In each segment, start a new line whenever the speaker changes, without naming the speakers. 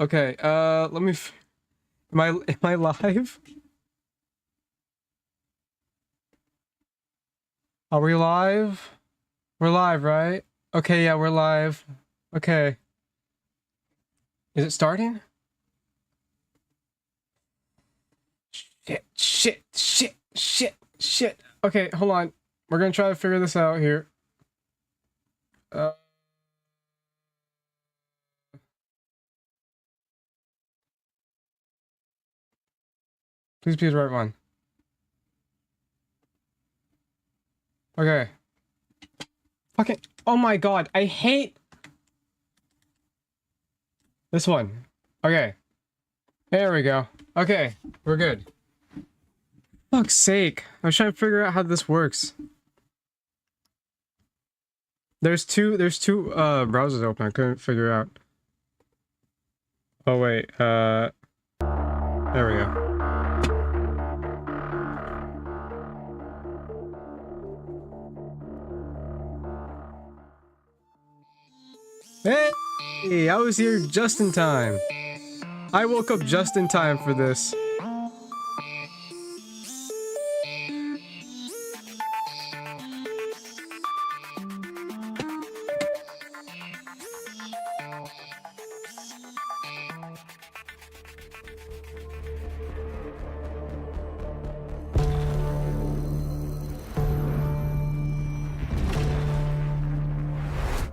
Okay, let me. Am I live? Are we live? We're live, right? Okay, yeah, we're live. Okay. Is it starting? Shit. Okay, hold on. We're gonna try to figure this out here. Please be the right one. Okay. Fucking. Oh my god, I hate this one. Okay. There we go. Okay, we're good. Fuck's sake. I was trying to figure out how this works. There's two browsers open. I couldn't figure out. Oh wait, there we go. Hey, I was here just in time. I woke up just in time for this.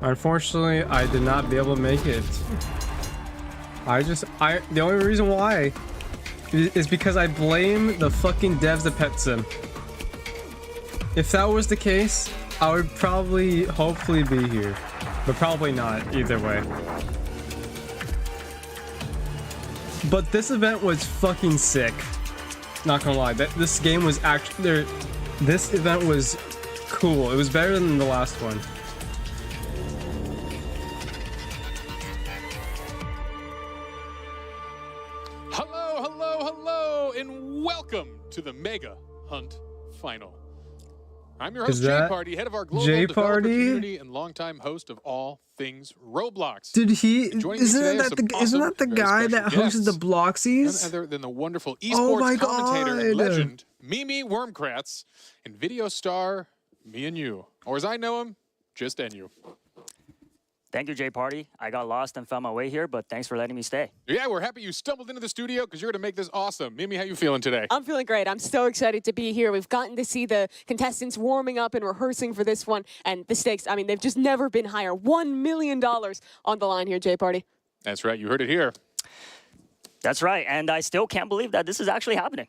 Unfortunately, I did not be able to make it. The only reason why is because I blame the fucking devs of Pet Sim. If that was the case, I would hopefully be here, but probably not either way. But this event was fucking sick. Not gonna lie, this game was actually this event was cool. It was better than the last one.
To the Mega Hunt Final. I'm your host, Jay Party, head of our global developer community and longtime host of all things Roblox.
Did he? Isn't that the guy that hosted the Bloxies?
None other than the wonderful esports commentator and legend, Mimi Wormkratz, and video star me and you, or as I know him, just NU.
Thank you, Jay Party. I got lost and found my way here, but thanks for letting me stay.
Yeah, we're happy you stumbled into the studio because you're going to make this awesome. Mimi, how you feeling today?
I'm feeling great. I'm so excited to be here. We've gotten to see the contestants warming up and rehearsing for this one, and the stakes, I mean, they've just never been higher. $1 million on the line here, Jay Party.
That's right. You heard it here.
That's right, and I still can't believe that this is actually happening.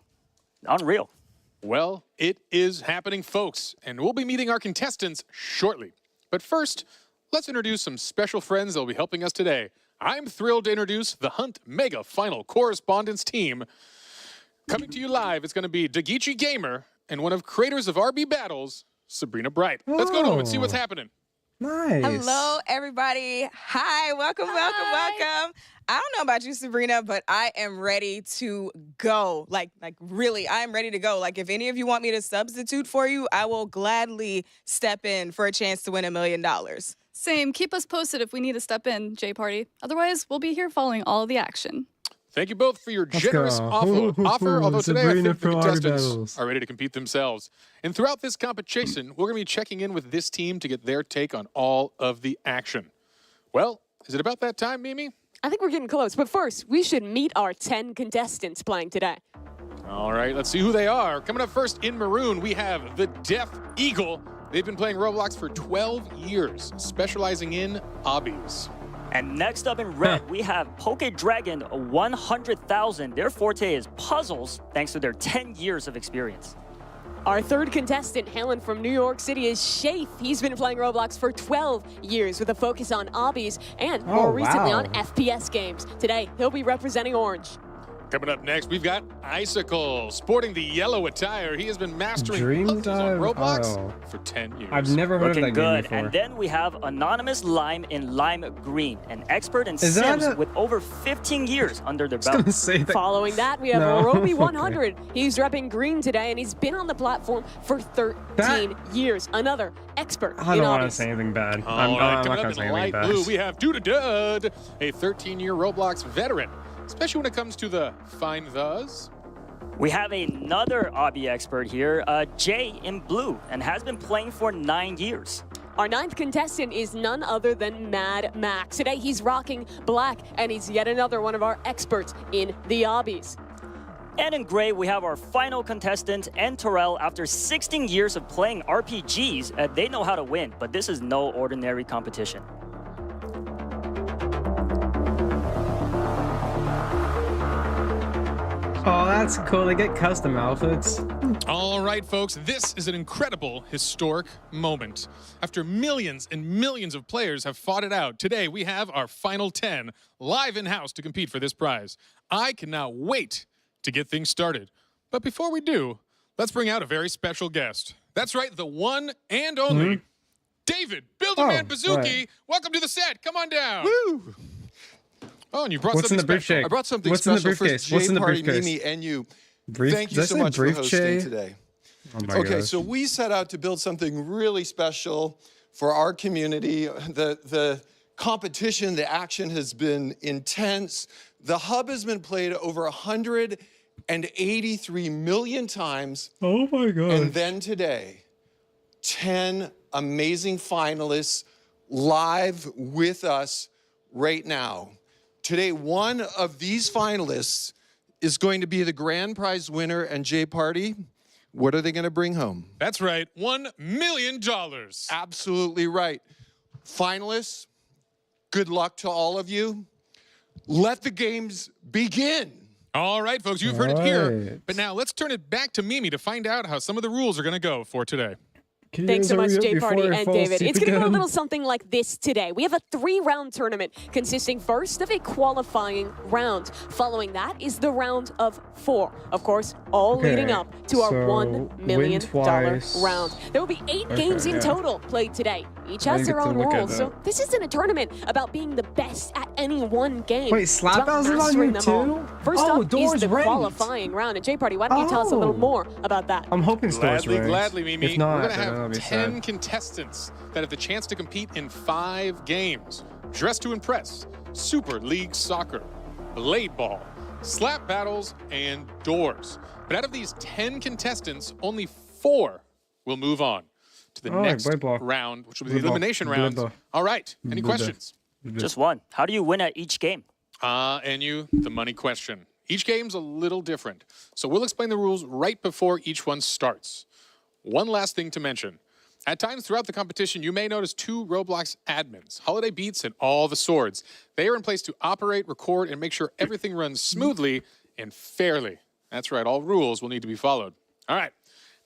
Unreal.
Well, it is happening, folks, and we'll be meeting our contestants shortly. But first, let's introduce some special friends that will be helping us today. I'm thrilled to introduce the Hunt Mega Final Correspondence team. Coming to you live, it's going to be Dagichi Gamer and one of creators of RB Battles, Sabrina Bright.
Whoa.
Let's go to them and see what's happening.
Nice.
Hello, everybody. Hi, welcome. I don't know about you, Sabrina, but I am ready to go. Like really, I am ready to go. Like, if any of you want me to substitute for you, I will gladly step in for a chance to win $1 million.
Same. Keep us posted if we need to step in, Jay Party. Otherwise, we'll be here following all the action.
Thank you both for your generous offer, although today I think the contestants are ready to compete themselves. And throughout this competition, we're going to be checking in with this team to get their take on all of the action. Well, is it about that time, Mimi?
I think we're getting close, but first, we should meet our 10 contestants playing today.
All right, let's see who they are. Coming up first in maroon, we have the Deaf Eagle. They've been playing Roblox for 12 years, specializing in obbies.
And next up in red, we have Poke Dragon 100,000. Their forte is puzzles, thanks to their 10 years of experience.
Our third contestant, hailing from New York City, is Shafe. He's been playing Roblox for 12 years with a focus on obbies and more recently on FPS games. Today, he'll be representing Orange.
Coming up next, we've got Icicle. Sporting the yellow attire, he has been mastering
Dream
puzzles on
Dive
Roblox
Isle.
for 10 years.
I've never heard
Looking
of that game
good.
before.
And then we have Anonymous Lime in Lime Green, an expert in
Is that
Sims
a-
with over 15 years under their
I was gonna
belt.
say that.
Following that, we have
No.
Orobi
Okay.
100. He's repping green today, and he's been on the platform for 13 years. Another expert
I
in
don't want to
obbies.
say anything bad.
All
I'm
right,
not
coming
gonna
up
say
in
anything
light
bad.
blue, we have Dudadud, a 13-year Roblox veteran, especially when it comes to the find thes.
We have another obby expert here, Jay in blue, and has been playing for 9 years.
Our 9th contestant is none other than Mad Max. Today, he's rocking black, and he's yet another one of our experts in the obbies.
And in gray, we have our final contestant, N Terrell. After 16 years of playing RPGs, they know how to win, but this is no ordinary competition.
Oh, that's cool. They get custom outfits.
All right, folks, this is an incredible, historic moment. After millions and millions of players have fought it out, today we have our final 10 live in-house to compete for this prize. I cannot wait to get things started. But before we do, let's bring out a very special guest. That's right, the one and only David Builderman
Oh,
Bazooki.
right.
Welcome to the set. Come on down.
Woo!
Oh, and you brought
What's in
something
the
special.
briefcase?
I brought something
What's in the
special for
briefcase? What's
Jay
in the
Party,
briefcase?
Mimi, and you.
Brief-
Thank you
did I
so
say
much for hosting
briefcase?
today.
Oh my
Okay,
gosh.
so we set out to build something really special for our community. The competition, the action has been intense. The hub has been played over 183 million times.
Oh my god.
And then today, 10 amazing finalists live with us right now. Today, one of these finalists is going to be the grand prize winner. And Jay Party, what are they going to bring home?
That's right, $1 million.
Absolutely right. Finalists, good luck to all of you. Let the games begin.
All right, folks, you've heard it here.
Right.
But now let's turn it back to Mimi to find out how some of the rules are going to go for today.
Can you
Thanks
guys
so much,
hurry up
Jay
before
Party
I
and
fall
David.
asleep
It's going to go a
again?
little something like this today. We have a 3-round tournament consisting first of a qualifying round. Following that is the round of 4. Of course, all leading
Okay,
up to our
so
$1 million
win twice.
round. There will be 8 games in
yeah.
total played today. Each
I
has
didn't
their
get to
own
look at
rules. So
that.
this isn't a tournament about being the best at any one game.
Wait,
It's
Slap
about
Bells is on
mastering
here
them all.
too?
First
Oh,
up
Doors
is the
ranked.
qualifying round. And Jay Party, why don't you tell us a little
Oh.
more about that?
I'm hoping stores
Gladly,
ranked.
gladly, Mimi.
If not,
We're going to
then I'll
have
be
10
sad.
contestants that have the chance to compete in 5 games. Dress to Impress, Super League Soccer, Blade Ball, Slap Battles, and Doors. But out of these 10 contestants, only 4 will move on to the
Oh,
next
Blade Ball.
round, which will be the
Blade Ball.
elimination
Blade
round.
Ball.
All right, any
Blade Ball.
questions?
Just one. How do you win at each game?
And you, the money question. Each game's a little different, so we'll explain the rules right before each one starts. One last thing to mention. At times throughout the competition, you may notice 2 Roblox admins, Holiday Beats and All the Swords. They are in place to operate, record, and make sure everything runs smoothly and fairly. That's right, all rules will need to be followed. All right,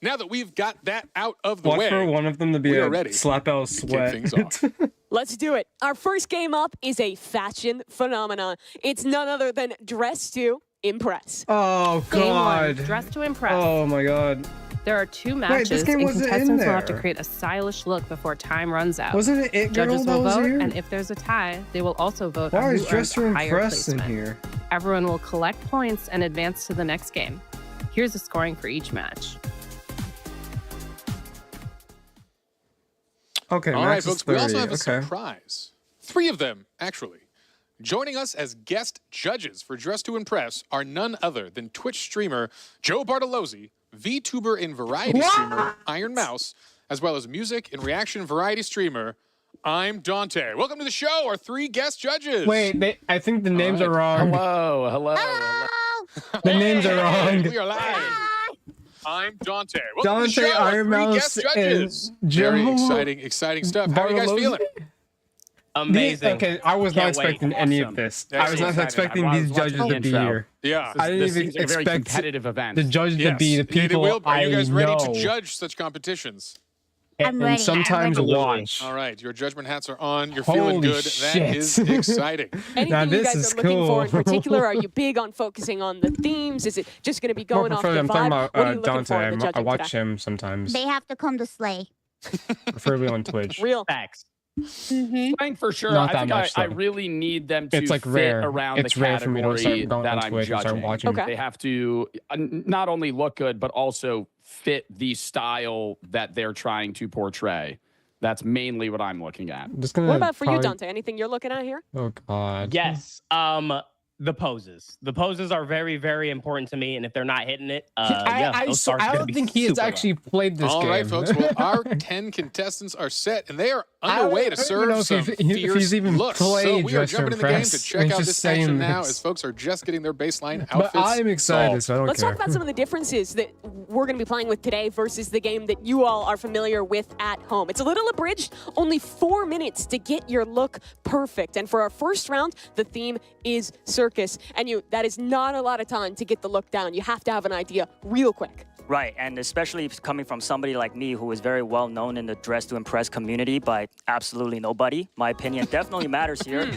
now that we've got that out of the
Watch
way,
for one of them to be
we
a
are ready
Slap Bell
to kick
sweat.
things off.
Let's do it. Our first game up is a fashion phenomenon. It's none other than Dress to Impress.
Oh
Game one,
god.
Dress to Impress.
Oh my god.
There are 2
this
matches,
game
and
wasn't in
contestants will have to
there.
create a stylish look before time runs out.
Wasn't it It Girl
Judges
that
will
was
vote,
here?
and if there's a tie, they will also vote
Why
on
is
who
Dress
earns
to
a higher
Impress in
placement.
here?
Everyone will collect points and advance to the next game. Here's the scoring for each match.
Okay,
All
max
right,
is
folks, we also
30.
have a
Okay.
surprise. 3 of them, actually. Joining us as guest judges for Dress to Impress are none other than Twitch streamer Joe Bartolozzi, VTuber and variety streamer Iron Mouse, as well as music and reaction variety streamer I'm Dante. Welcome to the show, our 3 guest judges.
Wait, I think the names are wrong.
Hello.
The names are wrong.
We are live. I'm Dante. Welcome to the
Dante,
show, our
Iron
3
Mouse,
guest judges.
and
Very
Joe
exciting stuff. How are you guys
Bartolozzi?
feeling?
Amazing.
Okay, I was not
Can't wait.
expecting any of
Awesome.
this.
Yeah,
I was not
excited.
expecting
I was
these
watching
judges
the
to be
intro.
here.
Yeah.
I didn't
This
even
seems like a very
expect
competitive event.
the judges to be the
Yes.
people
Are you guys ready
I
to
know.
judge such competitions?
I'm ready.
and sometimes
I'm ready.
watch.
All right, your judgment hats are on. You're
Holy
feeling good.
shit.
That is exciting.
Anything
Now
you
this
guys
is
are looking for in
cool.
particular? Are you big on focusing on the themes? Is it just going to be
More
going off the
preferably, I'm talking
vibe?
about
What are you looking
Dante.
for in the
I
judging
watch
today?
him sometimes,
They have to come to Slay.
preferably on Twitch.
Real.
Facts.
Mm-hmm.
Playing for sure.
Not
I
that
think
much,
I
though.
really need them to
It's like
fit
rare.
around
It's
the
rare for me to start
category
going
that
on
I'm
Twitch and start
judging.
watching.
Okay.
They have to not only look good, but also fit the style that they're trying to portray. That's mainly what I'm looking at.
I'm just gonna
What about for you,
probably-
Dante? Anything you're looking at here?
Oh God.
Yes. The poses. The poses are very, very important to me, and if they're not hitting it, those stars are
I
gonna
don't
be
think he has
super low.
actually played this
All
game.
right, folks. Well, our 10 contestants are set, and they are underway to
I don't know
serve
if
some
if
fierce
he's even
looks.
played
So we are
Dress to
jumping in the game to
Impress.
check
He's
out
just
this action
saying
now
this.
as folks are just getting their baseline
But
outfits.
I'm excited,
solved.
so I don't
Let's
care.
talk about some of the differences that we're going to be playing with today versus the game that you all are familiar with at home. It's a little abridged, only 4 minutes to get your look perfect. And for our first round, the theme is circus. And that is not a lot of time to get the look down. You have to have an idea real quick.
Right, and especially coming from somebody like me who is very well known in the Dress to Impress community by absolutely nobody. My opinion definitely matters here.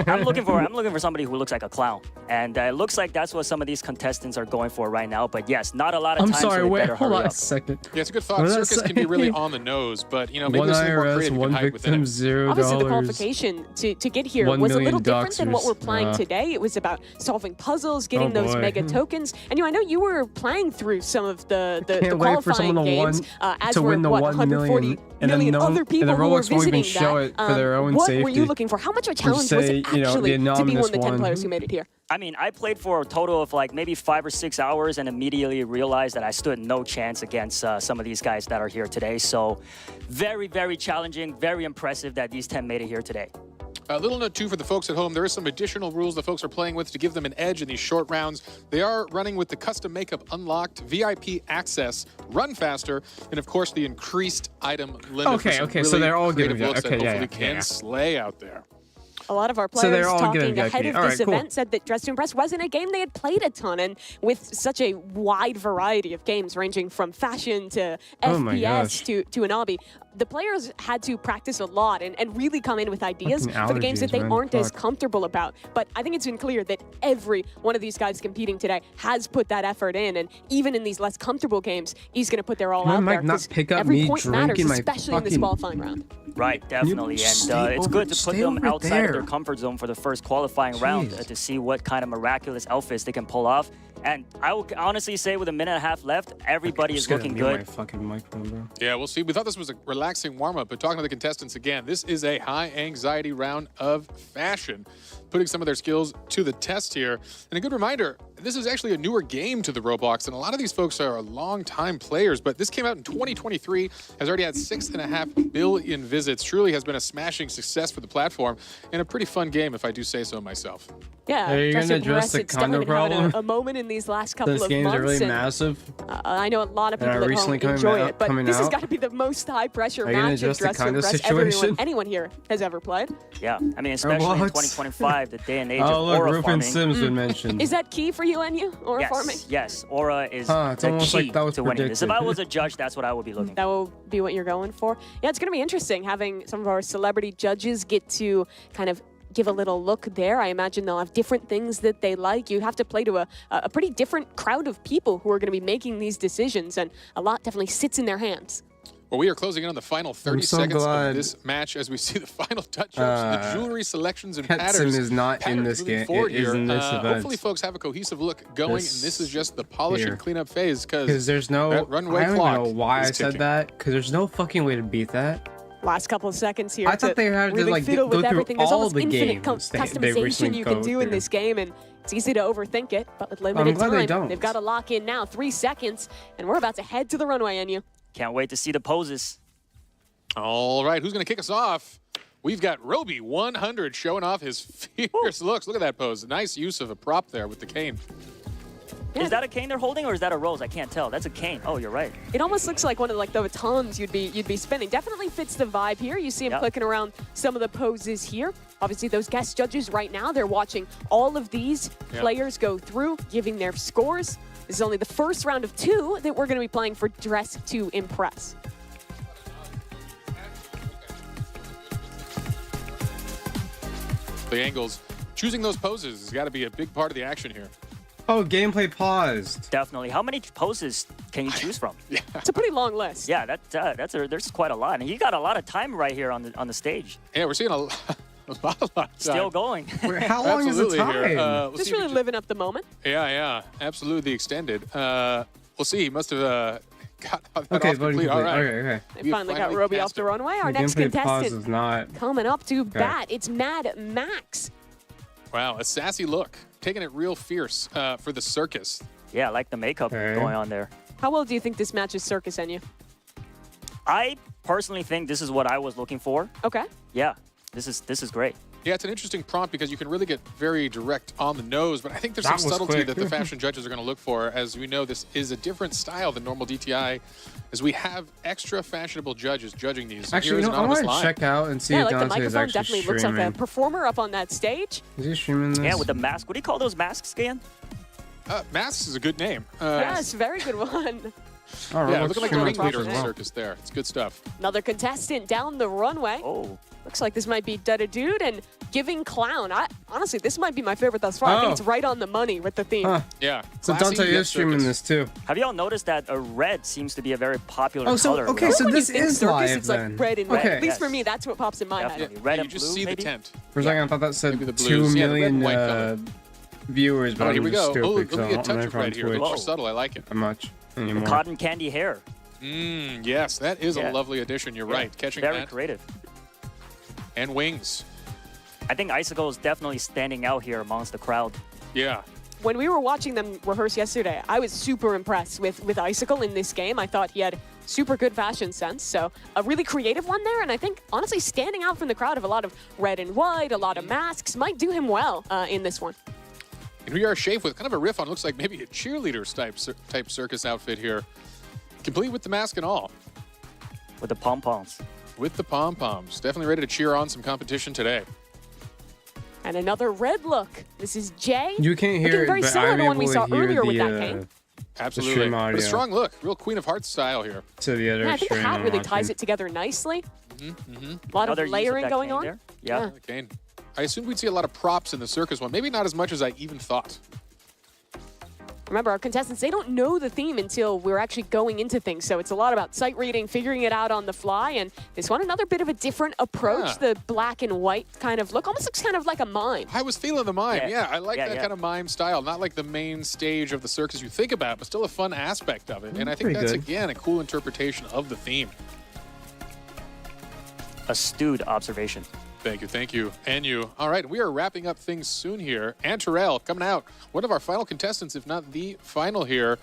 I'm looking for somebody who looks like a clown, and it looks like that's what some of these contestants are going for right now. But yes, not a lot of
I'm
time.
sorry.
so they
Wait,
better
hold
hurry
on a
up.
second.
Yeah, it's a good thought.
What did I
Circus can be really
say?
on the nose, but maybe
One
there's something more
IRS,
creative
one
can hide within
victim,
it.
$0.
Obviously, the qualification to get here
$1
was a little
million
different than what we're
doxers.
playing today. It was about solving puzzles, getting
Oh,
those
boy.
mega tokens. And I know you were playing through some of the
Can't wait for
qualifying
someone to
games
to
were
win the
140
1 million, and then
million
no,
other
and
people
the
who were
Roblox won't
visiting
even show
that.
it for their own
what
safety.
were you looking for? How much of a
Just
challenge was
say,
it
you know,
actually
the
to be one
anonymous
of the 10
one.
players who made it here?
I mean, I played for a total of like maybe 5 or 6 hours and immediately realized that I stood no chance against some of these guys that are here today. So very, very challenging, very impressive that these 10 made it here today.
A little note, too, for the folks at home. There is some additional rules that folks are playing with to give them an edge in these short rounds. They are running with the custom makeup unlocked, VIP access, run faster, and, of course, the increased item limit. for some
Okay, so
really
they're all
creative
giving-
looks that
okay, yeah,
hopefully
yeah,
can
yeah.
slay out there.
A lot of our
So they're
players
all
talking
getting
ahead
VIP.
of
All
this
right, cool.
event said that Dress to Impress wasn't a game they had played a ton, and with such a wide variety of games ranging from fashion to
Oh my
FPS
gosh.
to an obby, the players had to practice a lot and really come in with ideas
Fucking
for the games that
allergies,
they
man.
aren't as
Fuck.
comfortable about. But I think it's been clear that every one of these guys competing today has put that effort in, and even in these less comfortable games, he's going to put their all
Man
out
might
there.
not
'cause
pick up
every
me
point matters,
drinking my
especially in this
fucking-
qualifying round.
Right, definitely.
stay
And it's good to put
stay
them
over
outside of their
there.
comfort zone for the first qualifying round
Jeez.
to see what kind of miraculous outfits they can pull off. And I will honestly say with a minute and a half left, everybody is looking good.
My fucking microphone, bro.
Yeah, we'll see. We thought this was a relaxing warm-up, but talking to the contestants again, this is a high-anxiety round of fashion, putting some of their skills to the test here. And a good reminder, this is actually a newer game to the Roblox, and a lot of these folks are long-time players, but this came out in 2023, has already had 6.5 billion visits, truly has been a smashing success for the platform, and a pretty fun game, if I do say so myself.
Yeah,
Are you
Dress
gonna
to
address
Impress,
the
it's definitely
condo
been having
problem?
a moment in these last couple
Those
of
games
months.
are really
and,
massive.
I know a lot of
And
people
are
at home
recently coming
enjoy
out-
it, but
coming
this has
out.
got to be the most high-pressure
Are you gonna
match of
address the
Dress to
condo
Impress
situation?
anyone here has ever played.
Yeah, I mean, especially in
what?
2025, the day and age
Oh,
of
look,
aura
Rufin
farming.
Sims been mentioned.
Is that key for you, Enya, or
Yes,
farming?
yes, aura is
It's
the
almost
key
like that was
to winning this. If
predicted.
I was a judge, that's what I would be looking for.
That will be what you're going for. Yeah, it's going to be interesting having some of our celebrity judges get to kind of give a little look there. I imagine they'll have different things that they like. You have to play to a pretty different crowd of people who are going to be making these decisions, and a lot definitely sits in their hands.
Well, we are closing in on the final 30
so
seconds
glad,
of this match as we see the final touch-ups, the jewelry selections and
Ketson
patterns.
is not in
patterns
this
moving
game.
forward
It is
here.
in this event.
Hopefully, folks have a cohesive look going, and this is just the polish
here.
and cleanup phase
Because there's no.
that runway
I don't
clock
even know why
is
I said
ticking.
that. Because there's no fucking way to beat that.
Last couple of seconds here.
I thought they had to,
really
like,
fiddle
go
with
through
everything. There's
all
almost
the
infinite
games they
customization
recently
you can
go
do in
through.
this game, and it's easy to overthink it. But with limited
glad they
time,
don't.
they've got to lock in now. 3 seconds, and we're about to head to the runway, Enya.
Can't wait to see the poses.
All right, who's going to kick us off? We've got Roby 100 showing off his fierce looks. Look at that pose. Nice use of a prop there with the cane.
Is that a cane they're holding, or is that a rose? I can't tell. That's a cane. Oh, you're right.
It almost looks like one of the batons you'd be spinning. Definitely fits the vibe here. You see him
Yep.
clicking around some of the poses here. Obviously, those guest judges right now, they're watching all of these
Yep.
players go through, giving their scores. This is only the first round of 2 that we're going to be playing for Dress to Impress.
the angles. Choosing those poses has got to be a big part of the action here.
Oh, gameplay paused.
Definitely. How many poses can you choose from?
It's a pretty long list.
Yeah, there's quite a lot, and you got a lot of time right here on the stage.
Yeah, we're seeing a lot of time.
Still going.
How long is the
Absolutely here.
time?
We'll
Just
see if
really
he
living up the moment.
Yeah, absolutely extended. We'll see. He must have got that
Okay,
off
voting
complete.
complete.
All right.
Okay.
They
We have
finally got
finally
Roby
cast
off the
him.
runway. Our
The
next
gameplay pause
contestant
is not.
coming up to bat. It's Mad Max.
Wow, a sassy look. Taking it real fierce for the circus.
Yeah, I like the makeup
Okay.
going on there.
How well do you think this matches Circus, Enu?
I personally think this is what I was looking for.
Okay.
Yeah, this is great.
Yeah, it's an interesting prompt because you can really get very direct on the nose, but I think there's
That
some
was
subtlety
quick.
that the fashion judges are going to look for. As we know, this is a different style than normal DTI, as we have extra fashionable judges judging these.
Actually,
Here's
you know, I
Anonymous
want to
Live.
check out and see
Yeah,
if
like the
Dante is
microphone
actually
definitely looks
streaming.
like a performer up on that stage.
Is he streaming this?
Yeah, with the mask. What do you call those masks again?
Masks is a good name.
Yes, very good one.
Oh,
Yeah,
Robert's
looking like a
streaming
ringleader
as
of the
well.
circus there. It's good stuff.
Another contestant down the runway.
Oh,
Looks like this might be Dutta Dude and Giving Clown. Honestly, this might be my favorite thus far. I think
Oh.
it's right on the money with the theme.
Huh.
Yeah.
So
classy,
Dante
yet
is streaming
circus.
this too.
have y'all noticed that a red seems to be a very popular
Oh, so
color?
okay,
with
so
all-
When you
this
think
is
circus,
live
it's
then.
like red and
Okay.
red. At least
Yes.
for me, that's what pops in my head.
Definitely.
Yeah,
Red
you
and
just
blue,
see
maybe?
the tent.
For a second, I thought that said
Maybe the
2
blues. Yeah, the red and
million
white color.
viewers, but
Oh, here
I'm
we
just
go.
stupid.
Oh, look
so
at a
I'm
touch
not
of
on
red here. A little
Twitch
more subtle. I like it.
that much anymore.
Cotton candy hair.
Yes, that is
Yeah.
a lovely addition. You're
Yeah,
right. Catching
very
that.
creative.
And wings.
I think Icicle is definitely standing out here amongst the crowd.
Yeah.
When we were watching them rehearse yesterday, I was super impressed with Icicle in this game. I thought he had super good fashion sense, so a really creative one there, and I think, honestly, standing out from the crowd of a lot of red and white, a lot of masks, might do him well in this one.
And we are Shafe with kind of a riff on, looks like maybe a cheerleader type circus outfit here. Complete with the mask and all.
With the pom-poms.
With the pom-poms. Definitely ready to cheer on some competition today.
And another red look. This is Jay.
You can't hear
Looking
it,
very
but
similar
I'm
to one we
able
saw
to hear
earlier with
the,
that game.
Absolutely.
stream
But
audio.
a strong look. Real Queen of Hearts style here.
to the other
Yeah, I think the
stream
hat
I'm
really ties
watching.
it together nicely. A lot
Another
of
use
layering
that
going
cane
on.
there. Yeah.
Okay. I assumed we'd see a lot of props in the circus one. Maybe not as much as I even thought.
Remember, our contestants, they don't know the theme until we're actually going into things. So it's a lot about sight reading, figuring it out on the fly. And this one, another bit of a different approach.
Yeah.
The black and white kind of look. Almost looks kind of like a mime.
I was feeling the mime.
Yeah.
Yeah, I like
Yeah,
that
yeah.
kind of mime style. Not like the main stage of the circus you think about, but still a fun aspect of it. And I think
Pretty
that's,
good.
again, a cool interpretation of the theme.
Astute observation.
Thank you, thank you. And you. All right, we are wrapping up things soon here. And Terrell coming out, one of our final contestants, if not the final here.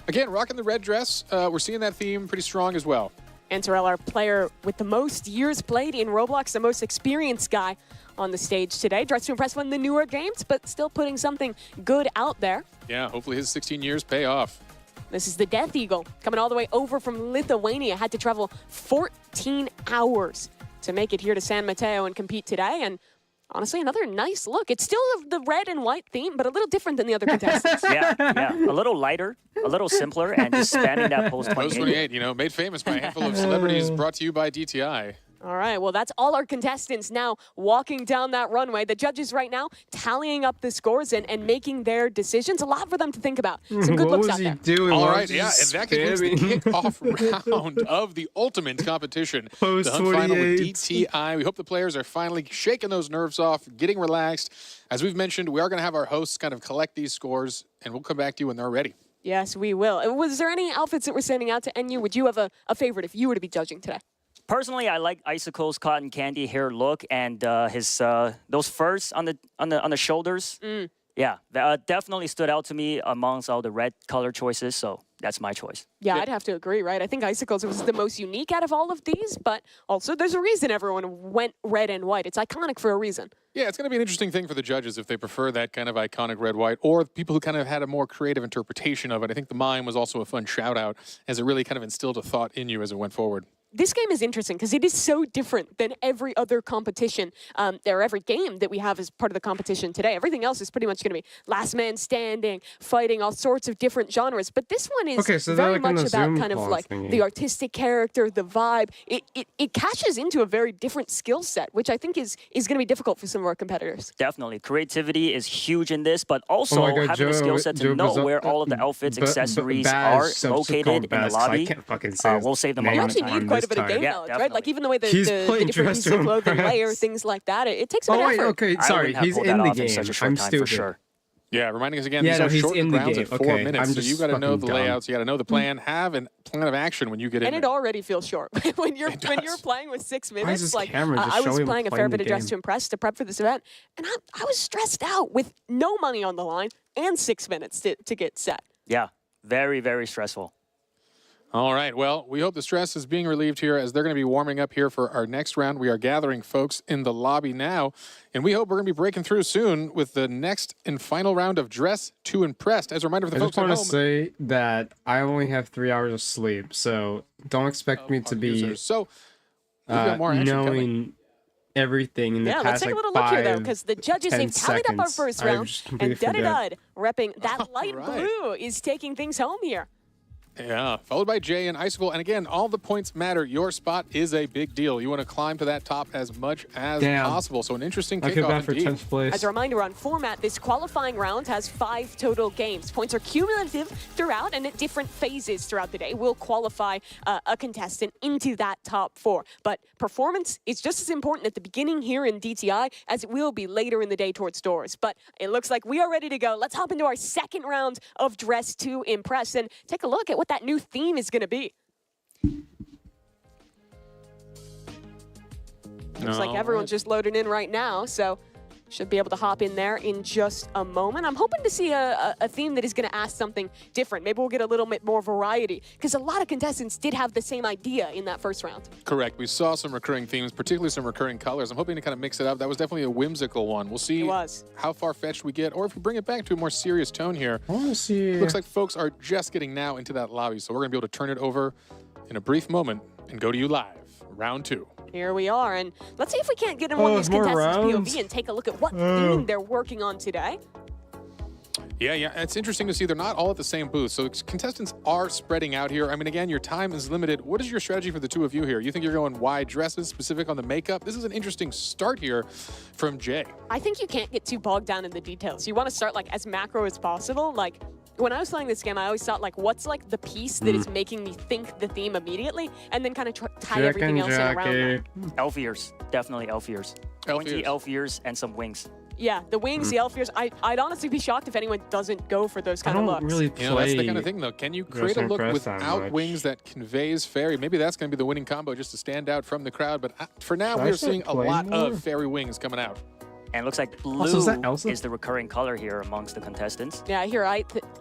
Again, rocking the red dress. We're seeing that theme pretty strong as well.
And Terrell, our player with the most years played in Roblox, the most experienced guy on the stage today. Dressed to impress one of the newer games, but still putting something good out there.
Yeah, hopefully his 16 years pay off.
This is the Death Eagle, coming all the way over from Lithuania. Had to travel 14 hours to make it here to San Mateo and compete today. And honestly, another nice look. It's still the red and white theme, but a little different than the other contestants.
Yeah, yeah. A little lighter, a little simpler, and just spanning that post
Post
28.
28, you know, made famous by a handful of celebrities, brought to you by DTI.
All right, well, that's all our contestants now walking down that runway. The judges right now tallying up the scores and making their decisions. A lot for them to think about. Some good
What
looks
was
out
he
there.
doing?
All
Why
right,
was he
yeah, and
just
that concludes the
spamming?
kickoff round of the ultimate competition.
Post
the hunt final with
28.
DTI. We hope the players are finally shaking those nerves off, getting relaxed. As we've mentioned, we are going to have our hosts kind of collect these scores, and we'll come back to you when they're ready.
Yes, we will. Was there any outfits that were standing out to NU? Would you have a favorite if you were to be judging today?
Personally, I like Icicle's cotton candy hair look and his those furs on the shoulders. Yeah, that definitely stood out to me amongst all the red color choices. So that's my choice.
Yeah, I'd have to agree, right? I think Icicles was the most unique out of all of these, but also there's a reason everyone went red and white. It's iconic for a reason.
Yeah, it's going to be an interesting thing for the judges if they prefer that kind of iconic red-white, or people who kind of had a more creative interpretation of it. I think the mime was also a fun shout-out, as it really kind of instilled a thought in you as it went forward.
this game is interesting because it is so different than every other competition or every game that we have as part of the competition today. Everything else is pretty much going to be last man standing, fighting, all sorts of different genres. But this one is very much about kind of like the artistic character, the vibe. It catches into a very different skill set, which I think is going to be difficult for some of our competitors.
Definitely. Creativity is huge in this, but also having the skill set to know where all of the outfits, accessories are located in the lobby.
I can't fucking say
we'll save them
You
all.
actually need quite a bit of game knowledge, right? Like even the way the different pieces of clothing layer, things like that, it takes a bit of effort.
Okay, sorry, he's in the game. I'm stupid.
For sure.
Yeah, reminding us again, these are short rounds at 4 minutes, so you got to know the
dumb.
layouts, you got to know the plan, have a plan of action when you get in
And it
there.
already feels short. when you're playing with 6 minutes,
this
like
camera just
I was
showing
playing a
playing
fair
the
bit of Dress
game?
to Impress to prep for this event, and I was stressed out with no money on the line and 6 minutes to get set.
Yeah, very, very stressful.
All right, well, we hope the stress is being relieved here as they're going to be warming up here for our next round. We are gathering folks in the lobby now, and we hope we're going to be breaking through soon with the next and final round of Dress to Impress. As a reminder for the
I
folks
just
at
want
home,
to say that I only have 3 hours of sleep, so don't expect me to be
users. So we've got more action coming.
knowing everything in the
Yeah,
past
let's take a little look here, though, because the judges, they've tallied up our first round, and Dud repping that light blue is taking things home here.
Yeah, followed by Jay and Icicle. And again, all the points matter. Your spot is a big deal. You want to climb to that top as much as possible. So an interesting
I feel
kickoff
bad for
indeed.
10th place.
As a reminder on format, this qualifying round has 5 total games. Points are cumulative throughout, and at different phases throughout the day will qualify a contestant into that top 4. But performance is just as important at the beginning here in DTI as it will be later in the day towards doors. But it looks like we are ready to go. Let's hop into our second round of Dress to Impress and take a look at what that new theme is going to be. Looks like everyone's just loading in right now, so should be able to hop in there in just a moment. I'm hoping to see a theme that is going to ask something different. Maybe we'll get a little bit more variety, because a lot of contestants did have the same idea in that first round.
Correct. We saw some recurring themes, particularly some recurring colors. I'm hoping to kind of mix it up. That was definitely a whimsical one. We'll see how far-fetched we get, or if we bring it back to a more serious tone here.
I want to see.
Looks like folks are just getting now into that lobby, so we're going to be able to turn it over in a brief moment and go to you live. Round 2.
Here we are, and let's see if we can't get in one of these contestants' POV and take a look at what theme they're working on today.
Yeah, it's interesting to see they're not all at the same booth. So contestants are spreading out here. I mean, again, your time is limited. What is your strategy for the two of you here? You think you're going wide dresses, specific on the makeup? This is an interesting start here from Jay.
I think you can't get too bogged down in the details. You want to start like as macro as possible. Like when I was playing this game, I always thought like, what's like the piece that is making me think the theme immediately, and then kind of tie everything else in around that.
Elf ears, definitely elf ears. Pointy elf ears and some wings.
Yeah, the wings, the elf ears. I'd honestly be shocked if anyone doesn't go for those kind of looks.
Really
You know, that's the kind of thing, though. Can you create a look without wings that conveys fairy? Maybe that's going to be the winning combo just to stand out from the crowd. But for now, we're seeing a lot of fairy wings coming out.
And it looks like blue is the recurring color here amongst the contestants.
Yeah, here,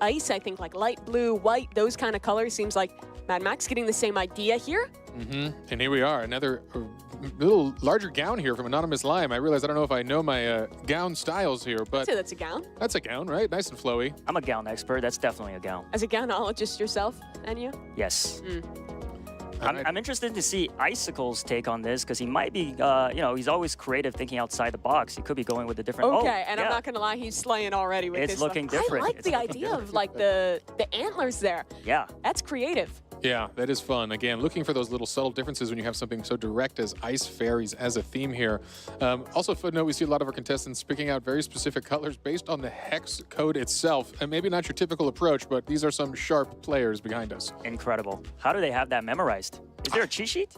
ice, I think, like light blue, white, those kind of colors. Seems like Mad Max getting the same idea here.
And here we are, another little larger gown here from Anonymous Lime. I realize I don't know if I know my gown styles here, but...
I'd say that's a gown.
That's a gown, right? Nice and flowy.
I'm a gown expert. That's definitely a gown.
As a gownologist yourself, and you?
Yes. I'm interested to see Icicle's take on this, because he might be, you know, he's always creative, thinking outside the box. He could be going with a different...
Okay, and I'm not going to lie, he's slaying already with this.
It's looking different.
I like the idea of, like, the antlers there.
Yeah.
That's creative.
Yeah, that is fun. Again, looking for those little subtle differences when you have something so direct as ice fairies as a theme here. Also, footnote, we see a lot of our contestants picking out very specific colors based on the hex code itself. And maybe not your typical approach, but these are some sharp players behind us.
Incredible. How do they have that memorized? Is there a cheat sheet?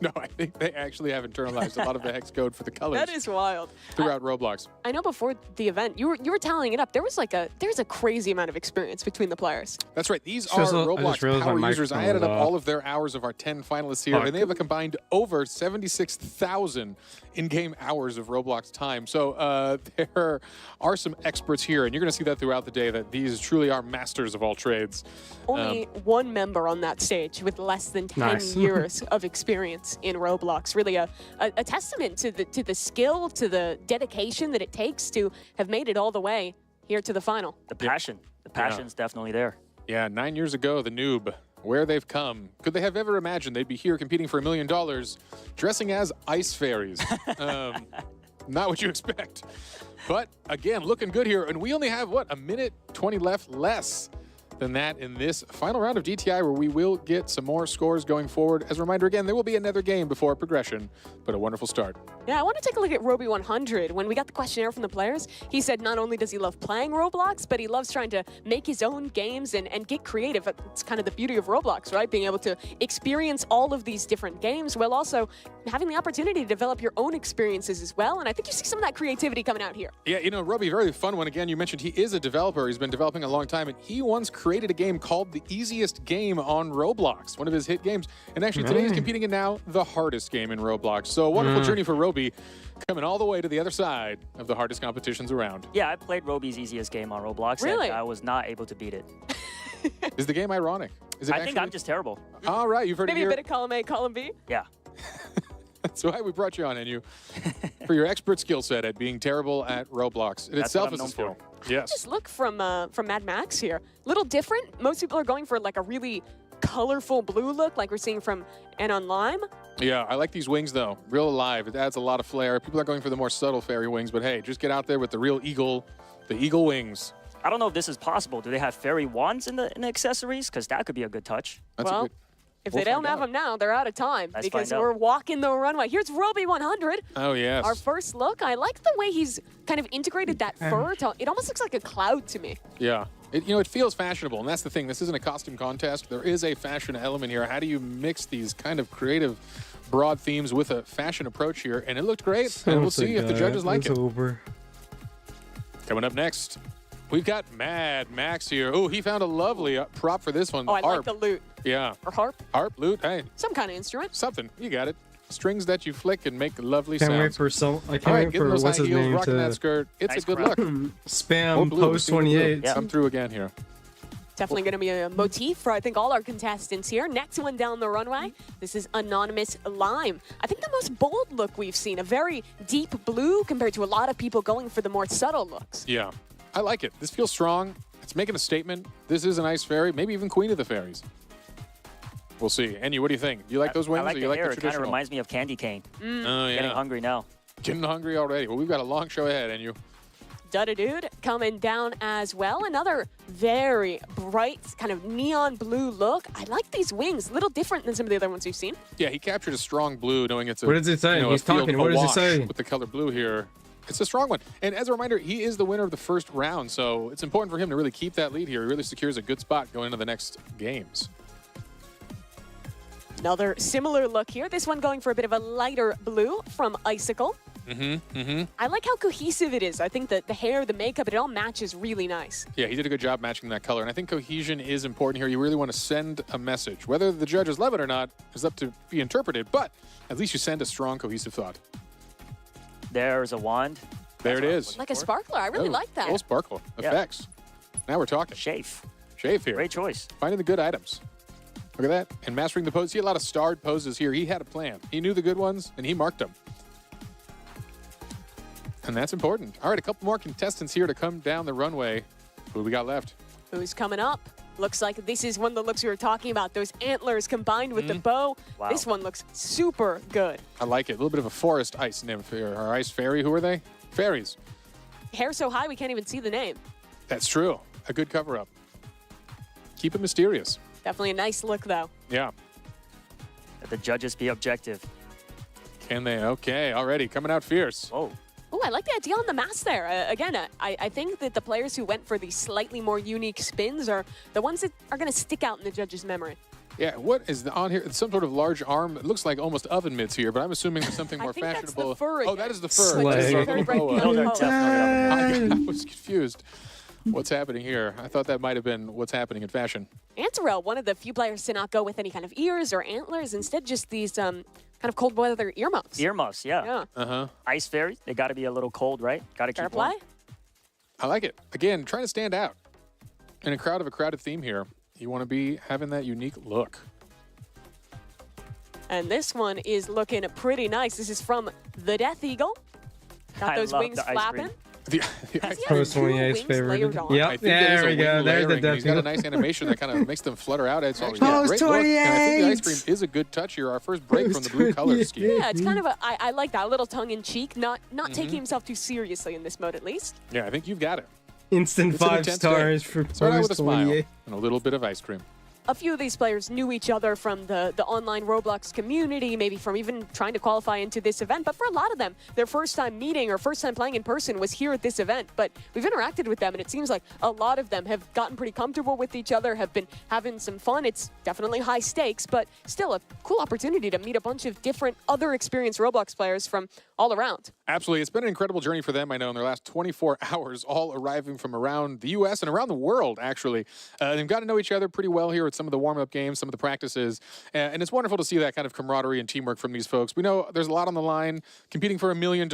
No, I think they actually have internalized a lot of the hex code for the colors.
That is wild.
Throughout Roblox.
I know before the event, you were tallying it up. There's a crazy amount of experience between the players.
That's right. These are Roblox power users. I added up all of their hours of our 10 finalists here, and they have a combined over 76,000 in-game hours of Roblox time. So there are some experts here, and you're going to see that throughout the day, that these truly are masters of all trades.
Only one member on that stage with less than 10 years of experience in Roblox. Really a testament to the skill, to the dedication that it takes to have made it all the way here to the final.
The passion. The passion's definitely there.
Yeah, 9 years ago, the noob where they've come. Could they have ever imagined they'd be here competing for $1 million, dressing as ice fairies? Not what you expect. But again, looking good here. And we only have, what, a minute 20 left, less than that in this final round of DTI, where we will get some more scores going forward. As a reminder, again, there will be another game before progression, but a wonderful start.
Yeah, I want to take a look at Roby 100. When we got the questionnaire from the players, he said not only does he love playing Roblox, but he loves trying to make his own games and get creative. It's kind of the beauty of Roblox, right? Being able to experience all of these different games while also having the opportunity to develop your own experiences as well. And I think you see some of that creativity coming out here.
Yeah, you know, Roby, very fun one. Again, you mentioned he is a developer. He's been developing a long time, and he once created a game called The Easiest Game on Roblox, one of his hit games. And actually, today he's competing in now the hardest game in Roblox. So a wonderful journey for Roby, coming all the way to the other side of the hardest competitions around.
Yeah, I played Roby's easiest game on Roblox.
Really?
And I was not able to beat it.
Is the game ironic? Is it
I think I'm just terrible.
All right, you've heard
Maybe
it
a
here.
bit of column A, column B.
Yeah.
That's why we brought you on, Enu, for your expert skill set at being terrible at Roblox. It
That's
itself
what
is
I'm
a skill.
known
Yes.
Just look from Mad Max here. Little different. Most people are going for like a really colorful blue look like we're seeing from Anon Lime.
Yeah, I like these wings, though. Real alive. It adds a lot of flair. People are going for the more subtle fairy wings, but hey, just get out there with the real eagle, the eagle wings.
I don't know if this is possible. Do they have fairy wands in the
accessories? Because that could be a good touch.
That's
Well,
a good...
If
We'll
they don't
find
have
out.
them now, they're out of time
Let's
because
find out.
we're walking the runway. Here's Roby 100.
Oh, yes.
Our first look. I like the way he's kind of integrated that fur. It almost looks like a cloud to me.
Yeah. It feels fashionable, and that's the thing. This isn't a costume contest. There is a fashion element here. How do you mix these kind of creative, broad themes with a fashion approach here? And it looked great, and we'll see if the judges like it.
Over.
Coming up next, we've got Mad Max here. Oh, he found a lovely prop for this one.
Oh, I like
harp.
the lute.
Yeah.
Or harp.
Harp, lute, hey,
Some kind of instrument.
something. You got it. Strings that you flick and make lovely
Can't
sounds.
wait for some. I can't
All right,
wait
getting
for
those
what's
high
his
heels,
name
rocking that
to
skirt. It's
Nice
a good
crowd.
look.
spam
Oh, blue.
post
See the blue.
28.
Yeah.
Come through again here.
Definitely going to be a motif for, I think, all our contestants here. Next one down the runway. This is Anonymous Lime. I think the most bold look we've seen. A very deep blue compared to a lot of people going for the more subtle looks.
Yeah, I like it. This feels strong. It's making a statement. This is an ice fairy, maybe even queen of the fairies. We'll see. Enu, what do you think? Do you like those wings,
I like
or
the
you like
hair.
the
It kind of
traditional?
reminds me of candy cane.
Oh, yeah.
Getting hungry now.
Getting hungry already. Well, we've got a long show ahead, Enu.
Dude coming down as well. Another very bright, kind of neon blue look. I like these wings. A little different than some of the other ones we've seen.
Yeah, he captured a strong blue, knowing it's a.
What does it say?
You know,
He's
a field
talking. What does it
awash
say?
With the color blue here. It's a strong one. And as a reminder, he is the winner of the first round, so it's important for him to really keep that lead here. He really secures a good spot going into the next games.
Another similar look here. This one going for a bit of a lighter blue from Icicle. I like how cohesive it is. I think that the hair, the makeup, it all matches really nice.
Yeah, he did a good job matching that color. And I think cohesion is important here. You really want to send a message. Whether the judges love it or not is up to be interpreted, but at least you send a strong, cohesive thought.
There's a wand.
There it is.
Like a sparkler. I really
Oh,
like that.
Little sparkle
Yeah.
effects. Now we're talking.
Shave.
Shave here.
Great choice.
Finding the good items. Look at that. And mastering the pose. See a lot of starred poses here. He had a plan. He knew the good ones, and he marked them. And that's important. All right, a couple more contestants here to come down the runway. Who we got left?
Who's coming up? Looks like this is one of the looks we were talking about. Those antlers combined with the bow.
Wow.
This one looks super good.
I like it. A little bit of a forest ice nymph here. Or ice fairy. Who are they? Fairies.
Hair so high we can't even see the name.
That's true. A good cover-up. Keep it mysterious.
Definitely a nice look, though.
Yeah.
Let the judges be objective.
Can they? Okay, already coming out fierce.
Whoa.
Oh, I like the idea on the mask there. Again, I think that the players who went for these slightly more unique spins are the ones that are going to stick out in the judges' memory.
Yeah, what is on here? It's some sort of large arm. It looks like almost oven mitts here, but I'm assuming there's something more
I think that's
fashionable.
the fur
Oh,
again.
that is the fur.
Slay.
That's our
Very
little
bright
boa.
blue
they're
color.
definitely
I was confused. What's happening here? I thought that might have been what's happening in fashion.
Antarel, one of the few players to not go with any kind of ears or antlers, instead just these kind of cold weather earmuffs.
Earmuffs, yeah.
Yeah.
Uh-huh.
Ice fairies, they got to be a little cold, right? Got to
Fair
keep warm.
play?
I like it. Again, trying to stand out. In a crowded theme here, you want to be having that unique look.
And this one is looking pretty nice. This is from the Death Eagle. Got
I
those
love
wings
the ice
flapping.
cream.
The
Has he
Post
had 2
28's
wings
favorite.
layered on?
I
Yep,
think
there
that
we
is a
go.
wing
There's the
layering, and he's got a
death.
nice animation that kind of makes them flutter out. It's actually a
Post
great look, and I think the ice
28.
cream is a good touch here. Our first break from the blue color scheme.
Yeah, it's kind of I like that, a little tongue-in-cheek, not taking himself too seriously in this mode at least.
Yeah, I think you've got it.
Instant
It's an
5
intense
stars
day.
for
Start out with a
Post
smile
28.
and a little bit of ice cream.
A few of these players knew each other from the online Roblox community, maybe from even trying to qualify into this event. But for a lot of them, their first time meeting or first time playing in person was here at this event. But we've interacted with them, and it seems like a lot of them have gotten pretty comfortable with each other, have been having some fun. It's definitely high stakes, but still a cool opportunity to meet a bunch of different other experienced Roblox players from all around.
Absolutely. It's been an incredible journey for them, I know, in their last 24 hours, all arriving from around the U.S. and around the world, actually. They've got to know each other pretty well here at some of the warm-up games, some of the practices, and it's wonderful to see that kind of camaraderie and teamwork from these folks. We know there's a lot on the line. Competing for $1 million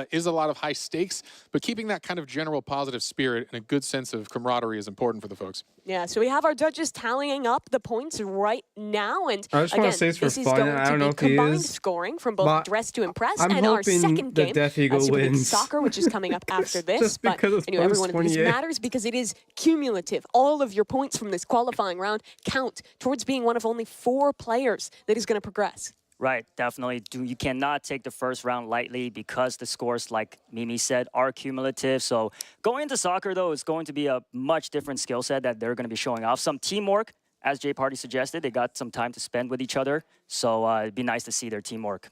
is a lot of high stakes, but keeping that kind of general positive spirit and a good sense of camaraderie is important for the folks.
Yeah, so we have our judges tallying up the points right now, and
I just wanna
again,
say it's for
this is
fun.
going
I
to
don't
be
know if he
combined
is,
scoring from both
but
Dress to Impress
I'm
and our
hoping
second
the
game,
Death Eagle
Super League
wins.
Soccer, which is coming up after this.
Just
But
because it's
I know every
post
one of these
28.
matters because it is cumulative. All of your points from this qualifying round count towards being one of only 4 players that is going to progress.
Right, definitely. You cannot take the first round lightly because the scores, like Mimi said, are cumulative. So going into soccer, though, is going to be a much different skill set that they're going to be showing off. Some teamwork, as Jay Party suggested. They got some time to spend with each other. So it'd be nice to see their teamwork.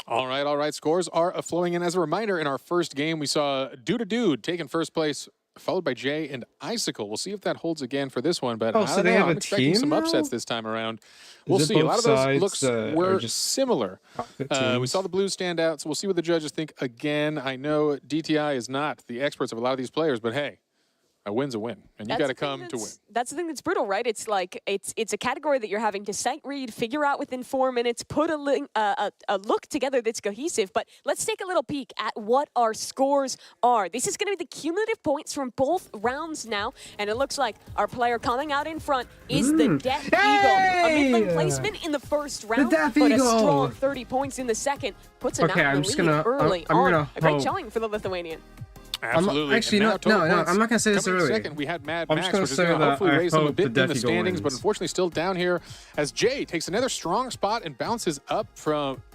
All right. Scores are flowing in. As a reminder, in our first game, we saw Dude taking first place, followed by Jay and Icicle. We'll see if that holds again for this one, but
Oh,
I
so
don't
they
know.
have
I'm
a
expecting some
team
upsets
now?
this time around. We'll
it
see. A lot
both
of those
sides,
looks
are
were
just
similar.
cockpit
We
teams?
saw the Blues stand out, so we'll see what the judges think again. I know DTI is not the experts of a lot of these players, but hey, a win's a win, and you got to come to win.
That's the thing that's brutal, right? It's like it's a category that you're having to sight read, figure out within 4 minutes, put a look together that's cohesive. But let's take a little peek at what our scores are. This is going to be the cumulative points from both rounds now, and it looks like our player coming out in front is the Death Eagle. A mid-lane placement in the first round,
Death
but a
Eagle.
strong 30 points in the second puts him
Okay,
out in
I'm
the
just
lead
gonna-
early
I'm
on.
gonna
A great
hope.
showing for the Lithuanian.
Absolutely.
Actually,
And now
no,
total
no,
points
I'm not gonna say this
coming in
early.
second, we had Mad
I'm
Max,
just gonna
which is
say
going to
that
hopefully
I
raise him a
hope
bit
the
in the
Death Eagle
standings, but
wins.
unfortunately still down here as Jay takes another strong spot and bounces up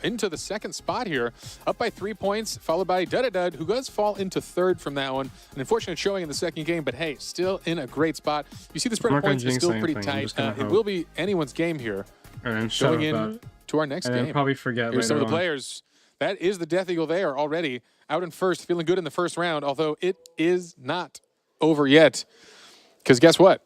into the second spot here, up by 3 points, followed by Dud, who does fall into third from that one. An unfortunate showing in the second game, but hey, still in a great spot. You see the spread
I'm
of
not gonna
points is
jinx
still pretty
anything, I'm
tight.
just gonna
It
hope.
will be anyone's game here.
And shut
Going
up
in to our next
and I'll
game.
probably forget
Here's some of
later
the
on.
players. That is the Death Eagle there already, out in first, feeling good in the first round, although it is not over yet. Because guess what?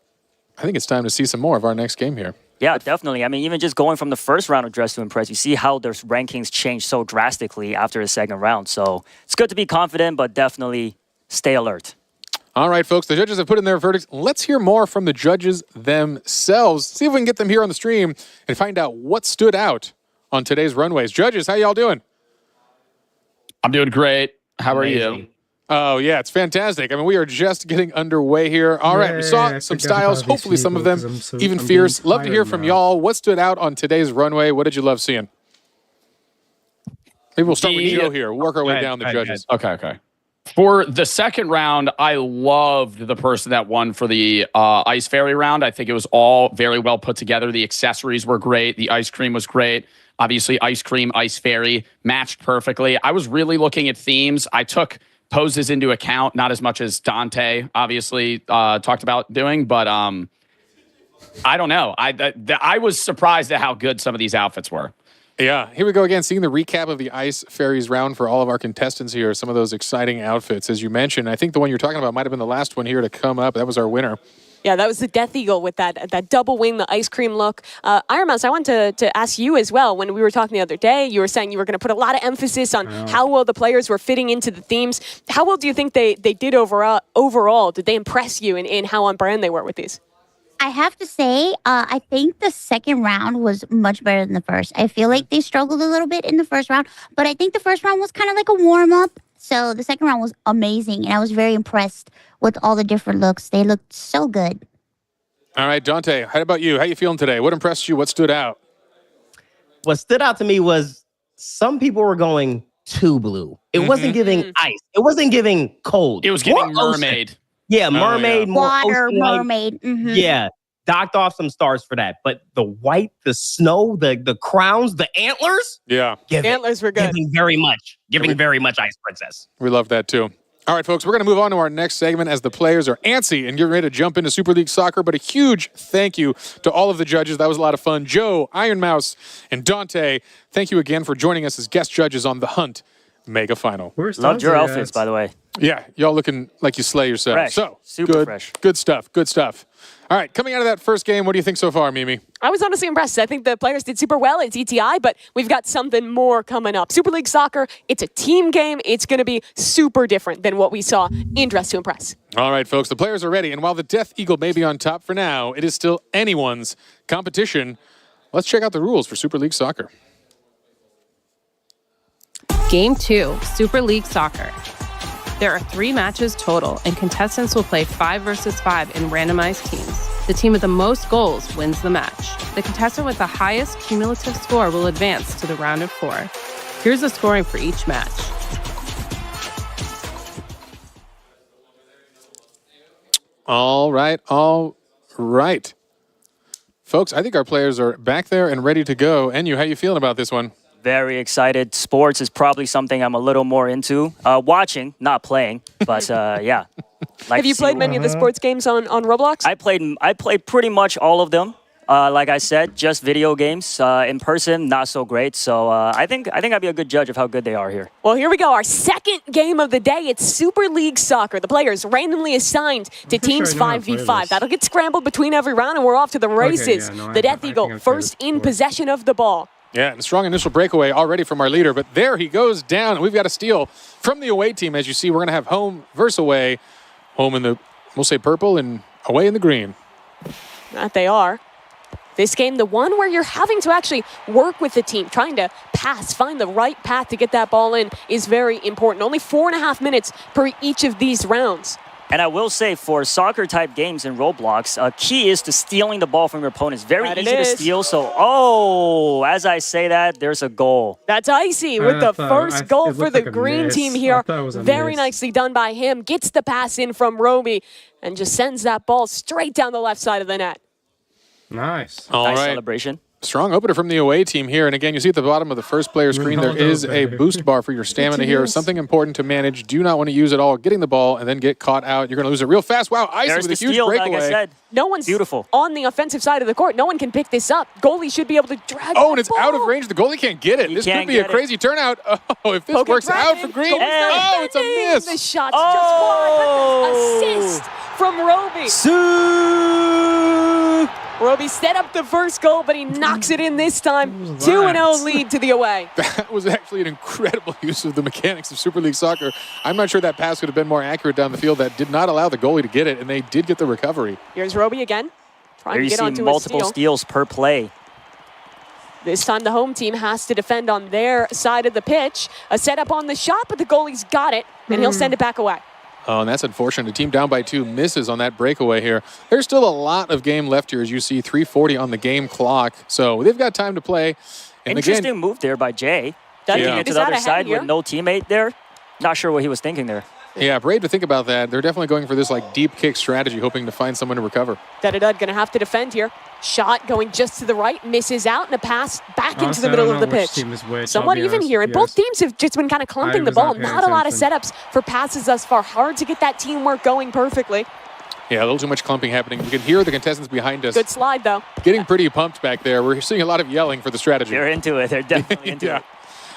I think it's time to see some more of our next game here.
Yeah, definitely. I mean, even just going from the first round of Dress to Impress, you see how their rankings change so drastically after the second round. So it's good to be confident, but definitely stay alert.
All right, folks, the judges have put in their verdicts. Let's hear more from the judges themselves. See if we can get them here on the stream and find out what stood out on today's runways. Judges, how y'all doing?
I'm doing great. How are you?
Oh, yeah, it's fantastic. I mean, we are just getting underway here. All right, we saw
Yeah,
some
I forgot
styles,
about these
hopefully some of
people,
them
'cause I'm
even
getting
fierce. Love to hear
tired
from
now.
y'all. What stood out on today's runway? What did you love seeing? Maybe we'll start with Joe here. Work our way down the judges.
Okay. For the second round, I loved the person that won for the Ice Fairy round. I think it was all very well put together. The accessories were great. The ice cream was great. Obviously, ice cream, Ice Fairy matched perfectly. I was really looking at themes. I took poses into account, not as much as Dante obviously talked about doing, but I don't know. I was surprised at how good some of these outfits were.
Yeah, here we go again, seeing the recap of the Ice Fairies round for all of our contestants here. Some of those exciting outfits, as you mentioned. I think the one you're talking about might have been the last one here to come up. That was our winner.
Yeah, that was the Death Eagle with that double wing, the ice cream look. Iron Mouse, I wanted to ask you as well. When we were talking the other day, you were saying you were going to put a lot of emphasis on how well the players were fitting into the themes. How well do you think they did overall? Did they impress you in how on brand they were with these?
I have to say, I think the second round was much better than the first. I feel like they struggled a little bit in the first round, but I think the first round was kind of like a warm-up. So the second round was amazing, and I was very impressed with all the different looks. They looked so good.
All right, Dante, how about you? How you feeling today? What impressed you? What stood out?
What stood out to me was some people were going too blue. It wasn't giving ice. It wasn't giving cold.
It was
More
giving
ocean.
mermaid.
Yeah, mermaid, more
Water,
ocean-like.
mermaid.
Yeah, docked off some stars for that. But the white, the snow, the crowns, the antlers,
Yeah,
Antlers were good.
giving very much. Giving very much Ice Princess.
we love that too. All right, folks, we're going to move on to our next segment as the players are antsy and getting ready to jump into Super League Soccer. But a huge thank you to all of the judges. That was a lot of fun. Joe, Iron Mouse, and Dante, thank you again for joining us as guest judges on the Hunt Mega Final.
Where's
Loved your
Dante
outfits,
at?
by the way.
Yeah, y'all looking like you slay yourself.
Fresh.
So,
Super
good,
fresh.
Good stuff, good stuff. All right, coming out of that first game, what do you think so far, Mimi?
I was honestly impressed. I think the players did super well at ETI, but we've got something more coming up. Super League Soccer, it's a team game. It's going to be super different than what we saw in Dress to Impress.
All right, folks, the players are ready. And while the Death Eagle may be on top for now, it is still anyone's competition. Let's check out the rules for Super League Soccer.
Game 2, Super League Soccer. There are 3 matches total, and contestants will play 5 versus 5 in randomized teams. The team with the most goals wins the match. The contestant with the highest cumulative score will advance to the round of 4. Here's the scoring for each match.
All right. Folks, I think our players are back there and ready to go. Enyu, how you feeling about this one?
Very excited. Sports is probably something I'm a little more into. Watching, not playing, but yeah.
Have you played many of the sports games on Roblox?
I played pretty much all of them. Like I said, just video games. In person, not so great. So I think I'd be a good judge of how good they are here.
Well, here we go. Our second game of the day. It's Super League Soccer. The players randomly assigned to teams
sure I know how to play
5v5.
this.
That'll get scrambled between every round, and we're off to the races.
yeah, no,
the
I
Death
think
Eagle,
I've played
first
this
in
before.
possession of the ball.
Yeah, and a strong initial breakaway already from our leader, but there he goes down. We've got a steal from the away team. As you see, we're going to have home versus away. Home in the, we'll say purple, and away in the green.
That they are. This game, the one where you're having to actually work with the team, trying to pass, find the right path to get that ball in is very important. Only 4.5 minutes per each of these rounds.
And I will say, for soccer-type games in Roblox, key is to stealing the ball from your opponents. Very
That it
easy to
is.
steal. So, as I say that, there's a goal.
That's Icy with the first goal
it
for
looked
the
like a
green
miss.
team
I
here.
thought it was a
Very
miss.
nicely done by him. Gets the pass in from Roby and just sends that ball straight down the left side of the net.
Nice.
All
Nice
right.
celebration.
Strong opener from the away team here. And again, you see at the bottom of the first player screen, there
Ronaldo,
is a
baby.
boost bar for your stamina here.
Yes.
Something important to manage. Do not want to use it all getting the ball and then get caught out. You're going to lose it real fast. Wow, Icy
There's
with
the
a huge
steal,
breakaway.
like I said.
No one's
Beautiful.
on the offensive side of the court. No one can pick this up. Goalie should be able to drag
Oh,
that
and it's
ball.
out of range. The goalie can't get it.
He
This could
can't
be a
get it.
crazy turnout. Oh, if this
Poke it
works
right
out
in.
for green.
Goalie's not
Oh, it's a
defending.
miss.
The shot's just wide, but the assist from Roby. Roby set up the first goal, but he knocks it in this time. 2-0 lead to the away.
That was actually an incredible use of the mechanics of Super League Soccer. I'm not sure that pass could have been more accurate down the field. That did not allow the goalie to get it, and they did get the recovery.
Here's Roby again, trying
There
to
you
get
see
onto
multiple
a steal.
steals per play.
This time the home team has to defend on their side of the pitch. A setup on the shot, but the goalie's got it, and he'll send it back away.
Oh, and that's unfortunate. The team down by 2 misses on that breakaway here. There's still a lot of game left here, as you see, 3:40 on the game clock. So they've got time to play. And
Interesting
again,
move there by Jay.
Doesn't
Taking
Yeah.
it to
is
the
that
other
ahead
side
here?
with no teammate there. Not sure what he was thinking there.
yeah, brave to think about that. They're definitely going for this like deep kick strategy, hoping to find someone to recover.
Dud gonna have to defend here. Shot going just to the right, misses out, and a pass back into
Honestly,
the
I
middle
don't
of the
know which
pitch.
team is which, I'll
Somewhat
be
even
honest
here,
with
and
you
both
guys.
teams have just been kind of clumping the
was not
ball.
paying
Not a lot of
attention.
setups for passes thus far. Hard to get that teamwork going perfectly.
Yeah, a little too much clumping happening. You can hear the contestants behind us
Good slide, though.
getting pretty pumped back there. We're seeing a lot of yelling for the strategy.
They're into it. They're definitely into
Yeah.
it.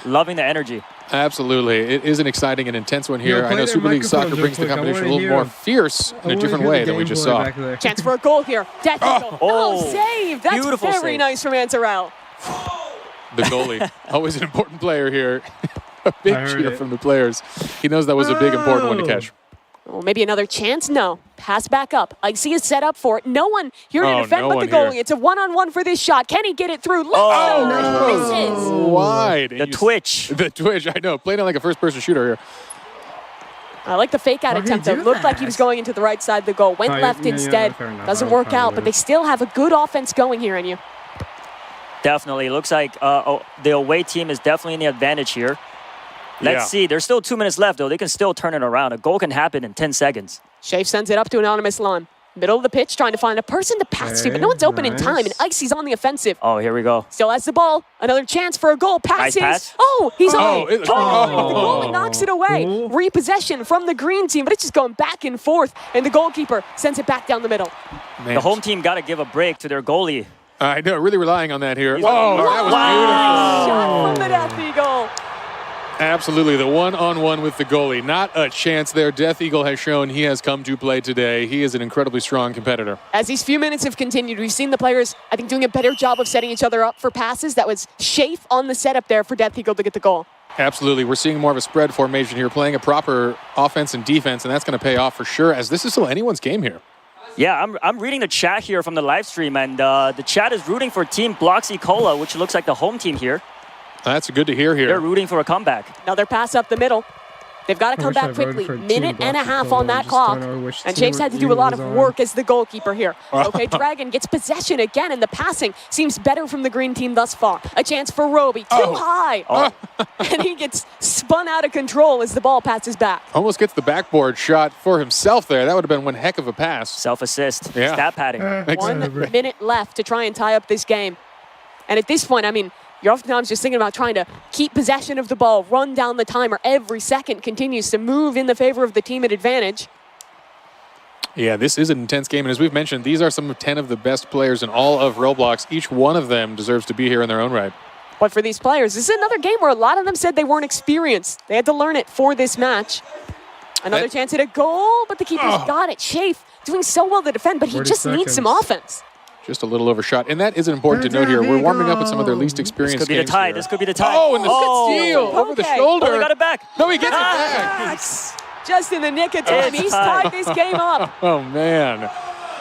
Loving the energy.
Absolutely. It is an exciting and intense one here.
Yo,
I
play
know
their
Super League Soccer
microphones
brings the
real quick. I
competition a
wanna
little
hear-
more fierce in a different way than we just saw.
Chance for a goal here. Death Eagle.
Oh,
save. That's
beautiful
very
save.
nice from Antarell.
The goalie, always an important player here. A big
I heard
cheer
it.
from the players. He knows that was a big, important one to catch.
Oh, maybe another chance? No. Pass back up. Icy is set up for it. No one here
Oh,
to defend
no
but the
one here.
goalie. It's a one-on-one for this shot. Can he get it through?
Oh,
Misses.
Wide.
The twitch.
The twitch, I know. Playing it like a first-person shooter here.
I like the fake out
Why did
attempt.
he
Though.
do
Looked like he
that?
was going into the right side of the goal. Went
Oh,
left
yeah,
instead.
fair enough.
Doesn't
I would
work out,
probably
but they
lose.
still have a good offense going here in you.
Definitely. Looks like the away team is definitely in the advantage here. Let's see. There's still 2 minutes left, though. They can still turn it around. A goal can happen in 10 seconds.
Shafe sends it up to Anonymous Lime. Middle of the pitch, trying to find a person to pass to, but no one's open in time, and Icy's on the offensive.
Oh, here we go.
Still has the ball. Another chance for a goal. Passes.
Nice pass.
Oh, he's on.
The
The goalie knocks it away. Repossession from the green team, but it's just going back and forth, and the goalkeeper sends it back down the middle.
Man.
The home team got to give a break to their goalie.
I know, really relying on that here.
He's
Whoa, that was
Shot from the Death Eagle.
Absolutely, the one-on-one with the goalie. Not a chance there. Death Eagle has shown he has come to play today. He is an incredibly strong competitor.
As these few minutes have continued, we've seen the players, I think, doing a better job of setting each other up for passes. That was Shafe on the setup there for Death Eagle to get the goal.
Absolutely, we're seeing more of a spread formation here, playing a proper offense and defense, and that's going to pay off for sure, as this is still anyone's game here.
Yeah, I'm reading the chat here from the live stream, and the chat is rooting for Team Bloxy Cola, which looks like the home team here.
That's good to hear here.
They're rooting for a comeback.
Another pass up the middle. They've got to come back quickly. Minute and a half on that clock. And Shafe's had to do a lot of work as the goalkeeper here. Okay, Dragon gets possession again, and the passing seems better from the green team thus far. A chance for Roby. Too high. And he gets spun out of control as the ball passes back.
Almost gets the backboard shot for himself there. That would have been one heck of a pass.
Self-assist.
Yeah.
Stat padding.
1 minute left to try and tie up this game. And at this point, I mean, you're oftentimes just thinking about trying to keep possession of the ball, run down the timer. Every second continues to move in the favor of the team at advantage.
Yeah, this is an intense game, and as we've mentioned, these are some of 10 of the best players in all of Roblox. Each one of them deserves to be here in their own right.
But for these players, this is another game where a lot of them said they weren't experienced. They had to learn it for this match. Another chance at a goal, but the keeper's got it. Shafe doing so well to defend, but he just needs some offense.
Just a little overshot. And that is important to note here. We're warming up with some of their least experienced
This could be the
games
tie.
here.
This could be the tie.
Oh, and the steal over the shoulder.
Oh, they got it back.
No, he gets it back.
Just in the nick of time. He's tied this game up.
Oh, man.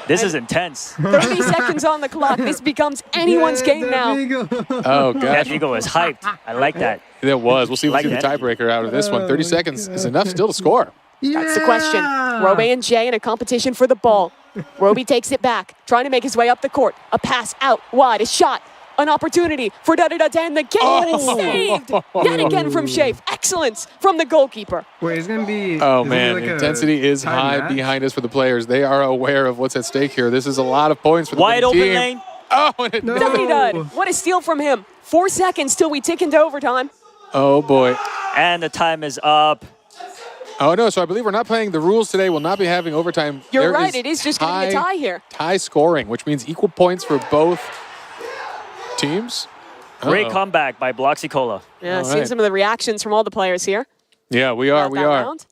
This is intense.
30 seconds on the clock. This becomes anyone's game now.
Oh, gosh.
Death Eagle is hyped. I like that.
That was. We'll see if we
Like
see the
that.
tiebreaker out of this one. 30 seconds is enough still to score.
That's the question. Roby and Jay in a competition for the ball. Roby takes it back, trying to make his way up the court. A pass out wide, a shot, an opportunity for Da-da-da to end the game. Saved yet again from Shafe. Excellence from the goalkeeper.
Wait, it's going to be...
Oh,
is it
man.
like a
Intensity is
tied
high
match?
behind us for the players. They are aware of what's at stake here. This is a lot of points for the
Wide
winning
open
team.
lane.
Oh, and it
Da-da-da. What a steal from him. 4 seconds till we tick into overtime.
Oh, boy.
And the time is up.
Oh, no. So I believe we're not playing. The rules today will not be having overtime.
You're
There
right. It is just going to be a tie here.
Tie scoring, which means equal points for both teams.
Great
Uh-oh.
comeback by Bloxy Cola.
Yeah,
All
seeing
right.
some of the reactions from all the players here.
Yeah, we are.
about
We
that
are.
round.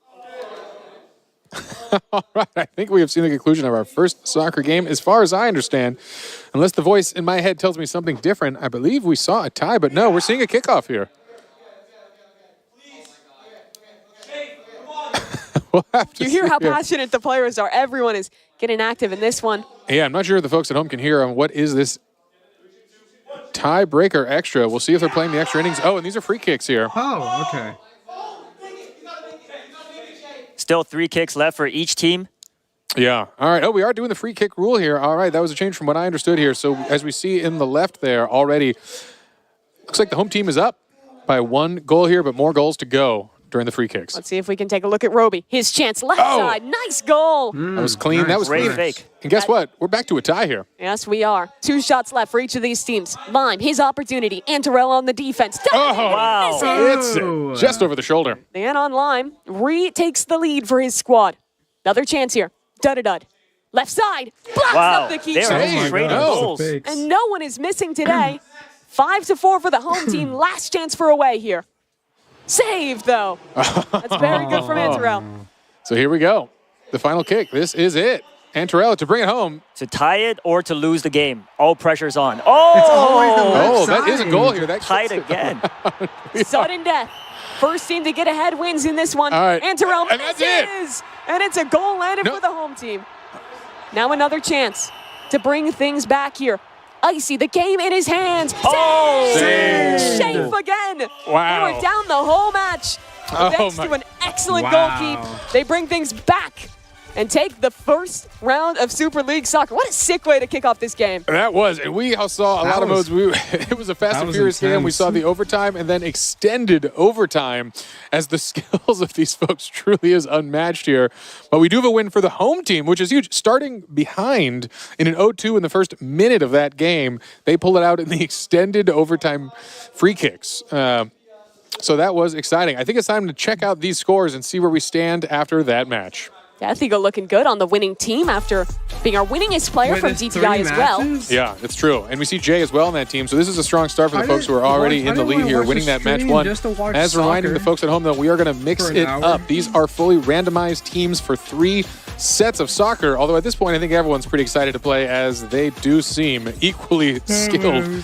All right. I think we have seen the conclusion of our first soccer game. As far as I understand, unless the voice in my head tells me something different, I believe we saw a tie, but no, we're seeing a kickoff here. We'll have to
You hear
see
how
here.
passionate the players are. Everyone is getting active in this one.
Yeah, I'm not sure if the folks at home can hear on what is this tiebreaker extra. We'll see if they're playing the extra innings. Oh, and these are free kicks here.
Oh, okay.
Still 3 kicks left for each team.
Yeah. All right. Oh, we are doing the free kick rule here. All right. That was a change from what I understood here. So as we see in the left there already, looks like the home team is up by 1 goal here, but more goals to go during the free kicks.
Let's see if we can take a look at Roby. His chance, left side. Nice goal.
That was clean. That was
Great
clean.
fake.
And guess what? We're back to a tie here.
Yes, we are. 2 shots left for each of these teams. Lime, his opportunity. Antarell on the defense.
Wow.
It's just over the shoulder.
And on Lime, retakes the lead for his squad. Another chance here. Dud-a-dud. Left side. Blocks
Wow.
up the
They
keeper.
are
Hey,
trading
no.
goals.
And no one is missing today. 5-4 for the home team. Last chance for away here. Saved, though. That's very good from Antarell.
So here we go. The final kick. This is it. Antarella to bring it home.
To tie it or to lose the game. All pressure's on.
It's always the
Oh!
left
Oh, that is a
side.
goal here. That
Tied again.
Sudden death. First team to get ahead wins in this one.
All right.
Antarell
And that's it.
misses. And it's a goal landed
Nope.
for the home team. Now another chance to bring things back here. Icy, the game in his hands.
Oh!
Saved.
Shafe again.
Wow.
They were down the whole match.
Oh
Thanks
my-
to an excellent
Wow.
goal keep. They bring things back. and take the first round of Super League Soccer. What a sick way to kick off this game.
That was, and we all saw a lot of modes. It was a fast and furious game. We saw the overtime and then extended overtime as the skills of these folks truly is unmatched here. But we do have a win for the home team, which is huge. Starting behind in an 0-2 in the first minute of that game, they pull it out in the extended overtime free kicks. So that was exciting. I think it's time to check out these scores and see where we stand after that match.
Death Eagle looking good on the winning team after being our winningest player from DPI as well.
Yeah, it's true. And we see Jay as well in that team. So this is a strong start for the folks who are already in the lead here, winning that match one. As reminding the folks at home, though, we are going to mix it up. These are fully randomized teams for 3 sets of soccer. Although at this point, I think everyone's pretty excited to play as they do seem equally skilled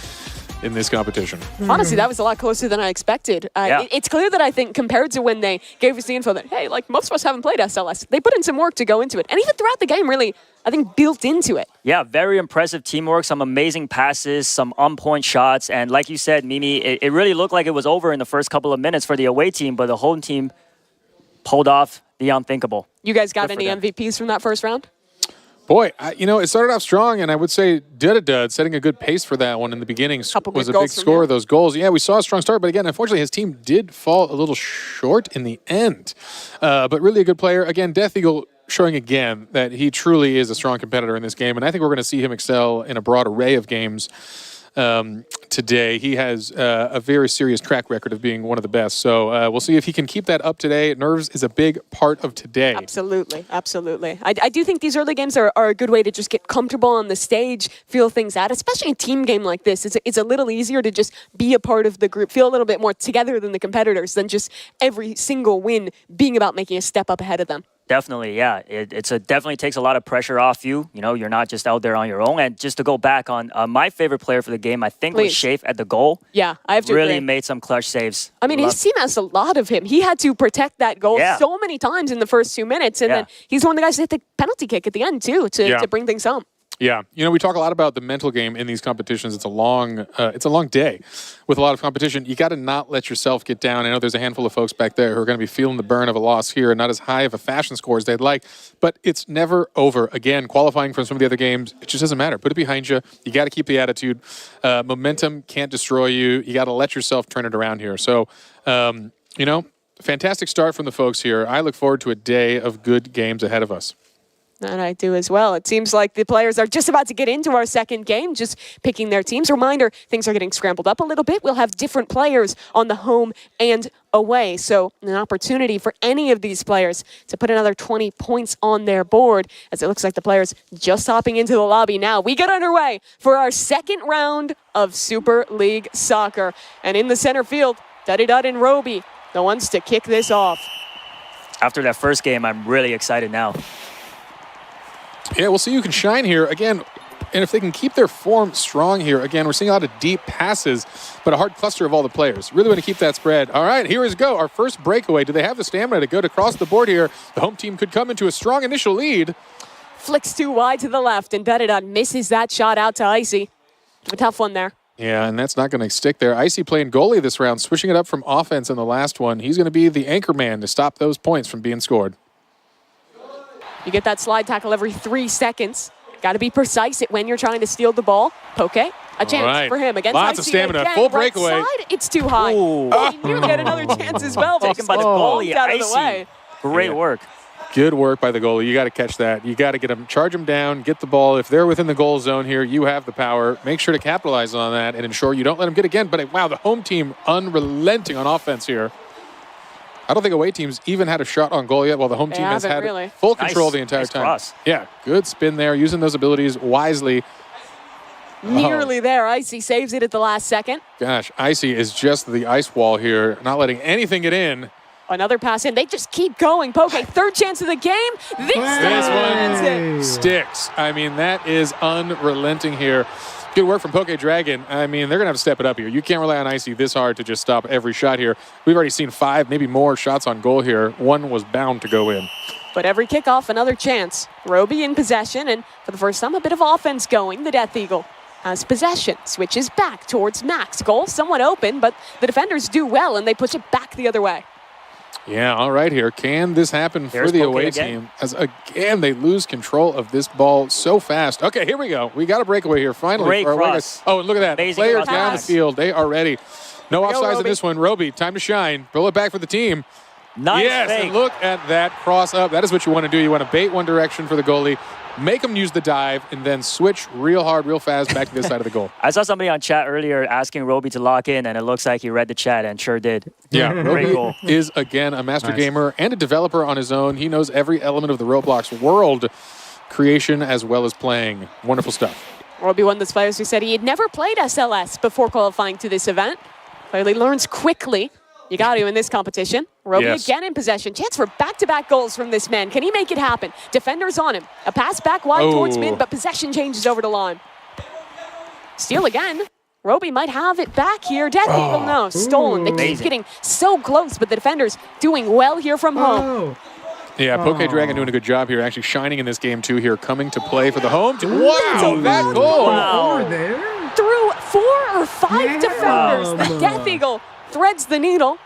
in this competition.
Honestly, that was a lot closer than I expected. It's clear that I think compared to when they gave us the info that, hey, like most of us haven't played SLS, they put in some work to go into it. And even throughout the game, really, I think built into it.
Yeah, very impressive teamwork, some amazing passes, some on-point shots. And like you said, Mimi, it really looked like it was over in the first couple of minutes for the away team, but the home team pulled off the unthinkable.
You guys got any MVPs from that first round?
Boy, it started off strong, and I would say Dud setting a good pace for that one in the beginning was a big score of those goals. Yeah, we saw a strong start, but again, unfortunately, his team did fall a little short in the end. But really a good player. Again, Death Eagle showing again that he truly is a strong competitor in this game, and I think we're going to see him excel in a broad array of games today. He has a very serious track record of being one of the best. So we'll see if he can keep that up today. Nerves is a big part of today.
Absolutely. Absolutely. I do think these early games are a good way to just get comfortable on the stage, feel things out, especially a team game like this. It's a little easier to just be a part of the group, feel a little bit more together than the competitors than just every single win being about making a step up ahead of them.
Definitely, yeah. It definitely takes a lot of pressure off you. You know, you're not just out there on your own. And just to go back on my favorite player for the game, I think was Shafe at the goal.
Yeah, I have to
really
agree.
made some clutch saves.
I mean, his team has a lot of him. He had to protect that goal so many times in the first 2 minutes. And then he's one of the guys that hit the penalty kick at the end, too, to bring things home.
Yeah, we talk a lot about the mental game in these competitions. It's a long day with a lot of competition. You got to not let yourself get down. I know there's a handful of folks back there who are going to be feeling the burn of a loss here and not as high of a fashion score as they'd like, but it's never over. Again, qualifying from some of the other games, it just doesn't matter. Put it behind you. You got to keep the attitude. Momentum can't destroy you. You got to let yourself turn it around here. So, fantastic start from the folks here. I look forward to a day of good games ahead of us.
And I do as well. It seems like the players are just about to get into our second game, just picking their teams. Reminder, things are getting scrambled up a little bit. We'll have different players on the home and away. So an opportunity for any of these players to put another 20 points on their board, as it looks like the players just hopping into the lobby now. We get underway for our second round of Super League Soccer. And in the center field, Duddy Dud and Roby, the ones to kick this off.
After that first game, I'm really excited now.
Yeah, we'll see who can shine here. Again, and if they can keep their form strong here, again, we're seeing a lot of deep passes, but a hard cluster of all the players. Really want to keep that spread. All right, here we go. Our first breakaway. Do they have the stamina to go across the board here? The home team could come into a strong initial lead.
Flicks too wide to the left, and Betadon misses that shot out to Icy. A tough one there.
Yeah, and that's not going to stick there. Icy playing goalie this round, switching it up from offense in the last one. He's going to be the anchor man to stop those points from being scored.
You get that slide tackle every 3 seconds. Got to be precise at when you're trying to steal the ball. Poke, a chance for him against
Lots of stamina.
Again.
Full breakaway.
Right side, it's too high. He nearly had another chance as well.
Taken by the goalie,
out of the way.
Great work.
Good work by the goalie. You got to catch that. You got to get them, charge them down, get the ball. If they're within the goal zone here, you have the power. Make sure to capitalize on that and ensure you don't let them get again. But wow, the home team unrelenting on offense here. I don't think away teams even had a shot on goal yet, while the home team has had full control the entire time.
Cross.
Yeah, good spin there, using those abilities wisely.
Nearly there. Icy saves it at the last second.
Gosh, Icy is just the ice wall here, not letting anything get in.
Another pass in. They just keep going. Poke, third chance of the game. This
one sticks. I mean, that is unrelenting here. Good work from Poke Dragon. I mean, they're going to have to step it up here. You can't rely on Icy this hard to just stop every shot here. We've already seen 5, maybe more shots on goal here. One was bound to go in.
But every kickoff, another chance. Roby in possession, and for the first time, a bit of offense going. The Death Eagle has possession, switches back towards Max. Goal somewhat open, but the defenders do well, and they push it back the other way.
Yeah, all right here. Can this happen
There's
for the
Poke
away
again.
team? As again, they lose control of this ball so fast. Okay, here we go. We got a breakaway here finally.
Great
for our away
cross.
guys. Oh, and look at that.
Amazing
Players
cross
down the
pass.
field. They are ready. No
Here we go,
offsides in
Roby.
this one. Roby, time to shine. Pull it back for the team.
Nice
Yes,
fake.
and look at that cross up. That is what you want to do. You want to bait one direction for the goalie, make them use the dive, and then switch real hard, real fast back to this side of the goal.
I saw somebody on chat earlier asking Roby to lock in, and it looks like he read the chat and sure did.
Yeah,
Great goal.
Roby is, again, a master
Nice.
gamer and a developer on his own. He knows every element of the Roblox world creation as well as playing. Wonderful stuff.
Roby, one of those players who said he had never played SLS before qualifying to this event. Clearly learns quickly. You got to in this competition. Roby
Yes.
again in possession. Chance for back-to-back goals from this man. Can he make it happen? Defenders on him. A pass back wide towards
Oh.
mid, but possession changes over to Lime. Steal again. Roby might have it back here. Death Eagle, no. Stolen. They keep
Amazing.
getting so close, but the defenders doing well here from home.
Oh.
Yeah, Poke Dragon doing a good job here, actually shining in this game too here, coming to play for the home team. Wow, that goal!
Wow.
Over there?
Through 4 or 5 defenders. The Death Eagle threads the needle.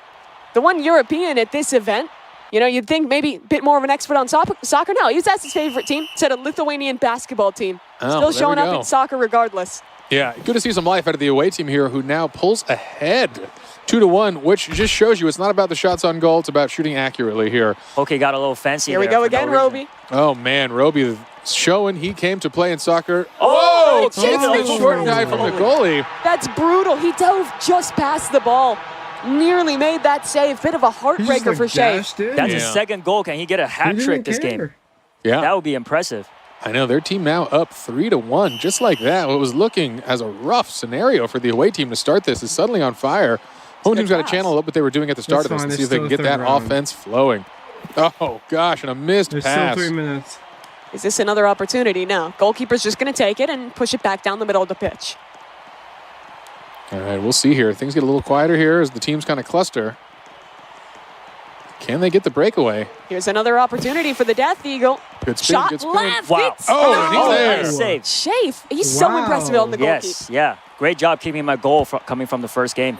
The one European at this event. You know, you'd think maybe a bit more of an expert on soccer. No, he was at his favorite team. Said a Lithuanian basketball team.
Oh,
Still
there
showing
we
up
go.
in soccer regardless.
Yeah, good to see some life out of the away team here, who now pulls ahead 2-1, which just shows you it's not about the shots on goal, it's about shooting accurately here.
Okay, got a little fancy
Here we
there
go
for
again,
no reason.
Roby.
Oh man, Roby showing he came to play in soccer.
Oh,
Whoa! Gets the
Jesus.
short guy from the goalie.
That's brutal. He dove just past the ball. Nearly made that save. Bit of a
He just,
heartbreaker
like,
for Shea.
dashed in.
That's
Yeah.
his second goal. Can he get a
He
hat
didn't
trick this game?
care.
Yeah,
That would be impressive.
I know their team now up 3-1, just like that. What was looking as a rough scenario for the away team to start this is suddenly on fire. Home team's got to
pass.
channel up what they were doing at the start
That's
of this
fine,
and see
there's
if they can
still a
get that
third round.
offense flowing. Oh gosh, and a missed
There's
pass.
still 3 minutes.
Is this another opportunity? No. Goalkeeper's just going to take it and push it back down the middle of the pitch.
All right, we'll see here. Things get a little quieter here as the teams kind of cluster. Can they get the breakaway?
Here's another opportunity for the Death Eagle.
Good spin,
Shot
good spin.
left.
Wow.
It's
Oh, and he's
no.
there.
Nice save.
Shafe, he's so
Wow.
impressive on the goalkeeper.
Yes, yeah. Great job keeping my goal coming from the first game.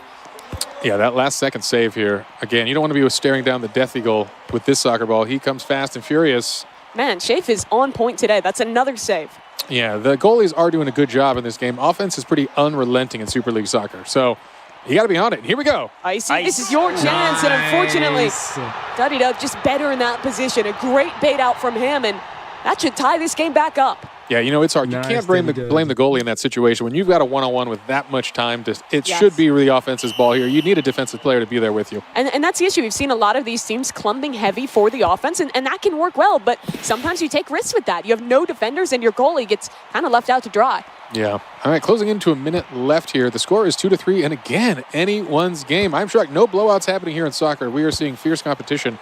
Yeah, that last second save here. Again, you don't want to be staring down the Death Eagle with this soccer ball. He comes fast and furious.
Man, Shafe is on point today. That's another save.
Yeah, the goalies are doing a good job in this game. Offense is pretty unrelenting in Super League soccer. So you got to be on it. Here we go.
Icy,
Ice.
this is your chance, and unfortunately,
Nice.
Duddy Dub just better in that position. A great bait out from him, and that should tie this game back up.
Yeah, you know, it's hard. You
Nice,
can't blame the
David.
goalie in that situation. When you've got a one-on-one with that much time, it
Yes.
should be the offense's ball here. You need a defensive player to be there with you.
And that's the issue. We've seen a lot of these teams clumping heavy for the offense, and that can work well, but sometimes you take risks with that. You have no defenders, and your goalie gets kind of left out to dry.
Yeah. All right, closing into a minute left here. The score is 2-3, and again, anyone's game. I'm shocked. No blowouts happening here in soccer. We are seeing fierce competition.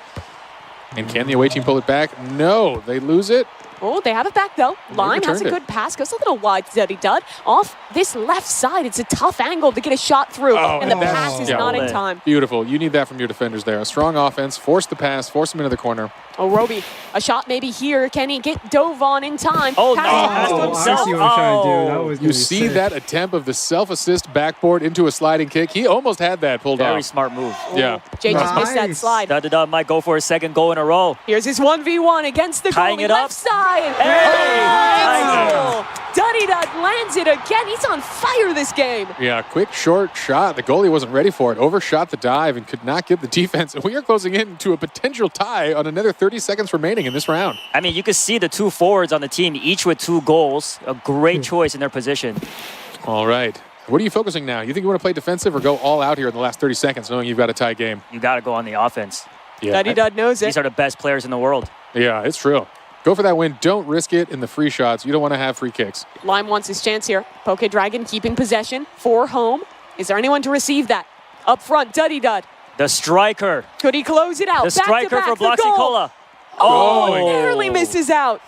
And can the away team pull it back? No, they lose it.
Oh, they have it back, though. Line has a
returned it.
good pass. Goes a little wide to Duddy Dud. Off this left side, it's a tough angle to get a shot through, and the
and that's-
pass is
yeah.
not in
Well,
time.
Beautiful. You need that from your defenders there. A strong offense. Force the pass. Force them into the corner.
Oh, Roby, a shot maybe here. Can he get dove on in time?
Oh,
Pass
no.
pass to
Oh,
I
himself.
see what I'm trying to do. That
Oh.
was
You
gonna be
see
sick.
that attempt of the self-assist backboard into a sliding kick. He almost had that pulled
Very
off.
smart move.
Yeah.
Jay just missed that
Nice.
slide.
Dud might go for a second goal in a row.
Here's his 1v1 against the
Tying
goalie,
it up.
left side.
Hey!
Oh, Duddy Dud lands it again. He's on fire this game.
Yeah, quick, short shot. The goalie wasn't ready for it. Overshot the dive and could not get the defense. And we are closing in to a potential tie on another 30 seconds remaining in this round.
I mean, you can see the two forwards on the team, each with 2 goals. A great choice in their position.
All right. What are you focusing now? You think you want to play defensive or go all out here in the last 30 seconds knowing you've got a tie game?
You got to go on the offense.
Yeah,
Duddy Dud knows
These
it.
are the best players in the world.
yeah, it's true. Go for that win. Don't risk it in the free shots. You don't want to have free kicks.
Lime wants his chance here. Poke Dragon keeping possession for home. Is there anyone to receive that? Up front, Duddy Dud.
The striker.
Could he close it out?
The
Back to
striker
back,
for
the goal.
Bloxicola.
Oh,
Narrowly misses out.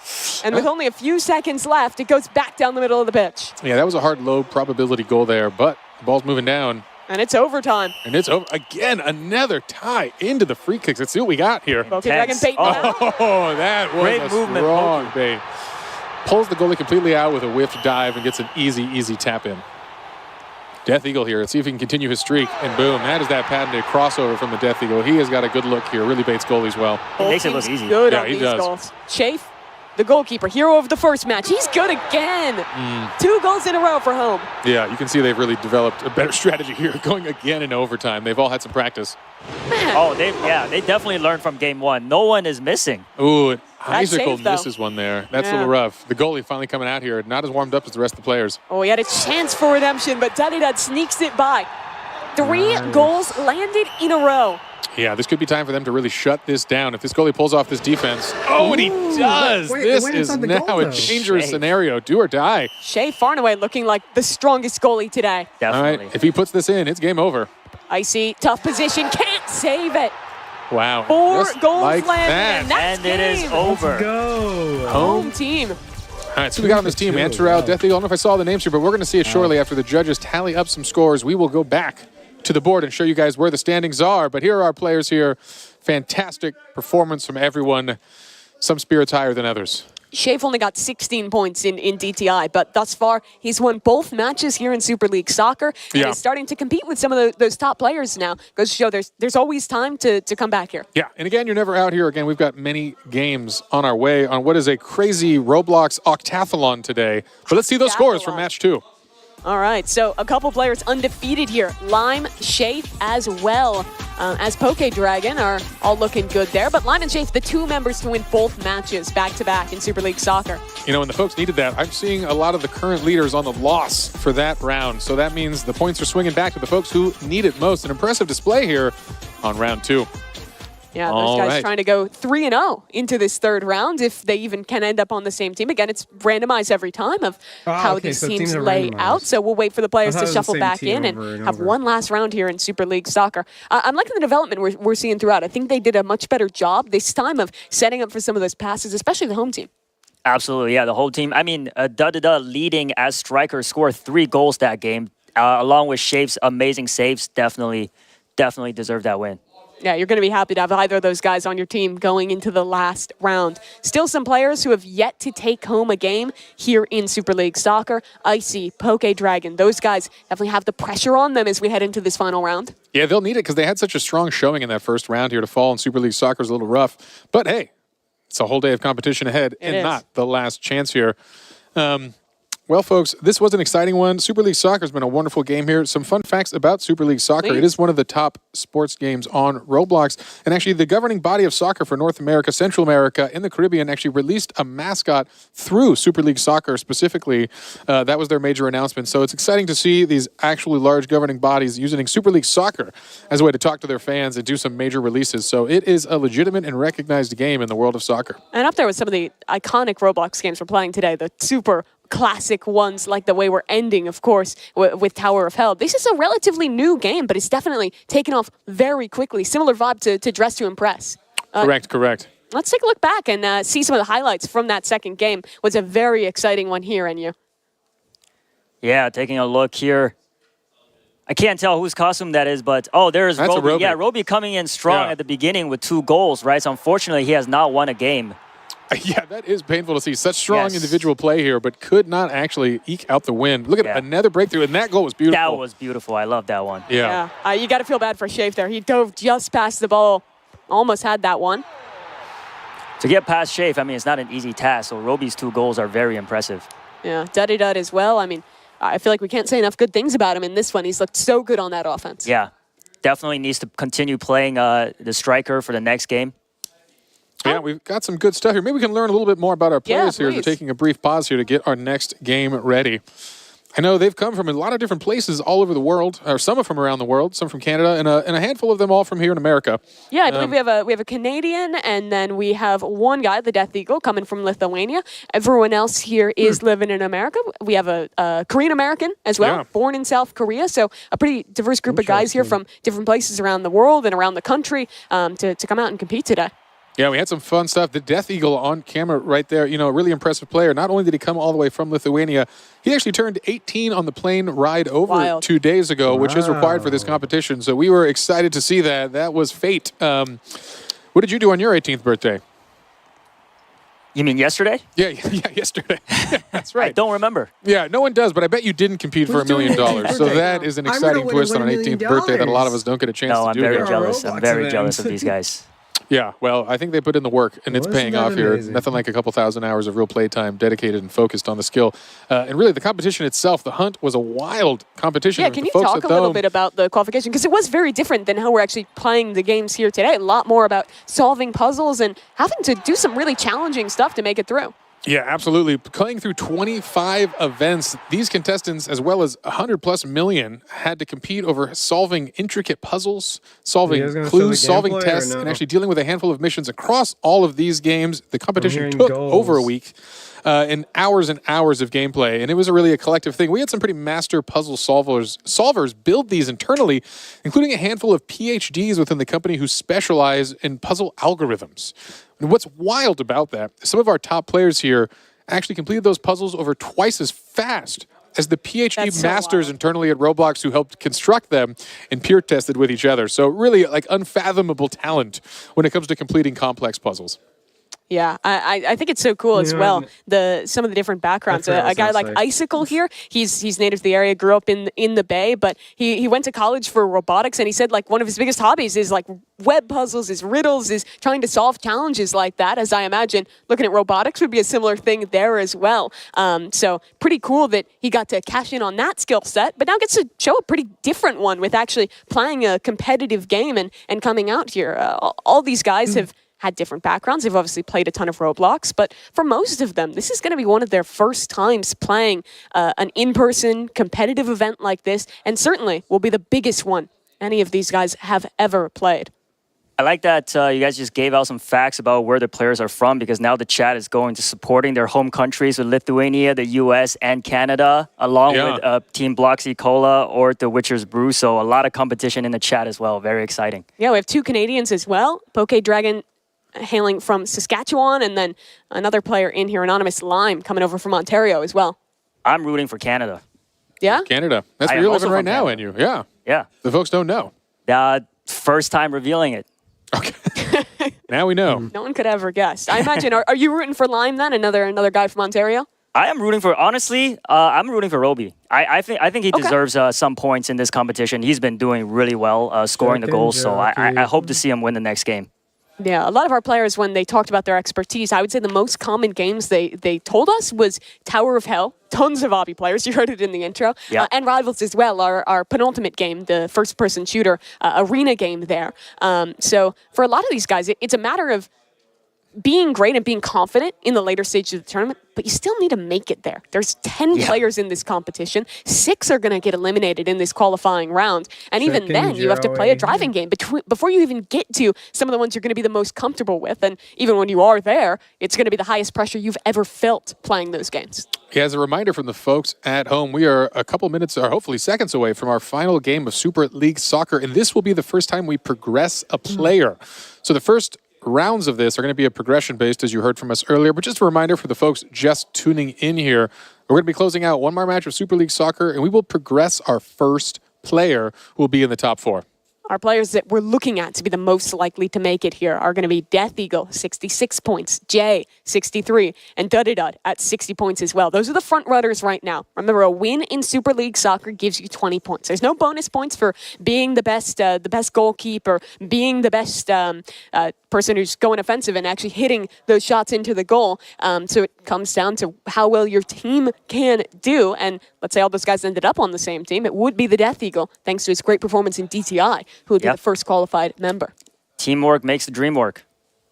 And with only a few seconds left, it goes back down the middle of the pitch.
Yeah, that was a hard, low probability goal there, but the ball's moving down.
And it's overtime.
And it's over. Again, another tie into the free kicks. Let's see what we got here.
Poke Dragon
Intense.
baiting it out.
Oh, that was
Great
a
movement,
strong bait. Pulls the goalie completely out with a whiffed dive and gets an easy tap in. Death Eagle here. Let's see if he can continue his streak. And boom, that is that patented crossover from the Death Eagle. He has got a good look here. Really baits goalies well.
He makes it look easy.
Good
Yeah,
on
he
these
does.
goals. Chafe, the goalkeeper, hero of the first match. He's good again. 2 goals in a row for home.
Yeah, you can see they've really developed a better strategy here, going again in overtime. They've all had some practice.
Man,
Oh, they definitely learned from game 1. No one is missing.
Ooh, and
That's
Icicle
safe, though.
misses one there. That's a
Yeah.
little rough. The goalie finally coming out here, not as warmed up as the rest of the players.
oh, he had a chance for redemption, but Dadidad sneaks it by. 3 goals landed in a row.
Yeah, this could be time for them to really shut this down. If this goalie pulls off this defense. Oh, and he does.
Wait,
This
wait
is
inside the
now
goal,
a
though.
dangerous
Shame.
scenario. Do or die.
Shea Farnaway looking like the strongest goalie today.
Definitely.
All right, if he puts this in, it's game over.
Icy, tough position, can't save it.
Wow.
4
Just
goals
like
landed,
that.
and that's
And it is
game.
over.
Go.
Home team.
All right, so we got on this team,
Two,
Antarow,
wow.
Death Eagle. I don't know if I saw the names here, but we're going to see it shortly after the judges tally up some scores. We will go back to the board and show you guys where the standings are. But here are our players here. Fantastic performance from everyone. Some spirits higher than others.
Shafe only got 16 points in DTI, but thus far he's won both matches here in Super League Soccer and
Yeah.
is starting to compete with some of those top players now. Goes to show there's always time to come back here.
Yeah, and again, you're never out here. Again, we've got many games on our way on what is a crazy Roblox octathlon today. But let's see those scores from
Octathlon.
match 2.
All right, so a couple players undefeated here. Lime, Shafe as well as Poke Dragon are all looking good there. But Lime and Shafe, the 2 members to win both matches back-to-back in Super League Soccer.
You know, when the folks needed that, I'm seeing a lot of the current leaders on the loss for that round. So that means the points are swinging back to the folks who need it most. An impressive display here on round 2.
Yeah, those
All
guys
right.
trying to go 3-0 into this 3rd round if they even can end up on the same team. Again, it's randomized every time of how
okay,
these
so
teams
teams are
lay
randomized.
out. So we'll wait for the players
I
to
thought it was the
shuffle
same
back
team
in and
over and
have
over.
one last round here in Super League Soccer. I'm liking the development we're seeing throughout. I think they did a much better job this time of setting up for some of those passes, especially the home team.
Absolutely, yeah. The whole team. I mean, Da leading as striker, scored 3 goals that game, along with Shafe's amazing saves. Definitely deserved that win.
Yeah, you're going to be happy to have either of those guys on your team going into the last round. Still some players who have yet to take home a game here in Super League Soccer. Icy, Poke Dragon, those guys definitely have the pressure on them as we head into this final round.
Yeah, they'll need it because they had such a strong showing in that first round here. To fall in Super League Soccer is a little rough. But hey, it's a whole day of competition ahead and
is.
not the last chance here. Well, folks, this was an exciting one. Super League Soccer has been a wonderful game here. Some fun facts about Super League Soccer.
Please.
It is one of the top sports games on Roblox. And actually, the governing body of soccer for North America, Central America, and the Caribbean actually released a mascot through Super League Soccer specifically. That was their major announcement. So it's exciting to see these actually large governing bodies using Super League Soccer as a way to talk to their fans and do some major releases. So it is a legitimate and recognized game in the world of soccer.
And up there with some of the iconic Roblox games we're playing today, the super classic ones like the way we're ending, of course, with Tower of Hell. This is a relatively new game, but it's definitely taken off very quickly. Similar vibe to Dress to Impress.
Correct.
Let's take a look back and see some of the highlights from that second game. Was a very exciting one here, Enyu.
Yeah, taking a look here. I can't tell whose costume that is, but there's
That's a
Roby.
Roby.
Yeah, Roby coming in strong
Yeah.
at the beginning with 2 goals, right? So unfortunately, he has not won a game.
Yeah, that is painful to see. Such strong
Yes.
individual play here, but could not actually eke out the win. Look at
Yeah.
another breakthrough, and that goal was beautiful.
That was beautiful. I love that one.
Yeah.
You got to feel bad for Shafe there. He dove just past the ball. Almost had that one.
To get past Shafe, I mean, it's not an easy task. So Roby's 2 goals are very impressive.
Yeah, Duddy Dud as well. I mean, I feel like we can't say enough good things about him in this one. He's looked so good on that offense.
Yeah, definitely needs to continue playing the striker for the next game.
Yeah, we've got some good stuff here. Maybe we can learn a little bit more about our
Yeah,
players here. We're
please.
taking a brief pause here to get our next game ready. I know they've come from a lot of different places all over the world, or some are from around the world, some from Canada, and a handful of them all from here in America.
Yeah, I believe we have a Canadian, and then we have one guy, the Death Eagle, coming from Lithuania. Everyone else here is living in America. We have a Korean American as well,
Yeah.
born in South Korea. So a pretty diverse group of guys here from different places around the world and around the country to come out and compete today.
Yeah, we had some fun stuff. The Death Eagle on camera right there, you know, a really impressive player. Not only did he come all the way from Lithuania, he actually turned 18 on the plane ride over
Wild.
2 days ago, which is required for this competition. So we were excited to see that. That was fate. What did you do on your 18th birthday?
You mean yesterday?
Yeah, yesterday. Yeah, that's right.
I don't remember.
Yeah, no one does, but I bet you didn't compete for $1 million. So that is an exciting twist on an 18th birthday that a lot of us don't get a chance
No,
to
I'm
do.
very
here.
jealous. I'm very jealous of these guys.
Yeah, well, I think they put in the work, and it's paying off here. Nothing like a couple thousand hours of real play time, dedicated and focused on the skill. And really, the competition itself, the hunt, was a wild competition.
Yeah, can you talk a little bit about the qualification? Because it was very different than how we're actually playing the games here today. A lot more about solving puzzles and having to do some really challenging stuff to make it through.
Yeah, absolutely. Playing through 25 events, these contestants, as well as 100+ million, had to compete over solving intricate puzzles, solving clues, solving tests, and actually dealing with a handful of missions across all of these games. The competition took over a week. And hours of gameplay, and it was really a collective thing. We had some pretty master puzzle solvers build these internally, including a handful of PhDs within the company who specialize in puzzle algorithms. And what's wild about that, some of our top players here actually completed those puzzles over twice as fast as the PhD masters internally at Roblox who helped construct them and peer tested with each other. So really like unfathomable talent when it comes to completing complex puzzles.
Yeah, I think it's so cool as well. Some of the different backgrounds. A guy like Icicle here, he's native to the area, grew up in the Bay, but he went to college for robotics, and he said like one of his biggest hobbies is like web puzzles, is riddles, is trying to solve challenges like that. As I imagine, looking at robotics would be a similar thing there as well. So pretty cool that he got to cash in on that skill set, but now gets to show a pretty different one with actually playing a competitive game and coming out here. All these guys have had different backgrounds. They've obviously played a ton of Roblox, but for most of them, this is going to be one of their first times playing an in-person competitive event like this, and certainly will be the biggest one any of these guys have ever played.
I like that you guys just gave out some facts about where the players are from, because now the chat is going to supporting their home countries with Lithuania, the US, and Canada, along with Team Bloxy Cola or the Witcher's Brew. So a lot of competition in the chat as well. Very exciting.
Yeah, we have 2 Canadians as well. Poke Dragon hailing from Saskatchewan, and then another player in here, Anonymous Lime, coming over from Ontario as well.
I'm rooting for Canada.
Yeah?
Canada. That's where you're living right now, and Yeah.
Yeah.
The folks don't know.
First time revealing it.
Okay. Now we know.
No one could ever guess. I imagine. Are you rooting for Lime then? Another guy from Ontario?
I am rooting for, honestly, I'm rooting for Roby. I think he deserves some points in this competition. He's been doing really well, scoring the goals, so I hope to see him win the next game.
Yeah, a lot of our players, when they talked about their expertise, I would say the most common games they told us was Tower of Hell. Tons of Obby players, you heard it in the intro, and Rivals as well, our penultimate game, the first-person shooter arena game there. So for a lot of these guys, it's a matter of being great and being confident in the later stages of the tournament, but you still need to make it there. There's 10 players in this competition. 6 are going to get eliminated in this qualifying round. And even then, you have to play a driving game before you even get to some of the ones you're going to be the most comfortable with. And even when you are there, it's going to be the highest pressure you've ever felt playing those games.
Yeah, as a reminder from the folks at home, we are a couple minutes, or hopefully seconds away from our final game of Super League Soccer. And this will be the first time we progress a player. So the first rounds of this are going to be a progression based, as you heard from us earlier. But just a reminder for the folks just tuning in here, we're going to be closing out one more match of Super League Soccer, and we will progress our first player who will be in the top 4.
Our players that we're looking at to be the most likely to make it here are going to be Death Eagle, 66 points, Jay, 63, and Dudadud at 60 points as well. Those are the front runners right now. Remember, a win in Super League Soccer gives you 20 points. There's no bonus points for being the best goalkeeper, being the best person who's going offensive and actually hitting those shots into the goal. So it comes down to how well your team can do. And let's say all those guys ended up on the same team. It would be the Death Eagle, thanks to his great performance in DTI, who would be the first qualified member.
Teamwork makes the dream work.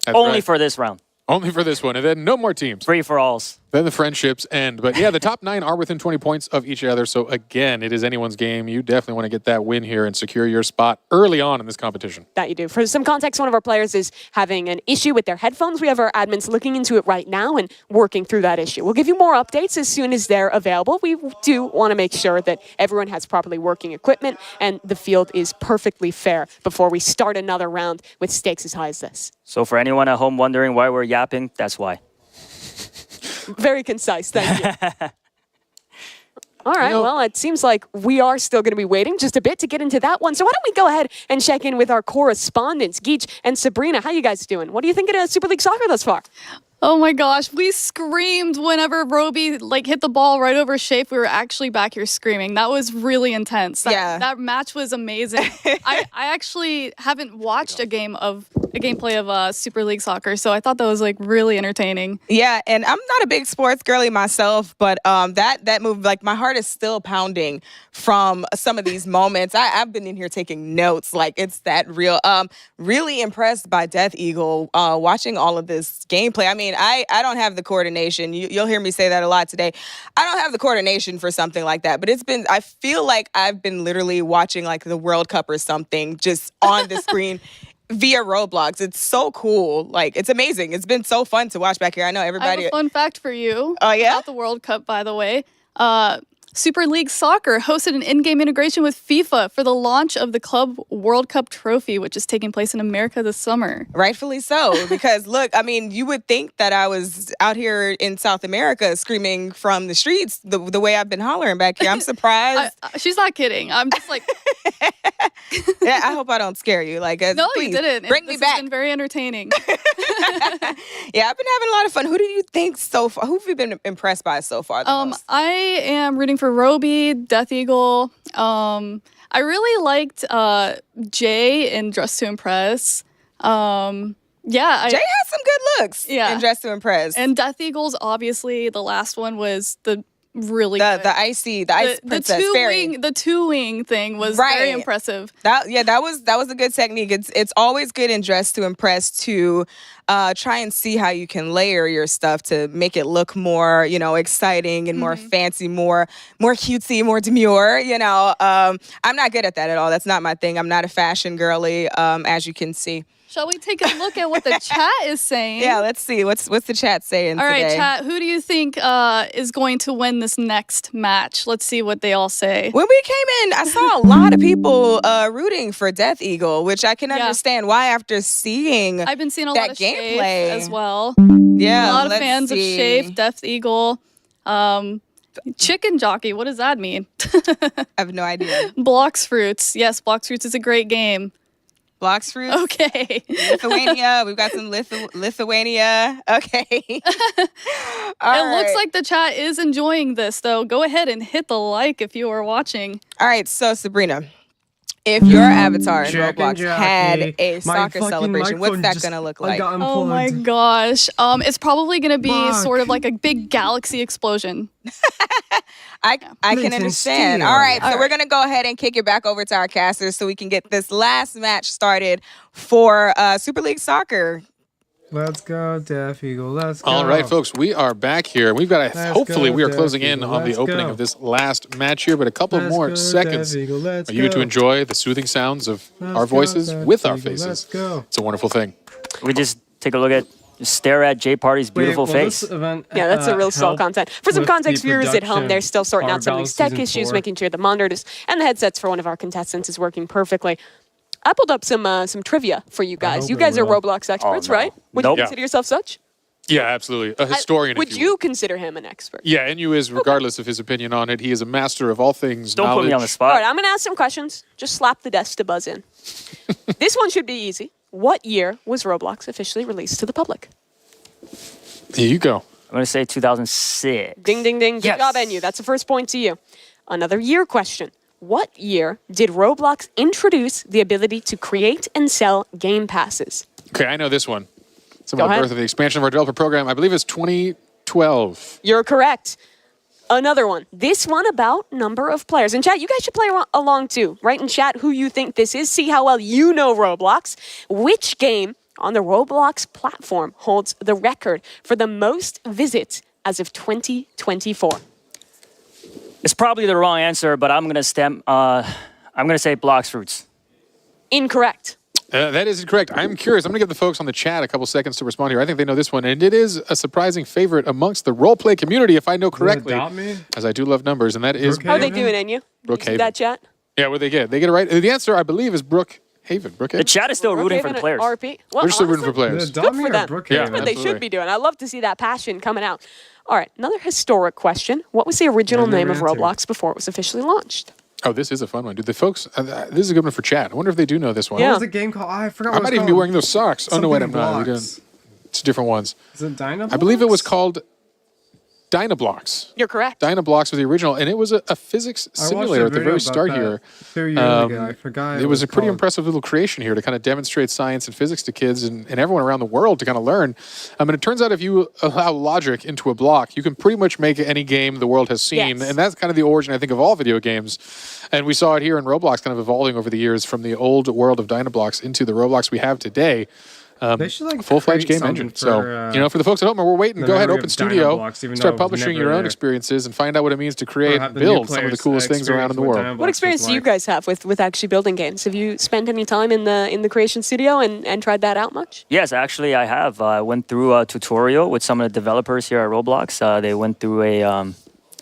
That's
Only for this round.
Only for this one, and then no more teams.
Free for alls.
Then the friendships end. But yeah, the top 9 are within 20 points of each other. So again, it is anyone's game. You definitely want to get that win here and secure your spot early on in this competition.
That you do. For some context, one of our players is having an issue with their headphones. We have our admins looking into it right now and working through that issue. We'll give you more updates as soon as they're available. We do want to make sure that everyone has properly working equipment and the field is perfectly fair before we start another round with stakes as high as this.
So for anyone at home wondering why we're yapping, that's why.
Very concise, thank you. All right, well, it seems like we are still going to be waiting just a bit to get into that one. So why don't we go ahead and check in with our correspondents, Geach and Sabrina. How you guys doing? What do you think of Super League Soccer thus far?
Oh my gosh, we screamed whenever Roby like hit the ball right over Shafe. We were actually back here screaming. That was really intense. That match was amazing. I actually haven't watched a gameplay of Super League Soccer, so I thought that was like really entertaining.
Yeah, and I'm not a big sports girly myself, but that move, like my heart is still pounding from some of these moments. I've been in here taking notes, like it's that real. Really impressed by Death Eagle watching all of this gameplay. I mean, I don't have the coordination. You'll hear me say that a lot today. I don't have the coordination for something like that, but I feel like I've been literally watching like the World Cup or something just on the screen via Roblox. It's so cool. Like, it's amazing. It's been so fun to watch back here. I know everybody.
I have a fun fact for you.
Oh, yeah?
About the World Cup, by the way. Super League Soccer hosted an in-game integration with FIFA for the launch of the Club World Cup trophy, which is taking place in America this summer.
Rightfully so, because look, I mean, you would think that I was out here in South America screaming from the streets the way I've been hollering back here. I'm surprised.
She's not kidding. I'm just like...
Yeah, I hope I don't scare you. Like,
no,
please,
you didn't.
Bring me back.
It's been very entertaining.
Yeah, I've been having a lot of fun. Who do you think so far? Who have you been impressed by so far?
I am rooting for Roby, Death Eagle. I really liked Jay in Dress to Impress.
Jay has some good looks.
Yeah,
in Dress to Impress.
And Death Eagles, obviously, the last one was the really good.
The ice princess fairy.
The two-wing thing was very impressive.
That was a good technique. It's always good in Dress to Impress to try and see how you can layer your stuff to make it look more, exciting and more fancy, more cutesy, more demure. I'm not good at that at all. That's not my thing. I'm not a fashion girly, as you can see.
Shall we take a look at what the chat is saying?
Yeah, let's see. What's the chat saying
All right,
today?
Chat, who do you think is going to win this next match? Let's see what they all say.
When we came in, I saw a lot of people rooting for Death Eagle, which I can understand why after seeing
I've been seeing a
that
lot of
gameplay
Shafe as well.
Yeah,
a lot of fans of Shafe, Death Eagle. Chicken Jockey, what does that mean?
I have no idea.
Blox Fruits. Yes, Blox Fruits is a great game.
Blox Fruits?
Okay.
Lithuania. We've got some Lithuania. Okay.
It looks like the chat is enjoying this, though. Go ahead and hit the like if you are watching.
All right, so Sabrina, if your avatar in Roblox had a soccer celebration, what's that going to look like?
Oh my gosh. It's probably going to be sort of like a big galaxy explosion.
I can understand. All right, so we're going to go ahead and kick it back over to our casters so we can get this last match started for Super League Soccer.
Let's go, Death Eagle. Let's go.
All right, folks, we are back here. We've got hopefully we are closing in on the opening of this last match here, but a couple more seconds for you to enjoy the soothing sounds of our voices with our faces. It's a wonderful thing.
We just take a look at, just stare at Jay Party's beautiful face.
Yeah, that's a real soul content. For some context, viewers at home, they're still sorting out some of these tech issues, making sure the monitors and the headsets for one of our contestants is working perfectly. I pulled up some trivia for you guys. You guys are Roblox experts, right? Would you consider yourself such?
Yeah, absolutely. A historian.
Would you consider him an expert?
Yeah, and you is, regardless of his opinion on it. He is a master of all things
Don't
knowledge.
put me on the spot.
All right, I'm going to ask some questions. Just slap the desk to buzz in. This one should be easy. What year was Roblox officially released to the public?
Here you go.
I'm going to say 2006.
Ding, ding, ding. Good job, NU. That's the first point to you. Another year question. What year did Roblox introduce the ability to create and sell game passes?
Okay, I know this one. It's about the birth of the expansion of our developer program. I believe it's 2012.
You're correct. Another one. This one about number of players. In chat, you guys should play along too. Write in chat who you think this is. See how well you know Roblox. Which game on the Roblox platform holds the record for the most visits as of 2024?
It's probably the wrong answer, but I'm gonna say Blox Fruits.
Incorrect.
That is incorrect. I'm curious. I'm gonna give the folks on the chat a couple seconds to respond here. I think they know this one, and it is a surprising favorite amongst the roleplay community, if I know correctly, as I do love numbers, and that is.
How are they doing, NU?
Brookhaven.
That chat?
Yeah, what they get? They get it right. The answer, I believe, is Brookhaven.
The chat is still rooting for the players.
RP. Well,
We're still rooting for players.
Good for them. That's what they should be doing. I love to see that passion coming out. All right, another historic question. What was the original name of Roblox before it was officially launched?
Oh, this is a fun one. Do the folks, this is a good one for chat. I wonder if they do know this one.
What was the game called? I forgot what
I might even be wearing those socks. Oh, no, wait, I'm not. We didn't. to different ones.
Is it Dynablocks?
I believe it was called Dynablocks.
You're correct.
Dynablocks was the original, and it was a physics simulator at the very start here.
2 years ago. I forgot.
It was a pretty
called.
impressive little creation here to kind of demonstrate science and physics to kids and everyone around the world to kind of learn. And it turns out if you allow logic into a block, you can pretty much make any game the world has seen.
Yes.
And that's kind of the origin, I think, of all video games. And we saw it here in Roblox kind of evolving over the years from the old world of Dynablocks into the Roblox we have today.
They should, like,
Full-fledged
create
game engine.
something for,
For the folks at home, we're waiting.
the
Go ahead,
memory
open
of
studio,
Dynablocks, even though
start
it was
publishing
never
your own
there.
experiences, and find out what it means to create
have
and
the new
build some of the
players,
coolest things around in the
experience
world.
what
What experience do you
like.
guys have with actually building games? Have you spent any time in the creation studio and tried that out much?
Yes, actually, I have. I went through a tutorial with some of the developers here at Roblox. They went through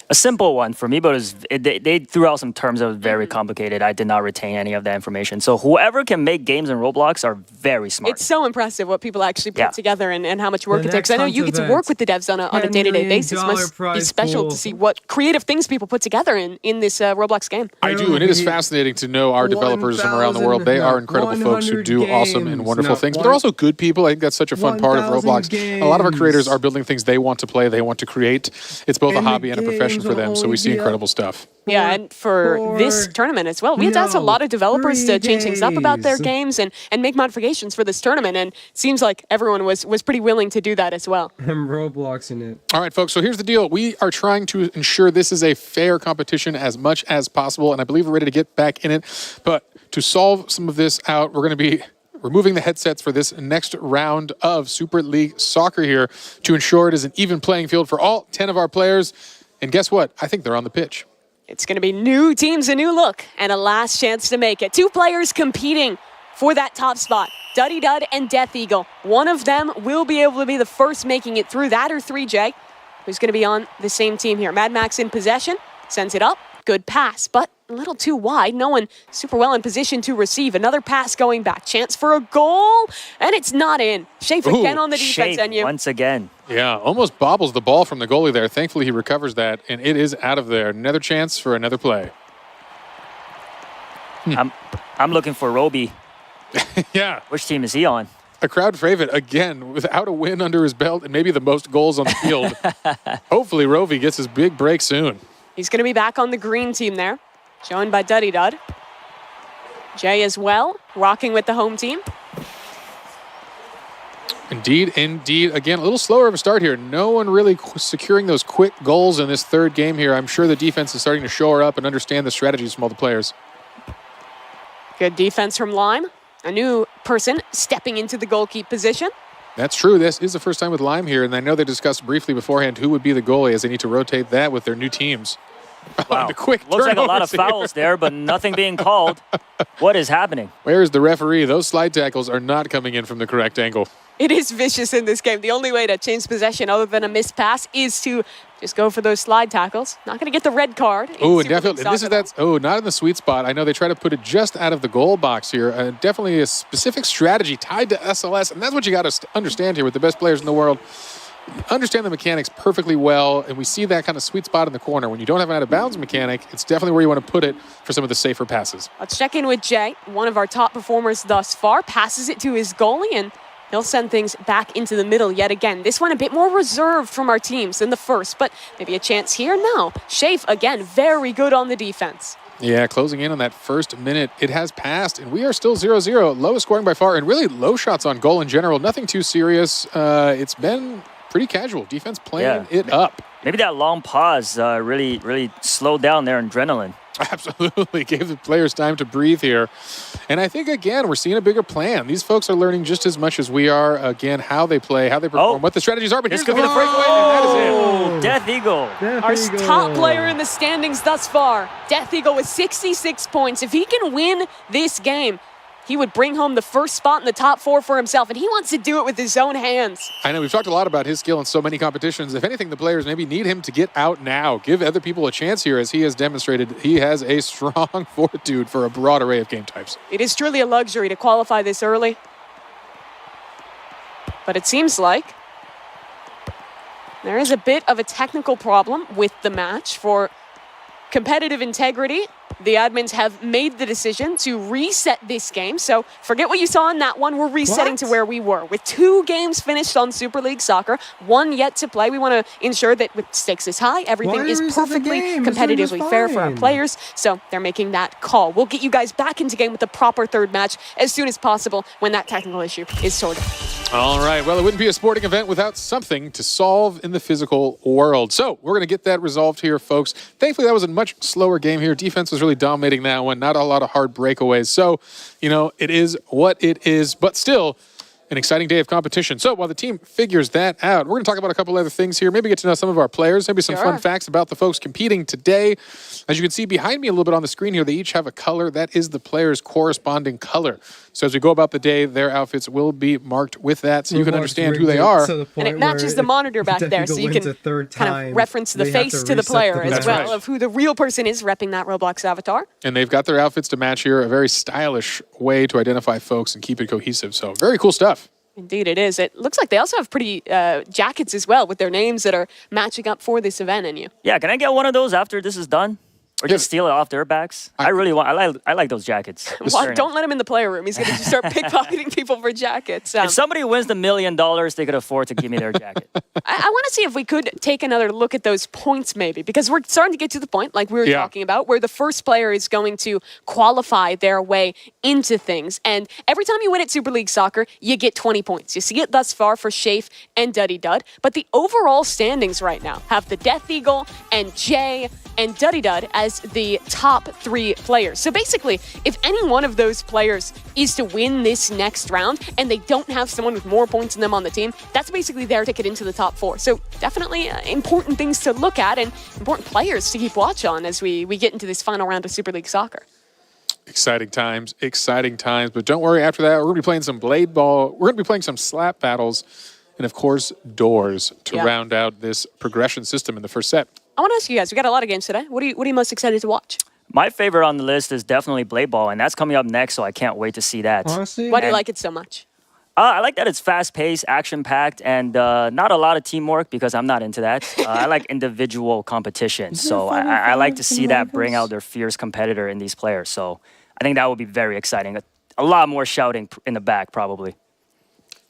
a simple one for me, but they threw out some terms that were very complicated. I did not retain any of that information. So whoever can make games in Roblox are very smart.
It's so impressive what people actually put together and how much work
The
it takes. I know
next
you get to
event,
work with the devs on a day-to-day basis. It must be
prize
special
pool.
to see what creative things people put together in this Roblox game.
I do, and it is fascinating to know our developers from around the world. They are incredible folks who do awesome and wonderful things, but they're also good people. I think that's such a fun part of
1,000
Roblox. A lot of our creators
games.
are building things they want to play, they want to create. It's both a
And the
hobby and a profession
games
for them,
will
so we see
only be
incredible stuff.
Yeah, and for this tournament as well, we had to ask a lot of developers to change things up about their games and make modifications for this tournament, and it seems like everyone was pretty willing to do that as well.
I'm Robloxing it.
All right, folks, so here's the deal. We are trying to ensure this is a fair competition as much as possible, and I believe we're ready to get back in it. But to solve some of this out, we're going to be removing the headsets for this next round of Super League Soccer here to ensure it is an even playing field for all 10 of our players. And guess what? I think they're on the pitch.
It's going to be new teams, a new look, and a last chance to make it. Two players competing for that top spot, Duddy Dud and Death Eagle. One of them will be able to be the first making it through. That or 3J, who's going to be on the same team here. Mad Max in possession, sends it up, good pass, but a little too wide. No one super well in position to receive. Another pass going back. Chance for a goal, and it's not in. Shafe again on the defense
Shafe once again.
Yeah, almost bobbles the ball from the goalie there. Thankfully, he recovers that, and it is out of there. Another chance for another play.
I'm looking for Roby.
Yeah.
Which team is he on?
A crowd favorite, again, without a win under his belt and maybe the most goals on the field. Hopefully, Roby gets his big break soon.
He's going to be back on the green team there, joined by Duddy Dud. Jay as well, rocking with the home team.
Indeed, indeed. Again, a little slower of a start here. No one really securing those quick goals in this third game here. I'm sure the defense is starting to shore up and understand the strategies from all the players.
Good defense from Lime. A new person stepping into the goalkeeper position.
That's true. This is the first time with Lime here, and I know they discussed briefly beforehand who would be the goalie as they need to rotate that with their new teams.
Wow.
The quick
Looks like a lot of
turnovers
fouls there, but nothing being called. What is happening?
Where's the referee? Those slide tackles are not coming in from the correct angle.
It is vicious in this game. The only way to change possession other than a missed pass is to just go for those slide tackles. Not going to get the red card.
Oh, and definitely, not in the sweet spot. I know they try to put it just out of the goal box here. Definitely a specific strategy tied to SLS, and that's what you got to understand here with the best players in the world. Understand the mechanics perfectly well, and we see that kind of sweet spot in the corner. When you don't have an out-of-bounds mechanic, it's definitely where you want to put it for some of the safer passes.
Let's check in with Jay, one of our top performers thus far. Passes it to his goalie, and he'll send things back into the middle yet again. This one a bit more reserved from our teams than the first, but maybe a chance here? No. Shafe, again, very good on the defense.
Yeah, closing in on that first minute. It has passed, and we are still 0-0. Lowest scoring by far, and really low shots on goal in general. Nothing too serious. It's been pretty casual. Defense playing it up.
Maybe that long pause really slowed down their adrenaline.
Absolutely. Gave the players time to breathe here. And I think, again, we're seeing a bigger plan. These folks are learning just as much as we are, again, how they play, how they perform, what the strategies are. But
This
here's
could be the breakaway,
and that is it.
Death Eagle.
Our top player in the standings thus far, Death Eagle with 66 points. If he can win this game, he would bring home the first spot in the top 4 for himself, and he wants to do it with his own hands.
I know we've talked a lot about his skill in so many competitions. If anything, the players maybe need him to get out now. Give other people a chance here, as he has demonstrated he has a strong fortitude for a broad array of game types.
It is truly a luxury to qualify this early. But it seems like there is a bit of a technical problem with the match for competitive integrity. the admins have made the decision to reset this game. So forget what you saw in that one. We're resetting to where we were. With 2 games finished on Super League Soccer, 1 yet to play. We want to ensure that with stakes is high, everything is perfectly competitively fair for our players. So they're making that call. We'll get you guys back into game with the proper 3rd match as soon as possible when that technical issue is sorted.
All right. Well, it wouldn't be a sporting event without something to solve in the physical world. So we're going to get that resolved here, folks. Thankfully, that was a much slower game here. Defense was really dominating that one. Not a lot of hard breakaways. So, you know, it is what it is, but still an exciting day of competition. So while the team figures that out, we're going to talk about a couple other things here. Maybe get to know some of our players. Maybe some fun facts about the folks competing today. As you can see behind me a little bit on the screen here, they each have a color. That is the player's corresponding color. So as we go about the day, their outfits will be marked with that so you can understand who they are.
And it matches the monitor back there so you can kind of reference the face to the player as well of who the real person is repping that Roblox avatar.
And they've got their outfits to match here, a very stylish way to identify folks and keep it cohesive. So very cool stuff.
Indeed, it is. It looks like they also have pretty jackets as well with their names that are matching up for this event in you.
Yeah, can I get one of those after this is done? Or just steal it off their backs? I really want. I like those jackets.
Well, don't let him in the player room. He's going to start pickpocketing people for jackets.
If somebody wins the $1 million, they could afford to give me their jacket.
I want to see if we could take another look at those points maybe, because we're starting to get to the point, like we were talking about, where the first player is going to qualify their way into things. And every time you win at Super League Soccer, you get 20 points. You see it thus far for Shafe and Duddy Dud. But the overall standings right now have the Death Eagle and Jay and Duddy Dud as the top 3 players. So basically, if any one of those players is to win this next round and they don't have someone with more points than them on the team, that's basically their ticket into the top 4. So definitely important things to look at and important players to keep watch on as we get into this final round of Super League Soccer.
Exciting times. But don't worry, after that, we're going to be playing some blade ball. We're going to be playing some slap battles and, of course, doors to round out this progression system in the first set.
I want to ask you guys, we got a lot of games today. What are you most excited to watch?
My favorite on the list is definitely Blade Ball, and that's coming up next, so I can't wait to see that.
Honestly?
Why do you like it so much?
I like that it's fast-paced, action-packed, and not a lot of teamwork because I'm not into that. I like individual competition, so I like to see that bring out their fierce competitor in these players. So I think that would be very exciting. A lot more shouting in the back, probably.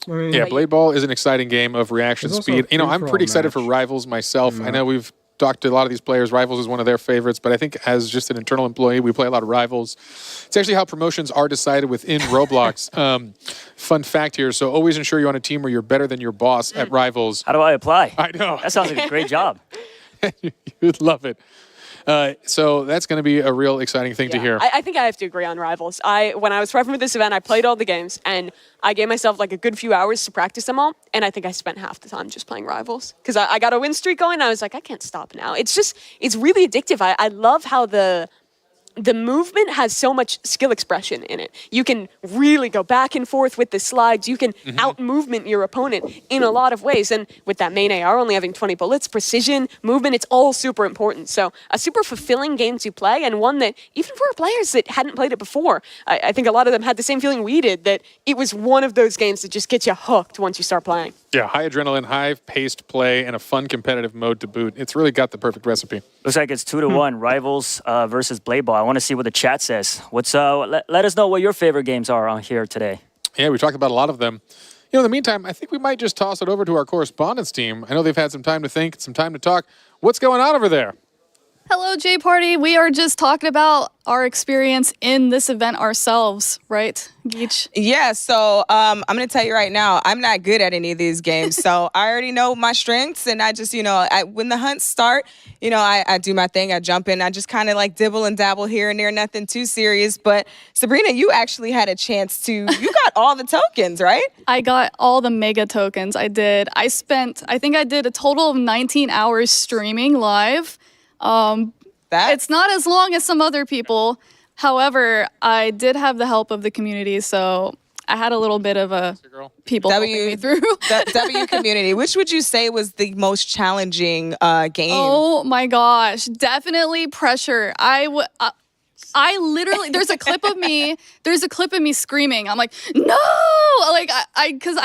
Yeah, Blade Ball is an exciting game of reaction speed. You know, I'm pretty excited for Rivals myself. I know we've talked to a lot of these players. Rivals is one of their favorites, but I think as just an internal employee, we play a lot of Rivals. It's actually how promotions are decided within Roblox. Fun fact here. So always ensure you're on a team where you're better than your boss at Rivals.
How do I apply?
I know.
That sounds like a great job.
You'd love it. So that's going to be a real exciting thing to hear.
I think I have to agree on Rivals. When I was prepping for this event, I played all the games, and I gave myself like a good few hours to practice them all, and I think I spent half the time just playing Rivals. Because I got a win streak going, and I was like, I can't stop now. It's really addictive. I love how the movement has so much skill expression in it. You can really go back and forth with the slides. You can out-movement your opponent in a lot of ways. And with that main AR only having 20 bullets, precision, movement, it's all super important. So a super fulfilling game to play, and one that, even for players that hadn't played it before, I think a lot of them had the same feeling we did, that it was one of those games that just gets you hooked once you start playing.
Yeah, high adrenaline, high-paced play, and a fun competitive mode to boot. It's really got the perfect recipe.
Looks like it's 2-1, Rivals versus Blade Ball. I want to see what the chat says. Let us know what your favorite games are on here today.
Yeah, we talked about a lot of them. You know, in the meantime, I think we might just toss it over to our correspondence team. I know they've had some time to think, some time to talk. What's going on over there?
Hello, J Party. We are just talking about our experience in this event ourselves, right, Geach?
Yeah, so I'm going to tell you right now, I'm not good at any of these games. So I already know my strengths, and I just, when the hunts start, I do my thing. I jump in. I just kind of like dibble and dabble here and there, nothing too serious. But Sabrina, you actually had a chance to, you got all the tokens, right?
I got all the mega tokens. I did. I think I did a total of 19 hours streaming live. It's not as long as some other people. However, I did have the help of the community, so I had a little bit of a people helping me through.
W community. Which would you say was the most challenging game?
Oh my gosh, definitely Pressure. I literally, there's a clip of me screaming. I'm like, no, like because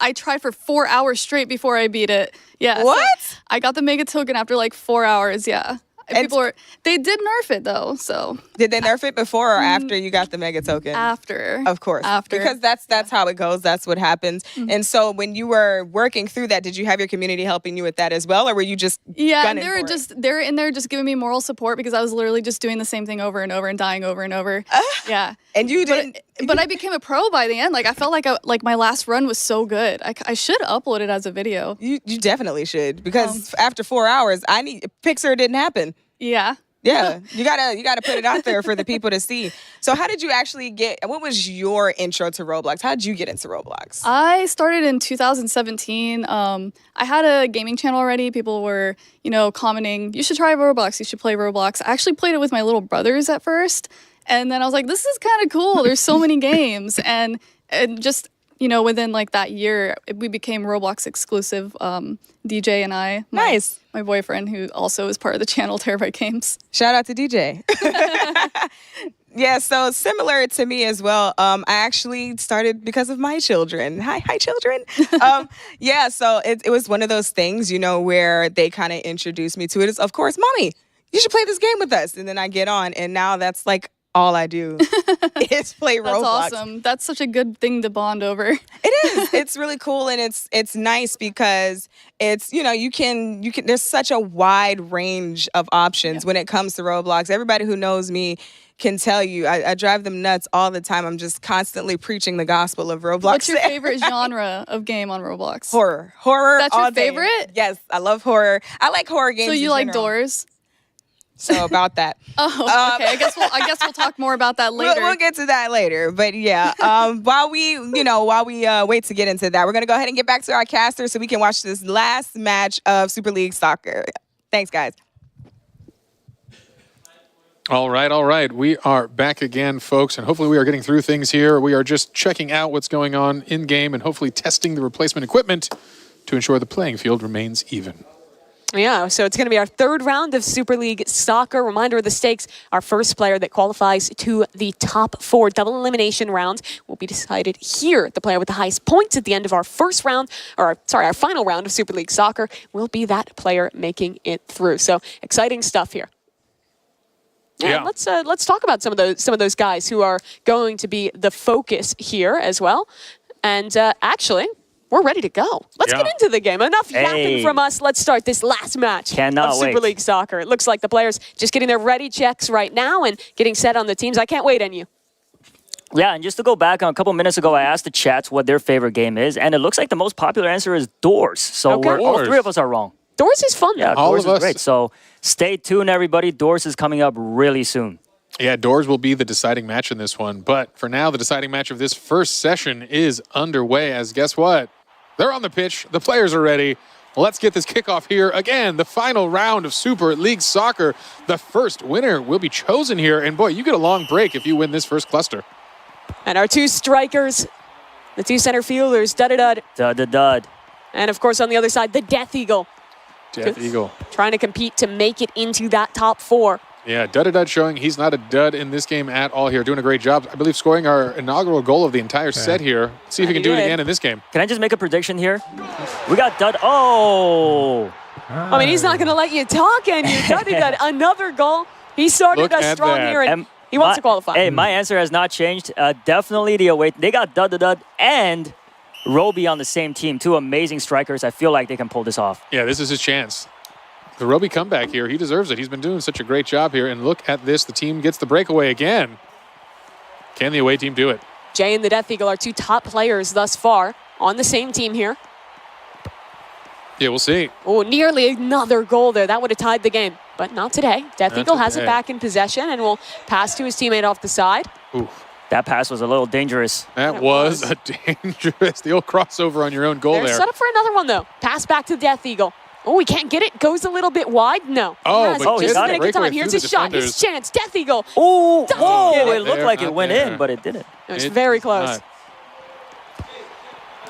I tried for 4 hours straight before I beat it. Yeah.
What?
So I got the mega token after like 4 hours. Yeah. They did nerf it though, so.
Did they nerf it before or after you got the mega token?
After.
Of course.
After.
Because that's how it goes. That's what happens. And so when you were working through that, did you have your community helping you with that as well? Or were you just
Yeah, they're in there just giving me moral support because I was literally just doing the same thing over and over and dying over and over. Yeah.
And you didn't.
But I became a pro by the end. Like I felt like my last run was so good. I should upload it as a video.
You definitely should because after 4 hours, Pixar didn't happen.
Yeah.
Yeah, you gotta put it out there for the people to see. So how did you actually what was your intro to Roblox? How did you get into Roblox?
I started in 2017. I had a gaming channel already. People were, commenting, you should try Roblox, you should play Roblox. I actually played it with my little brothers at first. And then I was like, this is kind of cool. There's so many games. And just, within like that year, we became Roblox exclusive, DJ and I. My boyfriend, who also is part of the channel, Terabyte Games.
Shout out to DJ. Yeah, so similar to me as well. I actually started because of my children. Hi, children. Yeah, so it was one of those things, where they kind of introduced me to it. Is of course, Mommy, you should play this game with us. And then I get on, and now that's like all I do is play Roblox.
That's awesome. That's such a good thing to bond over.
It is. It's really cool, and it's nice because it's you can there's such a wide range of options when it comes to Roblox. Everybody who knows me can tell you I drive them nuts all the time. I'm just constantly preaching the gospel of Roblox.
What's your favorite genre of game on Roblox?
Horror.
That's your favorite?
Yes, I love horror. I like horror games.
So you like Doors?
So about that.
Oh, okay. I guess we'll talk more about that later.
We'll get to that later. But yeah, while we wait to get into that, we're gonna go ahead and get back to our caster so we can watch this last match of Super League Soccer. Thanks, guys.
All right. We are back again, folks, and hopefully we are getting through things here. We are just checking out what's going on in game and hopefully testing the replacement equipment to ensure the playing field remains even.
Yeah, so it's going to be our third round of Super League Soccer. Reminder of the stakes, our first player that qualifies to the top 4 double elimination round will be decided here. The player with the highest points at the end of our our final round of Super League Soccer will be that player making it through. So exciting stuff here. Yeah. Let's talk about some of those guys who are going to be the focus here as well. And actually, we're ready to go. Let's get into the game. Enough yapping from us. Let's start this last match of Super League Soccer. It looks like the players just getting their ready checks right now and getting set on the teams. I can't wait on you.
Yeah, and just to go back, a couple minutes ago, I asked the chats what their favorite game is, and it looks like the most popular answer is Doors. So all 3 of us are wrong.
Doors is fun, though.
Yeah, Doors is great. So stay tuned, everybody. Doors is coming up really soon.
Yeah, Doors will be the deciding match in this one. But for now, the deciding match of this first session is underway, as guess what? They're on the pitch. The players are ready. Let's get this kickoff here. Again, the final round of Super League Soccer. The first winner will be chosen here. And boy, you get a long break if you win this first cluster.
And our 2 strikers, the 2 center fielders, Dud. And of course, on the other side, the Death Eagle. Trying to compete to make it into that top 4.
Yeah, Dud showing he's not a dud in this game at all here. Doing a great job. I believe scoring our inaugural goal of the entire set here. See if he can do it again in this game.
Can I just make a prediction here? We got Dud. Oh!
I mean, he's not going to let you talk, and you Dud another goal. He started us strong here, and he wants to qualify.
Hey, my answer has not changed. Definitely the away. They got Dud and Roby on the same team. 2 amazing strikers. I feel like they can pull this off.
Yeah, this is his chance. The Roby comeback here, he deserves it. He's been doing such a great job here. And look at this. The team gets the breakaway again. Can the away team do it?
Jay and the Death Eagle are 2 top players thus far on the same team here.
Yeah, we'll see.
Oh, nearly another goal there. That would have tied the game, but not today. Death Eagle has it back in possession and will pass to his teammate off the side.
Oof.
That pass was a little dangerous.
That was a dangerous. The old crossover on your own goal there.
Set up for another one, though. Pass back to Death Eagle. Oh, we can't get it. Goes a little bit wide. No.
Oh, but
just a good time. Here's his shot. His chance. Death Eagle.
Oh, it looked like it went in, but it didn't.
It was very close.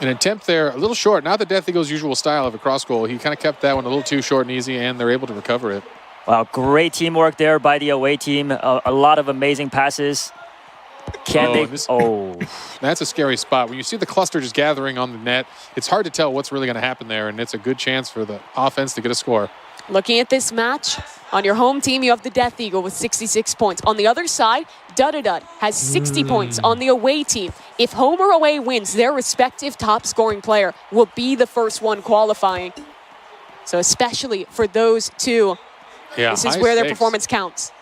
An attempt there, a little short. Not the Death Eagle's usual style of a cross goal. He kind of kept that one a little too short and easy, and they're able to recover it.
Wow, great teamwork there by the away team. A lot of amazing passes.
That's a scary spot. When you see the cluster just gathering on the net, it's hard to tell what's really going to happen there, and it's a good chance for the offense to get a score.
Looking at this match, on your home team, you have the Death Eagle with 66 points. On the other side, Dudadud has 60 points on the away team. If home or away wins, their respective top scoring player will be the first one qualifying. So especially for those two, this is where their performance counts.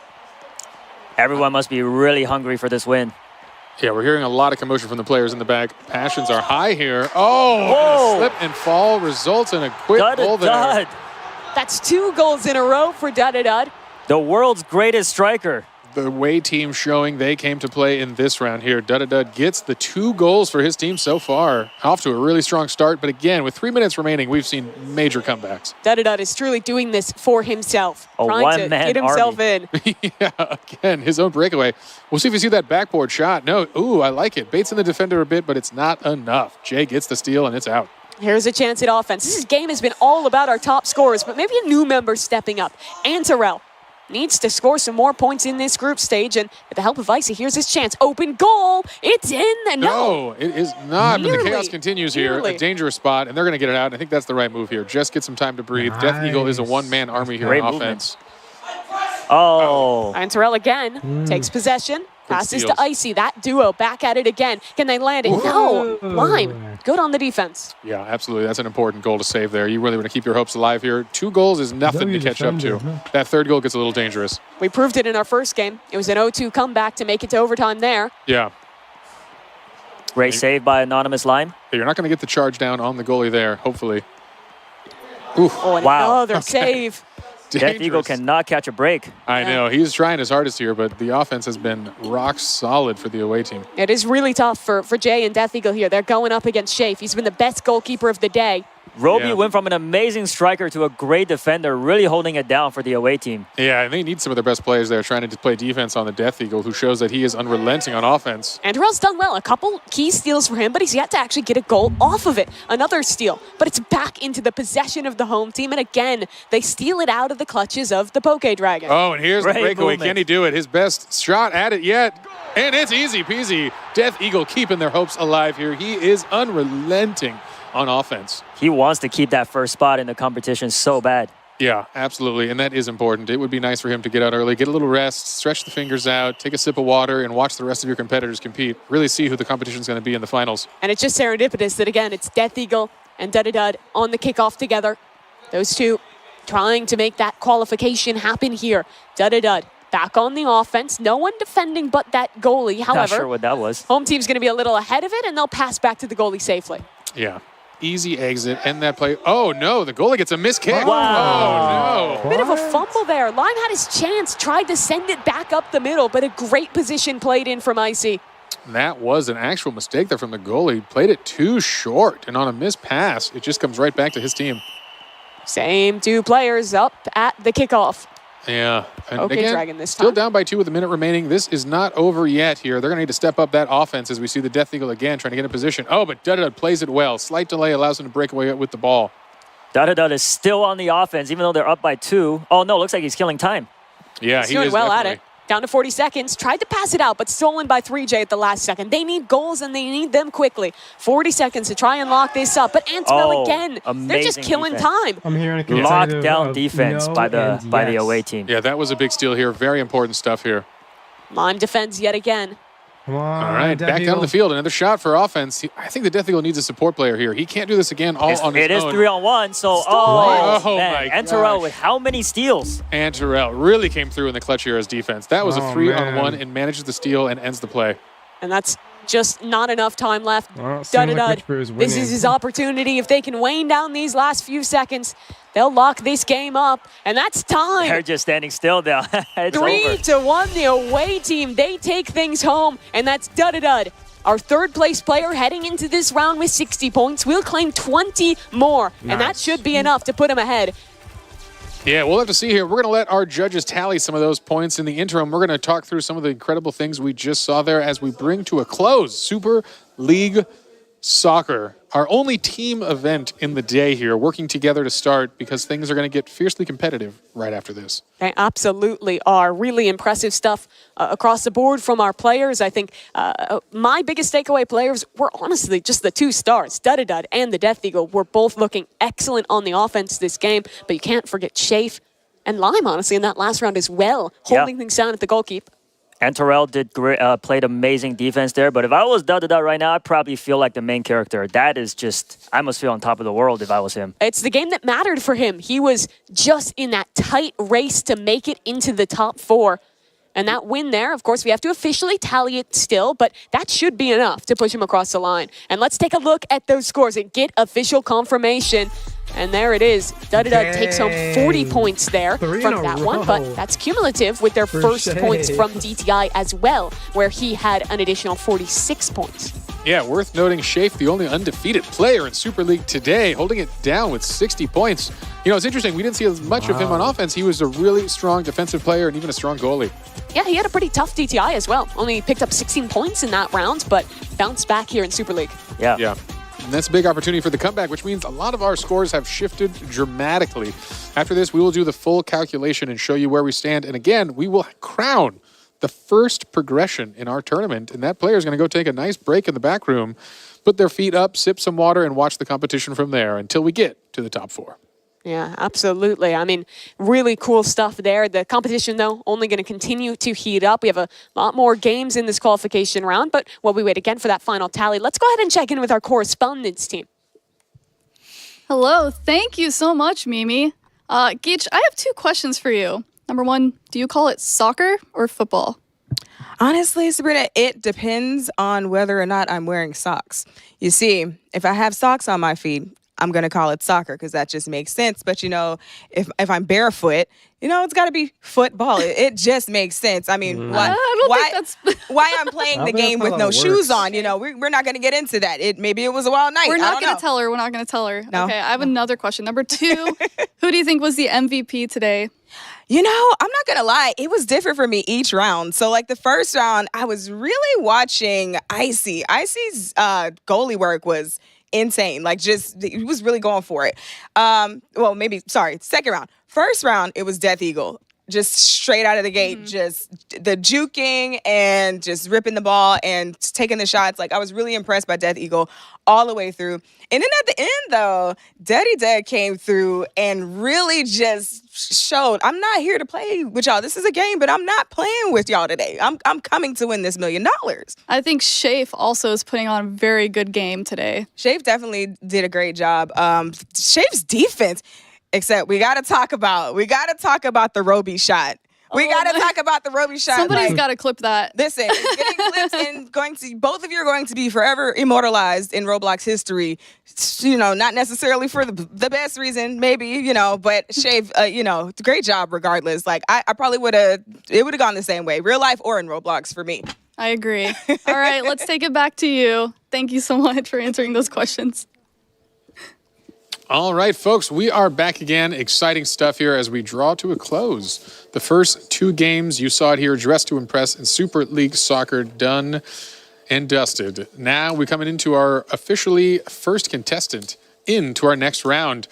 Everyone must be really hungry for this win.
Yeah, we're hearing a lot of commotion from the players in the back. Passions are high here. Oh, slip and fall results in a quick goal there.
That's 2 goals in a row for Dudadud.
The world's greatest striker.
The away team showing they came to play in this round here. Dudadud gets the 2 goals for his team so far. Off to a really strong start, but again, with 3 minutes remaining, we've seen major comebacks.
Dudadud is truly doing this for himself, trying to get himself in.
Yeah, again, his own breakaway. We'll see if you see that backboard shot. No, ooh, I like it. Baits in the defender a bit, but it's not enough. Jay gets the steal, and it's out.
Here's a chance at offense. This game has been all about our top scorers, but maybe a new member stepping up. Antarell needs to score some more points in this group stage, and with the help of Icy, here's his chance. Open goal. It's in.
No, it is not. But the chaos continues here. A dangerous spot, and they're going to get it out. I think that's the right move here. Just get some time to breathe. Nice. Death Eagle is a one-man army here on offense.
Antarell again takes possession. Passes to Icy. That duo back at it again. Can they land it? No. Lime, good on the defense.
Yeah, absolutely. That's an important goal to save there. You really want to keep your hopes alive here. 2 goals is nothing to catch up to. That 3rd goal gets a little dangerous.
We proved it in our first game. It was an 0-2 comeback to make it to overtime there.
Yeah.
Great save by Anonymous Lime.
You're not going to get the charge down on the goalie there, hopefully.
Ooh. Oh, and another save.
Death Eagle cannot catch a break.
I know. He's trying his hardest here, but the offense has been rock solid for the away team.
It is really tough for Jay and Death Eagle here. They're going up against Shafe. He's been the best goalkeeper of the day.
Roby went from an amazing striker to a great defender, really holding it down for the away team.
Yeah, and they need some of their best players there trying to play defense on the Death Eagle, who shows that he is unrelenting on offense.
Antarell's done well. A couple key steals for him, but he's yet to actually get a goal off of it. Another steal, but it's back into the possession of the home team, and again, they steal it out of the clutches of the Poke Dragon.
Oh, and here's the breakaway. Can he do it? His best shot at it yet, and it's easy peasy. Death Eagle keeping their hopes alive here. He is unrelenting on offense.
He wants to keep that first spot in the competition so bad.
Yeah, absolutely, and that is important. It would be nice for him to get out early, get a little rest, stretch the fingers out, take a sip of water, and watch the rest of your competitors compete. Really see who the competition is going to be in the finals.
And it's just serendipitous that, again, it's Death Eagle and Dudadud on the kickoff together. Those two trying to make that qualification happen here. Dudadud back on the offense. No one defending but that goalie. However,
not sure what that was.
Home team's going to be a little ahead of it, and they'll pass back to the goalie safely.
Yeah. Easy exit, end that play. Oh, no, the goalie gets a missed kick.
Wow.
Oh, no.
Bit of a fumble there. Lime had his chance, tried to send it back up the middle, but a great position played in from Icy.
That was an actual mistake there from the goalie. Played it too short, and on a missed pass, it just comes right back to his team.
Same 2 players up at the kickoff.
Yeah. And
Okay,
again,
Dragon this time.
still down by 2 with a minute remaining. This is not over yet here. They're going to need to step up that offense as we see the Death Eagle again trying to get in position. Oh, but Dudadud plays it well. Slight delay allows him to break away with the ball.
Dudadud is still on the offense, even though they're up by 2. Oh, no, looks like he's killing time.
Yeah,
he's doing well at it. Down to 40 seconds. Tried to pass it out, but stolen by 3J at the last second. They need goals, and they need them quickly. 40 seconds to try and lock this up. But Antarell again, they're just killing time.
I'm hearing a
Lockdown defense by the away team.
Yeah, that was a big steal here. Very important stuff here.
Lime defends yet again.
Come on,
all right, back down the field. Another shot for offense. I think the Death Eagle needs a support player here. He can't do this again on his own.
It is 3-on-1, so man. Antarell with how many steals?
Antarell really came through in the clutch here as defense. That was a 3-on-1 and manages the steal and ends the play.
And that's just not enough time left. Dudadud, this is his opportunity. If they can wane down these last few seconds, they'll lock this game up, and that's time.
They're just standing still now.
3-1, the away team. They take things home, and that's Dudadud. Our 3rd place player heading into this round with 60 points. We'll claim 20 more, and that should be enough to put him ahead.
Yeah, we'll have to see here. We're going to let our judges tally some of those points. In the interim, we're going to talk through some of the incredible things we just saw there as we bring to a close Super League Soccer, our only team event in the day here, working together to start because things are going to get fiercely competitive right after this.
They absolutely are. Really impressive stuff across the board from our players. I think my biggest takeaway players were honestly just the two stars. Dudadud and the Death Eagle were both looking excellent on the offense this game, but you can't forget Shafe and Lime, honestly, in that last round as well, holding things down at the goalkeeper.
And Terrell did great, played amazing defense there. But if I was Dudadud right now, I'd probably feel like the main character. That is just, I must feel on top of the world if I was him.
It's the game that mattered for him. He was just in that tight race to make it into the top 4. And that win there, of course, we have to officially tally it still, but that should be enough to push him across the line. And let's take a look at those scores and get official confirmation. And there it is. Dudadud takes home 40 points there from that one, but that's cumulative with their first points from DTI as well, where he had an additional 46 points.
Yeah, worth noting, Shafe, the only undefeated player in Super League today, holding it down with 60 points. You know, it's interesting. We didn't see as much of him on offense. He was a really strong defensive player and even a strong goalie.
Yeah, he had a pretty tough DTI as well. Only picked up 16 points in that round, but bounced back here in Super League.
Yeah. And that's a big opportunity for the comeback, which means a lot of our scores have shifted dramatically. After this, we will do the full calculation and show you where we stand. And again, we will crown the first progression in our tournament. And that player is going to go take a nice break in the back room, put their feet up, sip some water, and watch the competition from there until we get to the top 4.
Yeah, absolutely. I mean, really cool stuff there. The competition, though, only going to continue to heat up. We have a lot more games in this qualification round, but while we wait again for that final tally, let's go ahead and check in with our correspondence team.
Hello. Thank you so much, Mimi. Geach, I have 2 questions for you. Number 1, do you call it soccer or football?
Honestly, Sabrina, it depends on whether or not I'm wearing socks. You see, if I have socks on my feet, I'm going to call it soccer because that just makes sense. But, you know, if I'm barefoot, you know, it's got to be football. It just makes sense. I mean, why I'm playing the game with no shoes on, you know, we're not going to get into that. Maybe it was a wild night.
We're not going to tell her. We're not going to tell her.
No.
Okay, I have another question. Number 2, who do you think was the MVP today?
You know, I'm not going to lie. It was different for me each round. So, like, the first round, I was really watching Icy. Icy's goalie work was insane. Like, just, he was really going for it. Second round. First round, it was Death Eagle. Just straight out of the gate, just the juking and just ripping the ball and taking the shots. Like, I was really impressed by Death Eagle all the way through. And then at the end, though, Daddy Dead came through and really just showed, I'm not here to play with y'all. This is a game, but I'm not playing with y'all today. I'm coming to win this $1 million.
I think Shafe also is putting on a very good game today.
Shafe definitely did a great job. Shafe's defense, except we got to talk about the Roby shot. We got to talk about the Roby shot.
Somebody's got to clip that.
Listen, it's getting clips and both of you are going to be forever immortalized in Roblox history. You know, not necessarily for the best reason, maybe, you know, but Shafe, you know, great job regardless. Like, I probably would have gone the same way, real life or in Roblox for me.
I agree. All right, let's take it back to you. Thank you so much for answering those questions.
All right, folks, we are back again. Exciting stuff here as we draw to a close. The first 2 games, you saw it here, Dress to Impress and Super League Soccer, done and dusted. Now we're coming into our officially first contestant into our next round.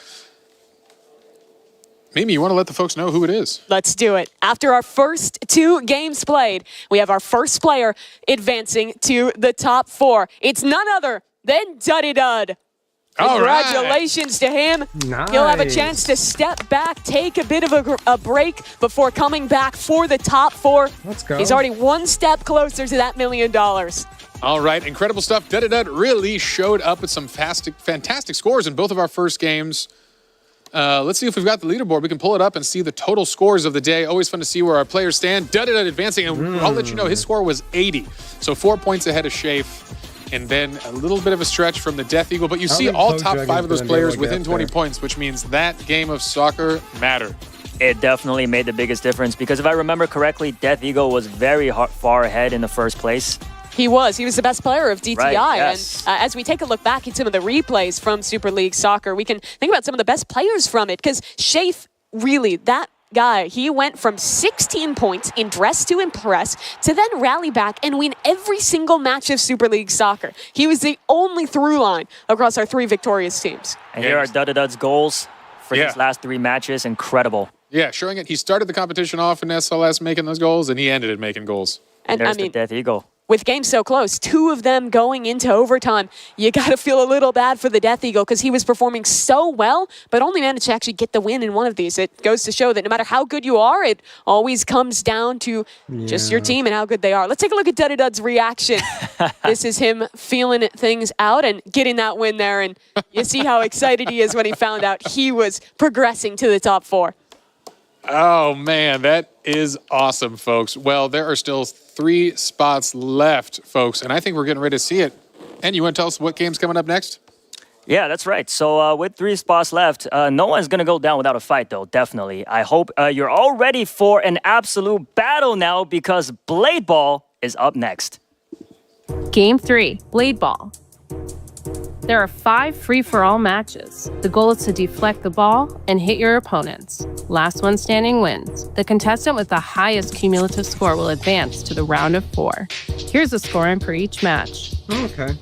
Mimi, you want to let the folks know who it is?
Let's do it. After our first 2 games played, we have our first player advancing to the top 4. It's none other than Dudadud. Congratulations to him.
Nice.
He'll have a chance to step back, take a bit of a break before coming back for the top 4.
Let's go.
He's already one step closer to that $1 million.
All right, incredible stuff. Dudadud really showed up with some fantastic scores in both of our first games. Let's see if we've got the leaderboard. We can pull it up and see the total scores of the day. Always fun to see where our players stand. Dudadud advancing, and I'll let you know his score was 80. So 4 points ahead of Shafe. And then a little bit of a stretch from the Death Eagle. But you see all top 5 of those players within 20 points, which means that game of soccer mattered.
It definitely made the biggest difference because if I remember correctly, Death Eagle was very far ahead in the first place.
He was the best player of DTI.
Right, yes.
And as we take a look back at some of the replays from Super League Soccer, we can think about some of the best players from it because Shafe, really, that guy. He went from 16 points in Dress to Impress to then rally back and win every single match of Super League Soccer. He was the only through line across our 3 victorious teams.
And here are Dudadud's goals for these last 3 matches. Incredible.
Yeah, showing it. He started the competition off in SLS making those goals, and he ended it making goals.
And
there's
I mean,
the Death Eagle.
With games so close, 2 of them going into overtime, you got to feel a little bad for the Death Eagle because he was performing so well, but only managed to actually get the win in one of these. It goes to show that no matter how good you are, it always comes down to just your team and how good they are. Let's take a look at Dudadud's reaction. This is him feeling things out and getting that win there, and you see how excited he is when he found out he was progressing to the top 4.
Oh, man, that is awesome, folks. Well, there are still 3 spots left, folks, and I think we're getting ready to see it. And you want to tell us what game's coming up next?
Yeah, that's right. So with 3 spots left, no one's going to go down without a fight, though, definitely. I hope you're all ready for an absolute battle now because Blade Ball is up next.
Game 3, Blade Ball. There are 5 free-for-all matches. The goal is to deflect the ball and hit your opponents. Last one standing wins. The contestant with the highest cumulative score will advance to the round of 4. Here's the scoring for each match.
Okay.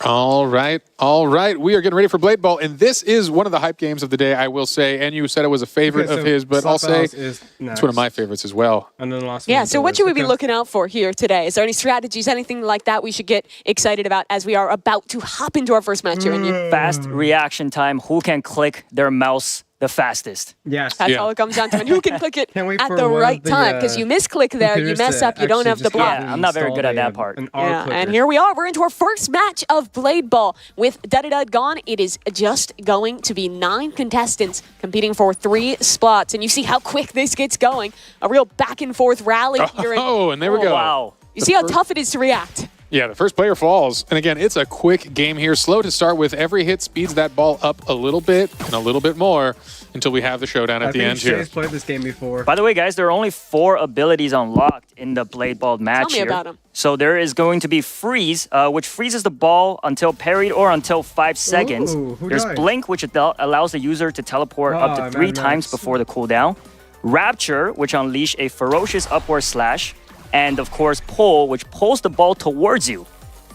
All right, all right. We are getting ready for Blade Ball, and this is one of the hype games of the day, I will say. And you said it was a favorite of his, but I'll say it's one of my favorites as well.
And then the last
yeah, so what should we be looking out for here today? Is there any strategies, anything like that we should get excited about as we are about to hop into our first match here?
Fast reaction time. Who can click their mouse the fastest?
Yes.
That's all it comes down to. And who can click it at the right time? Because you misclick there, you mess up, you don't have the block.
Yeah, I'm not very good at that part.
Yeah, and here we are. We're into our first match of Blade Ball. With Dudadud gone, it is just going to be 9 contestants competing for 3 spots. And you see how quick this gets going. A real back and forth rally here.
Oh, and there we go.
Wow.
You see how tough it is to react.
Yeah, the first player falls. And again, it's a quick game here. Slow to start with. Every hit speeds that ball up a little bit and a little bit more until we have the showdown at the end here.
Shay's played this game before.
By the way, guys, there are only 4 abilities unlocked in the Blade Ball match
Tell me
here.
about them.
So there is going to be Freeze, which freezes the ball until parried or until 5 seconds. There's
died?
Blink, which allows the user to teleport up to 3 times before the cooldown. Rapture, which unleash a ferocious upward slash. And of course, Pull, which pulls the ball towards you.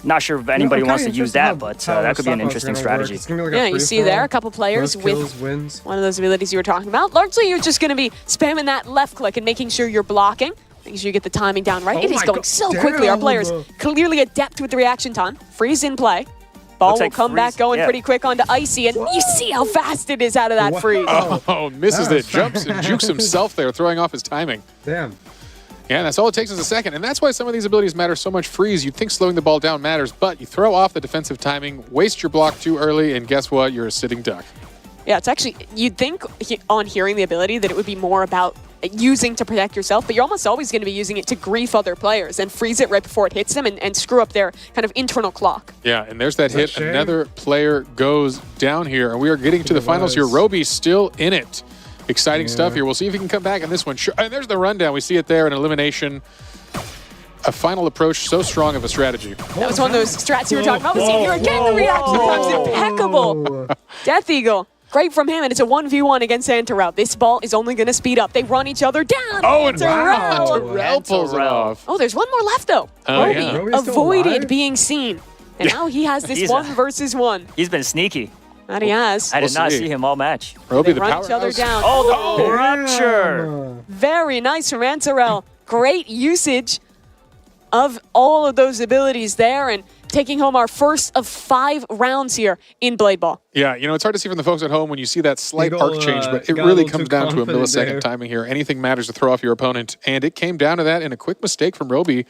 Not sure if anybody wants to use that, but that could be an interesting strategy.
Yeah, you see there a couple players with one of those abilities you were talking about. Largely, you're just going to be spamming that left click and making sure you're blocking. Making sure you get the timing down right. It is going so quickly. Our players clearly adept with the reaction time. Freeze in play. Ball will come back going pretty quick onto Icy, and you see how fast it is out of that freeze.
Oh, misses it. Jumps and jukes himself there, throwing off his timing.
Damn.
Yeah, and that's all it takes is a second. And that's why some of these abilities matter so much. Freeze, you'd think slowing the ball down matters, but you throw off the defensive timing, waste your block too early, and guess what? You're a sitting duck.
Yeah, it's actually, you'd think on hearing the ability that it would be more about using to protect yourself, but you're almost always going to be using it to grief other players and freeze it right before it hits them and screw up their kind of internal clock.
Yeah, and there's that hit. Another player goes down here, and we are getting to the finals here. Roby's still in it. Exciting stuff here. We'll see if he can come back in this one. Sure. And there's the rundown. We see it there, an elimination. A final approach so strong of a strategy.
That was one of those strats you were talking about. See here again, the reaction time's impeccable. Death Eagle, great from him, and it's a 1v1 against Antarel. This ball is only going to speed up. They run each other down.
Oh, and Terrell pulls it off.
Oh, there's one more left, though. Roby avoided being seen. And now he has this 1v1.
He's been sneaky.
That he has.
I did not see him all match.
Roby,
they run each other down.
Oh, the Rapture.
Very nice from Antarel. Great usage of all of those abilities there and taking home our first of 5 rounds here in Blade Ball.
Yeah, you know, it's hard to see from the folks at home when you see that slight arc change, but it really comes down to a millisecond timing here. Anything matters to throw off your opponent, and it came down to that, and a quick mistake from Roby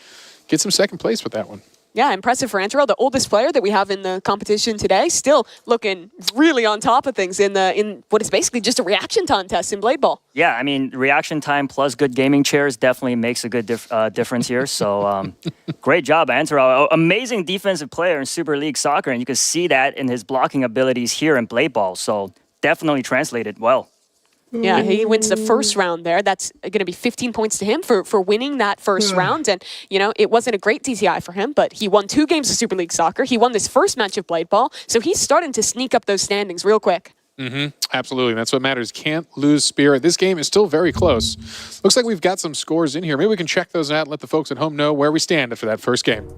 gets him second place with that one.
Yeah, impressive for Antarel, the oldest player that we have in the competition today, still looking really on top of things in what is basically just a reaction time test in Blade Ball.
Yeah, I mean, reaction time plus good gaming chairs definitely makes a good difference here. So great job, Antarel. Amazing defensive player in Super League Soccer, and you can see that in his blocking abilities here in Blade Ball. So definitely translated well.
Yeah, he wins the first round there. That's going to be 15 points to him for winning that first round. And, you know, it wasn't a great TTI for him, but he won 2 games of Super League Soccer. He won this first match of Blade Ball. So he's starting to sneak up those standings real quick.
Absolutely. That's what matters. Can't lose spirit. This game is still very close. Looks like we've got some scores in here. Maybe we can check those out and let the folks at home know where we stand after that first game.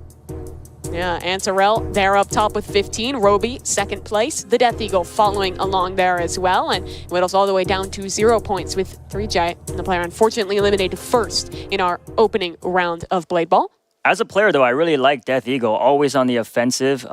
Yeah, Antarel, they're up top with 15. Roby, second place. The Death Eagle following along there as well. And whittles all the way down to 0 points with 3J. And the player unfortunately eliminated first in our opening round of Blade Ball.
As a player, though, I really like Death Eagle, always on the offensive,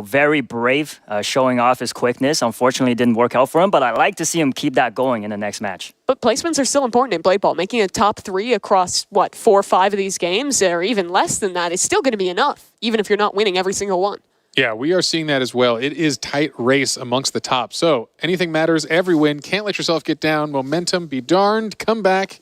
very brave, showing off his quickness. Unfortunately, it didn't work out for him, but I like to see him keep that going in the next match.
But placements are still important in Blade Ball. Making a top 3 across, 4 or 5 of these games, or even less than that, is still going to be enough, even if you're not winning every single one.
Yeah, we are seeing that as well. It is tight race amongst the top. So anything matters, every win. Can't let yourself get down. Momentum, be darned, come back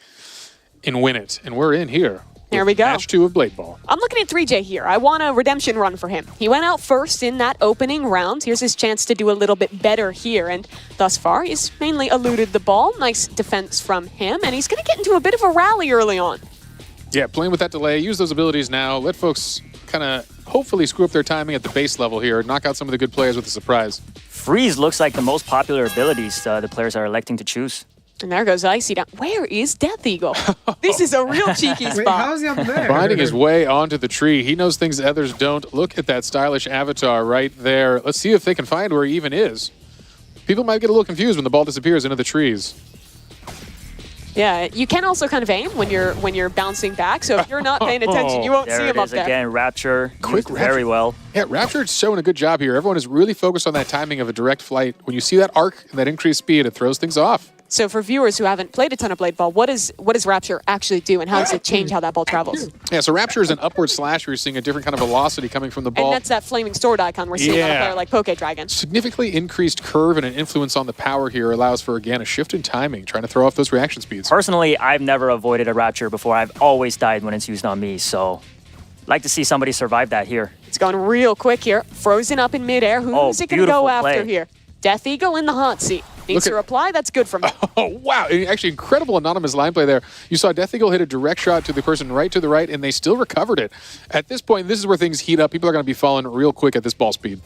and win it. And we're in here.
There we go.
Match 2 of Blade Ball.
I'm looking at 3J here. I want a redemption run for him. He went out first in that opening round. Here's his chance to do a little bit better here. And thus far, he's mainly eluded the ball. Nice defense from him. And he's going to get into a bit of a rally early on.
Yeah, playing with that delay. Use those abilities now. Let folks kind of hopefully screw up their timing at the base level here. Knock out some of the good players with a surprise.
Freeze looks like the most popular abilities the players are electing to choose.
And there goes Icy down. Where is Death Eagle? This is a real cheeky spot.
Wait, how is he up there?
Finding his way onto the tree. He knows things others don't. Look at that stylish avatar right there. Let's see if they can find where he even is. People might get a little confused when the ball disappears into the trees.
Yeah, you can also kind of aim when you're bouncing back. So if you're not paying attention, you won't see him up there.
Again, Rapture.
Quick
Rapture. Very well.
Yeah, Rapture's showing a good job here. Everyone is really focused on that timing of a direct flight. When you see that arc and that increased speed, it throws things off.
So for viewers who haven't played a ton of Blade Ball, what does Rapture actually do, and how does it change how that ball travels?
Yeah, so Rapture is an upward slash where you're seeing a different kind of velocity coming from the ball.
And that's that flaming sword icon we're seeing on a player like Poke Dragon.
Significantly increased curve and an influence on the power here allows for, again, a shift in timing, trying to throw off those reaction speeds.
Personally, I've never avoided a Rapture before. I've always died when it's used on me, so like to see somebody survive that here.
It's going real quick here. Frozen up in midair. Who's it going to go after here? Death Eagle in the hot seat. Needs to reply. That's good from him.
Oh, wow. Actually, incredible anonymous line play there. You saw Death Eagle hit a direct shot to the person right to the right, and they still recovered it. At this point, this is where things heat up. People are going to be falling real quick at this ball speed.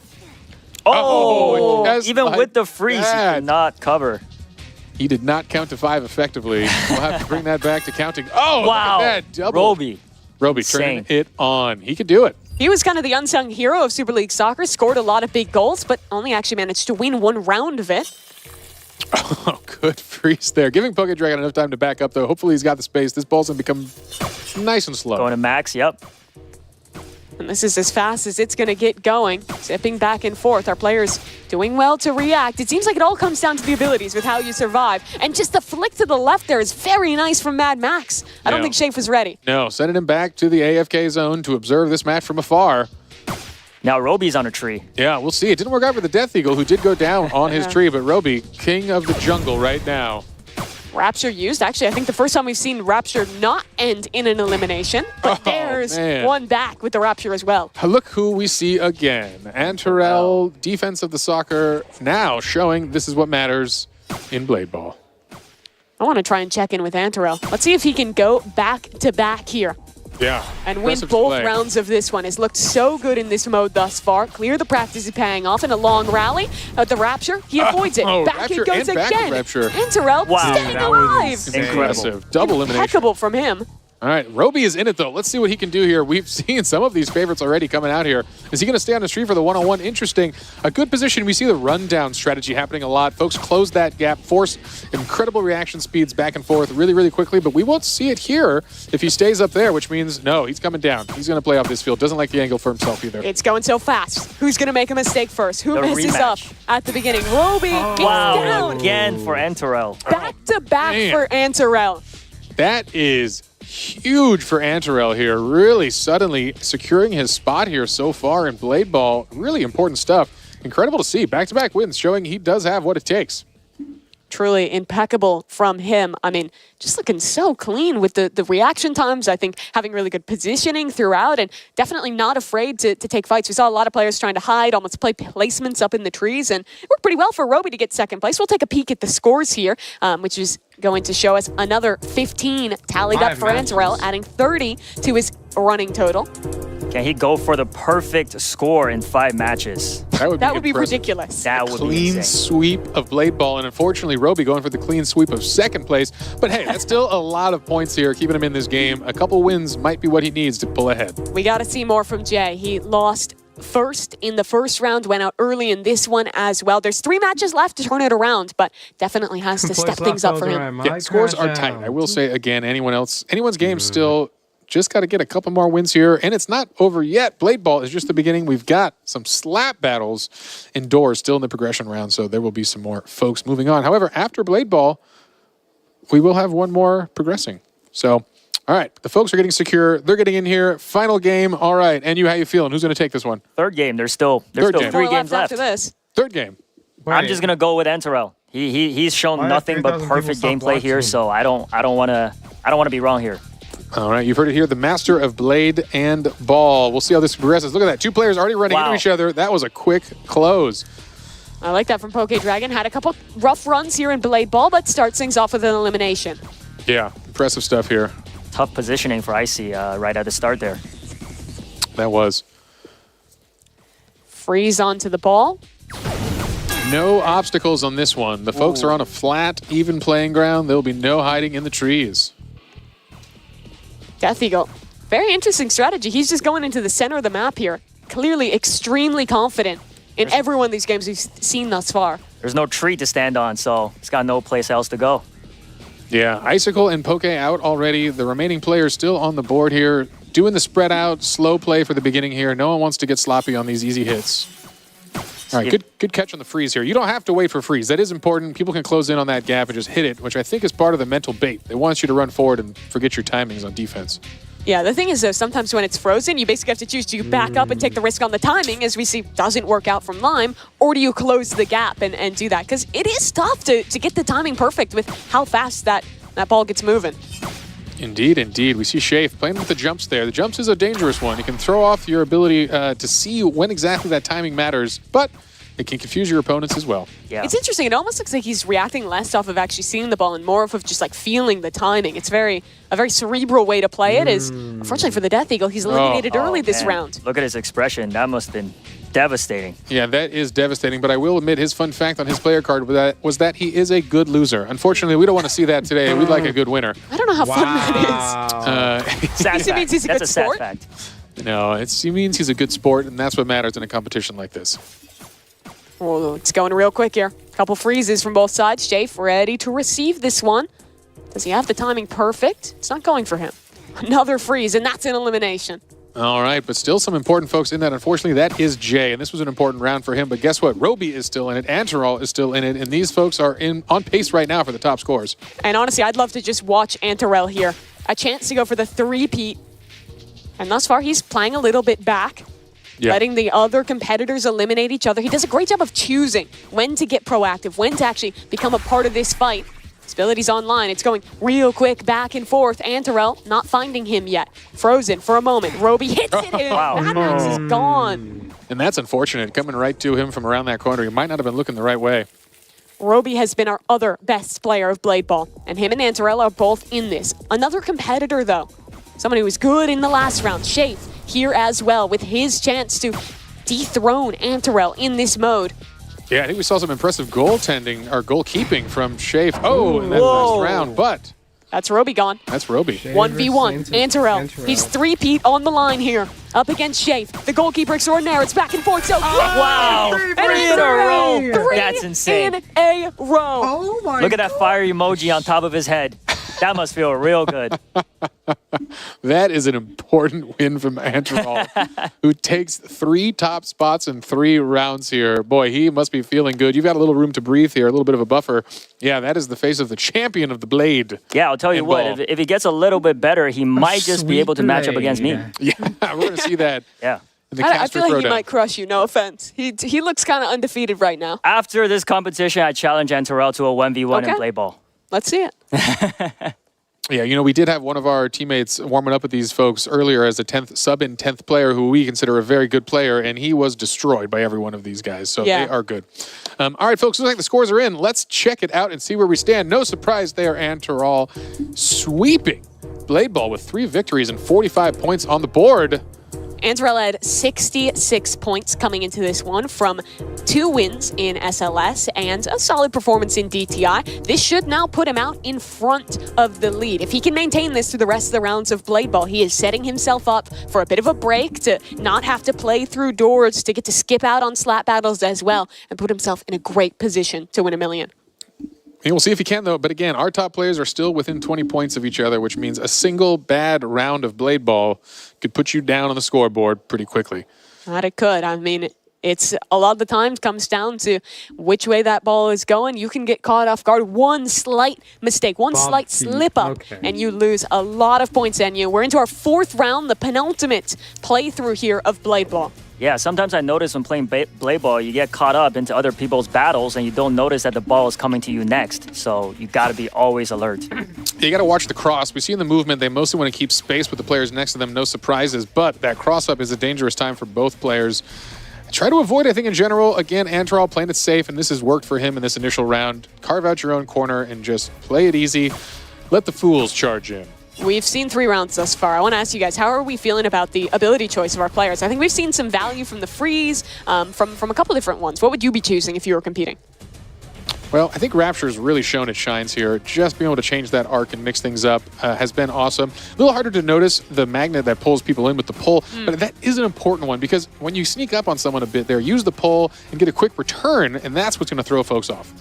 Even with the freeze, he did not cover.
He did not count to 5 effectively. We'll have to bring that back to counting. Oh,
wow.
Look at that. Double. Roby turning it on. He could do it.
He was kind of the unsung hero of Super League Soccer, scored a lot of big goals, but only actually managed to win 1 round of it.
Oh, good freeze there. Giving Poke Dragon enough time to back up, though. Hopefully he's got the space. This ball's going to become nice and slow.
Going to max, yep.
And this is as fast as it's going to get going. Zipping back and forth. Our players doing well to react. It seems like it all comes down to the abilities with how you survive. And just the flick to the left there is very nice from Mad Max. I don't think Shafe was ready.
No, sending him back to the AFK zone to observe this match from afar.
Now Roby's on a tree.
Yeah, we'll see. It didn't work out for the Death Eagle, who did go down on his tree, but Roby, king of the jungle right now.
Rapture used. Actually, I think the first time we've seen Rapture not end in an elimination. But there's one back with the Rapture as well.
Look who we see again. Antarel, defense of the soccer, now showing this is what matters in Blade Ball.
I want to try and check in with Antarel. Let's see if he can go back-to-back here.
Yeah.
And win both rounds of this one. Has looked so good in this mode thus far. Clear the practice is paying off in a long rally. The Rapture, he avoids it. Back it goes again. Antarel staying alive.
Incredible. Double elimination.
Impeccable from him.
All right, Roby is in it, though. Let's see what he can do here. We've seen some of these favorites already coming out here. Is he going to stay on the street for the one-on-one? Interesting. A good position. We see the rundown strategy happening a lot. Folks close that gap, force incredible reaction speeds back and forth really, really quickly, but we won't see it here if he stays up there, which means, no, he's coming down. He's going to play off this field. Doesn't like the angle for himself either.
It's going so fast. Who's going to make a mistake first? Who messes up at the beginning? Roby gets down.
Again for Antarel.
Back-to-back for Antarel.
That is huge for Antarel here. Really suddenly securing his spot here so far in Blade Ball. Really important stuff. Incredible to see. Back-to-back wins showing he does have what it takes.
Truly impeccable from him. I mean, just looking so clean with the reaction times. I think having really good positioning throughout and definitely not afraid to take fights. We saw a lot of players trying to hide, almost play placements up in the trees, and it worked pretty well for Roby to get second place. We'll take a peek at the scores here, which is going to show us another 15 tallied up for Antarel, adding 30 to his running total.
Can he go for the perfect score in 5 matches?
That would be ridiculous.
That would be
Clean
insane.
sweep of Blade Ball, and unfortunately, Roby going for the clean sweep of 2nd place. But hey, that's still a lot of points here, keeping him in this game. A couple wins might be what he needs to pull ahead.
We got to see more from Jay. He lost first in the first round, went out early in this one as well. There's 3 matches left to turn it around, but definitely has to step things up for him.
Yeah, scores are tight. I will say again, anyone's game still just got to get a couple more wins here, and it's not over yet. Blade Ball is just the beginning. We've got some slap battles indoors still in the progression round, so there will be some more folks moving on. However, after Blade Ball, we will have one more progressing. So, all right, the folks are getting secure. They're getting in here. Final game. All right, and you, how you feeling? Who's going to take this one?
3rd game. There's still 3 games left
after this.
3rd game.
I'm just gonna go with Enterel. He's shown nothing but perfect gameplay here, so I don't want to be wrong here.
All right, you've heard it here, the master of Blade and Ball. We'll see how this progresses. Look at that, 2 players already running into each other. That was a quick close.
I like that from Poke Dragon. Had a couple rough runs here in Blade Ball, but starts things off with an elimination.
Yeah, impressive stuff here.
Tough positioning for Icy right at the start there.
That was.
Freeze onto the ball.
No obstacles on this one. The folks are on a flat, even playing ground. There'll be no hiding in the trees.
Death Eagle. Very interesting strategy. He's just going into the center of the map here. Clearly extremely confident in every one of these games we've seen thus far.
There's no tree to stand on, so he's got no place else to go.
Yeah, Icicle and Poke out already. The remaining players still on the board here. Doing the spread out, slow play for the beginning here. No one wants to get sloppy on these easy hits. All right, good catch on the freeze here. You don't have to wait for freeze. That is important. People can close in on that gap and just hit it, which I think is part of the mental bait. They want you to run forward and forget your timings on defense.
Yeah, the thing is, though, sometimes when it's frozen, you basically have to choose, do you back up and take the risk on the timing, as we see doesn't work out from Lime, or do you close the gap and do that? Because it is tough to get the timing perfect with how fast that ball gets moving.
Indeed, indeed. We see Shafe playing with the jumps there. The jumps is a dangerous one. It can throw off your ability to see when exactly that timing matters, but it can confuse your opponents as well.
Yeah.
It's interesting. It almost looks like he's reacting less off of actually seeing the ball and more off of just like feeling the timing. It's a very cerebral way to play it. Is unfortunately for the Death Eagle, he's eliminated early this round.
Look at his expression. That must have been devastating.
Yeah, that is devastating, but I will admit his fun fact on his player card was that he is a good loser. Unfortunately, we don't want to see that today. We'd like a good winner.
I don't know how fun that is.
Sad fact.
Means he's a
That's
good
a sad
sport.
fact.
No, he means he's a good sport, and that's what matters in a competition like this.
Oh, it's going real quick here. Couple freezes from both sides. Shafe ready to receive this one. Does he have the timing perfect? It's not going for him. Another freeze, and that's an elimination.
All right, but still some important folks in that. Unfortunately, that is Jay, and this was an important round for him. But guess what? Roby is still in it. Antaral is still in it, and these folks are on pace right now for the top scores.
And honestly, I'd love to just watch Antarel here. A chance to go for the three-peat. And thus far, he's playing a little bit back. Yeah. Letting the other competitors eliminate each other. He does a great job of choosing when to get proactive, when to actually become a part of this fight. His ability's online. It's going real quick back and forth. Antarel not finding him yet. Frozen for a moment. Roby hits it in. That axe is gone.
And that's unfortunate. Coming right to him from around that corner. He might not have been looking the right way.
Roby has been our other best player of Blade Ball. And him and Antarel are both in this. Another competitor, though. Someone who was good in the last round. Shafe here as well with his chance to dethrone Antarel in this mode.
Yeah, I think we saw some impressive goaltending or goalkeeping from Shafe. Oh, in that last round, but
that's Roby gone.
That's Roby.
1v1. Antarel. He's three-peat on the line here. Up against Shafe. The goalkeeper extraordinaire. It's back and forth. So
wow. Three in a row. That's insane.
In a row.
Oh my
Look at that fire emoji on top of his head. That must feel real good.
That is an important win from Antarel, who takes 3 top spots in 3 rounds here. Boy, he must be feeling good. You've got a little room to breathe here, a little bit of a buffer. Yeah, that is the face of the champion of the Blade.
Yeah, I'll tell you what, if he gets a little bit better, he might just be able to match up against me.
Yeah, we're going to see that.
Yeah.
I feel like he might crush you, no offense. He looks kind of undefeated right now.
After this competition, I challenge Antarel to a 1v1 in Blade Ball.
Let's see it.
Yeah, you know, we did have one of our teammates warming up with these folks earlier as a 10th sub in 10th player who we consider a very good player, and he was destroyed by every one of these guys, so they are good. All right, folks, looks like the scores are in. Let's check it out and see where we stand. No surprise there, Antarel sweeping Blade Ball with 3 victories and 45 points on the board.
Antarel had 66 points coming into this one from 2 wins in SLS and a solid performance in DTI. This should now put him out in front of the lead. If he can maintain this through the rest of the rounds of Blade Ball, he is setting himself up for a bit of a break to not have to play through doors, to get to skip out on slap battles as well, and put himself in a great position to win $1 million.
We'll see if he can, though. But again, our top players are still within 20 points of each other, which means a single bad round of Blade Ball could put you down on the scoreboard pretty quickly.
That it could. I mean, it's a lot of the times comes down to which way that ball is going. You can get caught off guard. One slight mistake, one slight slip up, and you lose a lot of points, NU. We're into our 4th round, the penultimate playthrough here of Blade Ball.
Yeah, sometimes I notice when playing Blade Ball, you get caught up into other people's battles and you don't notice that the ball is coming to you next. So you got to be always alert.
You got to watch the cross. We see in the movement, they mostly want to keep space with the players next to them, no surprises. But that cross-up is a dangerous time for both players. Try to avoid, I think, in general. Again, Antarel playing it safe, and this has worked for him in this initial round. Carve out your own corner and just play it easy. Let the fools charge in.
We've seen 3 rounds thus far. I want to ask you guys, how are we feeling about the ability choice of our players? I think we've seen some value from the freeze, from a couple different ones. What would you be choosing if you were competing?
Well, I think Rapture's really shown its shines here. Just being able to change that arc and mix things up has been awesome. A little harder to notice the magnet that pulls people in with the pull, but that is an important one because when you sneak up on someone a bit there, use the pull and get a quick return, and that's what's going to throw folks off.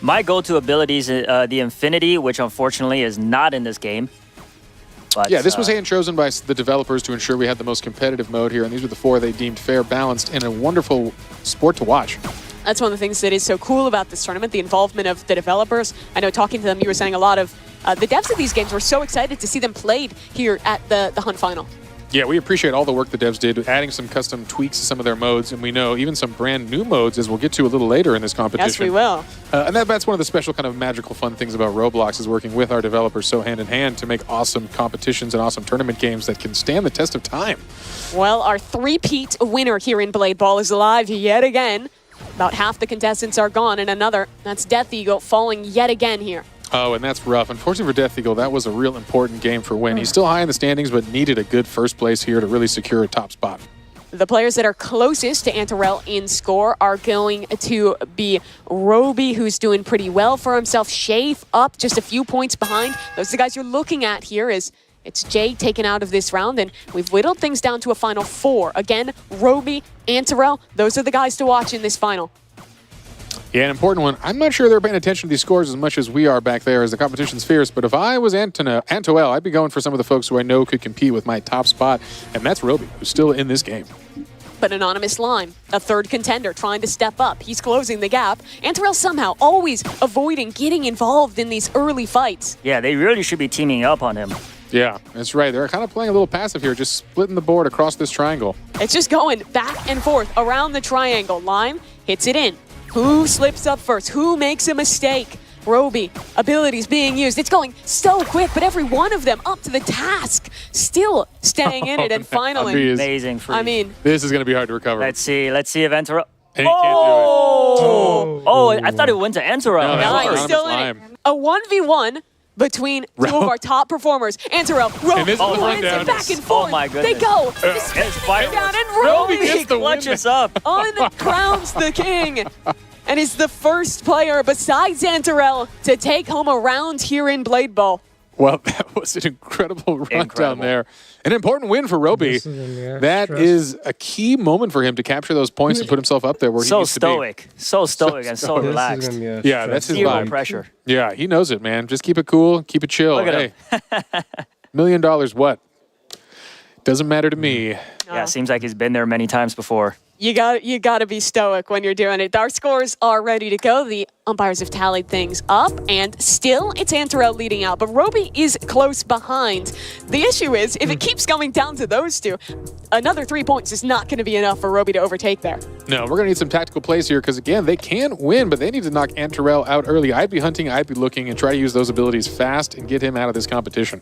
My go-to ability is the Infinity, which unfortunately is not in this game. But,
yeah, this was hand chosen by the developers to ensure we had the most competitive mode here, and these were the 4 they deemed fair, balanced, and a wonderful sport to watch.
That's one of the things that is so cool about this tournament, the involvement of the developers. I know talking to them, you were saying a lot of the devs of these games were so excited to see them played here at the Hunt Final.
Yeah, we appreciate all the work the devs did, adding some custom tweaks to some of their modes, and we know even some brand new modes, as we'll get to a little later in this competition.
Yes, we will.
And that's one of the special kind of magical fun things about Roblox, is working with our developers so hand in hand to make awesome competitions and awesome tournament games that can stand the test of time.
Well, our 3-peat winner here in Blade Ball is alive yet again. About half the contestants are gone, and another, that's Death Eagle, falling yet again here.
Oh, and that's rough. Unfortunately for Death Eagle, that was a real important game for Win. He's still high in the standings, but needed a good first place here to really secure a top spot.
The players that are closest to Antarel in score are going to be Roby, who's doing pretty well for himself. Shafe up just a few points behind. Those are the guys you're looking at here. It's Jay taken out of this round, and we've whittled things down to a final 4. Again, Roby, Antarel, those are the guys to watch in this final.
Yeah, an important one. I'm not sure they're paying attention to these scores as much as we are back there as the competition's fierce, but if I was Antoel, I'd be going for some of the folks who I know could compete with my top spot, and that's Roby, who's still in this game.
But Anonymous Lime, a 3rd contender trying to step up. He's closing the gap. Antarel somehow always avoiding getting involved in these early fights.
Yeah, they really should be teaming up on him.
Yeah, that's right. They're kind of playing a little passive here, just splitting the board across this triangle.
It's just going back and forth around the triangle. Lime hits it in. Who slips up first? Who makes a mistake? Roby, abilities being used. It's going so quick, but every one of them up to the task, still staying in it, and finally.
Amazing freeze.
I mean,
this is going to be hard to recover.
Let's see if Antarel.
He can't do it.
Oh, I thought it went to Antarel.
No,
he's still in it. A 1v1 between 2 of our top performers. Antarel, Roby, back and forth.
Oh my goodness.
They go.
It's fire
Down, and Roby
clutches up.
uncrowns the king. And is the first player besides Antarel to take home a round here in Blade Ball.
Well, that was an incredible run down there. An important win for Roby. That is a key moment for him to capture those points and put himself up there where he needs to be.
So stoic and so relaxed.
Yeah, that's his
Zero
vibe.
pressure.
Yeah, he knows it, man. Just keep it cool, keep it chill.
Look at
him. $1 million what? Doesn't matter to me.
Yeah, seems like he's been there many times before.
You got to be stoic when you're doing it. Our scores are ready to go. The umpires have tallied things up, and still it's Antarel leading out, but Roby is close behind. The issue is, if it keeps going down to those 2, another 3 points is not going to be enough for Roby to overtake there.
No, we're going to need some tactical plays here because, again, they can win, but they need to knock Antarel out early. I'd be hunting, I'd be looking, and try to use those abilities fast and get him out of this competition.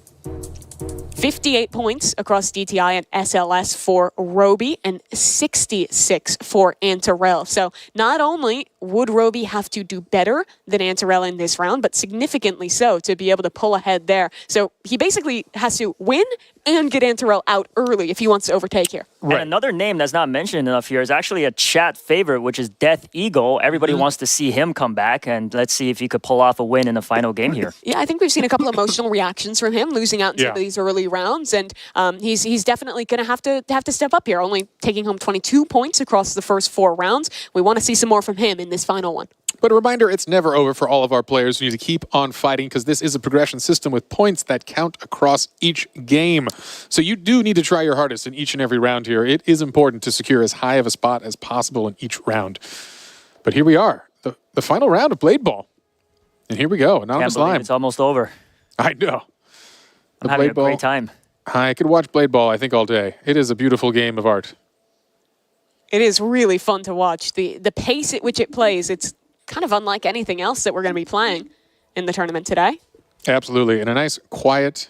58 points across DTI and SLS for Roby and 66 for Antarel. So not only would Roby have to do better than Antarel in this round, but significantly so to be able to pull ahead there. So he basically has to win and get Antarell out early if he wants to overtake here.
And another name that's not mentioned enough here is actually a chat favorite, which is Death Eagle. Everybody wants to see him come back, and let's see if he could pull off a win in the final game here.
Yeah, I think we've seen a couple emotional reactions from him losing out in some of these early rounds, and he's definitely going to have to step up here, only taking home 22 points across the first 4 rounds. We want to see some more from him in this final one.
But a reminder, it's never over for all of our players. We need to keep on fighting because this is a progression system with points that count across each game. So you do need to try your hardest in each and every round here. It is important to secure as high of a spot as possible in each round. But here we are, the final round of Blade Ball. And here we go, Anonymous Lime.
It's almost over.
I know.
I'm having a great time.
I could watch Blade Ball, I think, all day. It is a beautiful game of art.
It is really fun to watch. The pace at which it plays, it's kind of unlike anything else that we're going to be playing in the tournament today.
Absolutely. And a nice, quiet,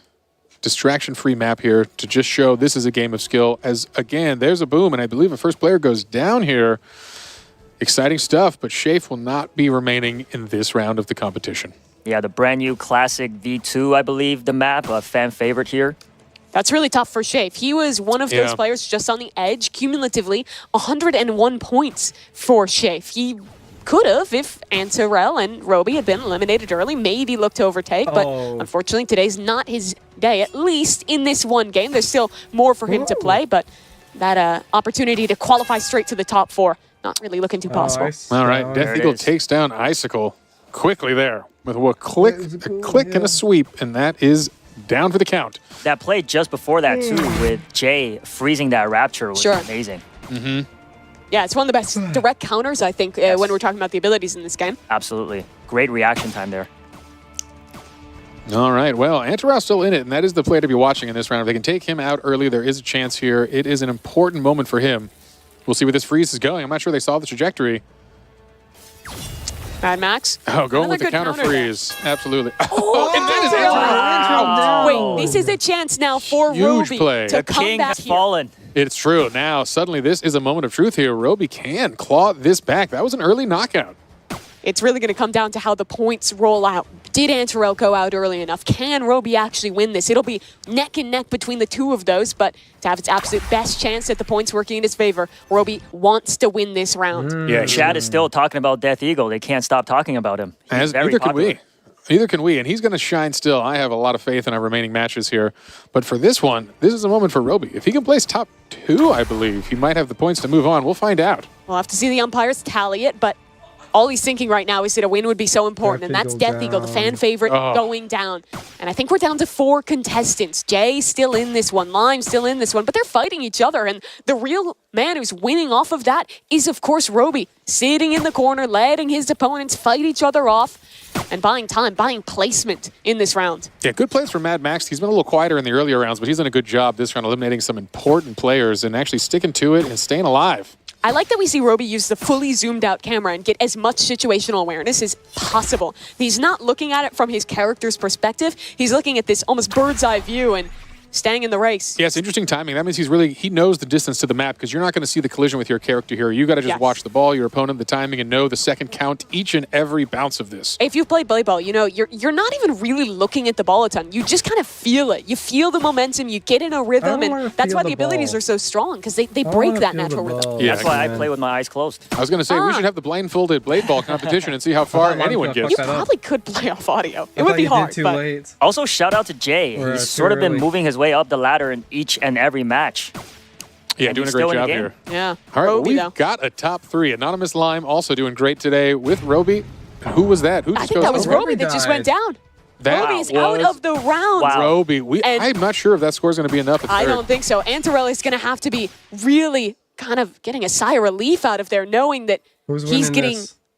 distraction-free map here to just show this is a game of skill. As, again, there's a boom, and I believe a first player goes down here. Exciting stuff, but Shafe will not be remaining in this round of the competition.
Yeah, the brand new classic V2, I believe, the map, a fan favorite here.
That's really tough for Shafe. He was one of those players just on the edge, cumulatively 101 points for Shafe. He could have, if Antarell and Roby had been eliminated early, maybe looked to overtake, but unfortunately today's not his day, at least in this one game. There's still more for him to play, but that opportunity to qualify straight to the top 4, not really looking too possible.
All right, Death Eagle takes down Icicle quickly there with a click and a sweep, and that is down for the count.
That play just before that, too, with Jay freezing that Rapture was amazing.
Yeah, it's one of the best direct counters, I think, when we're talking about the abilities in this game.
Absolutely. Great reaction time there.
All right, well, Antarell's still in it, and that is the play to be watching in this round. If they can take him out early, there is a chance here. It is an important moment for him. We'll see where this freeze is going. I'm not sure they saw the trajectory.
Mad Max.
Oh, going with the counter freeze. Absolutely. Oh, and that is
Wait, this is a chance now for
huge
Roby
play.
to
The
come
king
back
has
here.
fallen.
It's true. Now, suddenly, this is a moment of truth here. Roby can claw this back. That was an early knockout.
It's really going to come down to how the points roll out. Did Antarell go out early enough? Can Roby actually win this? It'll be neck and neck between the two of those, but to have its absolute best chance at the points working in his favor, Roby wants to win this round.
Yeah, Chad is still talking about Death Eagle. They can't stop talking about him.
As neither can we. Neither can we, and he's going to shine still. I have a lot of faith in our remaining matches here. But for this one, this is a moment for Roby. If he can place top 2, I believe, he might have the points to move on. We'll find out.
We'll have to see the umpires tally it, but all he's thinking right now is that a win would be so important, and that's Death Eagle, the fan favorite, going down. And I think we're down to 4 contestants. Jay's still in this one, Lime's still in this one, but they're fighting each other, and the real man who's winning off of that is, of course, Roby, sitting in the corner, letting his opponents fight each other off, and buying time, buying placement in this round.
Yeah, good plays for Mad Max. He's been a little quieter in the earlier rounds, but he's done a good job this round eliminating some important players and actually sticking to it and staying alive.
I like that we see Roby use the fully zoomed out camera and get as much situational awareness as possible. He's not looking at it from his character's perspective. He's looking at this almost bird's eye view and staying in the race.
Yeah, it's interesting timing. That means he knows the distance to the map because you're not going to see the collision with your character here. You got to just watch the ball, your opponent, the timing, and know the second count each and every bounce of this.
If you've played Blade Ball, you know you're not even really looking at the ball a ton. You just kind of feel it. You feel the momentum. You get in a rhythm, and that's why the abilities are so strong because they break that natural rhythm.
Yeah, that's why I play with my eyes closed.
I was going to say we should have the blindfolded Blade Ball competition and see how far anyone gets.
You probably could play off audio. It would be hard. But
also, shout out to Jay. He's sort of been moving his way up the ladder in each and every match.
Yeah, doing a great job here.
Yeah.
All right,
Roby,
we've got a top 3. Anonymous Lime also doing great today with Roby. Who was that?
I think that was Roby that just went down. Roby is out of the round.
Wow. Roby. I'm not sure if that score is going to be enough at
I
third.
don't think so. Antarell is going to have to be really kind of getting a sigh of relief out of there, knowing that he's getting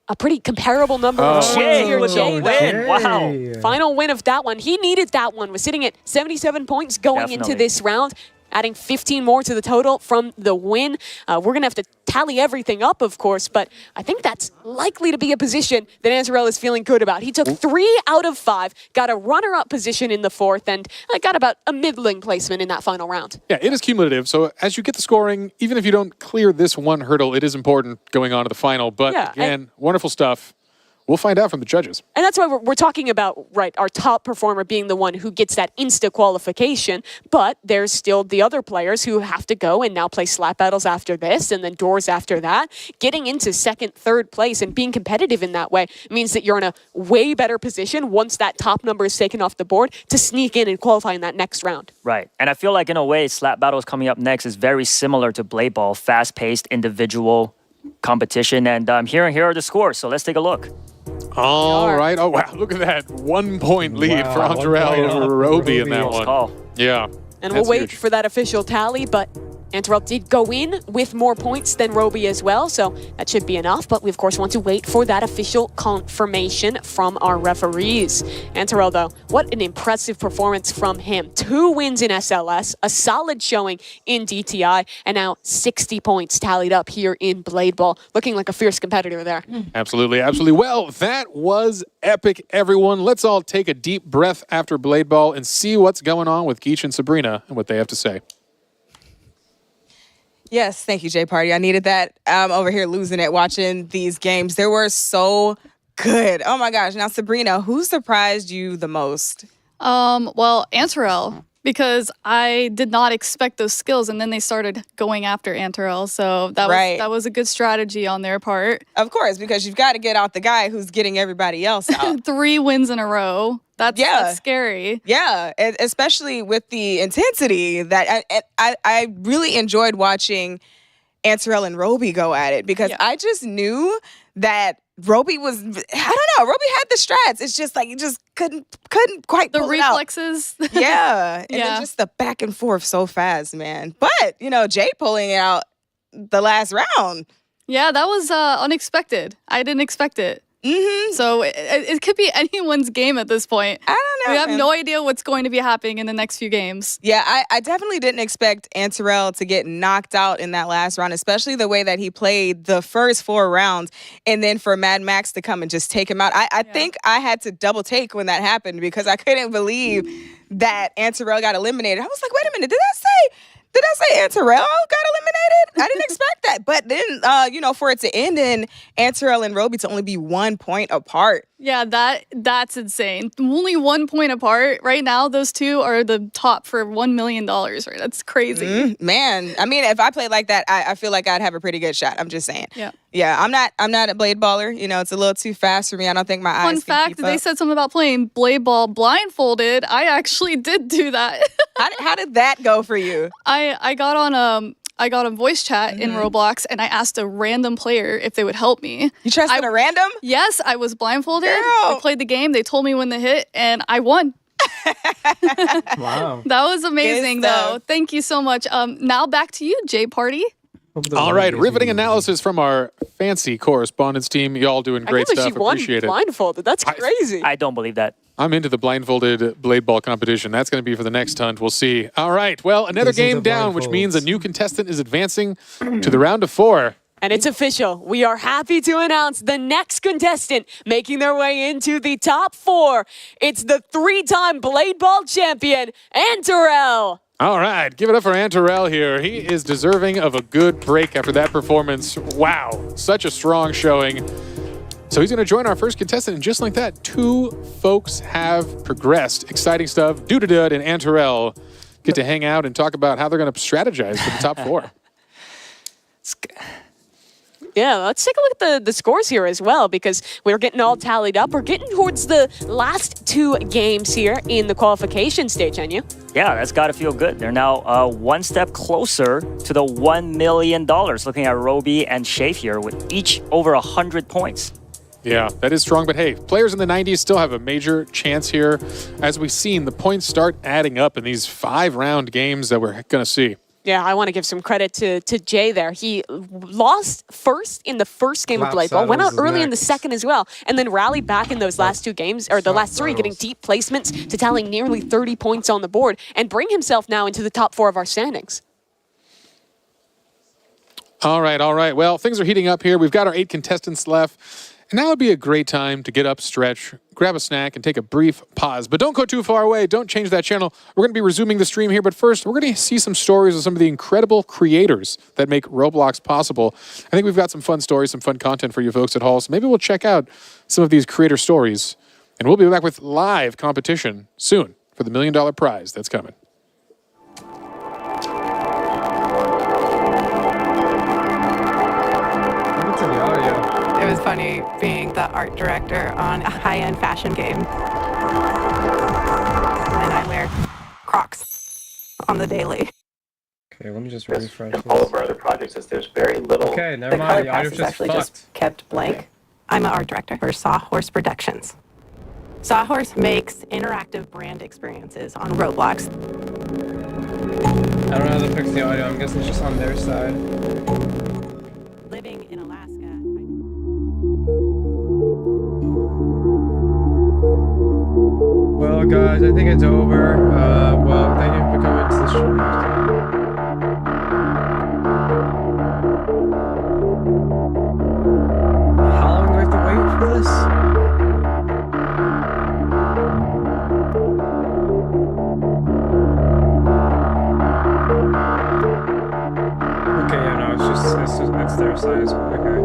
a pretty comparable number of points here. Jay win.
Wow.
Final win of that one. He needed that one. Was sitting at 77 points going into this round, adding 15 more to the total from the win. We're going to have to tally everything up, of course, but I think that's likely to be a position that Antarell is feeling good about. He took 3 out of 5, got a runner-up position in the 4th, and got about a middling placement in that final round.
Yeah, it is cumulative, so as you get the scoring, even if you don't clear this one hurdle, it is important going on to the final. But again, wonderful stuff. We'll find out from the judges.
And that's why we're talking about, right, our top performer being the one who gets that insta qualification. But there's still the other players who have to go and now play slap battles after this and then doors after that. Getting into second, third place and being competitive in that way means that you're in a way better position once that top number is taken off the board to sneak in and qualify in that next round.
Right. And I feel like in a way, slap battles coming up next is very similar to Blade Ball, fast-paced individual competition. And here are the scores. So let's take a look.
All right. Oh, wow. Look at that. 1 point lead for Anturel over Roby in that one.
Call.
Yeah.
And we'll wait for that official tally, but Anturel did go in with more points than Roby as well, so that should be enough. But we, of course, want to wait for that official confirmation from our referees. Anturel, though, what an impressive performance from him. 2 wins in SLS, a solid showing in DTI, and now 60 points tallied up here in Blade Ball. Looking like a fierce competitor there.
Absolutely, absolutely. Well, that was epic, everyone. Let's all take a deep breath after Blade Ball and see what's going on with Geach and Sabrina and what they have to say.
Yes, thank you, Jay Party. I needed that. I'm over here losing it watching these games. They were so good. Oh my gosh. Now, Sabrina, who surprised you the most?
Well, Anturel, because I did not expect those skills, and then they started going after Anturel, so that was a good strategy on their part.
Of course, because you've got to get out the guy who's getting everybody else out.
3 wins in a row. That's scary.
Yeah, and especially with the intensity that I really enjoyed watching Anturel and Roby go at it, because I just knew that Roby was, I don't know, Roby had the strats. It's just like, he just couldn't quite
the
pull
reflexes.
It out. Yeah. And then just the back and forth so fast, man. But, Jay pulling it out the last round.
Yeah, that was unexpected. I didn't expect it.
Mm-hmm.
So it could be anyone's game at this point.
I don't know.
We have no idea what's going to be happening in the next few games.
Yeah, I definitely didn't expect Anturel to get knocked out in that last round, especially the way that he played the first 4 rounds, and then for Mad Max to come and just take him out. I think I had to double take when that happened, because I couldn't believe that Anturel got eliminated. I was like, wait a minute, did I say Anturel got eliminated? I didn't expect that. But then, for it to end in Anturel and Roby to only be 1 point apart.
Yeah, that's insane. Only 1 point apart. Right now, those two are the top for $1 million, right? That's crazy.
Man, I mean, if I played like that, I feel like I'd have a pretty good shot. I'm just saying.
Yeah.
Yeah, I'm not a blade baller. It's a little too fast for me. I don't think my eyes
Fun fact, they said something about playing blade ball blindfolded. I actually did do that.
How did that go for you?
I got on a voice chat in Roblox, and I asked a random player if they would help me.
You trusted a random?
Yes, I was blindfolded.
Girl.
I played the game. They told me when to hit, and I won.
Wow.
That was amazing, though. Thank you so much. Now back to you, Jay Party.
All right, riveting analysis from our fancy correspondence team. Y'all doing great stuff. Appreciate it.
Blindfolded. That's crazy.
I don't believe that.
I'm into the blindfolded blade ball competition. That's going to be for the next hunt. We'll see. All right. Well, another game down, which means a new contestant is advancing to the round of 4.
And it's official. We are happy to announce the next contestant making their way into the top 4. It's the 3-time Blade Ball champion, Anturel.
All right. Give it up for Anturel here. He is deserving of a good break after that performance. Wow. Such a strong showing. So he's going to join our first contestant, and just like that, 2 folks have progressed. Exciting stuff. Dudadud and Anturel get to hang out and talk about how they're going to strategize for the top 4.
Yeah, let's take a look at the scores here as well, because we're getting all tallied up. We're getting towards the last 2 games here in the qualification stage, aren't you?
Yeah, that's got to feel good. They're now 1 step closer to the $1 million, looking at Roby and Shafe here with each over 100 points.
Yeah, that is strong. But hey, players in the 90s still have a major chance here. As we've seen, the points start adding up in these 5-round games that we're going to see.
Yeah, I want to give some credit to Jay there. He lost first in the first game of Blade Ball, went out early in the second as well, and then rallied back in those last 2 games, or the last 3, getting deep placements to tallying nearly 30 points on the board, and bring himself now into the top 4 of our standings.
All right, all right. Well, things are heating up here. We've got our 8 contestants left. And now would be a great time to get up, stretch, grab a snack, and take a brief pause. But don't go too far away. Don't change that channel. We're going to be resuming the stream here. But first, we're going to see some stories of some of the incredible creators that make Roblox possible. I think we've got some fun stories, some fun content for you folks at home. So maybe we'll check out some of these creator stories. And we'll be back with live competition soon for the $1 million prize that's coming.
It was funny being the art director on a high-end fashion game. And I wear Crocs on the daily.
Okay, let me just refresh this.
All of our other projects is there's very little.
Okay, never mind. The audio's just fucked.
Kept blank. I'm an art director for Sawhorse Productions. Sawhorse makes interactive brand experiences on Roblox.
I don't know how to fix the audio. I'm guessing it's just on their side.
Living in Alaska.
Well, guys, I think it's over. Well, thank you for coming to the stream. How long do I have to wait for this? Okay, yeah, no, it's their size. Okay.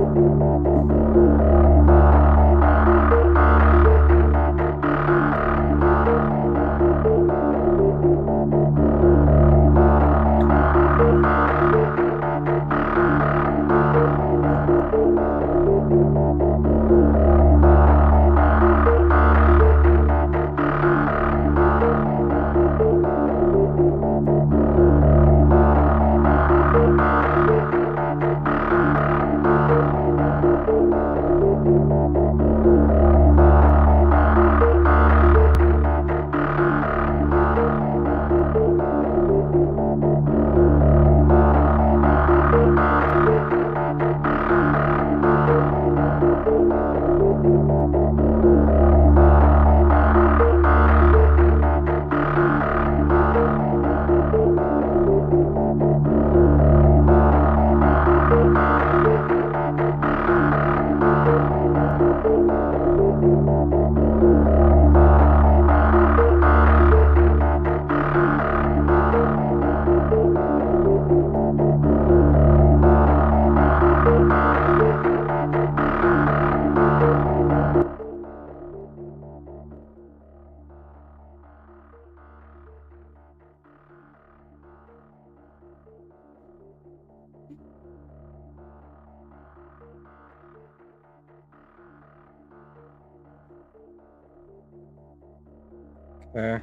Okay.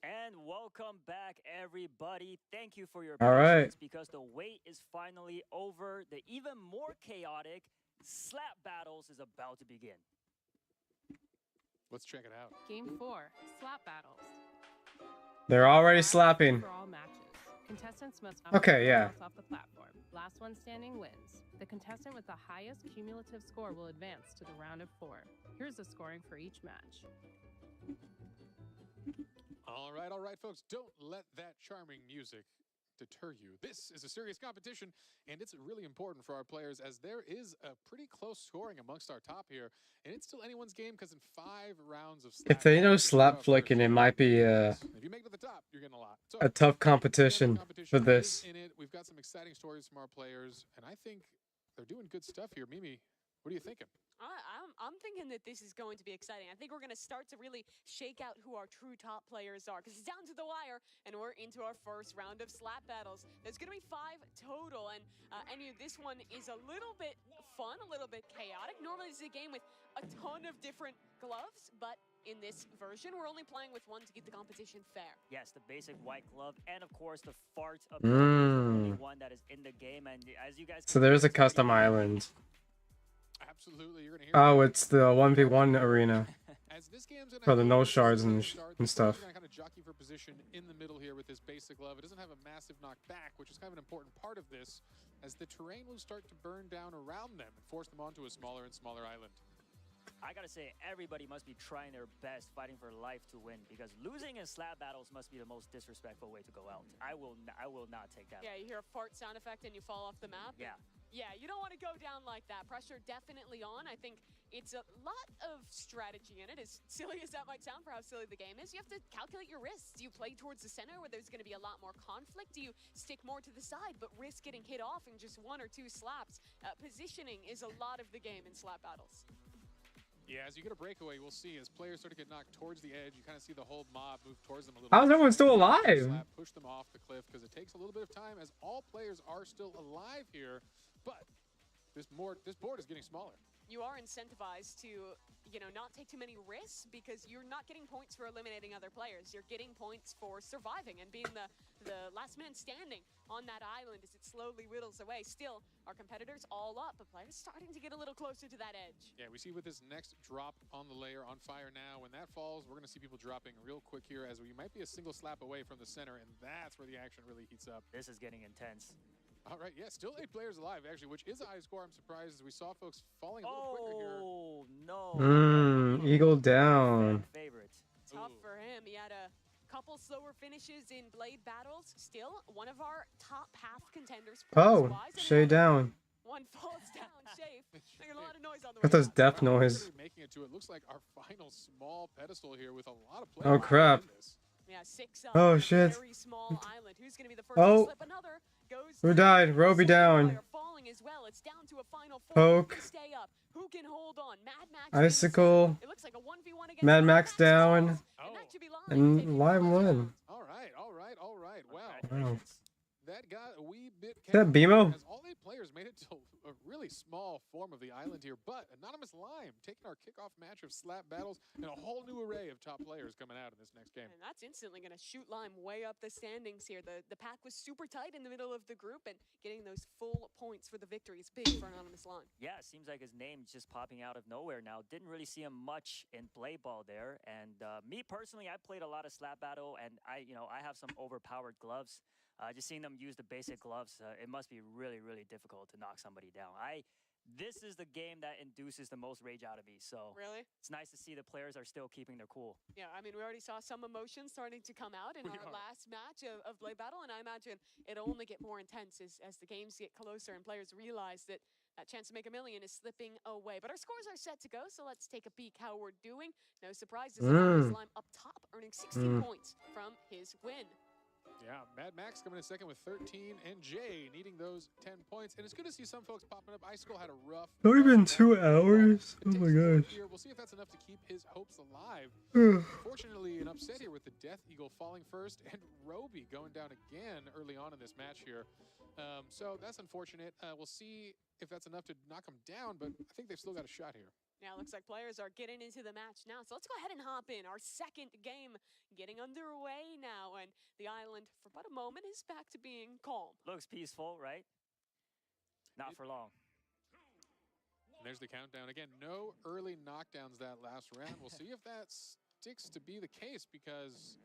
And welcome back, everybody. Thank you for your
All right.
patience because the wait is finally over. The even more chaotic slap battles is about to begin.
Let's check it out.
Game 4, slap battles.
They're already slapping.
For all matches. Contestants must
Okay, yeah.
off the platform. Last one standing wins. The contestant with the highest cumulative score will advance to the round of 4. Here's the scoring for each match.
All right, folks. Don't let that charming music deter you. This is a serious competition, and it's really important for our players as there is a pretty close scoring amongst our top here, and it's still anyone's game because in 5 rounds of
If they know slap flicking, it might be
if you make it to the top, you're getting a lot. So,
a tough competition for this.
in it, we've got some exciting stories from our players, and I think they're doing good stuff here. Mimi, what are you thinking?
I'm thinking that this is going to be exciting. I think we're going to start to really shake out who our true top players are because it's down to the wire, and we're into our first round of slap battles. There's going to be 5 total, and this one is a little bit fun, a little bit chaotic. Normally, this is a game with a ton of different gloves, but in this version, we're only playing with one to keep the competition fair.
Yes, the basic white glove, and of course, the fart of the only one that is in the game. And as you guys,
So there's a custom island.
Absolutely, you're gonna hear.
Oh, it's the 1v1 arena
As this game's
for the no shards and stuff.
You're gonna kind of jockey for position in the middle here with this basic glove. It doesn't have a massive knockback, which is kind of an important part of this, as the terrain will start to burn down around them and force them onto a smaller and smaller island.
I gotta say, everybody must be trying their best, fighting for life to win, because losing in slap battles must be the most disrespectful way to go out. I will not take that.
Yeah, you hear a fart sound effect and you fall off the map.
Yeah.
Yeah, you don't want to go down like that. Pressure definitely on. I think it's a lot of strategy in it. As silly as that might sound for how silly the game is, you have to calculate your risks. Do you play towards the center where there's going to be a lot more conflict? Do you stick more to the side but risk getting hit off in just 1 or 2 slaps? Positioning is a lot of the game in slap battles.
Yeah, as you get a breakaway, we'll see as players start to get knocked towards the edge. You kind of see the whole mob move towards them a little
How's
bit.
everyone still alive?
Push them off the cliff because it takes a little bit of time as all players are still alive here, but this board is getting smaller.
you are incentivized to, you know, not take too many risks because you're not getting points for eliminating other players. You're getting points for surviving and being the last man standing on that island as it slowly whittles away. Still, our competitors all up, but players starting to get a little closer to that edge.
Yeah, we see with this next drop on the layer on fire now, when that falls, we're going to see people dropping real quick here as we might be a single slap away from the center, and that's where the action really heats up.
This is getting intense.
All right, yeah, still 8 players alive, actually, which is a high score. I'm surprised as we saw folks falling a little quicker here.
Oh, no.
Eagle down.
Favorite.
Tough for him. He had a couple slower finishes in Blade battles. Still, one of our top half contenders.
Oh, Shay down.
One falls down, Shafe. Making a lot of noise on the way
What does
down.
death noise?
Making it to it looks like our final small pedestal here with a lot of players.
Oh crap.
Yeah, 6
Oh,
on a
shit.
very small island. Who's going to be the first
Oh.
to slip? Another goes
Who
down.
died? Roby down.
Player falling as well. It's down to a final 4.
Poke.
Who can stay up? Who can hold on? Mad Max.
Icicle.
It looks like a 1v1 against
Mad Max down.
And that should be Lime
And
taking
Lime
the
won.
All right. Wow.
Wow.
That got a wee bit
Is that
chaotic
BMO?
as all 8 players made it to a really small form of the island here, but Anonymous Lime taking our kickoff match of slap battles and a whole new array of top players coming out in this next game.
And that's instantly going to shoot Lime way up the standings here. The pack was super tight in the middle of the group, and getting those full points for the victory is big for Anonymous Lime.
Yeah, it seems like his name's just popping out of nowhere now. Didn't really see him much in play ball there. And me personally, I played a lot of slap battle, and I have some overpowered gloves. Just seeing them use the basic gloves, it must be really, really difficult to knock somebody down. This is the game that induces the most rage out of me. So
Really?
it's nice to see the players are still keeping their cool.
Yeah, I mean, we already saw some emotions starting to come out in our last match of Blade Battle, and I imagine it'll only get more intense as the games get closer and players realize that that chance to make $1 million is slipping away. But our scores are set to go, so let's take a peek how we're doing. No surprises, Anonymous Lime up top, earning 16 points from his win.
Yeah, Mad Max coming in second with 13, and Jay needing those 10 points. And it's good to see some folks popping up. Icicle had a rough.
It's only been 2 hours. Oh my gosh.
Here. We'll see if that's enough to keep his hopes alive. Fortunately, an upset here with the Death Eagle falling first, and Roby going down again early on in this match here. So that's unfortunate. We'll see if that's enough to knock him down, but I think they've still got a shot here.
Now, looks like players are getting into the match now. So let's go ahead and hop in. Our second game getting underway now. And the island, for about a moment, is back to being calm.
Looks peaceful, right? Not for long.
And there's the countdown. Again, no early knockdowns that last round. We'll see if that sticks to be the case because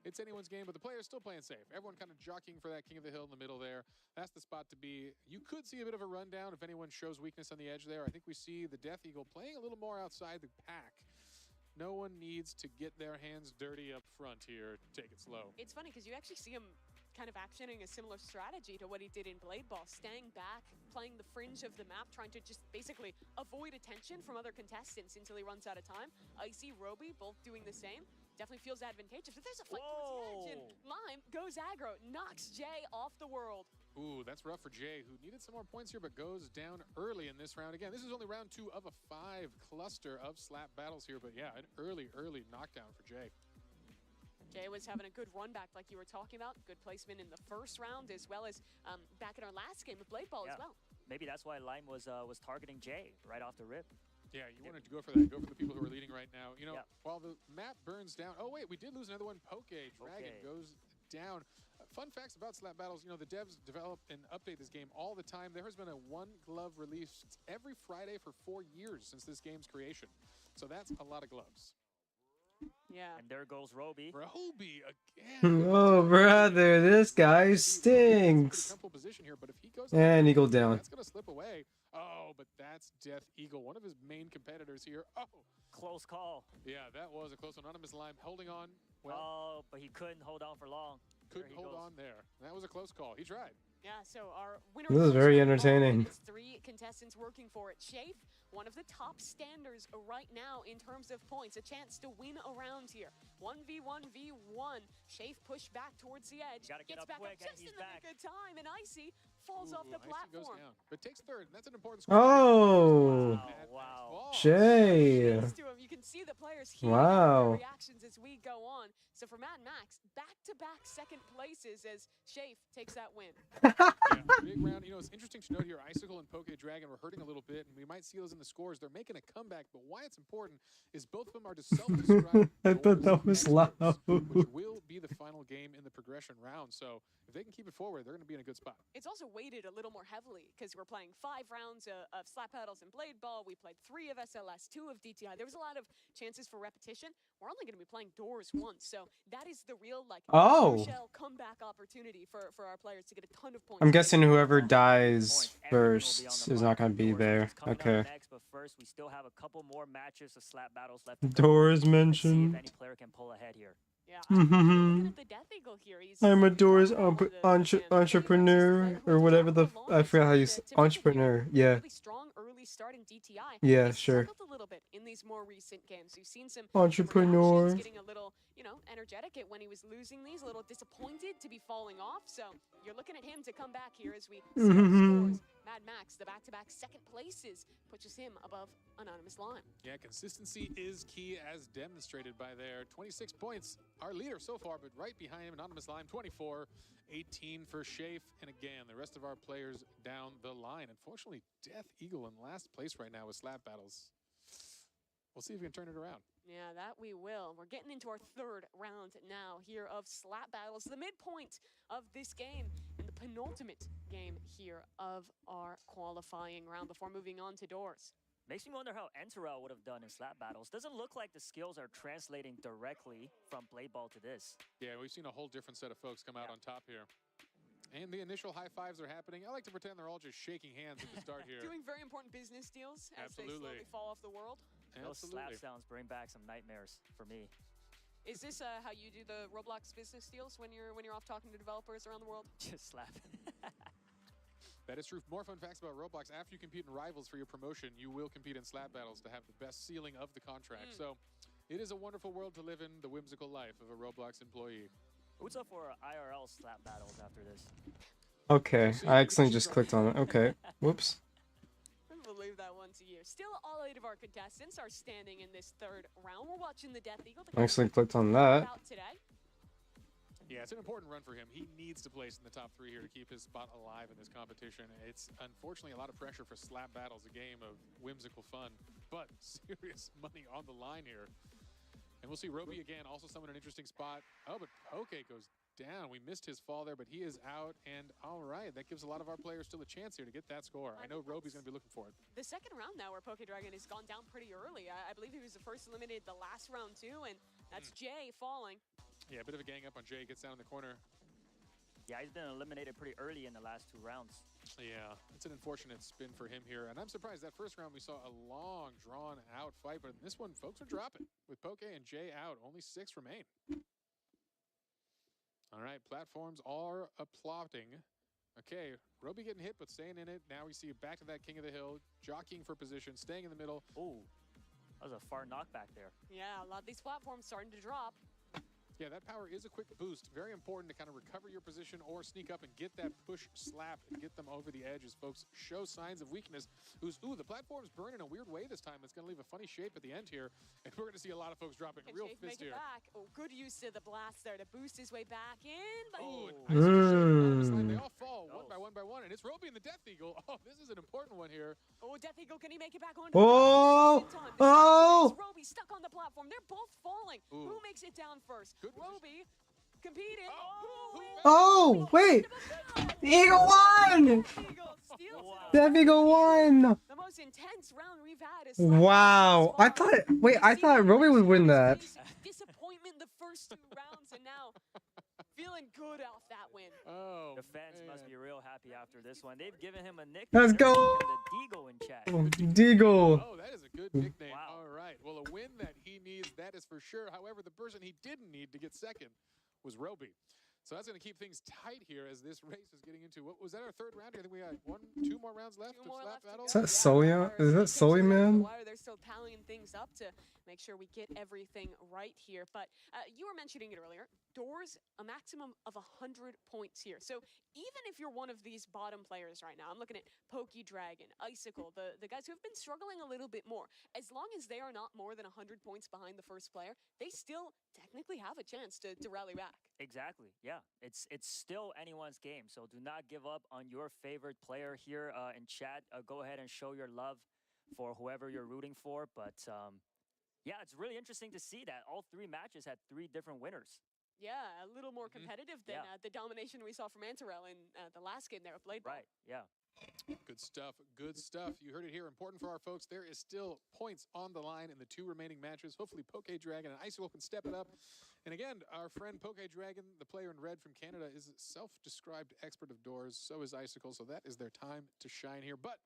it's anyone's game, but the player's still playing safe. Everyone kind of jockeying for that King of the Hill in the middle there. That's the spot to be. You could see a bit of a rundown if anyone shows weakness on the edge there. I think we see the Death Eagle playing a little more outside the pack. No one needs to get their hands dirty up front here. Take it slow.
It's funny because you actually see him kind of actioning a similar strategy to what he did in Blade Ball, staying back, playing the fringe of the map, trying to just basically avoid attention from other contestants until he runs out of time. Icy, Roby, both doing the same. Definitely feels advantageous, but there's a fight towards the edge, and Lime goes aggro, knocks Jay off the world.
Ooh, that's rough for Jay, who needed some more points here, but goes down early in this round. Again, this is only round 2 of a 5 cluster of slap battles here, but yeah, an early knockdown for Jay.
Jay was having a good run back like you were talking about. Good placement in the first round as well as back in our last game of Blade Ball as well.
Maybe that's why Lime was targeting Jay right off the rip.
Yeah, you wanted to go for that. Go for the people who are leading right now. You know, while the map burns down. Oh, wait, we did lose another one. Poke. Dragon goes down. Fun facts about slap battles. You know, the devs develop and update this game all the time. There has been a 1 glove released every Friday for 4 years since this game's creation. So that's a lot of gloves.
Yeah.
And there goes Roby.
Roby again.
Oh, brother, this guy stinks.
Position here, but if he goes
And Eagle down.
That's going to slip away. Oh, but that's Death Eagle, one of his main competitors here. Oh,
close call.
Yeah, that was a close one. Anonymous Lime holding on. Well,
oh, but he couldn't hold on for long.
Couldn't hold on there. That was a close call. He tried.
Yeah, so our winner.
This is very entertaining.
3 contestants working for it. Shafe, one of the top standers right now in terms of points. A chance to win around here. 1v1v1. Shafe pushed back towards the edge. Gets back
quick,
up just in the nick of time, and Icy falls off the platform.
Goes down, but takes third. That's an important score.
Oh,
wow.
Jay.
You can see the players here.
Wow.
Reactions as we go on. So for Mad Max, back-to-back second places as Shafe takes that win.
Big round. You know, it's interesting to note here, Icicle and Poke Dragon were hurting a little bit, and we might see those in the scores. They're making a comeback, but why it's important is both of them are just self-described.
I thought that was loud.
Which will be the final game in the progression round. So if they can keep it forward, they're going to be in a good spot.
It's also weighted a little more heavily because we're playing 5 rounds of Slap Battles and Blade Ball. We played 3 of SLS, 2 of DTI. There was a lot of chances for repetition. We're only going to be playing Doors once, so that is the real shell comeback opportunity for our players to get a ton of points.
I'm guessing whoever dies first is not going to be there. Okay.
Next, but first, we still have a couple more matches of Slap Battles left.
Doors mentioned.
See if any player can pull ahead here.
Yeah, looking at the Death Eagle here.
I'm a Doors entrepreneur or whatever the I forgot how you say entrepreneur. Yeah.
Really strong early start in DTI.
Yeah, sure.
A little bit in these more recent games. We've seen some
entrepreneur
getting a little, energetic when he was losing these, a little disappointed to be falling off. So you're looking at him to come back here as we see the scores. Mad Max, the back-to-back second places, pushes him above Anonymous Lime.
Yeah, consistency is key as demonstrated by their 26 points. Our leader so far, but right behind him, Anonymous Lime, 24, 18 for Shafe. And again, the rest of our players down the line. Unfortunately, Death Eagle in last place right now with Slap Battles. We'll see if we can turn it around.
Yeah, that we will. We're getting into our 3rd round now here of Slap Battles, the midpoint of this game and the penultimate game here of our qualifying round before moving on to Doors.
Makes me wonder how Enterel would have done in Slap Battles. Doesn't look like the skills are translating directly from Blade Ball to this.
Yeah, we've seen a whole different set of folks come out on top here. And the initial high fives are happening. I like to pretend they're all just shaking hands at the start here.
Doing very important business deals as they slowly fall off the world.
Those slap sounds bring back some nightmares for me.
Is this how you do the Roblox business deals when you're off talking to developers around the world?
Just slap.
That is true. More fun facts about Roblox. After you compete in Rivals for your promotion, you will compete in Slap Battles to have the best ceiling of the contract. So it is a wonderful world to live in, the whimsical life of a Roblox employee.
What's up for IRL Slap Battles after this?
Okay, I accidentally just clicked on it. Okay, whoops.
I believe that one to you. Still, all 8 of our contestants are standing in this 3rd round. We're watching the Death Eagle.
I accidentally clicked on that.
Yeah, it's an important run for him. He needs to place in the top 3 here to keep his spot alive in this competition. It's unfortunately a lot of pressure for Slap Battles, a game of whimsical fun, but serious money on the line here. And we'll see Roby again, also someone in an interesting spot. Oh, but Poke goes down. We missed his fall there, but he is out. And all right, that gives a lot of our players still a chance here to get that score. I know Roby's going to be looking for it.
The 2nd round now where Poke Dragon has gone down pretty early. I believe he was the first eliminated the last round too, and that's Jay falling.
Yeah, a bit of a gang up on Jay. Gets down in the corner.
Yeah, he's been eliminated pretty early in the last 2 rounds.
Yeah, it's an unfortunate spin for him here. And I'm surprised that first round we saw a long, drawn-out fight. But in this one, folks are dropping. With Poke and Jay out, only 6 remain. All right, platforms are applauding. Okay, Roby getting hit, but staying in it. Now we see back to that King of the Hill, jockeying for position, staying in the middle.
Oh, that was a far knockback there.
Yeah, a lot of these platforms starting to drop.
Yeah, that power is a quick boost. Very important to kind of recover your position or sneak up and get that push slap and get them over the edge as folks show signs of weakness. Ooh, the platform's burning in a weird way this time. It's going to leave a funny shape at the end here. And we're going to see a lot of folks dropping a real fist here.
Back. Oh, good use of the blast there to boost his way back in. But
they all fall one by one. And it's Roby and the Death Eagle. Oh, this is an important one here.
Oh, Death Eagle, can he make it back on? Roby stuck on the platform. They're both falling. Who makes it down first? Roby competing.
Oh, wait. The Eagle won. Death Eagle won.
The most intense round we've had is
wow. I thought Roby would win that.
Disappointment the first 2 rounds and now feeling good off that win.
Oh,
the fans must be real happy after this one. They've given him a nickname.
Let's go.
The Deagle in chat.
Deagle.
Oh, that is a good nickname. Wow. All right. Well, a win that he needs, that is for sure. However, the person he didn't need to get second was Roby. So that's going to keep things tight here as this race is getting into, what was that, our third round? I think we got 2 more rounds left of slap battle.
Is that Solia? Is that Solia Man?
They're still tallying things up to make sure we get everything right here. But you were mentioning it earlier. Doors, a maximum of 100 points here. So even if you're one of these bottom players right now, I'm looking at Pokey Dragon, Icicle, the guys who have been struggling a little bit more. As long as they are not more than 100 points behind the first player, they still technically have a chance to rally back.
Exactly. Yeah. It's still anyone's game. So do not give up on your favorite player here in chat. Go ahead and show your love for whoever you're rooting for. But yeah, it's really interesting to see that all 3 matches had 3 different winners.
Yeah, a little more competitive than the domination we saw from Antarel in the last game there at Blade Ball.
Right, yeah.
Good stuff, good stuff. You heard it here. Important for our folks. There is still points on the line in the 2 remaining matches. Hopefully Poke Dragon and Icicle can step it up. And again, our friend Poke Dragon, the player in red from Canada, is a self-described expert of doors. So is Icicle, so that is their time to shine here. But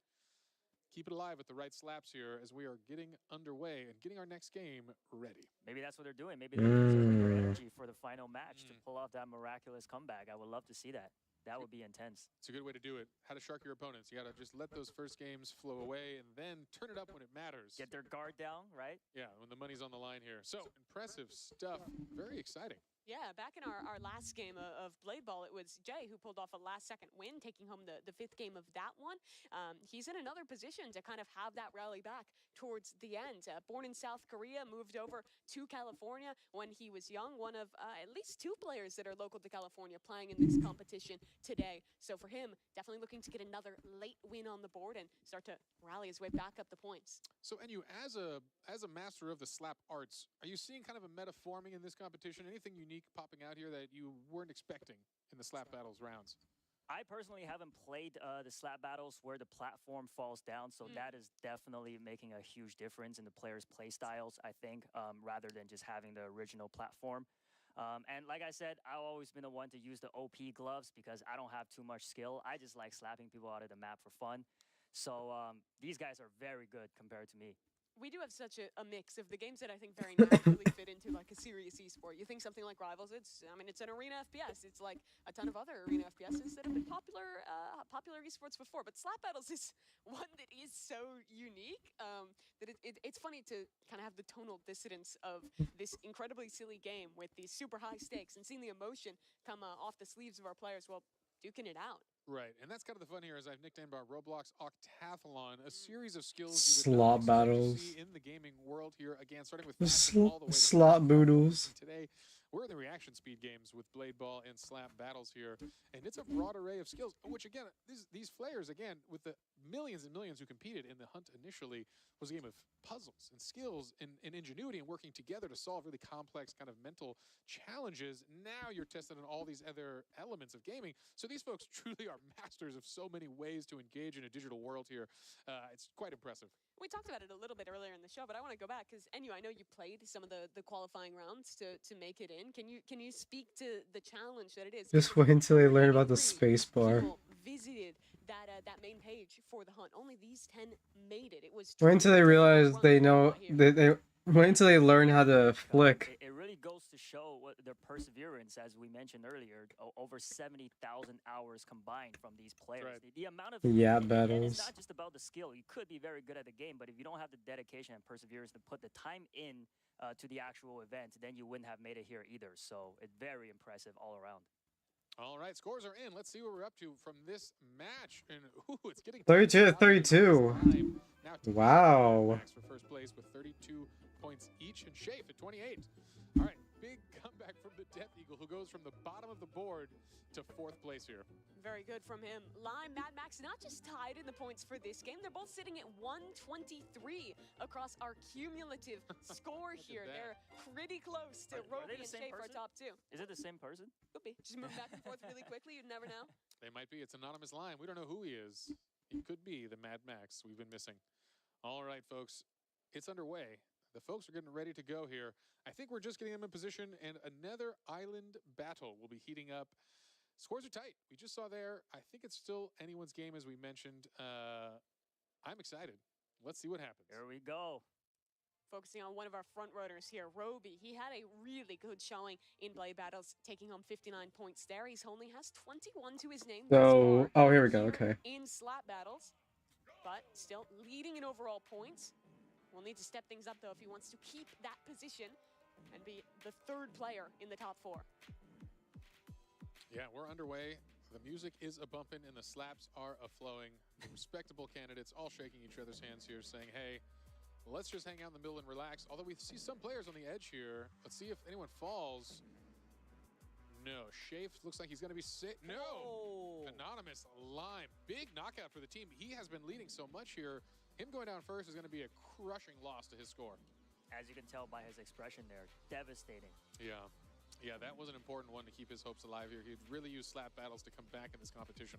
keep it alive with the right slaps here as we are getting underway and getting our next game ready.
Maybe that's what they're doing. Maybe they're using their energy for the final match to pull off that miraculous comeback. I would love to see that. That would be intense.
It's a good way to do it. How to shark your opponents. You got to just let those first games flow away and then turn it up when it matters.
Get their guard down, right?
Yeah, when the money's on the line here. So, impressive stuff. Very exciting.
Yeah, back in our last game of Blade Ball, it was Jay who pulled off a last-second win, taking home the 5th game of that one. He's in another position to kind of have that rally back towards the end. Born in South Korea, moved over to California when he was young. One of at least 2 players that are local to California playing in this competition today. So for him, definitely looking to get another late win on the board and start to rally his way back up the points.
So, Enyu, as a master of the slap arts, are you seeing kind of a meta forming in this competition? Anything unique popping out here that you weren't expecting in the slap battles rounds?
I personally haven't played the slap battles where the platform falls down, so that is definitely making a huge difference in the players' play styles, I think, rather than just having the original platform. And like I said, I've always been the one to use the OP gloves because I don't have too much skill. I just like slapping people out of the map for fun. So these guys are very good compared to me.
We do have such a mix of the games that I think very naturally fit into like a serious esport. You think something like Rivals, it's an arena FPS. It's like a ton of other arena FPSs that have been popular esports before. But Slap Battles is one that is so unique that it's funny to kind of have the tonal dissidence of this incredibly silly game with these super high stakes and seeing the emotion come off the sleeves of our players while duking it out.
Right, and that's kind of the fun here, as I've nicknamed our Roblox Octathlon, a series of skills
slot battles
see in the gaming world here. Again, starting with
slot boodles.
Today, we're in the reaction speed games with Blade Ball and Slap battles here, and it's a broad array of skills. Which again, these players, again, with the millions and millions who competed in the hunt initially, was a game of puzzles and skills and ingenuity and working together to solve really complex kind of mental challenges. Now you're tested on all these other elements of gaming. So these folks truly are masters of so many ways to engage in a digital world here. It's quite impressive.
We talked about it a little bit earlier in the show, but I want to go back because Enyu, I know you played some of the qualifying rounds to make it in. Can you speak to the challenge that it is?
Just wait until they learn about the space bar.
Visited that main page for the hunt. Only these 10 made it. It was
wait until they realize they know they wait until they learn how to flick.
It really goes to show what their perseverance, as we mentioned earlier, over 70,000 hours combined from these players.
Right.
The amount of
battles.
It's not just about the skill. You could be very good at the game, but if you don't have the dedication and perseverance to put the time in to the actual event, then you wouldn't have made it here either. So it's very impressive all around.
All right, scores are in. Let's see what we're up to from this match. And it's getting
32 to 32. Wow.
For first place with 32 points each, and Shafe at 28. All right, big comeback from the Death Eagle, who goes from the bottom of the board to 4th place here.
Very good from him. Lime, Mad Max, not just tied in the points for this game, they're both sitting at 123 across our cumulative score here. They're pretty close to Roby and Shafe, our top 2.
Is it the same person?
Could be. Just move back and forth really quickly. You'd never know.
They might be. It's anonymous line. We don't know who he is. He could be the Mad Max we've been missing. All right, folks. It's underway. The folks are getting ready to go here. I think we're just getting them in position, and another island battle will be heating up. Scores are tight. We just saw there. I think it's still anyone's game, as we mentioned. I'm excited. Let's see what happens.
Here we go.
Focusing on one of our front runners here, Roby. He had a really good showing in Blade Battles, taking home 59 points there. He only has 21 to his name.
So, oh, here we go. Okay.
In slap battles, but still leading in overall points. We'll need to step things up though if he wants to keep that position and be the third player in the top 4.
Yeah, we're underway. The music is a-bumping and the slaps are a-flowing. The respectable candidates all shaking each other's hands here, saying, hey, let's just hang out in the middle and relax. Although we see some players on the edge here. Let's see if anyone falls. No, Shafe looks like he's going to be sick. No! Oh. Anonymous Lime. Big knockout for the team. He has been leading so much here. Him going down first is going to be a crushing loss to his score.
As you can tell by his expression there, devastating.
Yeah. Yeah, that was an important one to keep his hopes alive here. He'd really use slap battles to come back in this competition.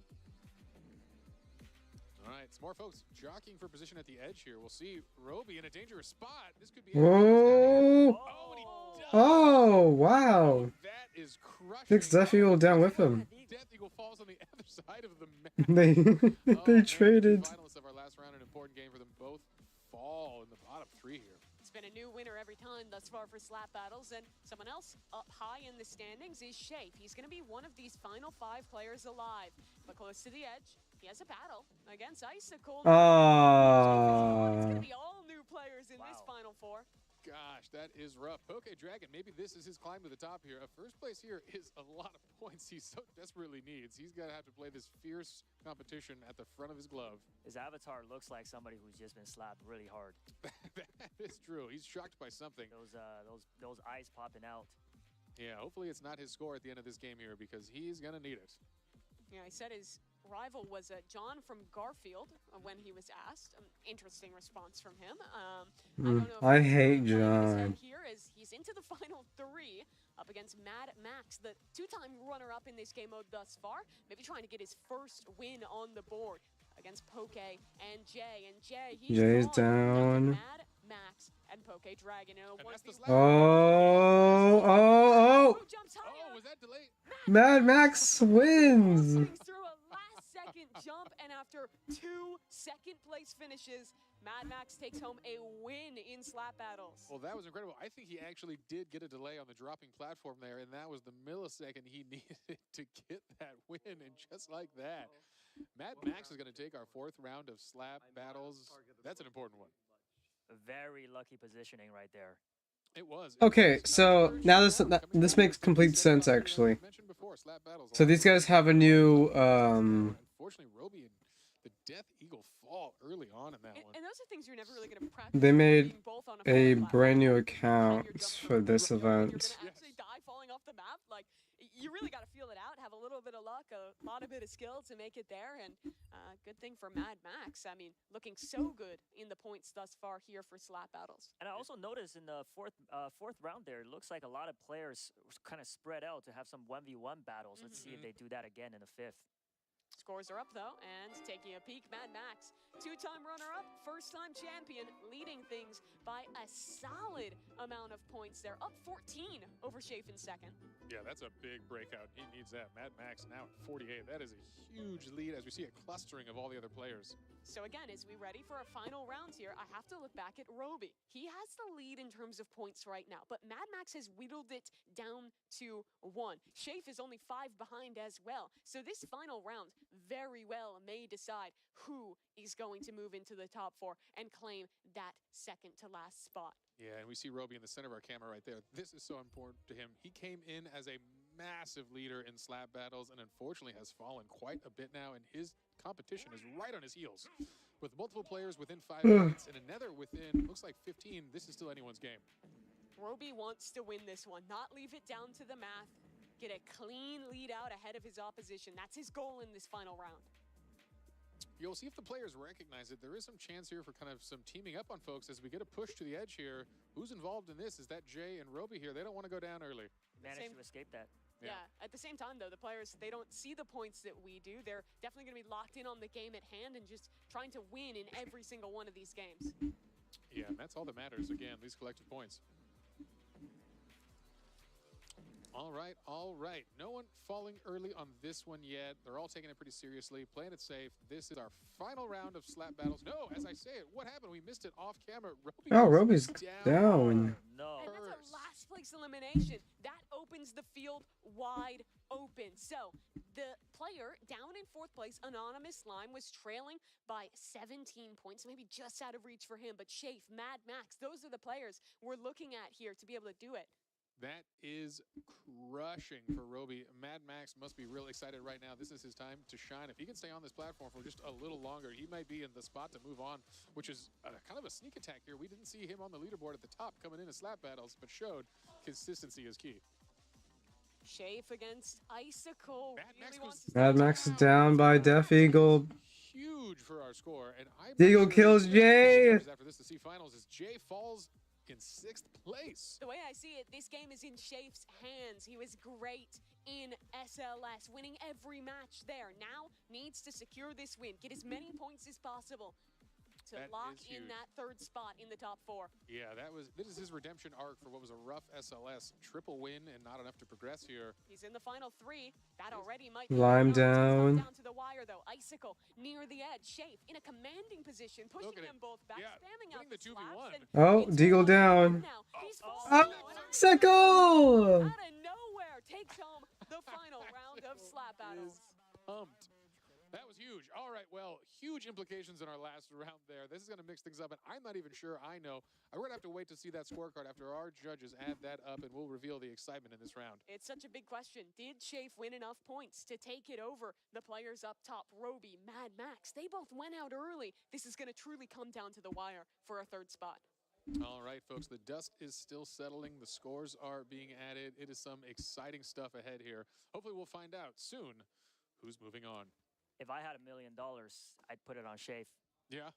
All right, some more folks jockeying for position at the edge here. We'll see Roby in a dangerous spot. This could be.
Oh, wow.
That is crushing.
Six Death Eagle down with him.
Death Eagle falls on the other side of the map.
they traded.
Finalists of our last round, an important game for them both fall in the bottom 3 here.
It's been a new winner every time thus far for slap battles, and someone else up high in the standings is Shafe. He's going to be one of these final 5 players alive, but close to the edge. He has a battle against Icicle. It's going to be all new players in this final 4.
Gosh, that is rough. Poke Dragon, maybe this is his climb to the top here. A first place here is a lot of points he so desperately needs. He's going to have to play this fierce competition at the front of his glove.
His avatar looks like somebody who's just been slapped really hard.
That is true. He's shocked by something.
Those eyes popping out.
Yeah, hopefully it's not his score at the end of this game here because he's going to need it.
Yeah, I said his rival was John from Garfield when he was asked. Interesting response from him. I don't know.
I hate John.
Here is he's into the final 3 up against Mad Max, the 2-time runner-up in this game mode thus far. Maybe trying to get his first win on the board against Poke and Jay. And
Jay's down.
Mad Max and Poke Dragon.
Oh,
was that delayed?
Mad Max wins.
Second jump, and after 2 second-place finishes, Mad Max takes home a win in slap battles.
Well, that was incredible. I think he actually did get a delay on the dropping platform there, and that was the millisecond he needed to get that win, and just like that, Mad Max is going to take our 4th round of slap battles. That's an important one.
A very lucky positioning right there.
It was.
Okay, so now this makes complete sense, actually. So these guys have a new
Unfortunately, Roby and the Death Eagle fall early on in that one.
And those are things you're never really going to practice.
They made a brand new account for this event.
You're going to actually die falling off the map. Like, you really got to feel it out, have a little bit of luck, a lot of bit of skill to make it there. And good thing for Mad Max. I mean, looking so good in the points thus far here for slap battles.
And I also noticed in the fourth round there, it looks like a lot of players kind of spread out to have some 1v1 battles. Let's see if they do that again in the 5th.
Scores are up, though, and taking a peek, Mad Max, 2-time runner-up, first-time champion, leading things by a solid amount of points there, up 14 over Shafe in second.
Yeah, that's a big breakout. He needs that. Mad Max now at 48. That is a huge lead as we see a clustering of all the other players.
So again, as we ready for our final rounds here, I have to look back at Roby. He has the lead in terms of points right now, but Mad Max has whittled it down to 1. Shafe is only 5 behind as well. So this final round very well may decide who is going to move into the top 4 and claim that second to last spot.
Yeah, and we see Roby in the center of our camera right there. This is so important to him. He came in as a massive leader in slap battles and unfortunately has fallen quite a bit now, and his competition is right on his heels. With multiple players within 5 minutes and another within, looks like 15, this is still anyone's game.
Roby wants to win this one, not leave it down to the math, get a clean lead out ahead of his opposition. That's his goal in this final round.
You'll see if the players recognize it. There is some chance here for kind of some teaming up on folks as we get a push to the edge here. Who's involved in this? Is that Jay and Roby here? They don't want to go down early.
Managed to escape that.
Yeah. At the same time, though, the players, they don't see the points that we do. They're definitely going to be locked in on the game at hand and just trying to win in every single one of these games.
Yeah, and that's all that matters. Again, these collective points. All right. No one falling early on this one yet. They're all taking it pretty seriously, playing it safe. This is our final round of slap battles. No, as I say it, what happened? We missed it off camera.
Roby's down.
No.
And that's a last place elimination. That opens the field wide open. So the player down in 4th place, Anonymous Slime, was trailing by 17 points, maybe just out of reach for him. But Shafe, Mad Max, those are the players we're looking at here to be able to do it.
That is crushing for Roby. Mad Max must be real excited right now. This is his time to shine. If he can stay on this platform for just a little longer, he might be in the spot to move on, which is kind of a sneak attack here. We didn't see him on the leaderboard at the top coming into slap battles, but showed consistency is key.
Shafe against Icicle.
Mad Max is down by Def Eagle.
Huge for our score. And
Eagle kills Jay.
After this, the C finals is Jay falls in 6th place.
The way I see it, this game is in Shafe's hands. He was great in SLS, winning every match there. Now needs to secure this win, get as many points as possible to lock in that 3rd spot in the top 4.
Yeah, this is his redemption arc for what was a rough SLS. Triple win and not enough to progress here.
He's in the final 3. That already might
Lime down.
Down to the wire though. Icicle near the edge. Shafe in a commanding position, pushing them both back, spamming out the 2v1.
Oh, Deagle down. Icicle!
Out of nowhere takes home the final round of slap battles.
Pumped. That was huge. All right, well, huge implications in our last round there. This is going to mix things up, and I'm not even sure I know. We're going to have to wait to see that scorecard after our judges add that up, and we'll reveal the excitement in this round.
It's such a big question. Did Shafe win enough points to take it over the players up top? Roby, Mad Max, they both went out early. This is going to truly come down to the wire for a 3rd spot.
All right, folks, the dust is still settling. The scores are being added. It is some exciting stuff ahead here. Hopefully we'll find out soon who's moving on.
If I had $1 million, I'd put it on Shafe.
Yeah.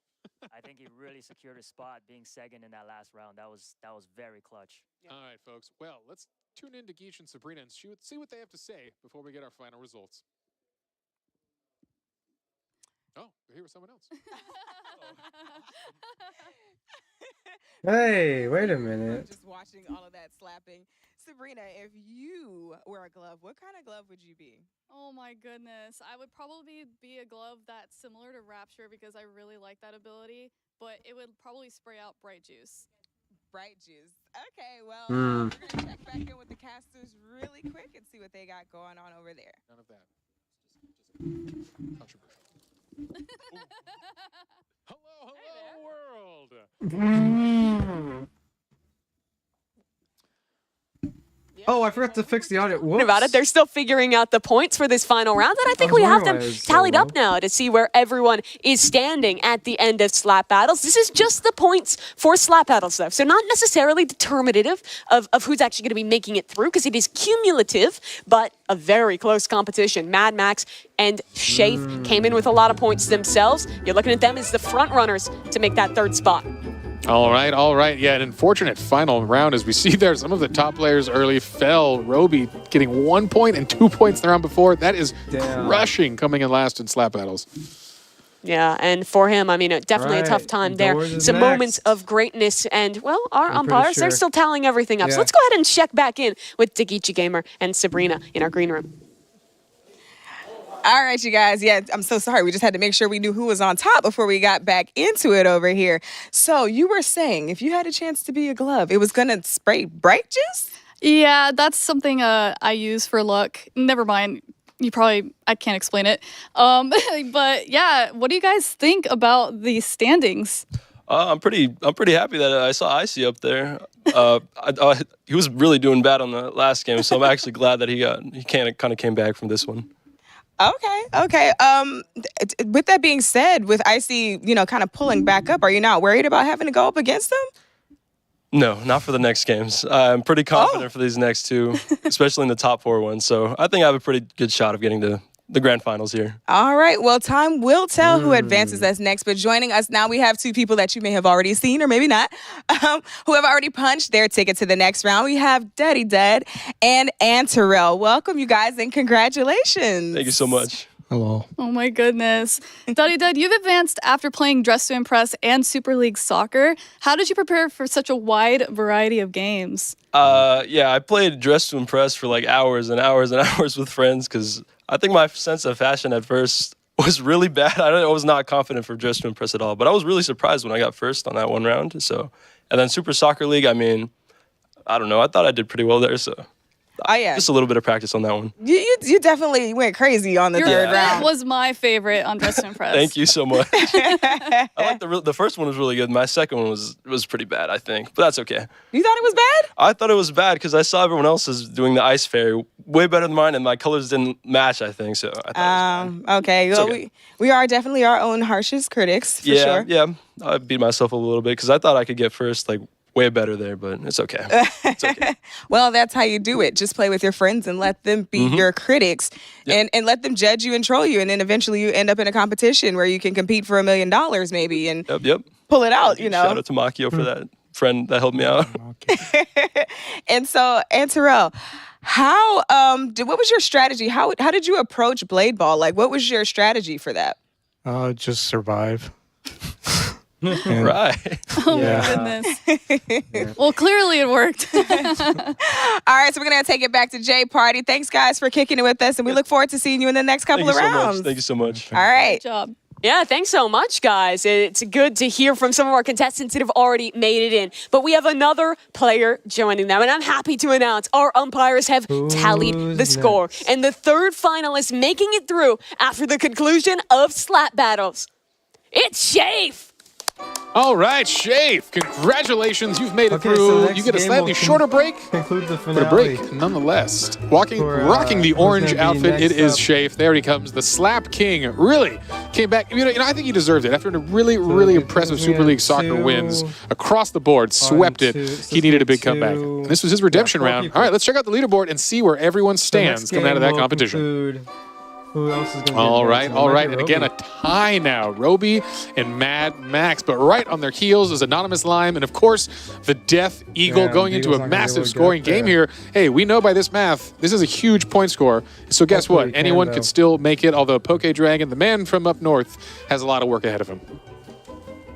I think he really secured his spot being second in that last round. That was very clutch.
Yeah. All right, folks. Well, let's tune in to Geach and Sabrina and see what they have to say before we get our final results. Oh, here was someone else.
Hey, wait a minute.
Just watching all of that slapping. Sabrina, if you were a glove, what kind of glove would you be?
Oh my goodness. I would probably be a glove that's similar to Rapture because I really like that ability, but it would probably spray out Bright Juice.
Bright Juice. Okay, well, we're going to check back in with the casters really quick and see what they got going on over there.
None of that. Just controversial. Hello, world.
Oh, I forgot to fix the audio.
Whoops. About it. They're still figuring out the points for this final round, and I think we have them tallied up now to see where everyone is standing at the end of slap battles. This is just the points for slap battles, though, so not necessarily determinative of who's actually going to be making it through, because it is cumulative, but a very close competition. Mad Max and Shafe came in with a lot of points themselves. You're looking at them as the front runners to make that 3rd spot.
All right. Yeah, an unfortunate final round as we see there. Some of the top players early fell. Roby getting 1 point and 2 points the round before. That is crushing coming in last in slap battles.
Yeah, and for him, I mean, definitely a tough time there. Some moments of greatness, and, well, our umpires, they're still tallying everything up. So let's go ahead and check back in with Dagichi Gamer and Sabrina in our green room.
All right, you guys. Yeah, I'm so sorry. We just had to make sure we knew who was on top before we got back into it over here. So you were saying if you had a chance to be a glove, it was going to spray Bright Juice?
Yeah, that's something I use for luck. Never mind. I can't explain it. But yeah, what do you guys think about the standings?
I'm pretty happy that I saw Icy up there. He was really doing bad on the last game, so I'm actually glad that he kind of came back from this one.
Okay. With that being said, with Icy, kind of pulling back up, are you not worried about having to go up against them?
No, not for the next games. I'm pretty confident for these next two, especially in the top 4 ones. So I think I have a pretty good shot of getting to the grand finals here.
All right. Well, time will tell who advances us next. But joining us now, we have 2 people that you may have already seen, or maybe not, who have already punched their ticket to the next round. We have Daddy Dead and Anterel. Welcome, you guys, and congratulations.
Thank you so much.
Hello.
Oh my goodness. Duddy Dud, you've advanced after playing Dress to Impress and Super League Soccer. How did you prepare for such a wide variety of games?
Yeah, I played Dress to Impress for like hours and hours and hours with friends because I think my sense of fashion at first was really bad. I was not confident for Dress to Impress at all, but I was really surprised when I got first on that one round. So, and then Super Soccer League, I mean, I don't know. I thought I did pretty well there, so.
Oh, yeah.
Just a little bit of practice on that one.
You definitely went crazy on the third round.
That was my favorite on Dress to Impress.
Thank you so much. I like the first one was really good. My second one was pretty bad, I think, but that's okay.
You thought it was bad?
I thought it was bad because I saw everyone else is doing the ice fairy way better than mine, and my colors didn't match, I think, so I thought it was bad.
Okay. Well,
okay.
We are definitely our own harshest critics, for sure.
Yeah, I beat myself a little bit because I thought I could get first, like, way better there, but it's okay. It's okay.
Well, that's how you do it. Just play with your friends and let them be your critics and let them judge you and troll you. And then eventually you end up in a competition where you can compete for $1 million maybe and pull it out, you know.
Shout out to Makio for that friend that helped me out.
And so, Terrell, how what was your strategy? How did you approach Blade Ball? Like, what was your strategy for that?
Just survive.
Right.
Oh my goodness. Well, clearly it worked.
All right, so we're going to take it back to Jay Party. Thanks, guys, for kicking it with us, and we look forward to seeing you in the next couple of rounds.
Thank you so much.
All right.
Good job. Yeah, thanks so much, guys. It's good to hear from some of our contestants that have already made it in. But we have another player joining them, and I'm happy to announce our umpires have tallied the score. And the third finalist making it through after the conclusion of slap battles. It's Shafe.
All right, Shafe, congratulations. You've made it
Okay, so
through.
next
You get a
game
slightly
will
shorter break,
conclude the
but
finale.
a break nonetheless. Rocking the
who's
orange
gonna be
outfit, it
next
is
up?
Shafe. There he comes. The Slap King really came back. You know, I think he deserved it. After a really impressive Super League Soccer wins across the board, swept it. He needed a big comeback. And this was his redemption round. All right, let's check out the leaderboard and see where everyone stands coming out of that competition.
Who else is going to
All right. And again, a tie now. Roby and Mad Max. But right on their heels is Anonymous Lime. And, of course, the Death Eagle
Yeah,
going
the
into
Eagle's
a
not gonna
massive
really
scoring
get
game
there.
here. Hey, we know by this math, this is a huge point score. So guess
Hopefully
what?
he can,
Anyone
though.
could still make it, although Poke Dragon, the man from up north, has a lot of work ahead of him.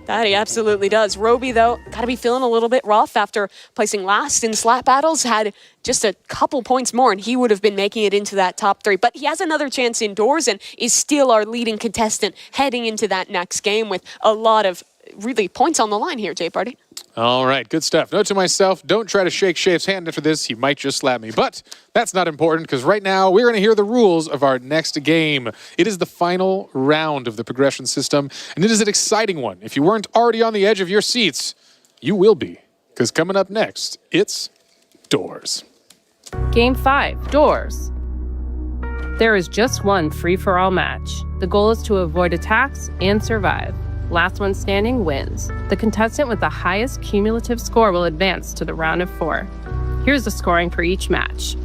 That he absolutely does. Roby, though, got to be feeling a little bit rough after placing last in slap battles. Had just a couple points more, and he would have been making it into that top 3. But he has another chance indoors and is still our leading contestant heading into that next game with a lot of really points on the line here, Jay Party.
All right, good stuff. Note to myself, don't try to shake Shafe's hand after this. He might just slap me. But that's not important because right now we're going to hear the rules of our next game. It is the final round of the progression system, and it is an exciting one. If you weren't already on the edge of your seats, you will be, because coming up next, it's Doors.
Game 5, Doors. There is just one free-for-all match. The goal is to avoid attacks and survive. Last one standing wins. The contestant with the highest cumulative score will advance to the round of 4. Here's the scoring for each match.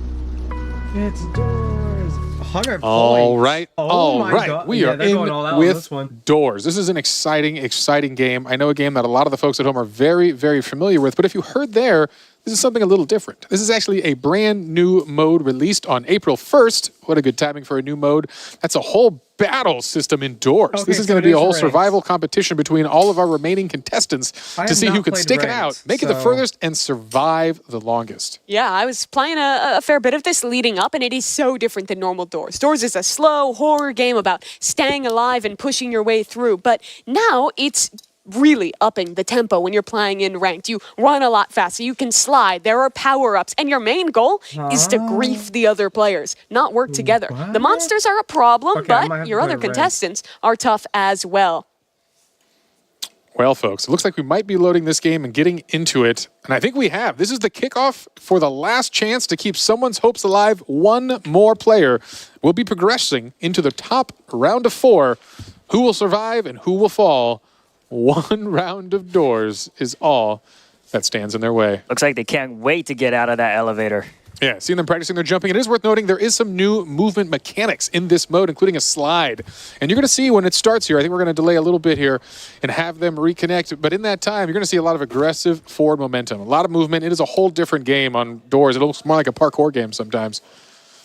It's Doors. 100
All
points.
right,
Oh
all
my
right.
God.
We
Yeah,
are
they're going all out
in
on
with
this one.
Doors. This is an exciting game. I know a game that a lot of the folks at home are very familiar with, but if you heard there, this is something a little different. This is actually a brand new mode released on April 1st. What a good timing for a new mode. That's a whole battle system indoors.
Okay,
this is
so
going
it
to be a
is
whole
ranked.
survival competition between all of our remaining contestants
I
to
have
see
not
who can
played
stick it
ranked,
out, make it the
so-
furthest, and survive the longest.
Yeah, I was playing a fair bit of this leading up, and it is so different than normal Doors. Doors is a slow horror game about staying alive and pushing your way through, but now it's really upping the tempo when you're playing in ranked. You run a lot faster, you can slide, there are power-ups, and your main goal is to grief the other players, not work together. The monsters are a problem,
Okay, I might have
but
to
your
play
other
ranked.
contestants are tough as well.
Well, folks, it looks like we might be loading this game and getting into it. And I think we have. This is the kickoff for the last chance to keep someone's hopes alive. One more player will be progressing into the top round of 4. Who will survive and who will fall? One round of Doors is all that stands in their way.
Looks like they can't wait to get out of that elevator.
Yeah, seeing them practicing their jumping. It is worth noting there is some new movement mechanics in this mode, including a slide. And you're going to see when it starts here, I think we're going to delay a little bit here and have them reconnect. But in that time, you're going to see a lot of aggressive forward momentum, a lot of movement. It is a whole different game on Doors. It looks more like a parkour game sometimes.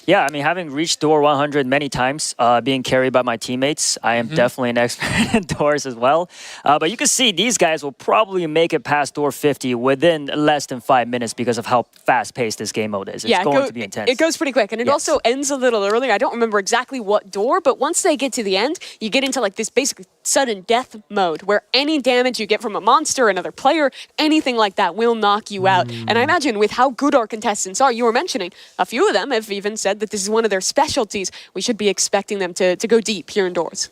Yeah, I mean, having reached door 100 many times, being carried by my teammates, I am definitely an expert in doors as well. But you can see these guys will probably make it past door 50 within less than 5 minutes because of how fast-paced this game mode is. It's going to be intense.
It goes pretty quick, and it also ends a little early. I don't remember exactly what door, but once they get to the end, you get into like this basically sudden death mode where any damage you get from a monster, another player, anything like that will knock you out. And I imagine with how good our contestants are, you were mentioning, a few of them have even said that this is one of their specialties. We should be expecting them to go deep here indoors.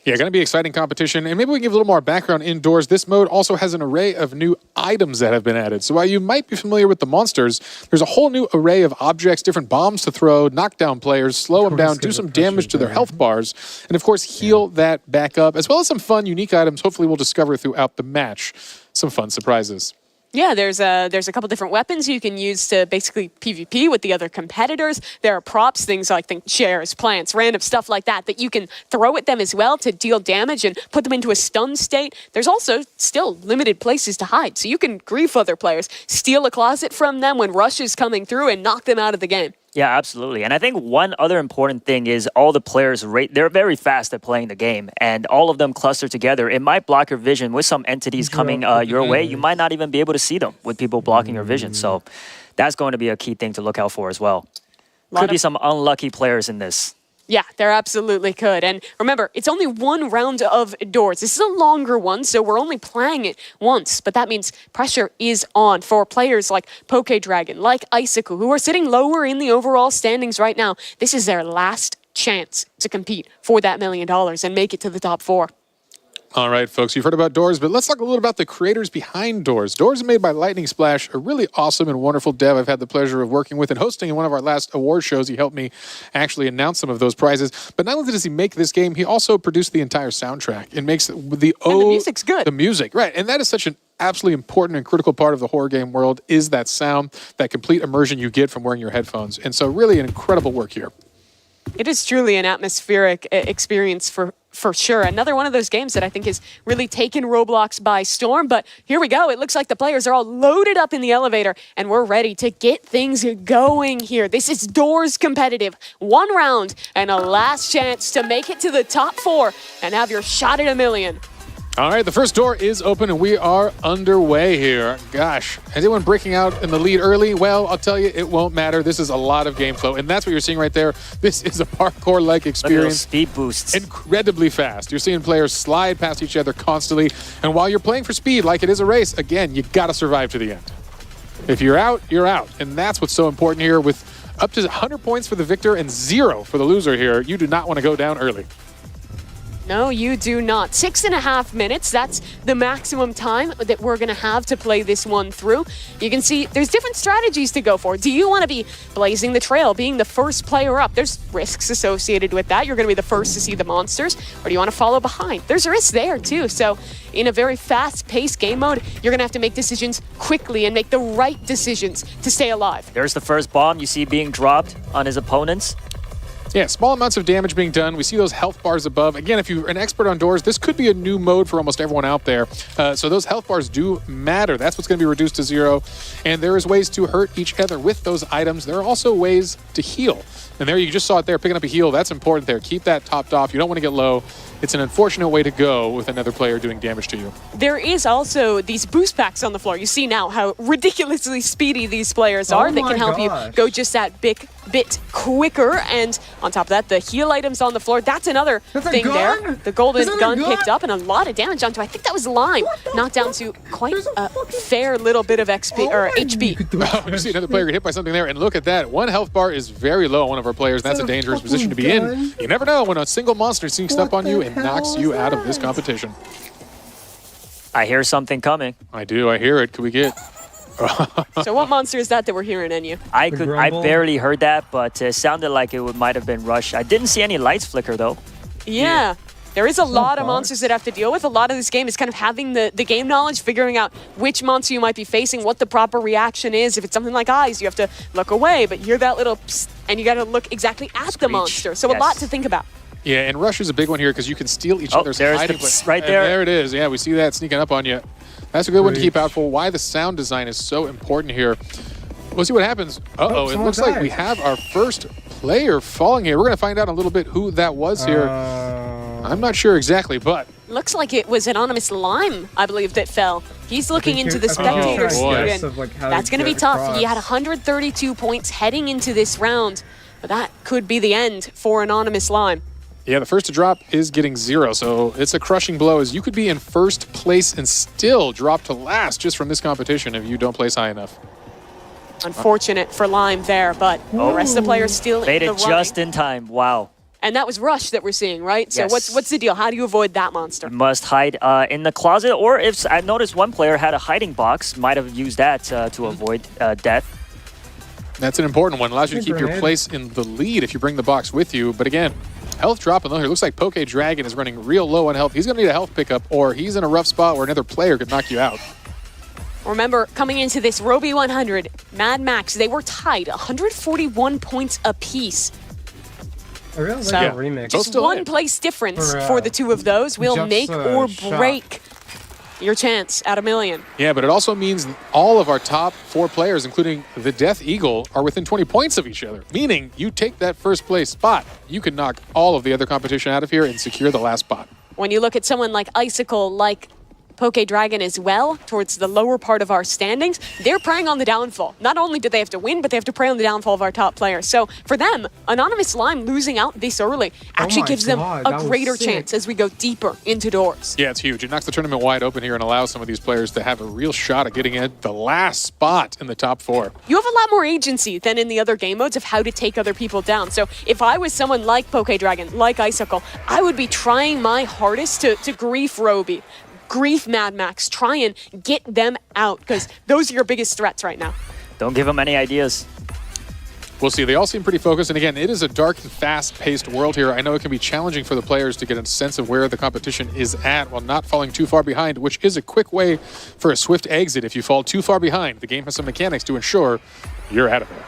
Yeah, going to be exciting competition. And maybe we can give a little more background indoors. This mode also has an array of new items that have been added. So while you might be familiar with the monsters, there's a whole new array of objects, different bombs to throw, knock down players, slow them down, do some damage to their health bars, and of course heal that back up, as well as some fun, unique items hopefully we'll discover throughout the match. Some fun surprises.
Yeah, there's a couple different weapons you can use to basically PvP with the other competitors. There are props, things like chairs, plants, random stuff like that that you can throw at them as well to deal damage and put them into a stun state. There's also still limited places to hide, so you can grief other players, steal a closet from them when Rush is coming through and knock them out of the game.
Yeah, absolutely. And I think one other important thing is all the players, they're very fast at playing the game, and all of them cluster together. It might block your vision with some entities coming your way. You might not even be able to see them with people blocking your vision. So that's going to be a key thing to look out for as well. Could be some unlucky players in this.
Yeah, there absolutely could. And remember, it's only one round of doors. This is a longer one, so we're only playing it once. But that means pressure is on for players like PokeDragon, like Icicle, who are sitting lower in the overall standings right now. This is their last chance to compete for that $1 million and make it to the top 4.
All right, folks, you've heard about Doors, but let's talk a little about the creators behind Doors. Doors is made by Lightning Splash, a really awesome and wonderful dev I've had the pleasure of working with and hosting in one of our last award shows. He helped me actually announce some of those prizes. But not only does he make this game, he also produced the entire soundtrack and makes the
music's good.
The music, right. And that is such an absolutely important and critical part of the horror game world is that sound, that complete immersion you get from wearing your headphones. And so really an incredible work here.
It is truly an atmospheric experience for sure. Another one of those games that I think has really taken Roblox by storm. But here we go. It looks like the players are all loaded up in the elevator, and we're ready to get things going here. This is Doors competitive. One round and a last chance to make it to the top 4 and have your shot at $1 million.
All right, the first door is open, and we are underway here. Gosh, is anyone breaking out in the lead early? Well, I'll tell you, it won't matter. This is a lot of game flow, and that's what you're seeing right there. This is a parkour-like experience.
Speed boosts.
Incredibly fast. You're seeing players slide past each other constantly, and while you're playing for speed, like it is a race, again, you got to survive to the end. If you're out, you're out, and that's what's so important here. With up to 100 points for the victor and 0 for the loser here, you do not want to go down early.
No, you do not. 6.5 minutes, that's the maximum time that we're going to have to play this one through. You can see there's different strategies to go for. Do you want to be blazing the trail, being the first player up? There's risks associated with that. You're going to be the first to see the monsters. Or do you want to follow behind? There's risks there too. So in a very fast-paced game mode, you're going to have to make decisions quickly and make the right decisions to stay alive.
There's the first bomb you see being dropped on his opponents.
Yeah, small amounts of damage being done. We see those health bars above. Again, if you're an expert on Doors, this could be a new mode for almost everyone out there. So those health bars do matter. That's what's going to be reduced to 0. And there is ways to hurt each other with those items. There are also ways to heal. And there, you just saw it there, picking up a heal. That's important there. Keep that topped off. You don't want to get low. It's an unfortunate way to go with another player doing damage to you.
There is also these boost packs on the floor. You see now how ridiculously speedy these players are. They can help you go just that bit quicker. And on top of that, the heal items on the floor. That's another thing there. The golden gun picked up and a lot of damage onto. I think that was Lime. Knocked down to quite a fair little bit of XP or HP.
Oh, you see another player get hit by something there. And look at that. One health bar is very low on one of our players. That's a dangerous position to be in. You never know when a single monster sneaks up on you and knocks you out of this competition.
I hear something coming.
I do. I hear it. Could we get...
So what monster is that we're hearing, Enyu?
I barely heard that, but it sounded like it might have been Rush. I didn't see any lights flicker, though.
Yeah. There is a lot of monsters that have to deal with. A lot of this game is kind of having the game knowledge, figuring out which monster you might be facing, what the proper reaction is. If it's something like eyes, you have to look away, but hear that little psst, and you got to look exactly at the monster. So a lot to think about.
Yeah, and Rush is a big one here because you can steal each other's hiding place.
Right there.
There it is. Yeah, we see that sneaking up on you. That's a good one to keep out for. Why the sound design is so important here. We'll see what happens. Uh-oh, it
someone
looks like
died.
we have our first player falling here. We're going to find out a little bit who that was here. I'm not sure exactly, but...
Looks like it was Anonymous Lime, I believe, that fell. He's looking into the spectator seat, and that's going to be tough. He had 132 points heading into this round, but that could be the end for Anonymous Lime.
Yeah, the first to drop is getting 0, so it's a crushing blow, as you could be in first place and still drop to last just from this competition if you don't place high enough.
Unfortunate for Lime there, but the rest of the players still
Made
in the
it just in time. Wow.
And that was Rush that we're seeing, right? So
Yes.
what's the deal? How do you avoid that monster?
Must hide in the closet, or if I noticed one player had a hiding box, might have used that to avoid death.
That's an important one. Allows you to keep your place in the lead if you bring the box with you. But again, health dropping low here. Looks like Poke Dragon is running real low on health. He's going to need a health pickup, or he's in a rough spot where another player could knock you out.
Remember, coming into this Roby 100, Mad Max, they were tied 141 points apiece.
I realize
So,
like a remix.
just one place difference for the two of those will
Just,
make or
shot.
break your chance at $1 million.
Yeah, but it also means all of our top 4 players, including the Death Eagle, are within 20 points of each other. Meaning, you take that first place spot, you can knock all of the other competition out of here and secure the last spot.
When you look at someone like Icicle, like Poke Dragon as well, towards the lower part of our standings, they're preying on the downfall. Not only do they have to win, but they have to prey on the downfall of our top players. So for them, Anonymous Lime losing out this early actually gives them a greater chance as we go deeper into doors.
Yeah, it's huge. It knocks the tournament wide open here and allows some of these players to have a real shot at getting at the last spot in the top 4.
You have a lot more agency than in the other game modes of how to take other people down. So if I was someone like Poke Dragon, like Icicle, I would be trying my hardest to grief Roby, grief Mad Max, try and get them out, because those are your biggest threats right now.
Don't give them any ideas.
We'll see. They all seem pretty focused. And again, it is a dark and fast-paced world here. I know it can be challenging for the players to get a sense of where the competition is at while not falling too far behind, which is a quick way for a swift exit. If you fall too far behind, the game has some mechanics to ensure you're out of there.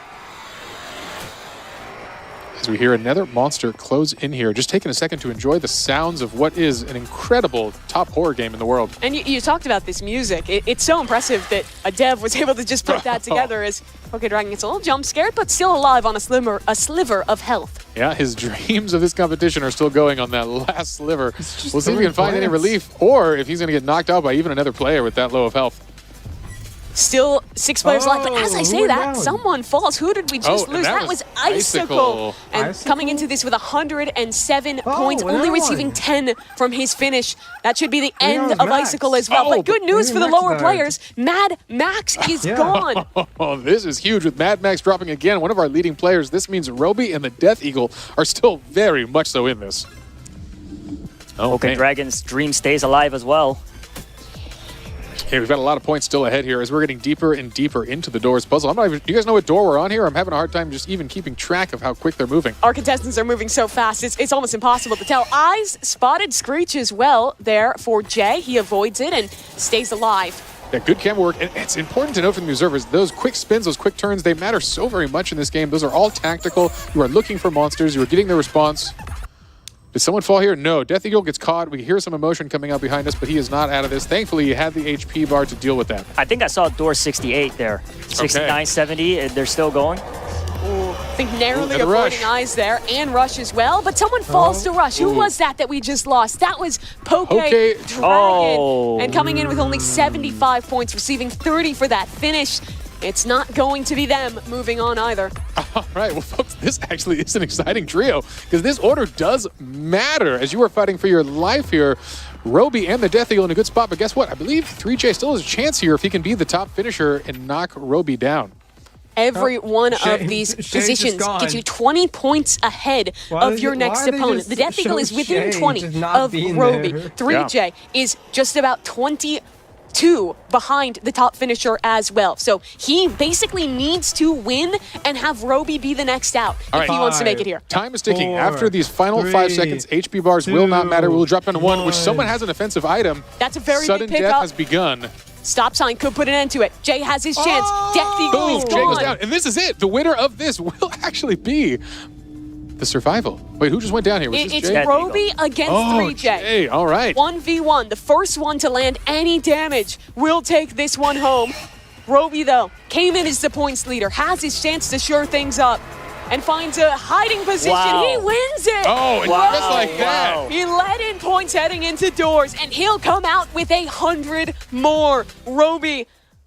As we hear another monster close in here, just taking a second to enjoy the sounds of what is an incredible top horror game in the world.
And you talked about this music. It's so impressive that a dev was able to just put that together as Poke Dragon gets a little jump scared, but still alive on a sliver of health.
Yeah, his dreams of this competition are still going on that last sliver. We'll see if we can find any
plants.
relief, or if he's going to get knocked out by even another player with that low of health.
Still 6 players left, but as I
who
say
went
that,
down?
someone falls. Who did we just
and
lose?
that
That
was
was Icicle. And
Icicle?
coming into this with 107 points,
well,
only
that
receiving
one.
10 from his finish. That should be the end
was
of
Max.
Icicle as well.
Oh,
but good news
maybe
for the
Max
lower
died.
players. Mad Max is gone.
Oh, this is huge with Mad Max dropping again, one of our leading players. This means Roby and the Death Eagle are still very much so in this.
Okay, Dragon's dream stays alive as well.
Okay, we've got a lot of points still ahead here as we're getting deeper and deeper into the doors puzzle. I'm not even, do you guys know what door we're on here? I'm having a hard time just even keeping track of how quick they're moving.
Our contestants are moving so fast, it's almost impossible to tell. Eyes spotted Screech as well there for Jay. He avoids it and stays alive.
Yeah, good camera work. And it's important to note from the observers, those quick spins, those quick turns, they matter so very much in this game. Those are all tactical. You are looking for monsters. You are getting the response. Did someone fall here? No. Death Eagle gets caught. We hear some emotion coming out behind us, but he is not out of this. Thankfully, he had the HP bar to deal with that.
I think I saw door 68 there. 69, 70, they're still going.
I think narrowly
and
avoiding
Rush.
Eyes there, and Rush as well, but someone falls to Rush. Who was that we just lost? That was Poke
Okay.
Dragon.
Oh.
And coming in with only 75 points, receiving 30 for that finish. It's not going to be them moving on either.
All right, well, folks, this actually is an exciting trio because this order does matter as you are fighting for your life here. Roby and the Death Eagle in a good spot, but guess what? I believe 3J still has a chance here if he can be the top finisher and knock Roby down.
Every one
Shay-
of these
Shay's just
positions
gone.
gets you 20 points ahead of your next opponent. The Death Eagle is within 20 of Roby. 3J is just about 22 behind the top finisher as well. So he basically needs to win and have Roby be the next out if he wants to make it here.
Time is ticking.
4,
After these final 5
3,
seconds, HP bars will not matter. We'll drop down to 1, which
1.
someone has an offensive item.
That's a very
Sudden
big
death
pickup.
has begun.
Stop sign could put an end to it. Jay has his chance. Death Eagle
Boom,
is
Jay goes
gone.
down. And this is it. The winner of this will actually be the survival. Wait, who just went down here? Was this
It's
Jay?
Roby against 3J.
Jay. All right.
1v1. The first one to land any damage will take this one home. Roby, though, came in as the points leader, has his chance to shore things up, and finds a hiding position.
Wow.
He wins it.
Oh, and just like that.
He led in points heading into doors, and he'll come out with 100 more. Roby,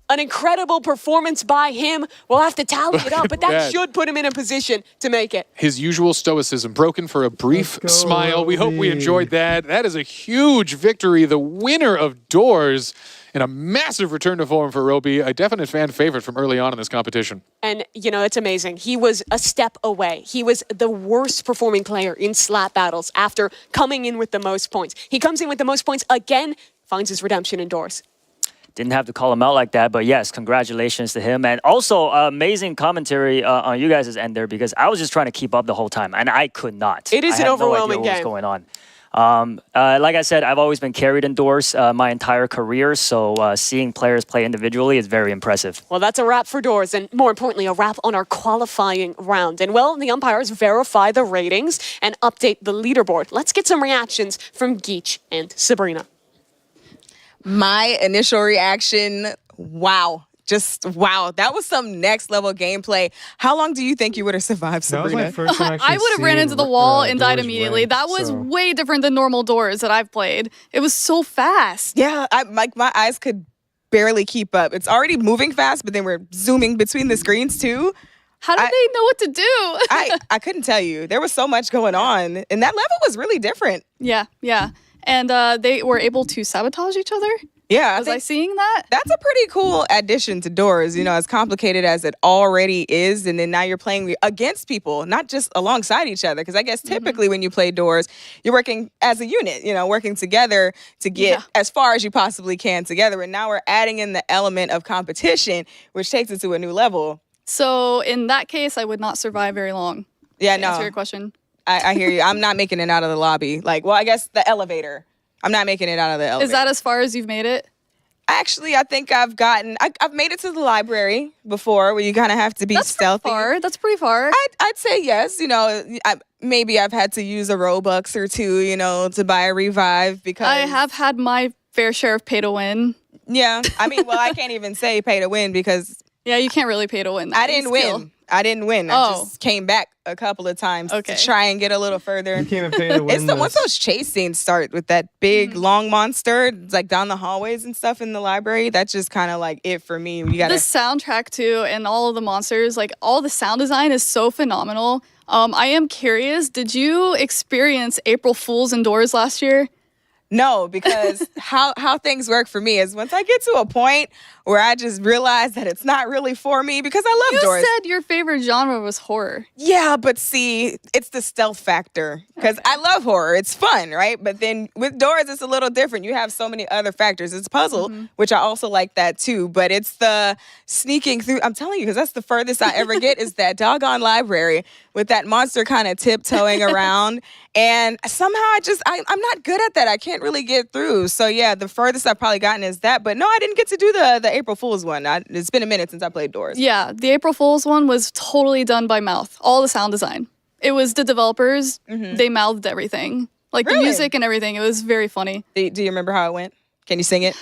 an incredible performance by him. We'll have to tally it up, but that should put him in a position to make it.
His usual stoicism broken for a brief smile. We hope we enjoyed that. That is a huge victory. The winner of Doors and a massive return to form for Roby. A definite fan favorite from early on in this competition.
And, you know, it's amazing. He was a step away. He was the worst performing player in slap battles after coming in with the most points. He comes in with the most points again, finds his redemption in Doors.
Didn't have to call him out like that, but yes, congratulations to him. And also, amazing commentary on you guys' end there, because I was just trying to keep up the whole time, and I could not.
It is an overwhelming
game.
game.
What was going on. Like I said, I've always been carried indoors my entire career, so seeing players play individually is very impressive.
Well, that's a wrap for Doors, and more importantly, a wrap on our qualifying round. And, well, the umpires verify the ratings and update the leaderboard. Let's get some reactions from Geach and Sabrina.
My initial reaction, wow. Just wow. That was some next level gameplay. How long do you think you would have survived, Sabrina?
That was my first time actually
I would have ran into the wall and died
Doors
immediately.
ranked,
That was
so.
way different than normal Doors that I've played. It was so fast.
Yeah, my eyes could barely keep up. It's already moving fast, but then we're zooming between the screens too.
How did they know what to do?
I couldn't tell you. There was so much going on, and that level was really different.
Yeah. And they were able to sabotage each other?
Yeah.
Was I seeing that?
That's a pretty cool addition to Doors, you know, as complicated as it already is. And then now you're playing against people, not just alongside each other. Because I guess typically when you play Doors, you're working as a unit, you know, working together to get as far as you possibly can together. And now we're adding in the element of competition, which takes it to a new level.
So in that case, I would not survive very long.
Yeah,
To
no.
answer your question.
I hear you. I'm not making it out of the lobby. Like, well, I guess the elevator. I'm not making it out of the elevator.
Is that as far as you've made it?
Actually, I think I've made it to the library before, where you kind of have to be stealthy.
That's pretty far.
I'd say yes. You know, maybe I've had to use a Robux or two, you know, to buy a revive because
I have had my fair share of pay to win.
Yeah, I mean, well, I can't even say pay to win because
yeah, you can't really pay to win.
I didn't win. I just came back a couple of times to try and get a little further.
You can't even pay to win.
Once those chase scenes start with that big long monster, it's like down the hallways and stuff in the library, that's just kind of like it for me. You gotta
the soundtrack too, and all of the monsters, like all the sound design is so phenomenal. I am curious, did you experience April Fool's indoors last year?
No, because how things work for me is once I get to a point where I just realize that it's not really for me, because I love Doors.
You said your favorite genre was horror.
Yeah, but see, it's the stealth factor, because I love horror. It's fun, right? But then with Doors, it's a little different. You have so many other factors. It's a puzzle, which I also like that too, but it's the sneaking through. I'm telling you, because that's the furthest I ever get is that doggone library with that monster kind of tiptoeing around. And somehow I'm not good at that. I can't really get through. So yeah, the furthest I've probably gotten is that. But no, I didn't get to do the April Fool's one. It's been a minute since I played Doors.
Yeah, the April Fool's one was totally done by mouth. All the sound design. It was the developers. They mouthed everything. Like the music and everything. It was very funny.
Do you remember how it went? Can you sing it?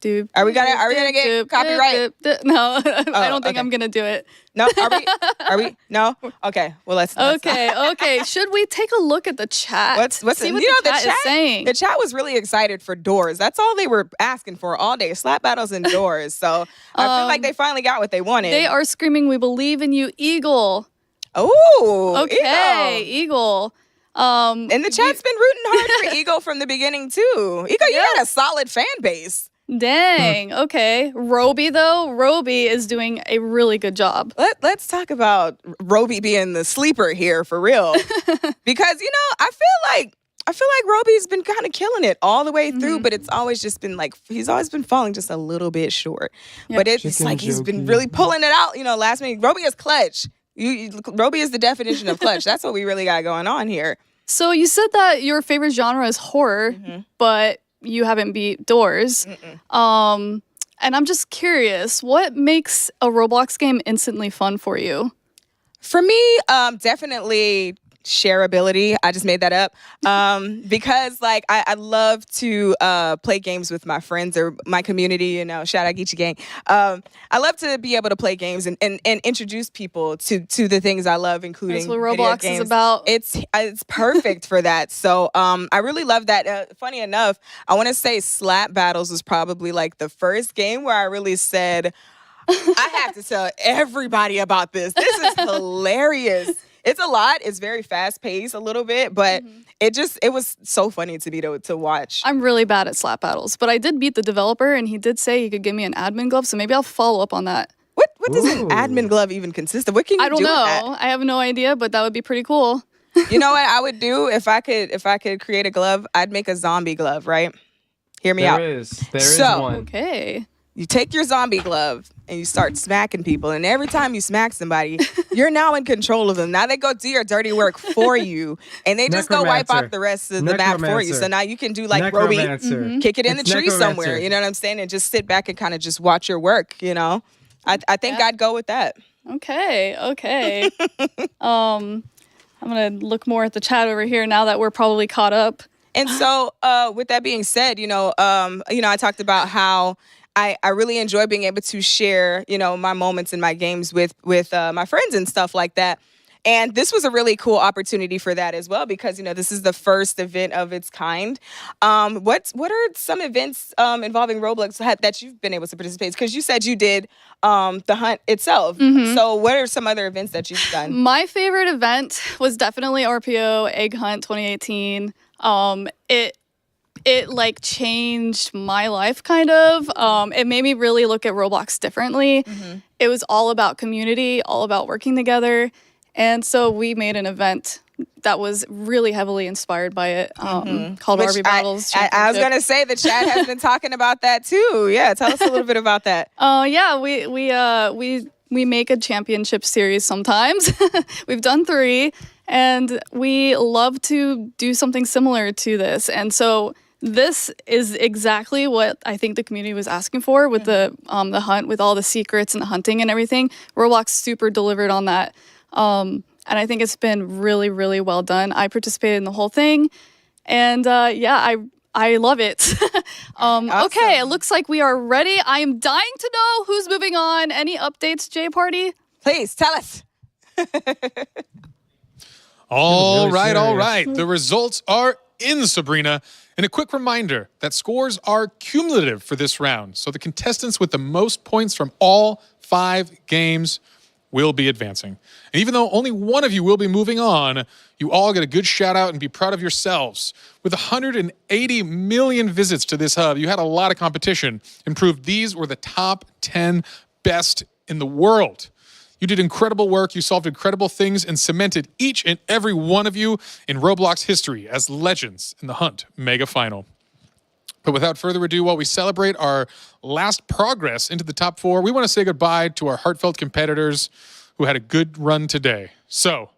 Dude.
Are we gonna get copyright?
No, I don't think I'm gonna do it.
No, are we? No? Okay. Well, let's
Okay. Should we take a look at the chat? See what the chat is saying?
The chat was really excited for Doors. That's all they were asking for all day. Slap battles and Doors. So I feel like they finally got what they wanted.
They are screaming, "We believe in you, Eagle."
Oh,
okay, Eagle.
And the chat's been rooting hard for Eagle from the beginning too. Eagle, you got a solid fan base.
Dang. Okay. Roby though, Roby is doing a really good job.
Let's talk about Roby being the sleeper here for real, because you know I feel like Roby's been kind of killing it all the way through, but it's always just been like he's always been falling just a little bit short.
Yep.
But it's like he's been really pulling it out. You know, last minute. Roby is clutch. Roby is the definition of clutch. That's what we really got going on here.
So you said that your favorite genre is horror, but you haven't beat Doors. And I'm just curious, what makes a Roblox game instantly fun for you?
For me, definitely shareability. I just made that up because like I love to play games with my friends or my community, you know, shout out Geechee Gang. I love to be able to play games and introduce people to the things I love, including
That's what Roblox
video games.
is about.
It's perfect for that. So I really love that. Funny enough, I want to say Slap Battles was probably like the first game where I really said, I have to tell everybody about this. This is hilarious. It's a lot. It's very fast paced a little bit, but it was so funny to me to watch.
I'm really bad at slap battles, but I did beat the developer and he did say he could give me an admin glove, so maybe I'll follow up on that.
What does an admin glove even consist of? What can you do?
I don't
with
know.
that?
I have no idea, but that would be pretty cool.
You know what I would do if I could create a glove? I'd make a zombie glove, right? Hear me out.
There is one.
Okay.
You take your zombie glove and you start smacking people. And every time you smack somebody, you're now in control of them. Now they go do your dirty work for you. And they just go wipe out the rest of the map for you. So now you can do like Roby, kick it in the tree somewhere. You know what I'm saying? And just sit back and kind of just watch your work, you know? I think I'd go with that.
Okay. I'm going to look more at the chat over here now that we're probably caught up.
And so with that being said, I talked about how I really enjoy being able to share, my moments in my games with my friends and stuff like that. And this was a really cool opportunity for that as well, because, this is the first event of its kind. What are some events involving Roblox that you've been able to participate in? Because you said you did the hunt itself. So what are some other events that you've done?
My favorite event was definitely RPO Egg Hunt 2018. It like changed my life kind of. It made me really look at Roblox differently. It was all about community, all about working together. And so we made an event that was really heavily inspired by it, called RB Battles.
I was going to say the chat has been talking about that too. Yeah, tell us a little bit about that.
Yeah, we make a championship series sometimes. We've done 3, and we love to do something similar to this. And so this is exactly what I think the community was asking for with the hunt, with all the secrets and the hunting and everything. Roblox super delivered on that. And I think it's been really, really well done. I participated in the whole thing, and I love it.
Awesome.
Okay, it looks like we are ready. I am dying to know who's moving on. Any updates, J Party?
Please tell us.
All right. The results are in, Sabrina. And a quick reminder that scores are cumulative for this round. So the contestants with the most points from all 5 games will be advancing. And even though only one of you will be moving on, you all get a good shout out and be proud of yourselves. With 180 million visits to this hub, you had a lot of competition and proved these were the top 10 best in the world. You did incredible work, you solved incredible things, and cemented each and every one of you in Roblox history as legends in the Hunt Mega Final. But without further ado, while we celebrate our last progress into the top 4, we want to say goodbye to our heartfelt competitors who had a good run today. So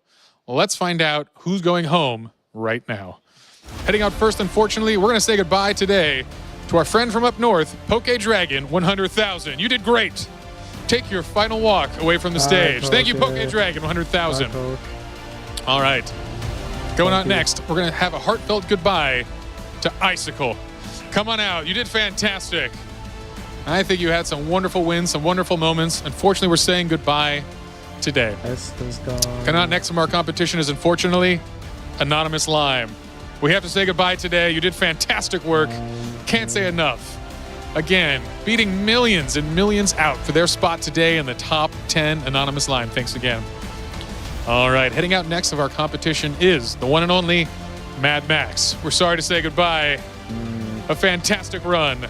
let's find out who's going home right now. Heading out first, unfortunately, we're going to say goodbye today to our friend from up north, Poke Dragon 100,000. You did great. Take your final walk away from the stage. Thank you, Poke Dragon 100,000. All right. Going on next, we're going to have a heartfelt goodbye to Icicle. Come on out. You did fantastic. I think you had some wonderful wins, some wonderful moments. Unfortunately, we're saying goodbye today. Coming out next from our competition is, unfortunately, Anonymous Lime. We have to say goodbye today. You did fantastic work. Can't say enough. Again, beating millions and millions out for their spot today in the top 10 Anonymous Lime. Thanks again. All right, heading out next of our competition is the one and only Mad Max. We're sorry to say goodbye. A fantastic run.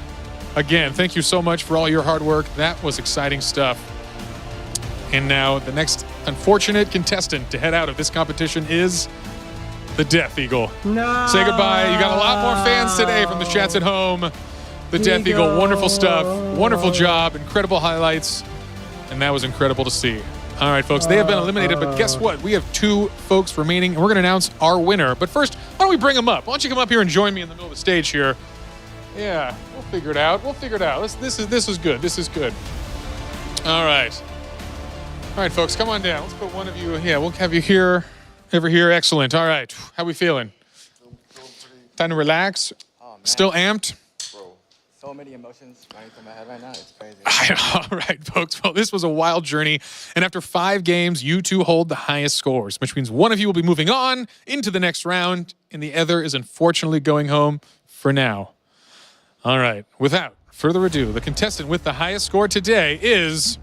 Again, thank you so much for all your hard work. That was exciting stuff. And now the next unfortunate contestant to head out of this competition is the Death Eagle.
No.
Say goodbye. You got a lot more fans today from the chats at home. The Death Eagle, wonderful stuff. Wonderful job. Incredible highlights. And that was incredible to see. All right, folks, they have been eliminated, but guess what? We have 2 folks remaining, and we're going to announce our winner. But first, why don't we bring them up? Why don't you come up here and join me in the middle of the stage here? Yeah, we'll figure it out. This is good. This is good. All right. All right, folks, come on down. Let's put one of you. Yeah, we'll have you here Over here, excellent. All right, how we feeling? Time to relax. Still amped?
So many emotions running through my head right now. It's crazy.
All right, folks. Well, this was a wild journey. And after 5 games, you two hold the highest scores, which means one of you will be moving on into the next round, and the other is unfortunately going home for now. All right. Without further ado, the contestant with the highest score today is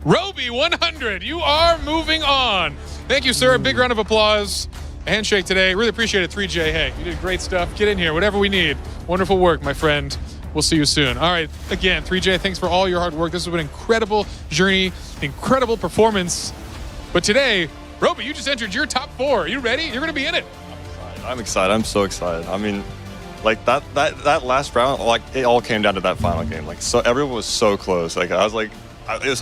Roby 100. You are moving on. Thank you, sir. A big round of applause. A handshake today. Really appreciate it, 3J. Hey, you did great stuff. Get in here. Whatever we need. Wonderful work, my friend. We'll see you soon. All right. Again, 3J, thanks for all your hard work. This has been an incredible journey, incredible performance. But today, Roby, you just entered your top 4. Are you ready? You're going to be in it.
I'm excited. I'm so excited. I mean, like that last round, like it all came down to that final game. Like, so everyone was so close. Like I was like,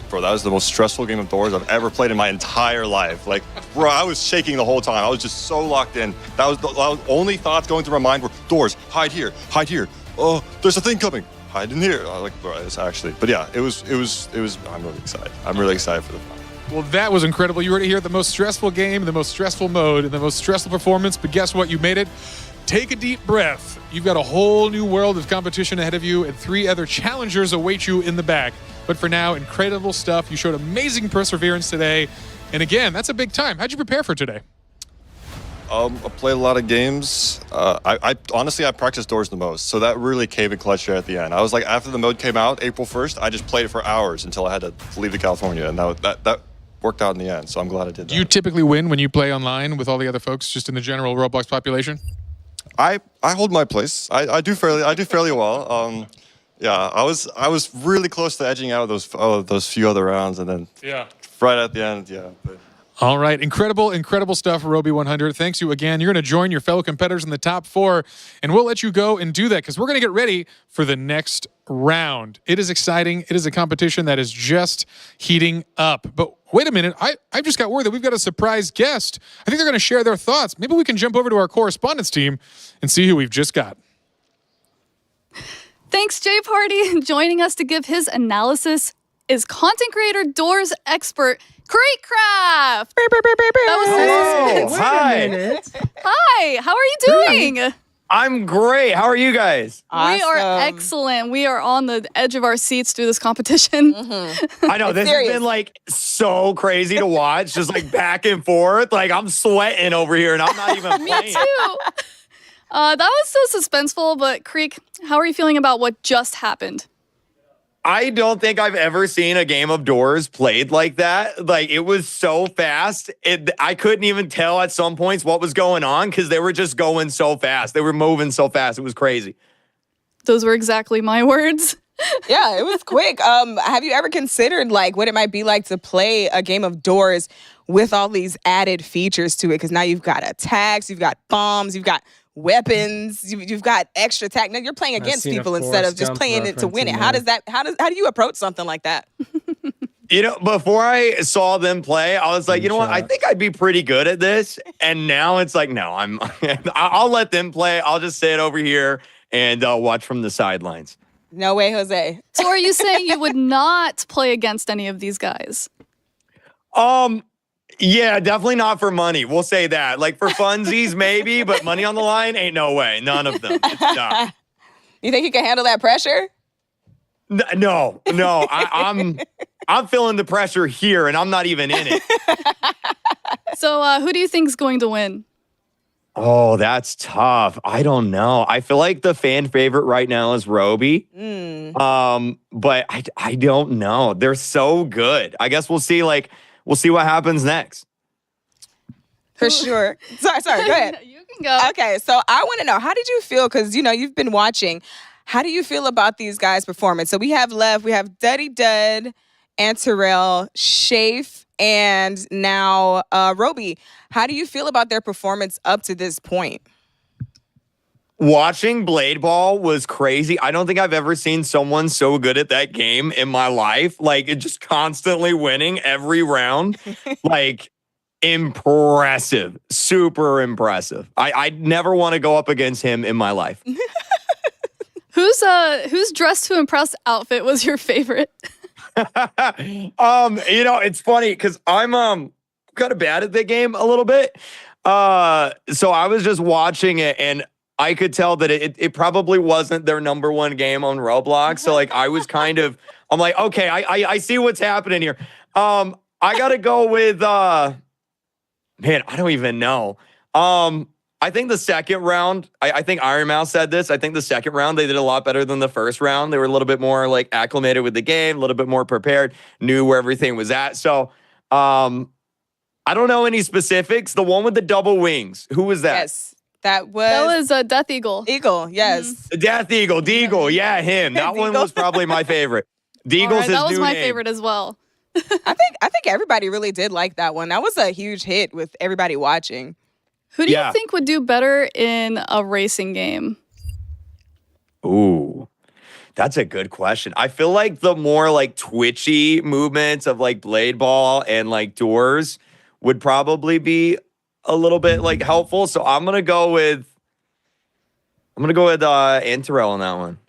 bro, that was the most stressful game of Doors I've ever played in my entire life. Like, bro, I was shaking the whole time. I was just so locked in. That was the only thoughts going through my mind were Doors, hide here, hide here. Oh, there's a thing coming. Hide in here. I was like, bro, it's actually. But yeah, it was. I'm really excited. I'm really excited for the final.
Well, that was incredible. You were here at the most stressful game, the most stressful mode, and the most stressful performance. But guess what? You made it. Take a deep breath. You've got a whole new world of competition ahead of you, and 3 other challengers await you in the back. But for now, incredible stuff. You showed amazing perseverance today. And again, that's a big time. How'd you prepare for today?
I played a lot of games. I honestly, I practiced Doors the most, so that really came in clutch here at the end. I was like, after the mode came out, April 1st, I just played it for hours until I had to leave to California, and that worked out in the end, so I'm glad I did that.
Do you typically win when you play online with all the other folks, just in the general Roblox population?
I hold my place. I do fairly well. Yeah, I was really close to edging out those few other rounds, and then right at the end, yeah. But.
All right, incredible stuff, Roby 100. Thanks you again. You're going to join your fellow competitors in the top 4, and we'll let you go and do that because we're going to get ready for the next round. It is exciting. It is a competition that is just heating up. But wait a minute, I've just got word that we've got a surprise guest. I think they're going to share their thoughts. Maybe we can jump over to our correspondence team and see who we've just got.
Thanks, Jay Party. Joining us to give his analysis is content creator, Doors expert, Creekcraft.
Hi.
Hi, how are you doing?
I'm great. How are you guys?
We are excellent. We are on the edge of our seats through this competition.
I know, this has been like so crazy to watch, just like back and forth. Like I'm sweating over here and I'm not even playing.
Me too. That was so suspenseful, but Creek, how are you feeling about what just happened?
I don't think I've ever seen a game of Doors played like that. Like, it was so fast. I couldn't even tell at some points what was going on because they were just going so fast. They were moving so fast. It was crazy.
Those were exactly my words.
Yeah, it was quick. Have you ever considered like what it might be like to play a game of Doors with all these added features to it? Because now you've got attacks, you've got bombs, you've got weapons, you've got extra attack. Now you're playing against people instead of just playing it to win it. How do you approach something like that?
You know, before I saw them play, I was like, you know what? I think I'd be pretty good at this. And now it's like, no, I'll let them play. I'll just sit over here and watch from the sidelines.
No way, Jose.
So are you saying you would not play against any of these guys?
Yeah, definitely not for money. We'll say that. Like for funsies, maybe, but money on the line, ain't no way. None of them. It's
You think you can handle that pressure?
No. I'm feeling the pressure here, and I'm not even in it.
So who do you think is going to win?
Oh, that's tough. I don't know. I feel like the fan favorite right now is Roby. But I don't know. They're so good. I guess we'll see. We'll see what happens next.
For sure. Sorry. Go ahead.
You can go.
Okay, so I want to know, how did you feel? Because, you've been watching. How do you feel about these guys' performance? So we have Duddy Dud, and Terrell, Shafe, and now Roby. How do you feel about their performance up to this point?
Watching Blade Ball was crazy. I don't think I've ever seen someone so good at that game in my life. Like, it just constantly winning every round. Like, impressive. Super impressive. I'd never want to go up against him in my life.
Whose dress to impress outfit was your favorite?
It's funny because I'm kind of bad at the game a little bit. So I was just watching it, and I could tell that it probably wasn't their number one game on Roblox. So like I was kind of, I'm like, okay, I see what's happening here. I gotta go with man, I don't even know. I think the second round, I think Iron Mouse said this. I think the second round, they did a lot better than the first round. They were a little bit more like acclimated with the game, a little bit more prepared, knew where everything was at. So I don't know any specifics. The one with the double wings, who was that?
Yes. That was
a Death Eagle.
Eagle, yes.
The Death Eagle, Deagle. Yeah, him. That one was probably my favorite. Deagle's his
that was
new
my
name.
favorite as well.
I think everybody really did like that one. That was a huge hit with everybody watching.
Who do you think would do better in a racing game?
Ooh, that's a good question. I feel like the more like twitchy movements of like Blade Ball and like Doors would probably be a little bit like helpful. So I'm gonna go with Antarel on that one.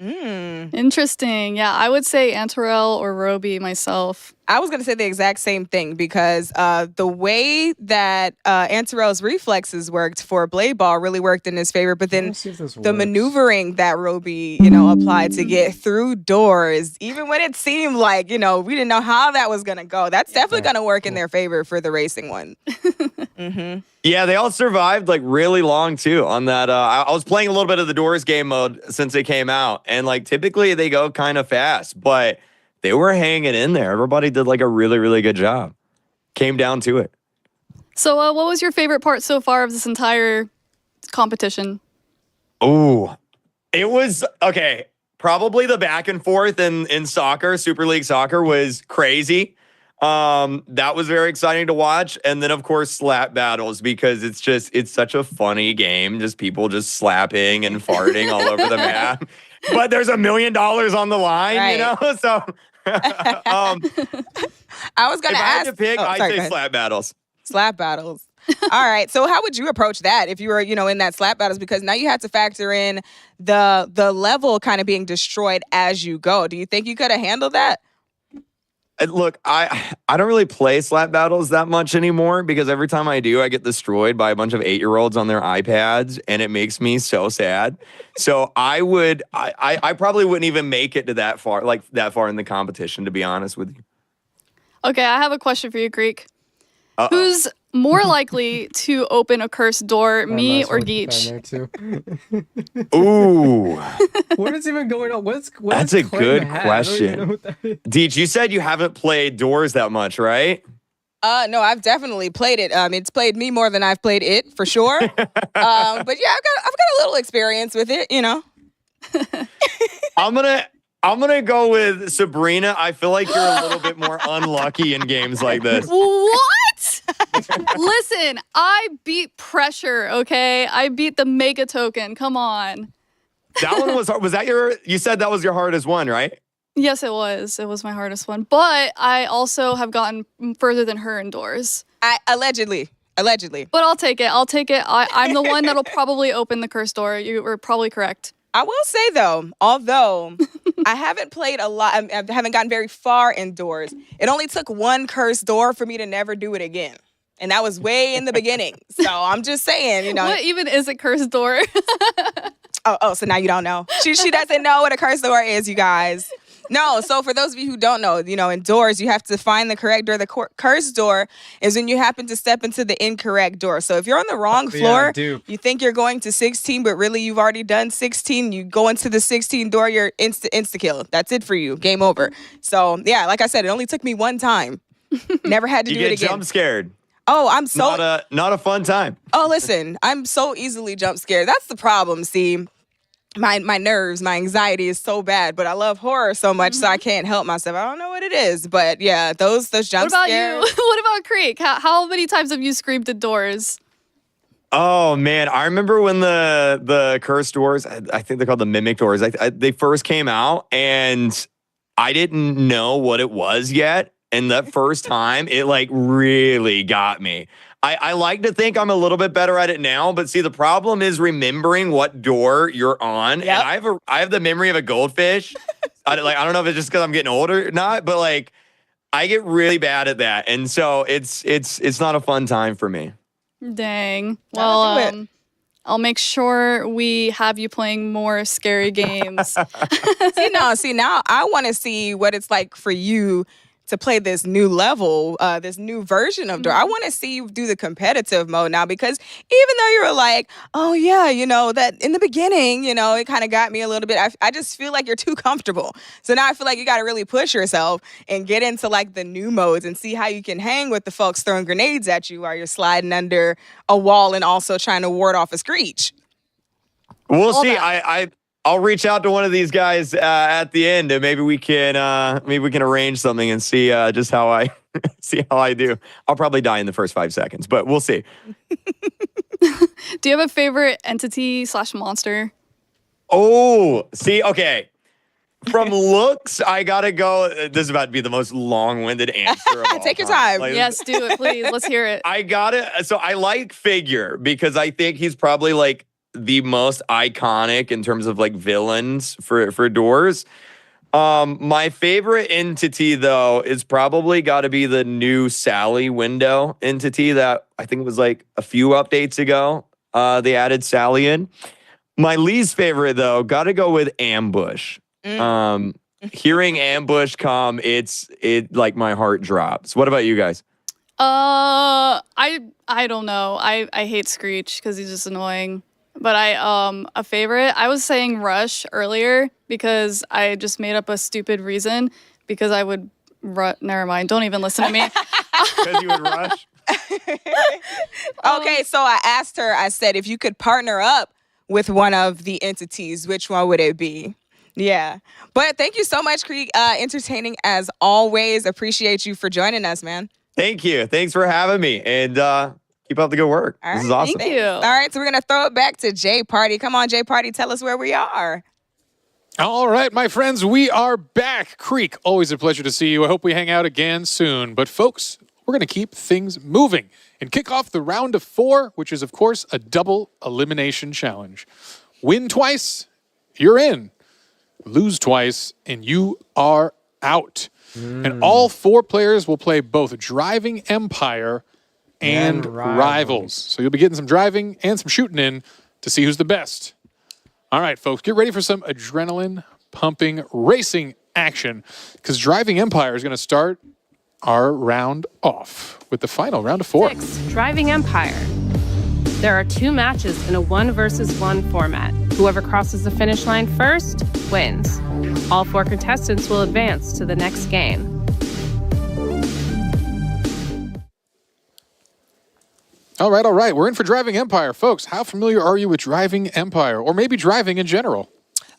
Interesting. Yeah, I would say Antarel or Roby myself.
I was going to say the exact same thing because the way that Antarel's reflexes worked for Blade Ball really worked in his favor. But then the maneuvering that Roby, applied to get through doors, even when it seemed like, we didn't know how that was going to go, that's definitely going to work in their favor for the racing one.
Yeah, they all survived like really long too on that. I was playing a little bit of the Doors game mode since it came out, and like typically they go kind of fast, but they were hanging in there. Everybody did like a really, really good job. Came down to it.
So what was your favorite part so far of this entire competition?
Oh, it was okay. Probably the back and forth in soccer, Super League Soccer was crazy. That was very exciting to watch. And then of course slap battles, because it's such a funny game. Just people just slapping and farting all over the map. But there's $1 million on the line, So
I was gonna
if I
ask.
had to pick, I'd
sorry, go
say
ahead.
slap battles.
Slap battles. All right. So how would you approach that if you were, in that slap battles? Because now you had to factor in the level kind of being destroyed as you go. Do you think you could have handled that?
Look, I don't really play slap battles that much anymore, because every time I do, I get destroyed by a bunch of 8-year-olds on their iPads, and it makes me so sad. So I probably wouldn't even make it to that far in the competition, to be honest with you.
Okay, I have a question for you, Greek.
Uh-oh.
Who's more likely to open a cursed door, me or Geech?
Ooh.
What is even going on?
That's a good question. Deej, you said you haven't played Doors that much, right?
No, I've definitely played it. It's played me more than I've played it, for sure. But yeah, I've got a little experience with it,
I'm gonna go with Sabrina. I feel like you're a little bit more unlucky in games like this.
What? Listen, I beat Pressure, okay? I beat the Mega Token. Come on.
That one was that you said that was your hardest one, right?
Yes, it was. It was my hardest one. But I also have gotten further than her indoors.
Allegedly.
But I'll take it. I'm the one that'll probably open the cursed door. You were probably correct.
I will say, though, although I haven't played a lot, I haven't gotten very far indoors, it only took one cursed door for me to never do it again. And that was way in the beginning. So I'm just saying,
What even is a cursed door?
Oh, so now you don't know. She doesn't know what a cursed door is, you guys. No, so for those of you who don't know, indoors, you have to find the correct door. The cursed door is when you happen to step into the incorrect door. So if you're on the wrong floor, you think you're going to 16, but really you've already done 16. You go into the 16 door, you're insta-kill. That's it for you. Game over. So yeah, like I said, it only took me one time. Never had to do it again.
You get jump scared.
Oh, I'm so...
Not a fun time.
Oh, listen, I'm so easily jump scared. That's the problem, see. My nerves, my anxiety is so bad, but I love horror so much, so I can't help myself. I don't know what it is, but yeah, those jump scares.
What about you? What about Creek? How many times have you screamed at doors?
Oh man, I remember when the cursed doors, I think they're called the mimic doors, they first came out, and I didn't know what it was yet. And that first time, it like really got me. I like to think I'm a little bit better at it now, but see, the problem is remembering what door you're on. Yep. And I have the memory of a goldfish. I don't know if it's just because I'm getting older or not, but like I get really bad at that, and so it's not a fun time for me.
Dang. Well, I'll make sure we have you playing more scary games.
See, now I want to see what it's like for you to play this new level, this new version of Door. I want to see you do the competitive mode now, because even though you were like, oh yeah, that in the beginning, it kind of got me a little bit. I just feel like you're too comfortable. So now I feel like you got to really push yourself and get into like the new modes and see how you can hang with the folks throwing grenades at you while you're sliding under a wall and also trying to ward off a screech.
We'll see. I'll reach out to one of these guys at the end, and maybe we can arrange something and see just how I do. I'll probably die in the first 5 seconds, but we'll see.
Do you have a favorite entity / monster?
Oh, see, okay. From looks, I gotta go. This is about to be the most long-winded answer of all
Take your time.
Yes, do it, please. Let's hear it.
So I like Figure because I think he's probably like the most iconic in terms of like villains for Doors. My favorite entity though is probably got to be the new Sally window entity that I think was like a few updates ago. They added Sally in. My least favorite though, got to go with Ambush. Hearing Ambush come, it like my heart drops. What about you guys?
I don't know. I hate Screech because he's just annoying. But a favorite, I was saying Rush earlier because I just made up a stupid reason because I would never mind. Don't even listen to me.
Because you would rush?
Okay, so I asked her, I said, if you could partner up with one of the entities, which one would it be? Yeah. But thank you so much, Krieg. Entertaining as always. Appreciate you for joining us, man.
Thank you. Thanks for having me. And keep up the good work. This is awesome.
Thank you.
All right, so we're going to throw it back to Jay Party. Come on, Jay Party, tell us where we are.
All right, my friends, we are back. Creek, always a pleasure to see you. I hope we hang out again soon. But folks, we're going to keep things moving and kick off the round of 4, which is, of course, a double elimination challenge. Win twice, you're in. Lose twice, and you are out. And all 4 players will play both Driving Empire and Rivals. So you'll be getting some driving and some shooting in to see who's the best. All right, folks, get ready for some adrenaline-pumping racing action, because Driving Empire is going to start our round off with the final round of 4.
6, Driving Empire. There are 2 matches in a 1 versus 1 format. Whoever crosses the finish line first wins. All 4 contestants will advance to the next game.
All right. We're in for Driving Empire. Folks, how familiar are you with Driving Empire, or maybe driving in general?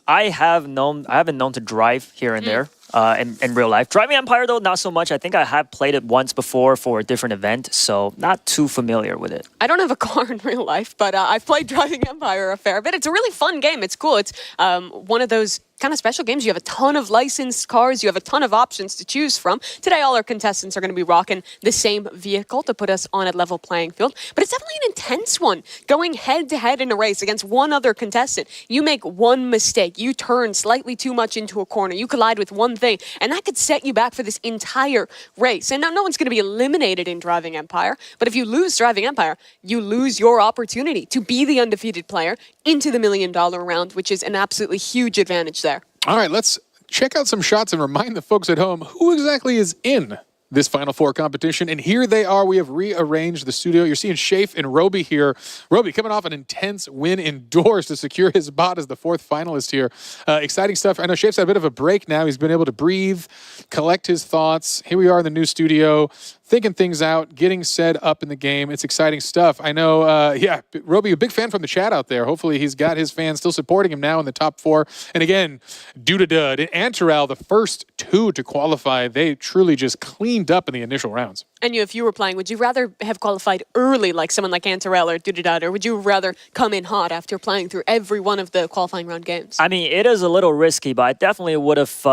I haven't known to drive here and there in real life. Driving Empire, though, not so much. I think I have played it once before for a different event, so not too familiar with it.
I don't have a car in real life, but I've played Driving Empire a fair bit. It's a really fun game. It's cool. It's one of those kind of special games. You have a ton of licensed cars. You have a ton of options to choose from. Today, all our contestants are going to be rocking the same vehicle to put us on a level playing field. But it's definitely an intense one. Going head-to-head in a race against one other contestant. You make one mistake. You turn slightly too much into a corner. You collide with one thing, and that could set you back for this entire race. And now no one's going to be eliminated in Driving Empire. But if you lose Driving Empire, you lose your opportunity to be the undefeated player into the $1 million round, which is an absolutely huge advantage there.
All right, let's check out some shots and remind the folks at home who exactly is in this Final Four competition. And here they are. We have rearranged the studio. You're seeing Shafe and Roby here. Roby coming off an intense win indoors to secure his spot as the 4th finalist here. Exciting stuff. I know Shafe's had a bit of a break now. He's been able to breathe, collect his thoughts. Here we are in the new studio, thinking things out, getting set up in the game. It's exciting stuff. I know, Roby, a big fan from the chat out there. Hopefully he's got his fans still supporting him now in the top 4. And again, Dudadud and Antaral, the first 2 to qualify, they truly just cleaned up in the initial rounds.
And if you were playing, would you rather have qualified early like someone like Antaral or Dudadud, or would you rather come in hot after playing through every one of the qualifying round games?
I mean, it is a little risky, but I definitely would have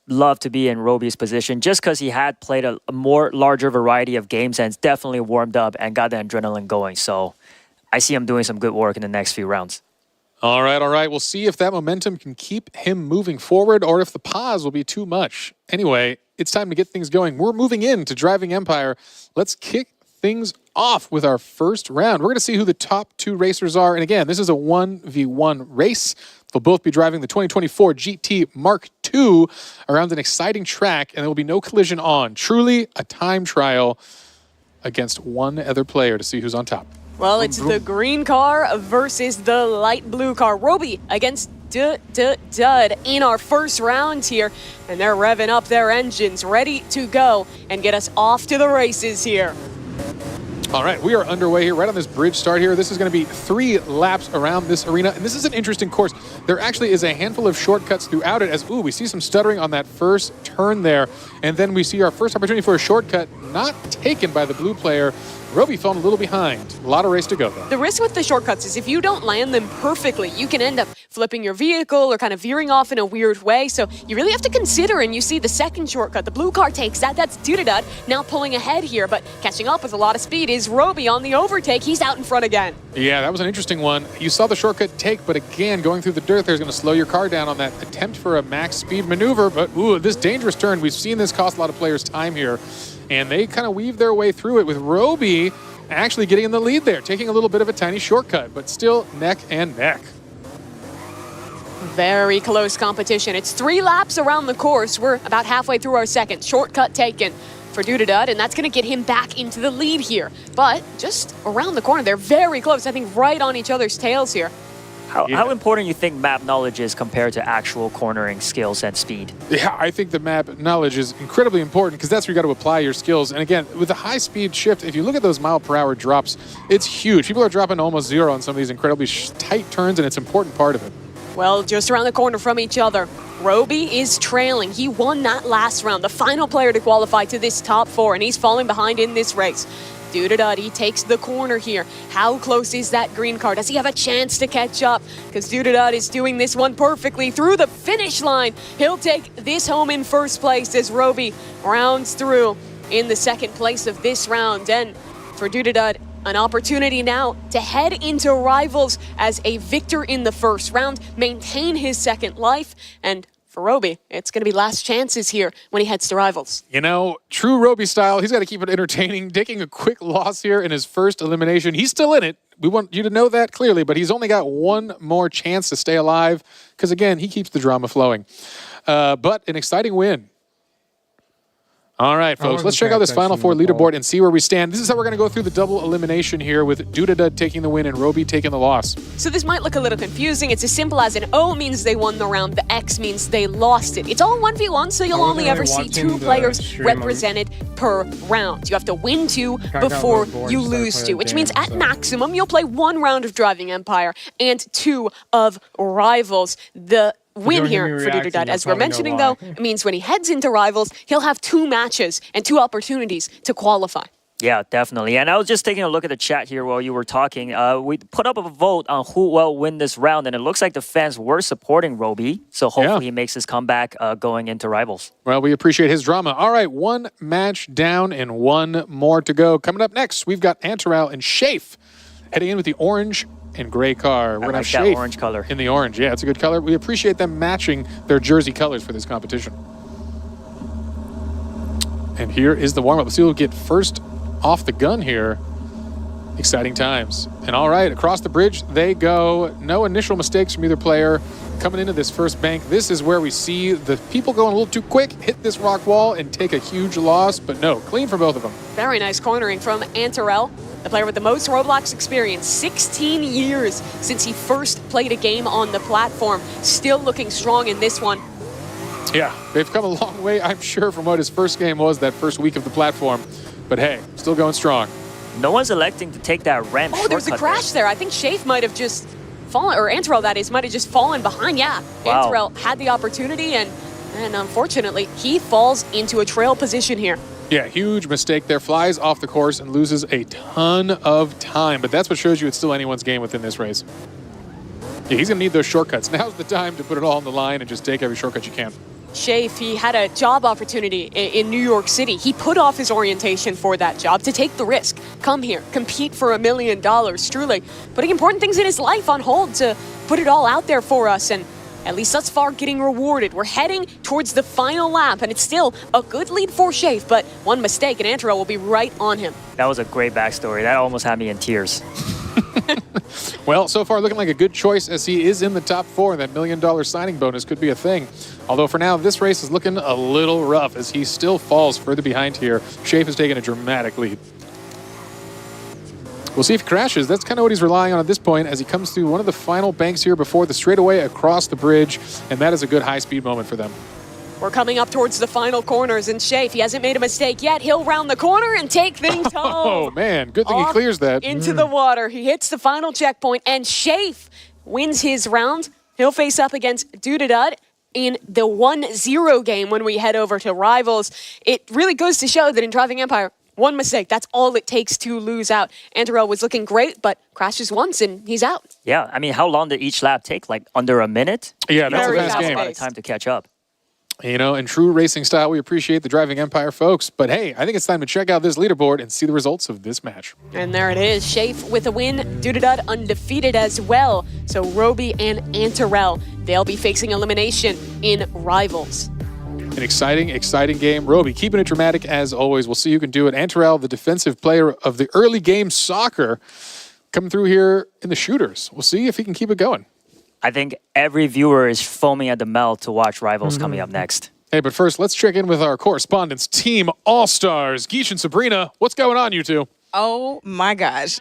loved to be in Roby's position just because he had played a more larger variety of games and definitely warmed up and got the adrenaline going. So I see him doing some good work in the next few rounds.
All right. We'll see if that momentum can keep him moving forward or if the pause will be too much. Anyway, it's time to get things going. We're moving into Driving Empire. Let's kick things off with our first round. We're going to see who the top 2 racers are. And again, this is a 1v1 race. They'll both be driving the 2024 GT Mark II around an exciting track, and there will be no collision on. Truly a time trial against one other player to see who's on top.
Well, it's the green car versus the light blue car. Roby against Dud in our first round here, and they're revving up their engines, ready to go and get us off to the races here.
All right, we are underway here, right on this bridge start here. This is going to be 3 laps around this arena, and this is an interesting course. There actually is a handful of shortcuts throughout it as, we see some stuttering on that first turn there, and then we see our first opportunity for a shortcut not taken by the blue player. Roby fell a little behind. A lot of race to go, though.
The risk with the shortcuts is if you don't land them perfectly, you can end up flipping your vehicle or kind of veering off in a weird way. So you really have to consider, and you see the second shortcut. The blue car takes that. That's Dudadud now pulling ahead here, but catching up with a lot of speed is Roby on the overtake. He's out in front again.
Yeah, that was an interesting one. You saw the shortcut take, but again, going through the dirt there is going to slow your car down on that attempt for a max speed maneuver. But, this dangerous turn. We've seen this cost a lot of players time here, and they kind of weave their way through it with Roby actually getting in the lead there, taking a little bit of a tiny shortcut, but still neck and neck.
Very close competition. It's 3 laps around the course. We're about halfway through our second. Shortcut taken for Dudadud, and that's going to get him back into the lead here. But just around the corner, they're very close. I think right on each other's tails here.
How important you think map knowledge is compared to actual cornering skills and speed?
Yeah, I think the map knowledge is incredibly important because that's where you got to apply your skills. And again, with the high speed shift, if you look at those mile-per-hour drops, it's huge. People are dropping almost 0 on some of these incredibly tight turns, and it's an important part of it.
Well, just around the corner from each other, Roby is trailing. He won that last round, the final player to qualify to this top 4, and he's falling behind in this race. Dudadud, he takes the corner here. How close is that green car? Does he have a chance to catch up? Because Dudadud is doing this one perfectly through the finish line. He'll take this home in first place as Roby rounds through in the second place of this round. And for Dudadud, an opportunity now to head into Rivals as a victor in the first round, maintain his second life, and for Roby, it's going to be last chances here when he heads to Rivals.
You know, true Roby style, he's got to keep it entertaining, taking a quick loss here in his first elimination. He's still in it. We want you to know that clearly, but he's only got one more chance to stay alive because, again, he keeps the drama flowing. But an exciting win. All right, folks, let's check out this Final Four leaderboard and see where we stand. This is how we're going to go through the double elimination here with Dudadud taking the win and Roby taking the loss.
So this might look a little confusing. It's as simple as an O means they won the round, the X means they lost it. It's all 1v1, so you'll only ever see 2 players represented per round. You have to win 2 before you lose 2, which means at maximum you'll play 1 round of Driving Empire and 2 of Rivals. The win here for Dudadud. As we're mentioning, though, it means when he heads into Rivals, he'll have 2 matches and 2 opportunities to qualify.
Yeah, definitely. And I was just taking a look at the chat here while you were talking. We put up a vote on who will win this round, and it looks like the fans were supporting Roby. So hopefully he makes his comeback going into Rivals.
Well, we appreciate his drama. All right, 1 match down and 1 more to go. Coming up next, we've got Antarel and Shafe heading in with the orange and gray car. We're going to have Shafe
orange color.
In the orange. Yeah, it's a good color. We appreciate them matching their jersey colors for this competition. And here is the warm-up. Let's see who will get first off the gun here. Exciting times. And all right, across the bridge they go. No initial mistakes from either player. Coming into this first bank, this is where we see the people going a little too quick, hit this rock wall, and take a huge loss. But no, clean for both of them.
Very nice cornering from Antarel, the player with the most Roblox experience. 16 years since he first played a game on the platform. Still looking strong in this one.
Yeah, they've come a long way, I'm sure, from what his first game was that first week of the platform. But hey, still going strong.
No one's electing to take that ramp.
Oh, there's a crash there. I think Shafe might have just fallen, or Antarel, that is, might have just fallen behind. Yeah, wow. Antarel had the opportunity, and unfortunately, he falls into a trail position here.
Yeah, huge mistake there. Flies off the course and loses a ton of time. But that's what shows you it's still anyone's game within this race. Yeah, he's going to need those shortcuts. Now's the time to put it all on the line and just take every shortcut you can.
Shafe, he had a job opportunity in New York City. He put off his orientation for that job to take the risk, come here, compete for $1 million, truly putting important things in his life on hold to put it all out there for us, and at least thus far getting rewarded. We're heading towards the final lap, and it's still a good lead for Shafe, but one mistake and Antrel will be right on him.
That was a great backstory. That almost had me in tears.
Well, so far looking like a good choice as he is in the top 4, and that $1 million signing bonus could be a thing. Although for now, this race is looking a little rough as he still falls further behind here. Shafe has taken a dramatic lead. We'll see if he crashes. That's kind of what he's relying on at this point as he comes through one of the final banks here before the straightaway across the bridge, and that is a good high-speed moment for them.
We're coming up towards the final corners, and Shafe, he hasn't made a mistake yet. He'll round the corner and take things home.
Oh, man. Good thing he clears that.
Into the water. He hits the final checkpoint, and Shafe wins his round. He'll face up against Dudadud in the 1-0 game when we head over to Rivals. It really goes to show that in Driving Empire, one mistake, that's all it takes to lose out. Antrel was looking great, but crashes once and he's out.
Yeah, I mean, how long did each lap take? Like under a minute?
Yeah, that's a fast game.
A lot of time to catch up.
You know, in true racing style, we appreciate the Driving Empire folks. But hey, I think it's time to check out this leaderboard and see the results of this match.
And there it is. Shafe with a win. Dudadud undefeated as well. So Roby and Antrel, they'll be facing elimination in Rivals.
An exciting, exciting game. Roby, keeping it dramatic as always. We'll see who can do it. Antrel, the defensive player of the early game soccer, coming through here in the shooters. We'll see if he can keep it going.
I think every viewer is foaming at the mouth to watch Rivals coming up next.
Hey, but first, let's check in with our correspondents, Team All-Stars. Geesh and Sabrina, what's going on, you two?
Oh, my gosh.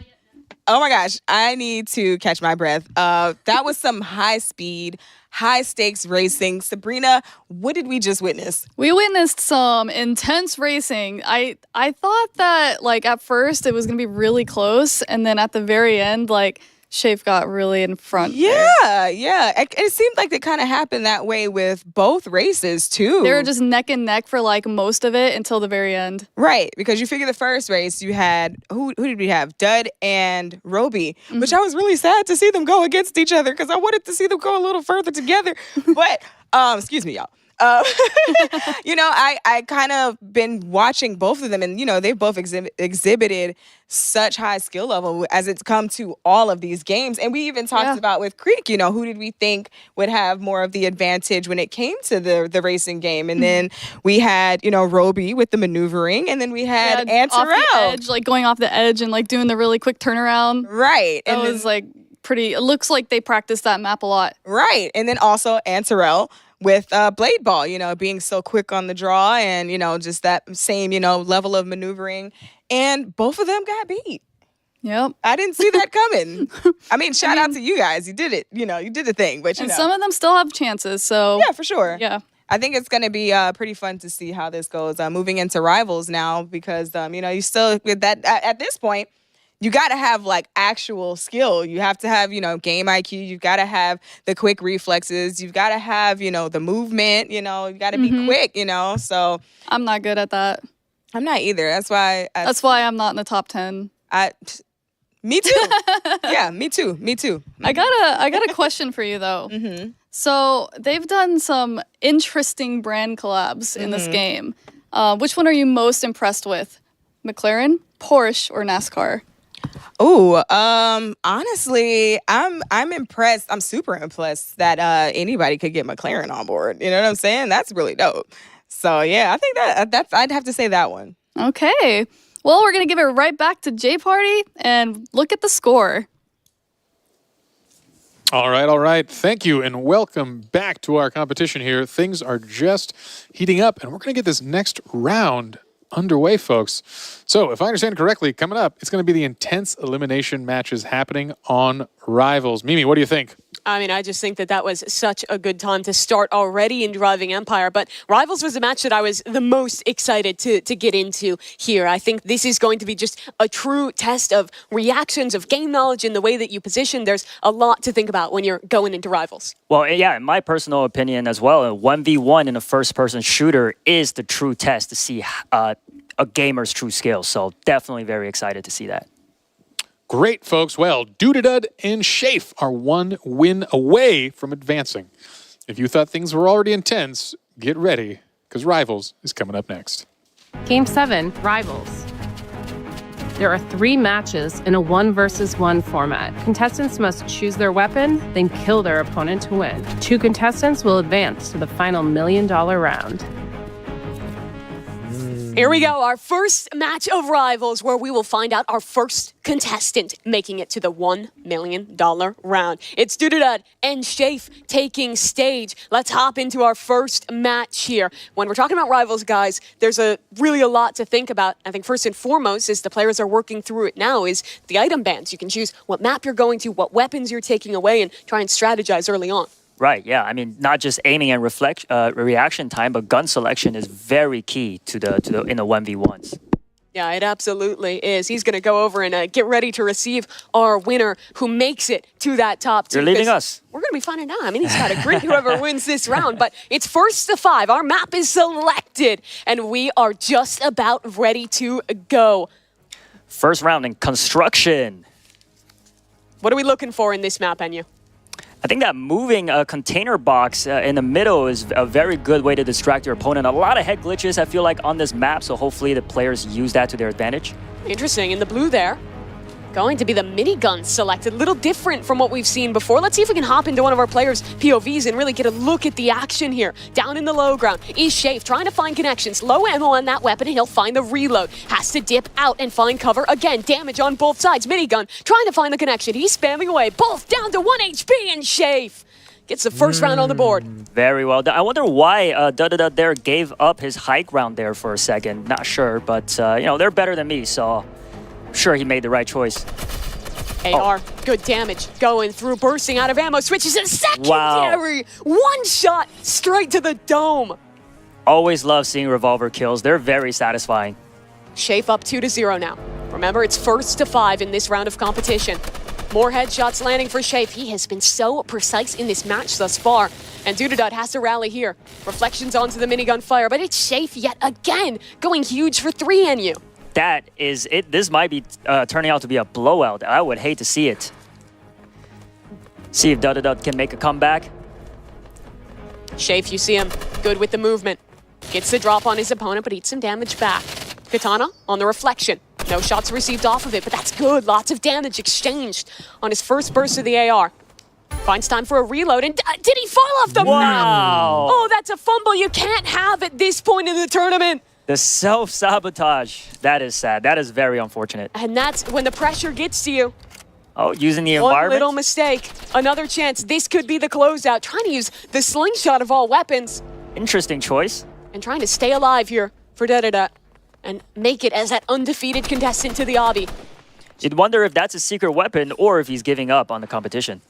Oh, my gosh. I need to catch my breath. That was some high-speed, high-stakes racing. Sabrina, what did we just witness?
We witnessed some intense racing. I thought that, like, at first it was going to be really close, and then at the very end, like, Shafe got really in front.
Yeah. It seemed like it kind of happened that way with both races, too.
They were just neck and neck for, like, most of it until the very end.
Right, because you figure the first race, you had, who did we have? Dud and Roby, which I was really sad to see them go against each other because I wanted to see them go a little further together. But, excuse me, y'all. You know, I kind of been watching both of them, and, you know, they've both exhibited such high skill level as it's come to all of these games. And we even talked about with Creek, you know, who did we think would have more of the advantage when it came to the racing game? And then we had, you know, Roby with the maneuvering, and then we had Antrel.
Off the edge, like going off the edge and like doing the really quick turnaround.
Right.
That was like pretty, it looks like they practiced that map a lot.
Right. And then also Antrel with Blade Ball, you know, being so quick on the draw and, you know, just that same, you know, level of maneuvering. And both of them got beat.
Yep.
I didn't see that coming. I mean, shout out to you guys. You did it. You know, you did the thing. But, you know.
Some of them still have chances, so.
Yeah, for sure.
Yeah.
I think it's going to be pretty fun to see how this goes moving into Rivals now because, you know, you still, with that at this point, you got to have, like, actual skill. You have to have, you know, game IQ. You've got to have the quick reflexes. You've got to have, you know, the movement. You know, you got to be quick, you know. So
I'm not good at that.
I'm not either. That's why
I'm not in the top 10.
Me too. Yeah, me too. Me too.
I got a question for you, though. So they've done some interesting brand collabs in this game. Which one are you most impressed with? McLaren, Porsche, or NASCAR?
Oh, honestly, I'm impressed. I'm super impressed that anybody could get McLaren on board. You know what I'm saying? That's really dope. So yeah, I think that's I'd have to say that one.
Okay. Well, we're gonna give it right back to J Party and look at the score.
All right. Thank you, and welcome back to our competition here. Things are just heating up, and we're gonna get this next round underway, folks. So if I understand correctly, coming up, it's going to be the intense elimination matches happening on Rivals. Mimi, what do you think?
I mean, I just think that was such a good time to start already in Driving Empire. But Rivals was the match that I was the most excited to get into here. I think this is going to be just a true test of reactions, of game knowledge, and the way that you position. There's a lot to think about when you're going into Rivals.
Well, yeah, in my personal opinion as well, a 1v1 in a first-person shooter is the true test to see a gamer's true skills. So definitely very excited to see that.
Great, folks. Well, Dudadud and Shafe are one win away from advancing. If you thought things were already intense, get ready, because Rivals is coming up next.
Game 7, Rivals. There are 3 matches in a 1-versus-1 format. Contestants must choose their weapon, then kill their opponent to win. 2 contestants will advance to the final $1 million round.
Here we go, our first match of Rivals, where we will find out our first contestant making it to the $1 million round. It's Dududat and Shafe taking stage. Let's hop into our first match here. When we're talking about Rivals, guys, there's really a lot to think about. I think first and foremost, as the players are working through it now, is the item bans. You can choose what map you're going to, what weapons you're taking away, and try and strategize early on.
Right, yeah. I mean, not just aiming and reaction time, but gun selection is very key to the in the 1v1s.
Yeah, it absolutely is. He's going to go over and get ready to receive our winner who makes it to that top 2.
You're leading us.
We're going to be finding out. I mean, he's got a grit, whoever wins this round. But it's first to 5. Our map is selected, and we are just about ready to go.
First round in construction.
What are we looking for in this map, Enyu?
I think that moving a container box in the middle is a very good way to distract your opponent. A lot of head glitches, I feel like, on this map, so hopefully the players use that to their advantage.
Interesting. In the blue there, going to be the minigun selected. A little different from what we've seen before. Let's see if we can hop into one of our players' POVs and really get a look at the action here. Down in the low ground is Shafe trying to find connections. Low ammo on that weapon, and he'll find the reload. Has to dip out and find cover again. Damage on both sides. Minigun trying to find the connection. He's spamming away. Both down to 1 HP, and Shafe gets the first round on the board.
Very well done. I wonder why Dududat there gave up his high ground there for a second. Not sure, but you know, they're better than me, so I'm sure he made the right choice.
AR, good damage, going through, bursting out of ammo, switches to secondary. Wow. One shot straight to the dome.
Always love seeing revolver kills. They're very satisfying.
Shafe up 2-0 now. Remember, it's first to 5 in this round of competition. More headshots landing for Shafe. He has been so precise in this match thus far. And Dududat has to rally here. Reflections onto the minigun fire, but it's Shafe yet again, going huge for 3 NU.
That is it. This might be turning out to be a blowout. I would hate to see it. See if Dududat can make a comeback.
Shafe, you see him, good with the movement. Gets the drop on his opponent, but eats some damage back. Katana on the reflection. No shots received off of it, but that's good. Lots of damage exchanged on his first burst of the AR. Finds time for a reload, and did he fall off the map? Oh, that's a fumble you can't have at this point in the tournament.
The self-sabotage. That is sad. That is very unfortunate.
And that's when the pressure gets to you.
Oh, using the
One
environment?
little mistake. Another chance. This could be the closeout. Trying to use the slingshot of all weapons.
Interesting choice.
And trying to stay alive here for Dududat and make it as that undefeated contestant to the obby.
You'd wonder if that's a secret weapon or if he's giving up on the competition.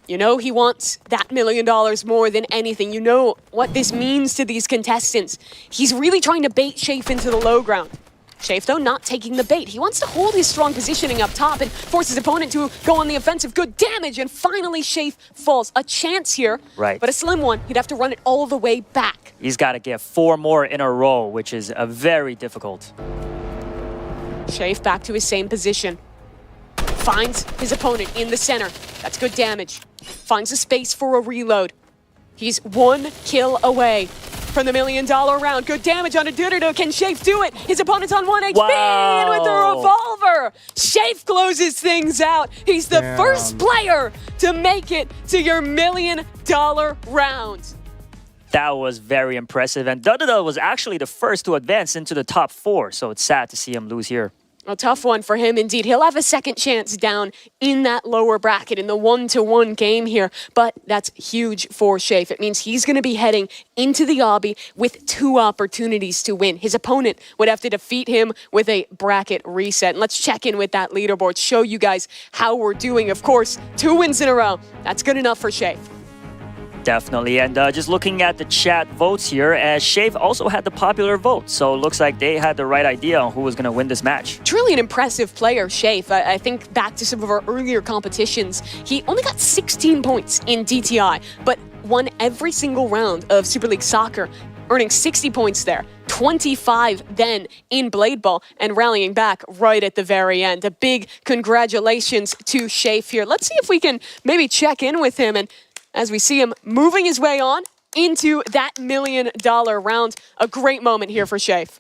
You know he wants that $1 million more than anything. You know what this means to these contestants. He's really trying to bait Shafe into the low ground. Shafe, though, not taking the bait. He wants to hold his strong positioning up top and force his opponent to go on the offensive. Good damage, and finally Shafe falls. A chance here,
right,
but a slim one. He'd have to run it all the way back.
He's got to get 4 more in a row, which is very difficult.
Shafe back to his same position. Finds his opponent in the center. That's good damage. Finds a space for a reload. He's 1 kill away from the $1 million round. Good damage on a Dududat. Can Shafe do it? His opponent's on 1 HP.
Wow.
And with the revolver, Shafe closes things out. He's the first player to make it to your $1 million round.
That was very impressive. And Dududat was actually the first to advance into the top 4. So it's sad to see him lose here.
A tough one for him indeed. He'll have a second chance down in that lower bracket in the 1-1 game here, but that's huge for Shafe. It means he's going to be heading into the obby with 2 opportunities to win. His opponent would have to defeat him with a bracket reset. And let's check in with that leaderboard, show you guys how we're doing. Of course, 2 wins in a row. That's good enough for Shafe.
Definitely, and just looking at the chat votes here, Shafe also had the popular vote, so it looks like they had the right idea on who was going to win this match.
Truly an impressive player, Shafe. I think back to some of our earlier competitions, he only got 16 points in DTI, but won every single round of Super League Soccer, earning 60 points there, 25 then in Blade Ball, and rallying back right at the very end. A big congratulations to Shafe here. Let's see if we can maybe check in with him, and as we see him moving his way on, into that $1 million round. A great moment here for Shafe.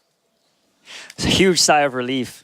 It's a huge sigh of relief.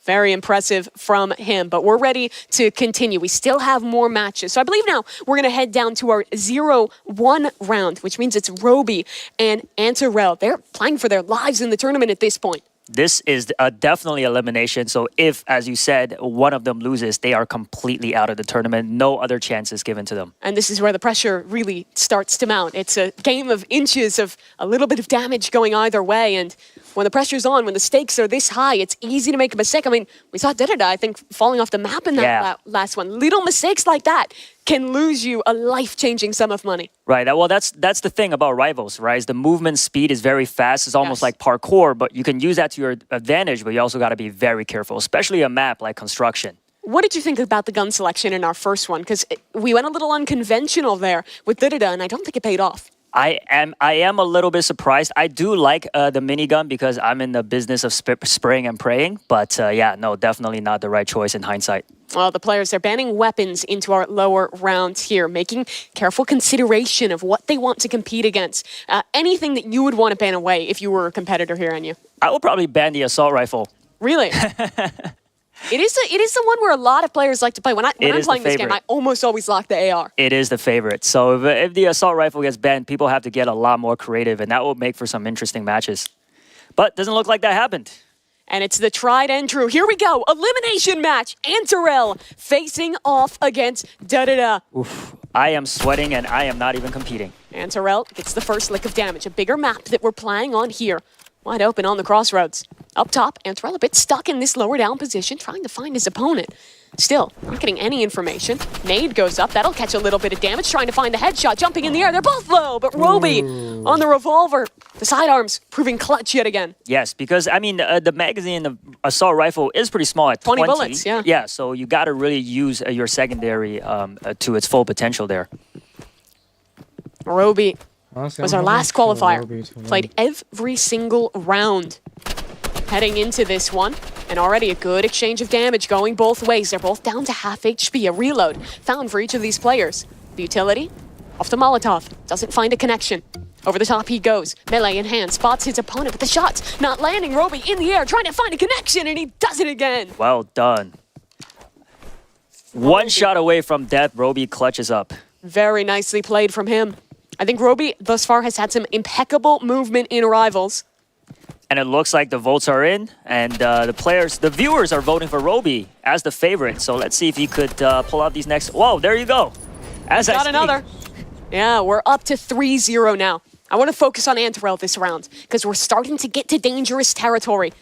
Very impressive from him, but we're ready to continue. We still have more matches. So I believe now we're going to head down to our 0-1 round, which means it's Roby and Antarel. They're playing for their lives in the tournament at this point.
This is definitely elimination. So if, as you said, one of them loses, they are completely out of the tournament. No other chances given to them.
And this is where the pressure really starts to mount. It's a game of inches of a little bit of damage going either way. And when the pressure's on, when the stakes are this high, it's easy to make a mistake. I mean, we saw Dedede, I think, falling off the map in that last one. Little mistakes like that can lose you a life-changing sum of money.
Right. Well, that's the thing about Rivals, right? Is the movement speed is very fast. It's almost like parkour, but you can use that to your advantage, but you also got to be very careful, especially a map like Construction.
What did you think about the gun selection in our first one? Because we went a little unconventional there with Dedede, and I don't think it paid off.
I am a little bit surprised. I do like the minigun because I'm in the business of spraying and praying. But yeah, no, definitely not the right choice in hindsight.
Well, the players are banning weapons into our lower rounds here, making careful consideration of what they want to compete against. Anything that you would want to ban away if you were a competitor here, Enyu?
I would probably ban the assault rifle.
Really? It is the one where a lot of players like to play. When I'm playing this game, I almost always lock the AR.
It is the favorite. So if the assault rifle gets banned, people have to get a lot more creative, and that will make for some interesting matches. But doesn't look like that happened.
And it's the tried and true. Here we go. Elimination match. Antarel facing off against Dedede.
Oof. I am sweating, and I am not even competing.
Antarel gets the first lick of damage. A bigger map that we're playing on here. Wide open on the crossroads. Up top, Antarel a bit stuck in this lower down position, trying to find his opponent. Still, not getting any information. Nade goes up. That'll catch a little bit of damage, trying to find the headshot. Jumping in the air. They're both low, but Roby on the revolver. The sidearms proving clutch yet again.
Yes, because, I mean, the magazine, the assault rifle is pretty small at 20.
20 bullets, yeah.
Yeah, so you got to really use your secondary to its full potential there.
Roby was our last qualifier. Played every single round heading into this one. And already a good exchange of damage going both ways. They're both down to half HP. A reload found for each of these players. The utility off to Molotov. Doesn't find a connection. Over the top he goes. Melee in hand. Spots his opponent, but the shot's not landing. Roby in the air trying to find a connection, and he does it again.
Well done. One shot away from death. Roby clutches up.
Very nicely played from him. I think Roby thus far has had some impeccable movement in Rivals.
And it looks like the votes are in, and the viewers are voting for Roby as the favorite. So let's see if he could pull out these next. Whoa, there you go.
Got another. Yeah, we're up to 3-0 now. I want to focus on Antarel this round because we're starting to get to dangerous territory.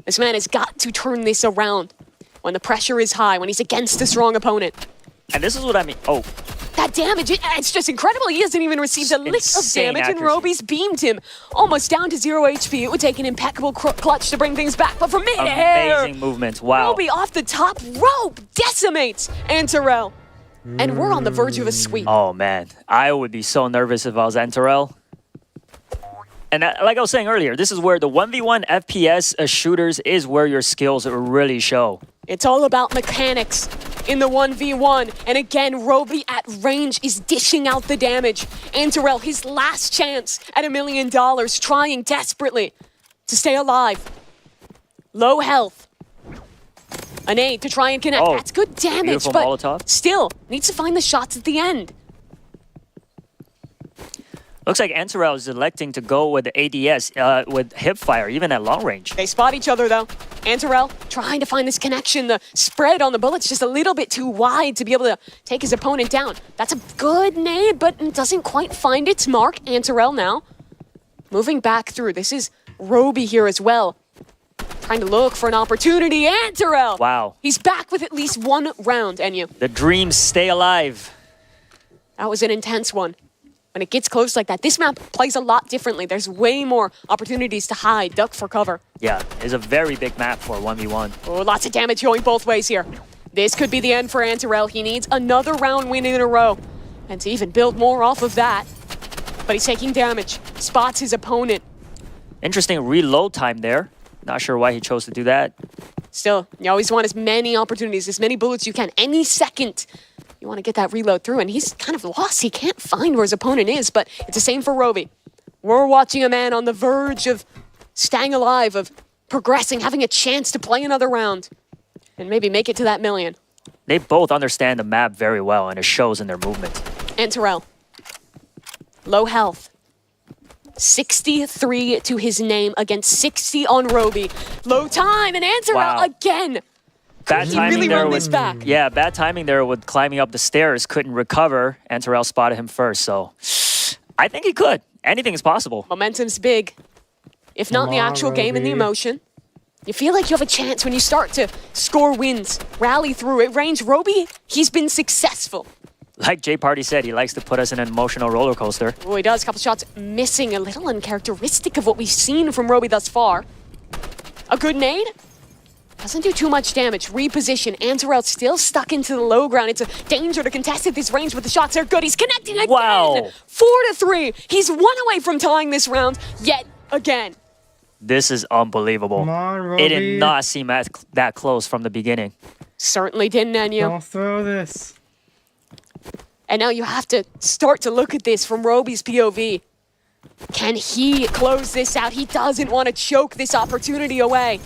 This man has got to turn this around when the pressure is high, when he's against a strong opponent.
And this is what I mean. Oh.
That damage, it's just incredible. He hasn't even received a lick of damage, and Roby's beamed him almost down to 0 HP. It would take an impeccable clutch to bring things back, but from mid-air,
amazing movement. Wow.
Roby off the top rope decimates Antarel. And we're on the verge of a sweep.
Oh, man. I would be so nervous if I was Antarel. And like I was saying earlier, this is where the 1v1 FPS shooters is where your skills really show.
It's all about mechanics in the 1v1. And again, Roby at range is dishing out the damage. Antarel, his last chance at $1 million, trying desperately to stay alive. Low health. An aid to try and connect.
Oh,
that's good damage, but
Molotov.
Still needs to find the shots at the end.
Looks like Antarel is electing to go with the ADS, with hipfire, even at long range.
They spot each other, though. Antarel trying to find this connection. The spread on the bullet's just a little bit too wide to be able to take his opponent down. That's a good nade, but doesn't quite find its mark. Antarel now moving back through. This is Roby here as well. Trying to look for an opportunity. Antarel!
Wow.
He's back with at least one round, Enyu.
The dreams stay alive.
That was an intense one. When it gets close like that, this map plays a lot differently. There's way more opportunities to hide, duck for cover.
Yeah, it's a very big map for 1v1.
Oh, lots of damage going both ways here. This could be the end for Antarel. He needs another round win in a row. And to even build more off of that. But he's taking damage. Spots his opponent.
Interesting reload time there. Not sure why he chose to do that.
Still, you always want as many opportunities, as many bullets you can. Any second, You want to get that reload through, and he's kind of lost. He can't find where his opponent is, but it's the same for Roby. We're watching a man on the verge of staying alive, of progressing, having a chance to play another round, and maybe make it to that million.
They both understand the map very well, and it shows in their movement.
And Terrell. Low health. 63 to his name against 60 on Roby. Low time, and Anterel again.
Bad
He
timing
really
there
run
with
this back.
Yeah, bad timing there with climbing up the stairs. Couldn't recover. And Terrell spotted him first, so I think he could. Anything is possible.
Momentum's big. If not in the actual game, in the emotion. You feel like you have a chance when you start to score wins, rally through it. Range Roby, he's been successful.
Like Jay Party said, he likes to put us in an emotional roller coaster.
Oh, he does. A couple shots missing, a little uncharacteristic of what we've seen from Roby thus far. A good nade. Doesn't do too much damage. Reposition. Anterel still stuck into the low ground. It's a danger to contest at this range, but the shots are good. He's connecting again.
Wow.
4-3. He's 1 away from tying this round yet again.
This is unbelievable.
Come on, Roby.
It did not seem that close from the beginning.
Certainly didn't, Enyo.
Don't throw this.
And now you have to start to look at this from Roby's POV. Can he close this out? He doesn't want to choke this opportunity away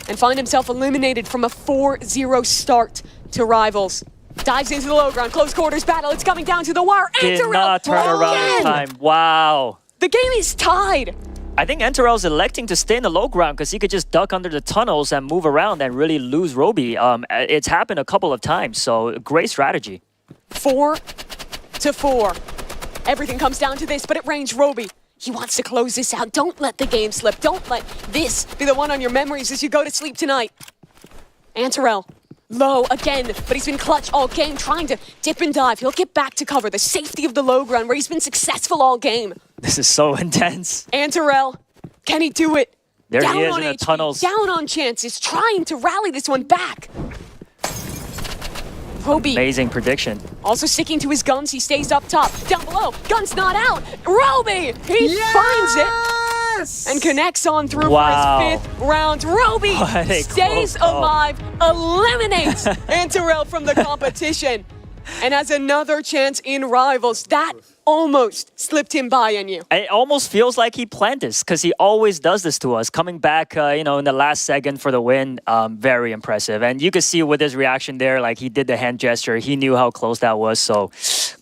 and find himself eliminated from a 4-0 start to Rivals. Dives into the low ground, close quarters battle. It's coming down to the wire.
Did
Anterel
not turn around in
again.
time. Wow.
The game is tied.
I think Anterel's electing to stay in the low ground because he could just duck under the tunnels and move around and really lose Roby. It's happened a couple of times, so great strategy.
4-4. Everything comes down to this, but at range, Roby, he wants to close this out. Don't let the game slip. Don't let this be the one on your memories as you go to sleep tonight. Anterel, low again, but he's been clutch all game, trying to dip and dive. He'll get back to cover, the safety of the low ground where he's been successful all game.
This is so intense.
Anterel, can he do it?
There
down
he is
on
in the
HP,
tunnels.
down on chances, trying to rally this one back. Roby.
Amazing prediction.
Also sticking to his guns, he stays up top. Down below, gun's not out. Roby, he finds it and connects on through for his 5th round. Roby
What a
stays
close call.
alive, eliminates Anterel from the competition, and has another chance in Rivals. That almost slipped him by, Enyo.
It almost feels like he planned this because he always does this to us. Coming back, in the last second for the win, very impressive. And you could see with his reaction there, like he did the hand gesture. He knew how close that was. So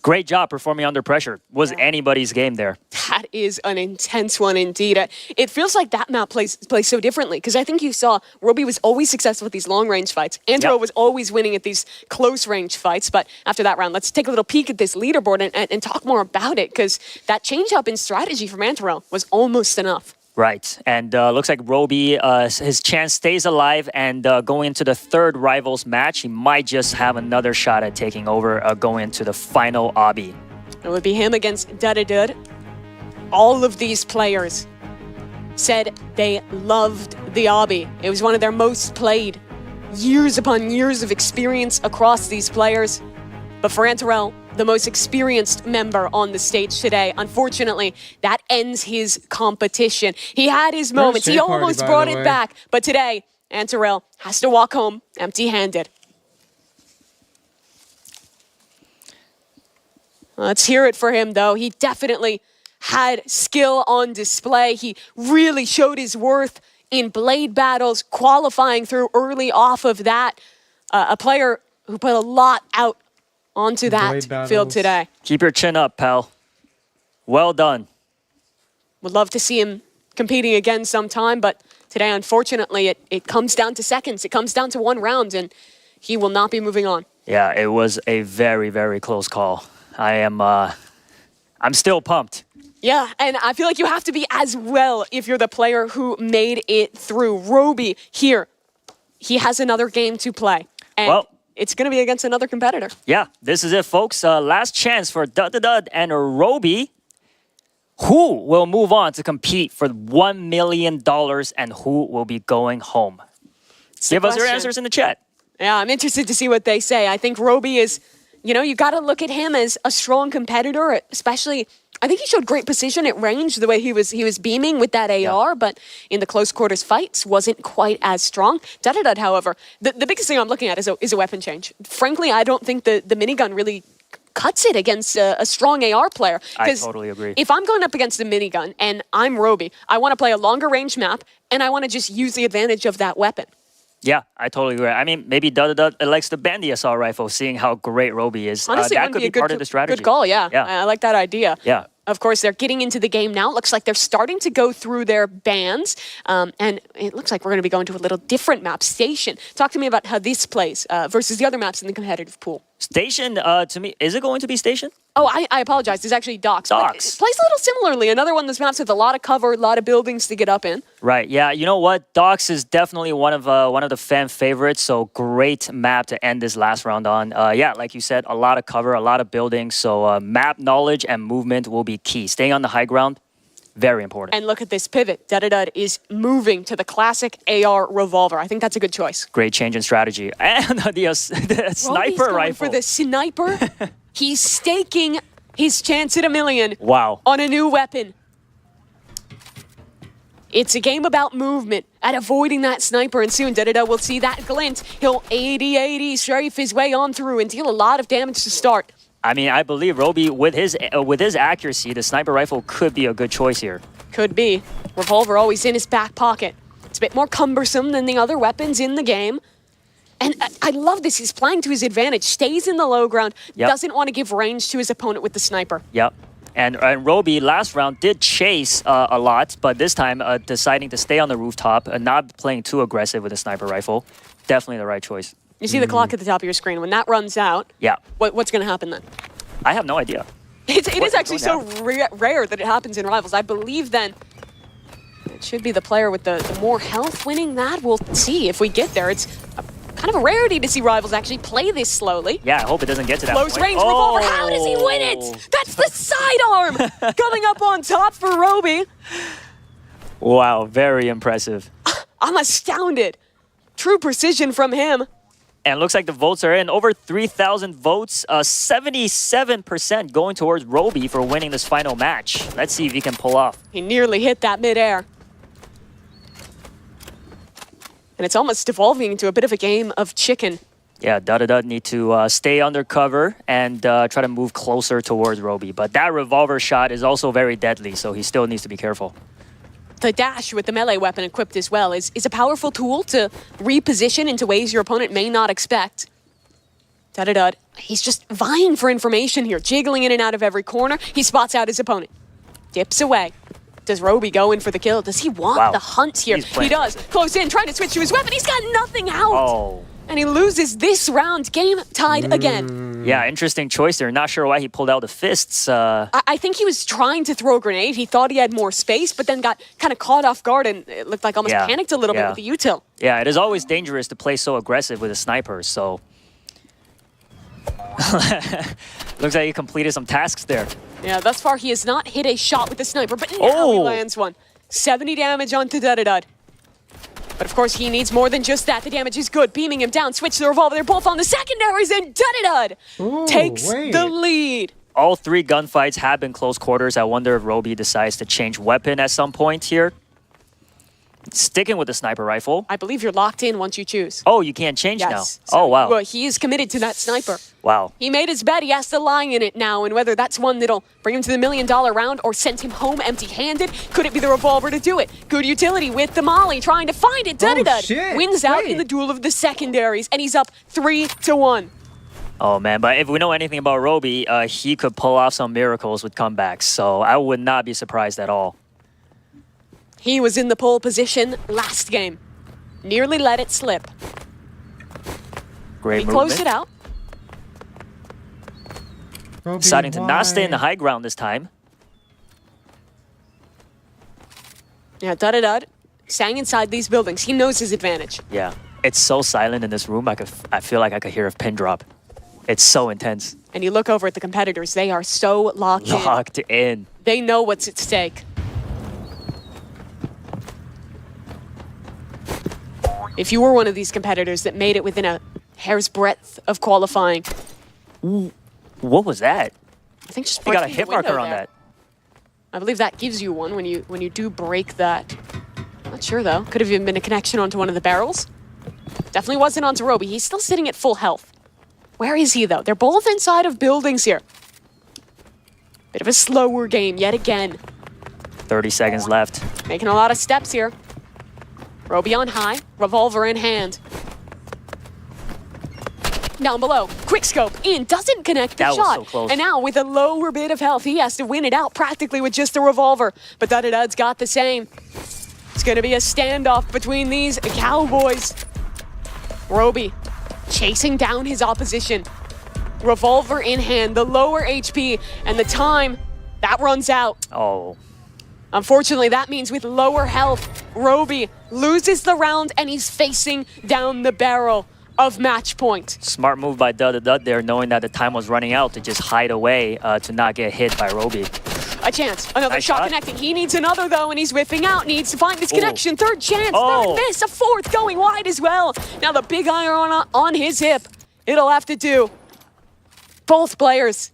great job performing under pressure. Was anybody's game there.
That is an intense one indeed. It feels like that map plays so differently because I think you saw Roby was always successful with these long-range fights. Anterel was always winning at these close-range fights. But after that round, let's take a little peek at this leaderboard and talk more about it because that change-up in strategy from Anterel was almost enough.
Right. And looks like Roby, his chance stays alive. And going into the 3rd Rivals match, he might just have another shot at taking over going into the final obby.
It would be him against Dudadud. All of these players said they loved the obby. It was one of their most played. Years upon years of experience across these players. But for Anterel, the most experienced member on the stage today, unfortunately, that ends his competition. He had his moments. He almost brought it back. But today, Anterel has to walk home empty-handed. Let's hear it for him, though. He definitely had skill on display. He really showed his worth in Blade battles, qualifying through early off of that. A player who put a lot out onto that field today.
Keep your chin up, pal. Well done.
Would love to see him competing again sometime, but today, unfortunately, it comes down to seconds. It comes down to 1 round, and he will not be moving on.
Yeah, it was a very, very close call. I'm still pumped.
Yeah, and I feel like you have to be as well if you're the player who made it through. Roby here, he has another game to play. And it's going to be against another competitor.
Yeah, this is it, folks. Last chance for Dud and Roby. Who will move on to compete for $1 million and who will be going home? Give us your answers in the chat.
Yeah, I'm interested to see what they say. I think Roby is, you got to look at him as a strong competitor, especially I think he showed great precision at range, the way he was beaming with that AR, but in the close quarters fights wasn't quite as strong. Dudadud, however, the biggest thing I'm looking at is a weapon change. Frankly, I don't think the minigun really cuts it against a strong AR player.
I totally agree.
If I'm going up against a minigun and I'm Roby, I want to play a longer range map and I want to just use the advantage of that weapon.
Yeah, I totally agree. I mean, maybe Dudadud likes to ban the assault rifle, seeing how great Roby is.
Honestly,
that could be part of the strategy.
Good call, yeah. I like that idea.
Yeah.
Of course, they're getting into the game now. It looks like they're starting to go through their bans. And it looks like we're going to be going to a little different map, Station. Talk to me about how this plays versus the other maps in the competitive pool.
Station, to me, is it going to be Station?
Oh, I apologize. It's actually Docks.
Docks.
It plays a little similarly. Another one of those maps with a lot of cover, a lot of buildings to get up in.
Right. Yeah. You know what? Docks is definitely one of the fan favorites. So great map to end this last round on. Yeah, like you said, a lot of cover, a lot of buildings. So map knowledge and movement will be key. Staying on the high ground, very important.
And look at this pivot. Dudadud is moving to the classic AR revolver. I think that's a good choice.
Great change in strategy. And the sniper rifle.
For the sniper. He's staking his chance at $1 million.
Wow.
On a new weapon. It's a game about movement and avoiding that sniper, and soon Dudadud will see that glint. He'll 80-80 strafe his way on through and deal a lot of damage to start.
I mean, I believe Roby, with his accuracy, the sniper rifle could be a good choice here.
Could be. Revolver always in his back pocket. It's a bit more cumbersome than the other weapons in the game. And I love this. He's playing to his advantage. Stays in the low ground.
Yep.
Doesn't want to give range to his opponent with the sniper.
Yep. And Roby last round did chase a lot, but this time deciding to stay on the rooftop and not playing too aggressive with a sniper rifle. Definitely the right choice.
You see the clock at the top of your screen. When that runs out,
yeah.
What's going to happen then?
I have no idea.
It is actually so rare that it happens in Rivals. I believe then it should be the player with the more health winning that. We'll see if we get there. It's kind of a rarity to see Rivals actually play this slowly.
Yeah, I hope it doesn't get to that
Close
point.
range revolver. How does he win it? That's the sidearm coming up on top for Roby.
Wow, very impressive.
I'm astounded. True precision from him.
And looks like the votes are in. Over 3,000 votes. 77% going towards Roby for winning this final match. Let's see if he can pull off.
He nearly hit that midair. And it's almost devolving into a bit of a game of chicken.
Yeah, Dudadud need to stay under cover and try to move closer towards Roby. But that revolver shot is also very deadly, so he still needs to be careful.
The dash with the melee weapon equipped as well is a powerful tool to reposition into ways your opponent may not expect. Dudadud, he's just vying for information here, jiggling in and out of every corner. He spots out his opponent. Dips away. Does Roby go in for the kill? Does he want the hunt here? He does. Close in, trying to switch to his weapon. He's got nothing out.
Oh.
And he loses this round. Game tied again.
Yeah, interesting choice there. Not sure why he pulled out the fists.
I think he was trying to throw a grenade. He thought he had more space, but then got kind of caught off guard and it looked like almost panicked a little bit with the util.
Yeah, it is always dangerous to play so aggressive with a sniper, so... Looks like he completed some tasks there.
Yeah, thus far he has not hit a shot with the sniper, but now he lands one. 70 damage onto Dudadud. But of course, he needs more than just that. The damage is good. Beaming him down. Switch to the revolver. They're both on the secondaries, and Dudadud takes the lead.
All three gunfights have been close quarters. I wonder if Roby decides to change weapon at some point here. Sticking with the sniper rifle.
I believe you're locked in once you choose.
Oh, you can't change now.
So,
oh, wow.
Well, he is committed to that sniper.
Wow.
He made his bet. He has to lie in it now, and whether that's one that'll bring him to the $1 million round or send him home empty-handed, could it be the revolver to do it? Good utility with the molly, trying to find it. Dudadud wins out in the duel of the secondaries, and he's up 3-1.
Oh, man, but if we know anything about Roby, he could pull off some miracles with comebacks, so I would not be surprised at all.
He was in the pole position last game. Nearly let it slip.
Great
He
movement.
closed it out.
Deciding to not stay in the high ground this time.
Yeah, Dudadud staying inside these buildings. He knows his advantage.
Yeah, it's so silent in this room. I feel like I could hear a pin drop. It's so intense.
And you look over at the competitors. They are so
Locked in.
They know what's at stake. If you were one of these competitors that made it within a hair's breadth of qualifying.
What was that?
I think just
he got a
breaking
hit
the window
marker on
there.
that.
I believe that gives you one when you do break that. Not sure though. Could have even been a connection onto one of the barrels. Definitely wasn't onto Roby. He's still sitting at full health. Where is he though? They're both inside of buildings here. Bit of a slower game yet again.
30 seconds left.
Making a lot of steps here. Roby on high, revolver in hand. Down below, quick scope in, doesn't connect the
That was
shot.
so close.
And now with a lower bit of health, he has to win it out practically with just a revolver. But Dudadud's got the same. It's gonna be a standoff between these Cowboys. Roby chasing down his opposition. Revolver in hand, the lower HP, and the time, that runs out.
Oh.
Unfortunately, that means with lower health, Roby loses the round and he's facing down the barrel of match point.
Smart move by Dud there, knowing that the time was running out to just hide away to not get hit by Roby.
A chance, another
Nice
shot
shot.
connecting. He needs another though, and he's whiffing out. Needs to find this
Ooh.
connection. Third chance,
Oh.
third miss, a fourth going wide as well. Now the big iron on his hip. It'll have to do. Both players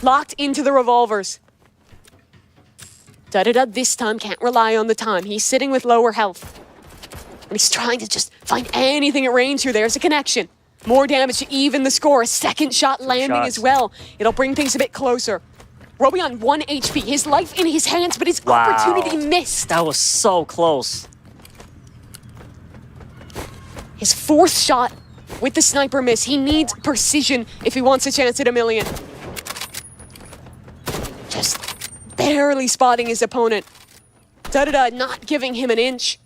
locked into the revolvers. Dudadud this time can't rely on the time. He's sitting with lower health. And he's trying to just find anything at range here. There's a connection. More damage to even the score. A second shot landing
shots.
as well. It'll bring things a bit closer. Roby on 1 HP. His life in his hands, but his
Wow.
opportunity missed.
That was so close.
His fourth shot with the sniper miss. He needs precision if he wants a chance at $1 million. Just barely spotting his opponent. Dudadud not giving him an inch.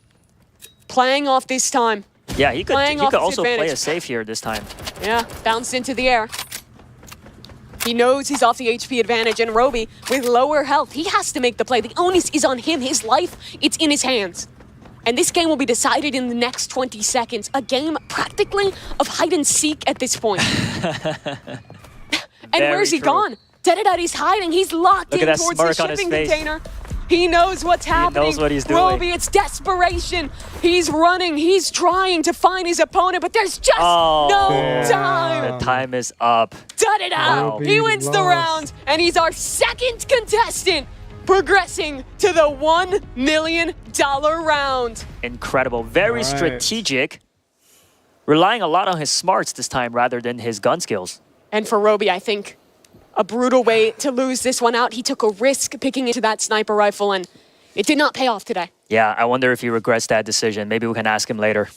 Playing off this time.
Yeah, he could
Playing off his
also play
advantage.
it safe here this time.
Yeah, bounced into the air. He knows he's off the HP advantage, and Roby, with lower health, he has to make the play. The onus is on him. His life, it's in his hands. And this game will be decided in the next 20 seconds. A game practically of hide and seek at this point. And
Very
where's he
true.
gone? Dudadud, he's hiding. He's locked
Look
in
at that
towards the
smirk on his
shipping
face.
container. He knows what's happening.
knows what he's doing.
Roby, it's desperation. He's running. He's trying to find his opponent, but there's just no time.
The time is up.
Dudadud,
Wow.
he wins the round, and he's our second contestant, progressing to the $1 million round.
Incredible. Very
Right.
strategic. Relying a lot on his smarts this time rather than his gun skills.
And for Roby, I think a brutal way to lose this one out. He took a risk picking into that sniper rifle, and it did not pay off today.
Yeah, I wonder if he regrets that decision. Maybe we can ask him later.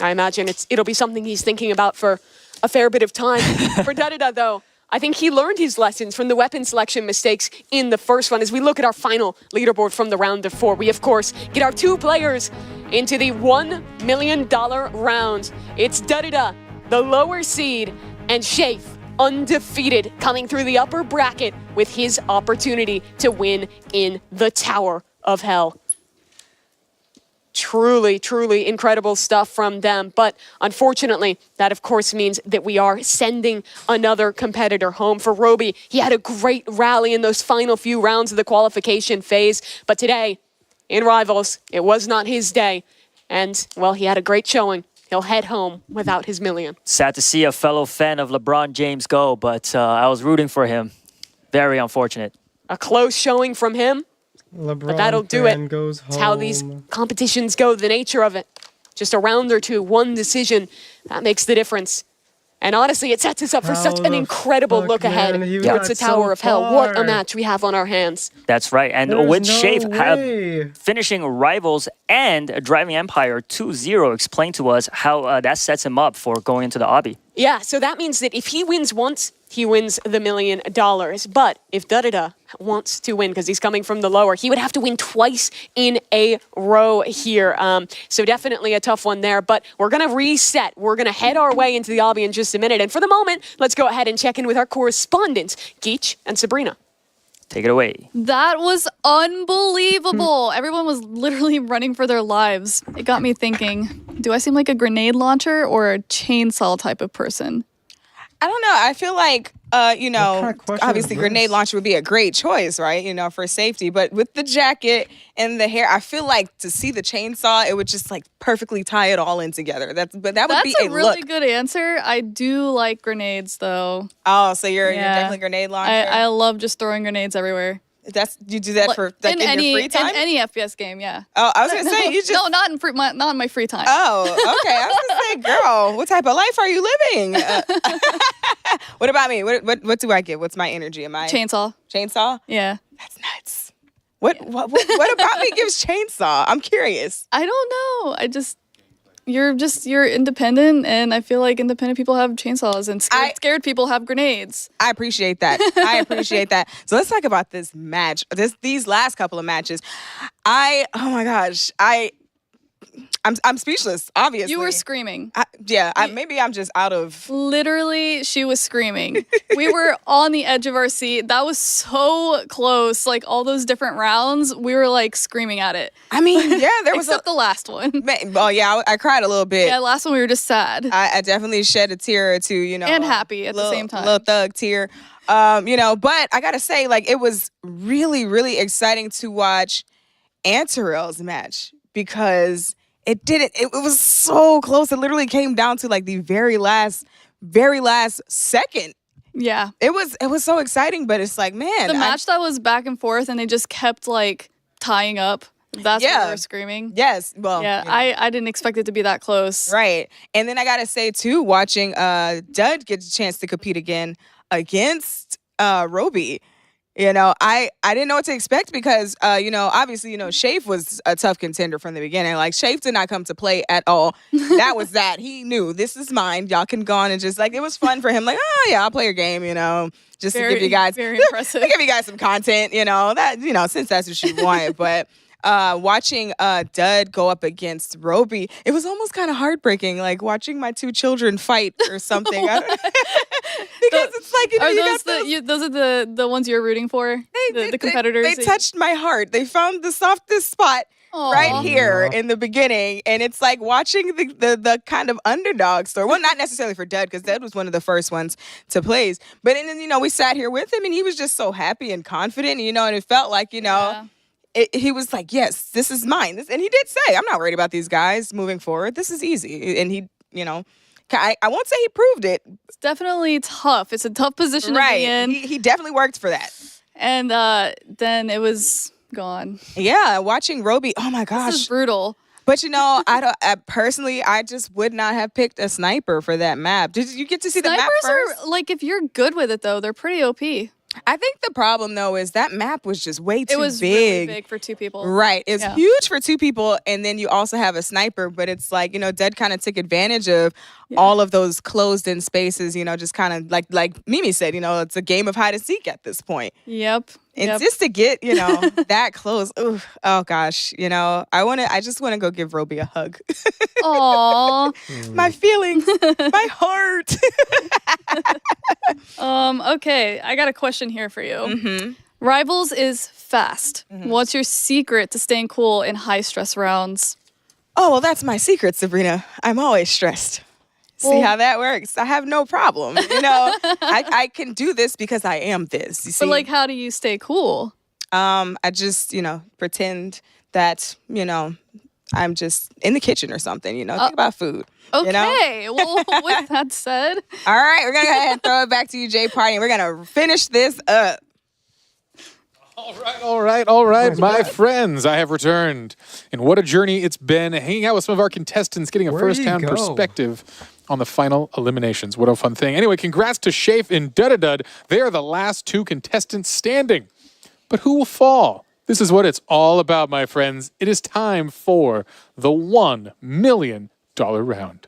I imagine it'll be something he's thinking about for a fair bit of time. For Dudadud, though, I think he learned his lessons from the weapon selection mistakes in the first one. As we look at our final leaderboard from the round of 4, we, of course, get our 2 players into the $1 million round. It's Dudadud, the lower seed, and Shafe, undefeated, coming through the upper bracket with his opportunity to win in the Tower of Hell. Truly, truly incredible stuff from them. But unfortunately, that of course means that we are sending another competitor home. For Roby, he had a great rally in those final few rounds of the qualification phase. But today, in Rivals, it was not his day. And, well, he had a great showing. He'll head home without his $1 million.
Sad to see a fellow fan of LeBron James go, but I was rooting for him. Very unfortunate.
A close showing from him.
LeBron
But that'll do
fan
it.
Goes
It's how these
home.
competitions go, the nature of it. Just a round or two, one decision, that makes the difference. And honestly, it sets us up for such an incredible look ahead towards the Tower of Hell. What a match we have on our hands.
That's right. And
There's
when
no
Shafe finishing Rivals and Driving Empire 2-0 explained to us how that sets him up for going into the obby.
Yeah, so that means that if he wins once, he wins the $1 million. But if Dudadud wants to win, because he's coming from the lower, he would have to win twice in a row here. So definitely a tough one there. But we're going to reset. We're going to head our way into the obby in just a minute. And for the moment, let's go ahead and check in with our correspondents, Geach and Sabrina.
Take it away.
That was unbelievable. Everyone was literally running for their lives. It got me thinking, do I seem like a grenade launcher or a chainsaw type of person?
I don't know. I feel like, obviously
is
grenade
this?
launcher would be a great choice, right? For safety. But with the jacket and the hair, I feel like to see the chainsaw, it would just like perfectly tie it all in together. That would be
a really
look.
good answer. I do like grenades though.
Oh, so you're definitely grenade launcher.
I love just throwing grenades everywhere.
You do that for like in your free time?
In any FPS game, yeah.
Oh, I was gonna say you just
not in my free time.
Oh, okay. I was gonna say, girl, what type of life are you living? What about me? What do I get? What's my energy? Am I
chainsaw?
Chainsaw?
Yeah.
That's nuts. What about me gives chainsaw? I'm curious.
I don't know. You're independent, and I feel like independent people have chainsaws, and scared people have grenades.
I appreciate that. I appreciate that. So let's talk about this match. These last couple of matches. Oh my gosh. I'm speechless, obviously.
You were screaming.
Maybe I'm just out of...
Literally, she was screaming. We were on the edge of our seat. That was so close. Like, all those different rounds, we were, like, screaming at it.
I mean, yeah, there was...
Except the last one.
Oh, yeah, I cried a little bit.
Yeah, last one we were just sad.
I definitely shed a tear or two, you know.
And happy at the same time.
Little thug tear. You know, but I gotta say, like, it was really, really exciting to watch Antarel's match because... It was so close. It literally came down to like the very last second.
Yeah.
It was so exciting, but it's like, man.
The match that was back and forth and they just kept like tying up. That's what we were screaming.
Yes. Well,
yeah, I didn't expect it to be that close.
Right. And then I gotta say too, watching Dud get a chance to compete again against Roby. You know, I didn't know what to expect because, you know, obviously, you know, Shafe was a tough contender from the beginning. Like, Shafe did not come to play at all. That was that. He knew, this is mine. Y'all can go on and just, like, it was fun for him. Like, oh, yeah, I'll play your game, you know, just to give you guys,
very impressive.
to give you guys some content, you know, that, you know, since that's what you wanted. But watching Dud go up against Roby, it was almost kind of heartbreaking, like watching my two children fight or something. I don't because it's like, you know,
those are the ones you're rooting for? The competitors?
They touched my heart. They found the softest spot right here in the beginning. And it's like watching the kind of underdog story. Well, not necessarily for Dud, because Dud was one of the first ones to plays. But then, you know, we sat here with him and he was just so happy and confident, you know, and it felt like, you know, he was like, yes, this is mine. And he did say, I'm not worried about these guys moving forward. This is easy. And he, you know, I won't say he proved it.
It's definitely tough. It's a tough position to be in.
He definitely worked for that.
And then it was gone.
Yeah, watching Roby, oh my gosh.
This is brutal.
But you know, personally, I just would not have picked a sniper for that map. Did you get to see the map first?
Snipers are, like, if you're good with it, though, they're pretty OP.
I think the problem, though, is that map was just way too big.
It was really big for two people.
Right. It's huge for two people, and then you also have a sniper, but it's like, you know, Dud kind of took advantage of all of those closed-in spaces, you know, just kind of like Mimi said, you know, it's a game of hide-and-seek at this point.
Yep.
And just to get, you know, that close, oh gosh, you know, I just want to go give Roby a hug.
Aww.
My feelings, my heart.
Okay, I got a question here for you.
Mm-hmm.
Rivals is fast. Mm-hmm. What's your secret to staying cool in high-stress rounds?
Oh, well, that's my secret, Sabrina. I'm always stressed. See how that works? I have no problem. You know, I can do this because I am this. You see?
But, like, how do you stay cool?
I just, you know, pretend that, you know, I'm just in the kitchen or something, you know, think about food.
Okay,
you know?
Well, with that said.
All right, we're going to go ahead and throw it back to you, Jay Party, and we're going to finish this up.
All right, my friends, I have returned. And what a journey it's been hanging out with some of our contestants, getting a first-hand perspective on the final eliminations. What a fun thing. Anyway, congrats to Shafe and Dud. They are the last two contestants standing. But who will fall? This is what it's all about, my friends. It is time for the $1 million round.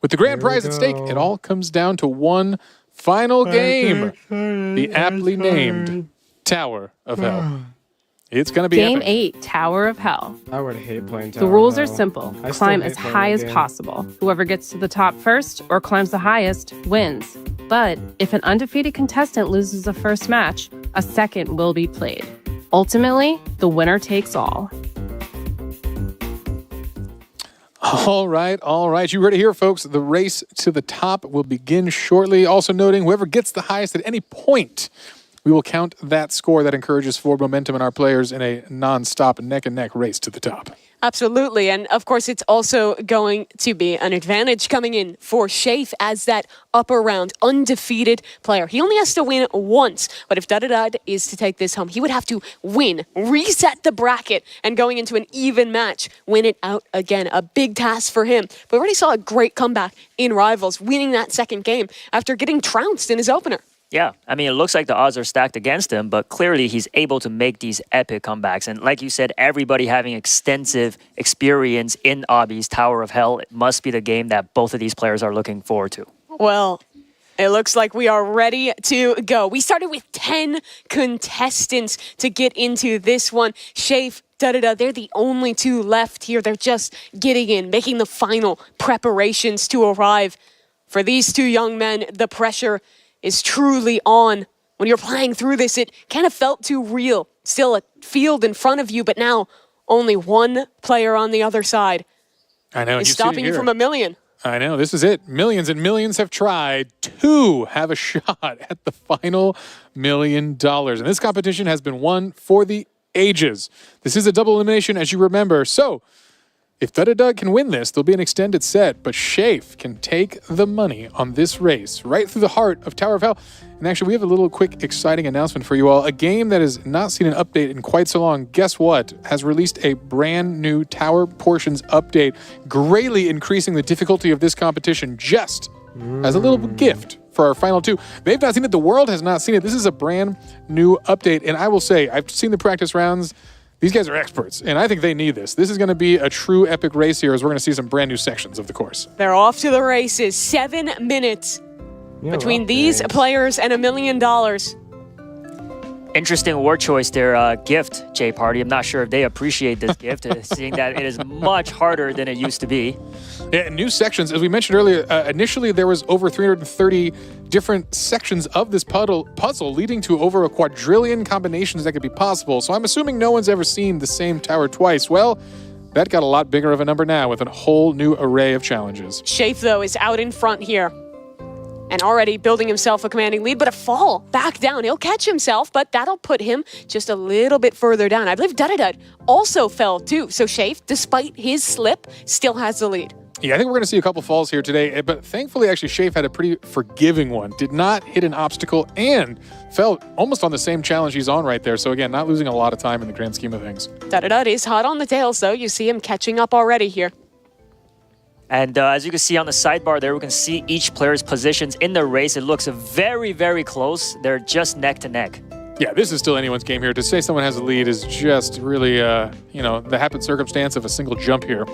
With the grand prize at stake, it all comes down to one final game. The aptly named Tower of Hell. It's going to be
Game
epic.
8, Tower of Hell.
I would hate playing Tower
The rules
of
are
Hell.
simple.
I
Climb
still
as
hate
high
playing
as
the game.
possible. Whoever gets to the top first or climbs the highest wins. But if an undefeated contestant loses the first match, a second will be played. Ultimately, the winner takes all.
All right. You ready here, folks? The race to the top will begin shortly. Also noting, whoever gets the highest at any point We will count that score. That encourages forward momentum in our players in a non-stop neck-and-neck race to the top.
Absolutely. And of course, it's also going to be an advantage coming in for Shafe as that upper round undefeated player. He only has to win once, but if Dudadud is to take this home, he would have to win, reset the bracket, and going into an even match, win it out again. A big task for him. But we already saw a great comeback in Rivals, winning that second game after getting trounced in his opener.
Yeah, I mean, it looks like the odds are stacked against him, but clearly he's able to make these epic comebacks. And like you said, everybody having extensive experience in Obby's Tower of Hell, it must be the game that both of these players are looking forward to.
Well, it looks like we are ready to go. We started with 10 contestants to get into this one. Shafe, Dudadud, they're the only two left here. They're just getting in, making the final preparations to arrive. For these two young men, the pressure is truly on. When you're playing through this, it kind of felt too real. Still a field in front of you, but now only one player on the other side
I know.
is stopping you from a million.
I know. This is it. Millions and millions have tried to have a shot at the final $1 million. And this competition has been won for the ages. This is a double elimination, as you remember. So if Dudadud can win this, there'll be an extended set, but Shafe can take the money on this race right through the heart of Tower of Hell. And actually, we have a little quick, exciting announcement for you all. A game that has not seen an update in quite so long, guess what? Has released a brand new Tower Portions update, greatly increasing the difficulty of this competition just as a little gift for our final two. They've not seen it. The world has not seen it. This is a brand new update. And I will say, I've seen the practice rounds. These guys are experts, and I think they need this. This is going to be a true epic race here as we're going to see some brand new sections of the course.
They're off to the races. 7 minutes between these players and $1 million.
Interesting word choice there, gift, J Party. I'm not sure if they appreciate this gift, seeing that it is much harder than it used to be.
Yeah, new sections. As we mentioned earlier, initially there was over 330 different sections of this puzzle, leading to over a quadrillion combinations that could be possible. So I'm assuming no one's ever seen the same tower twice. Well, that got a lot bigger of a number now with a whole new array of challenges.
Shafe, though, is out in front here and already building himself a commanding lead, but a fall back down. He'll catch himself, but that'll put him just a little bit further down. I believe Dudadud also fell too, so Shafe, despite his slip, still has the lead.
Yeah, I think we're going to see a couple falls here today, but thankfully, actually, Shafe had a pretty forgiving one. Did not hit an obstacle and fell almost on the same challenge he's on right there. So again, not losing a lot of time in the grand scheme of things.
Dudadud is hot on the tails, though. You see him catching up already here.
And as you can see on the sidebar there, we can see each player's positions in the race. It looks very, very close. They're just neck to neck.
Yeah, this is still anyone's game here. To say someone has a lead is just really, the happen circumstance of a single jump here.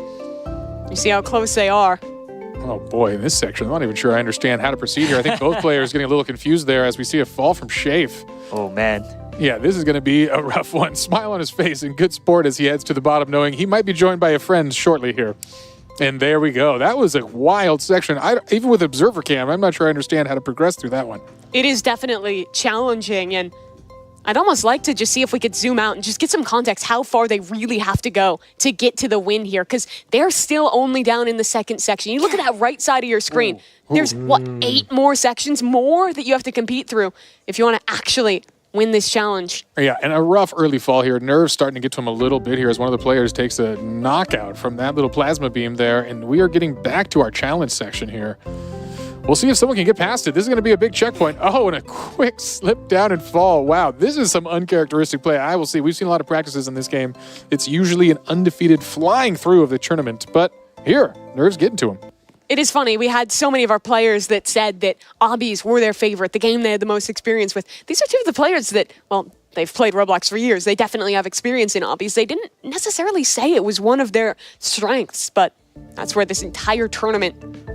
You see how close they are.
Oh boy, in this section, I'm not even sure I understand how to proceed here. I think both players getting a little confused there as we see a fall from Shafe.
Oh man.
Yeah, this is going to be a rough one. Smile on his face in good sport as he heads to the bottom, knowing he might be joined by a friend shortly here. And there we go. That was a wild section. Even with Observer Cam, I'm not sure I understand how to progress through that one.
It is definitely challenging, and I'd almost like to just see if we could zoom out and just get some context how far they really have to go to get to the win here, because they're still only down in the second section. You look at that right side of your screen. There's, 8 more sections more that you have to compete through if you want to actually win this challenge.
Yeah, and a rough early fall here. Nerves starting to get to him a little bit here as one of the players takes a knockout from that little plasma beam there, and we are getting back to our challenge section here. We'll see if someone can get past it. This is going to be a big checkpoint. Oh, and a quick slip down and fall. Wow, this is some uncharacteristic play. I will see. We've seen a lot of practices in this game. It's usually an undefeated flying through of the tournament, but here, Nerves getting to him.
It is funny, we had so many of our players that said that Obbies were their favorite, the game they had the most experience with. These are two of the players that, well, they've played Roblox for years. They definitely have experience in Obbies. They didn't necessarily say it was one of their strengths, but that's where this entire tournament,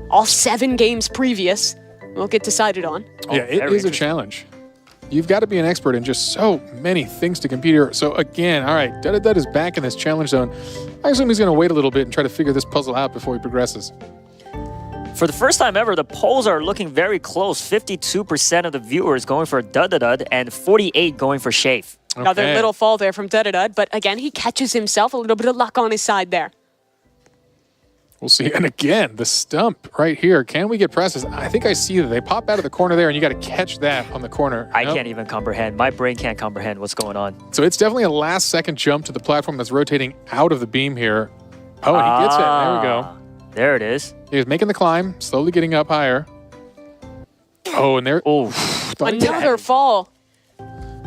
all 7 games previous, will get decided on.
Yeah, it is a challenge. You've got to be an expert in just so many things to compete here. So again, all right, Dudadud is back in this challenge zone. I assume he's going to wait a little bit and try to figure this puzzle out before he progresses.
For the first time ever, the polls are looking very close. 52% of the viewers going for Dudadud and 48% going for Shafe.
Okay.
Another little fall there from Dudadud, but again, he catches himself. A little bit of luck on his side there.
We'll see. And again, the stump right here. Can we get presses? I think I see that they pop out of the corner there, and you got to catch that on the corner.
I can't even comprehend. My brain can't comprehend what's going on.
So it's definitely a last-second jump to the platform that's rotating out of the beam here. Oh, he gets it. There we go.
There it is.
He's making the climb, slowly getting up higher. Oh, and there. Oh,
another fall.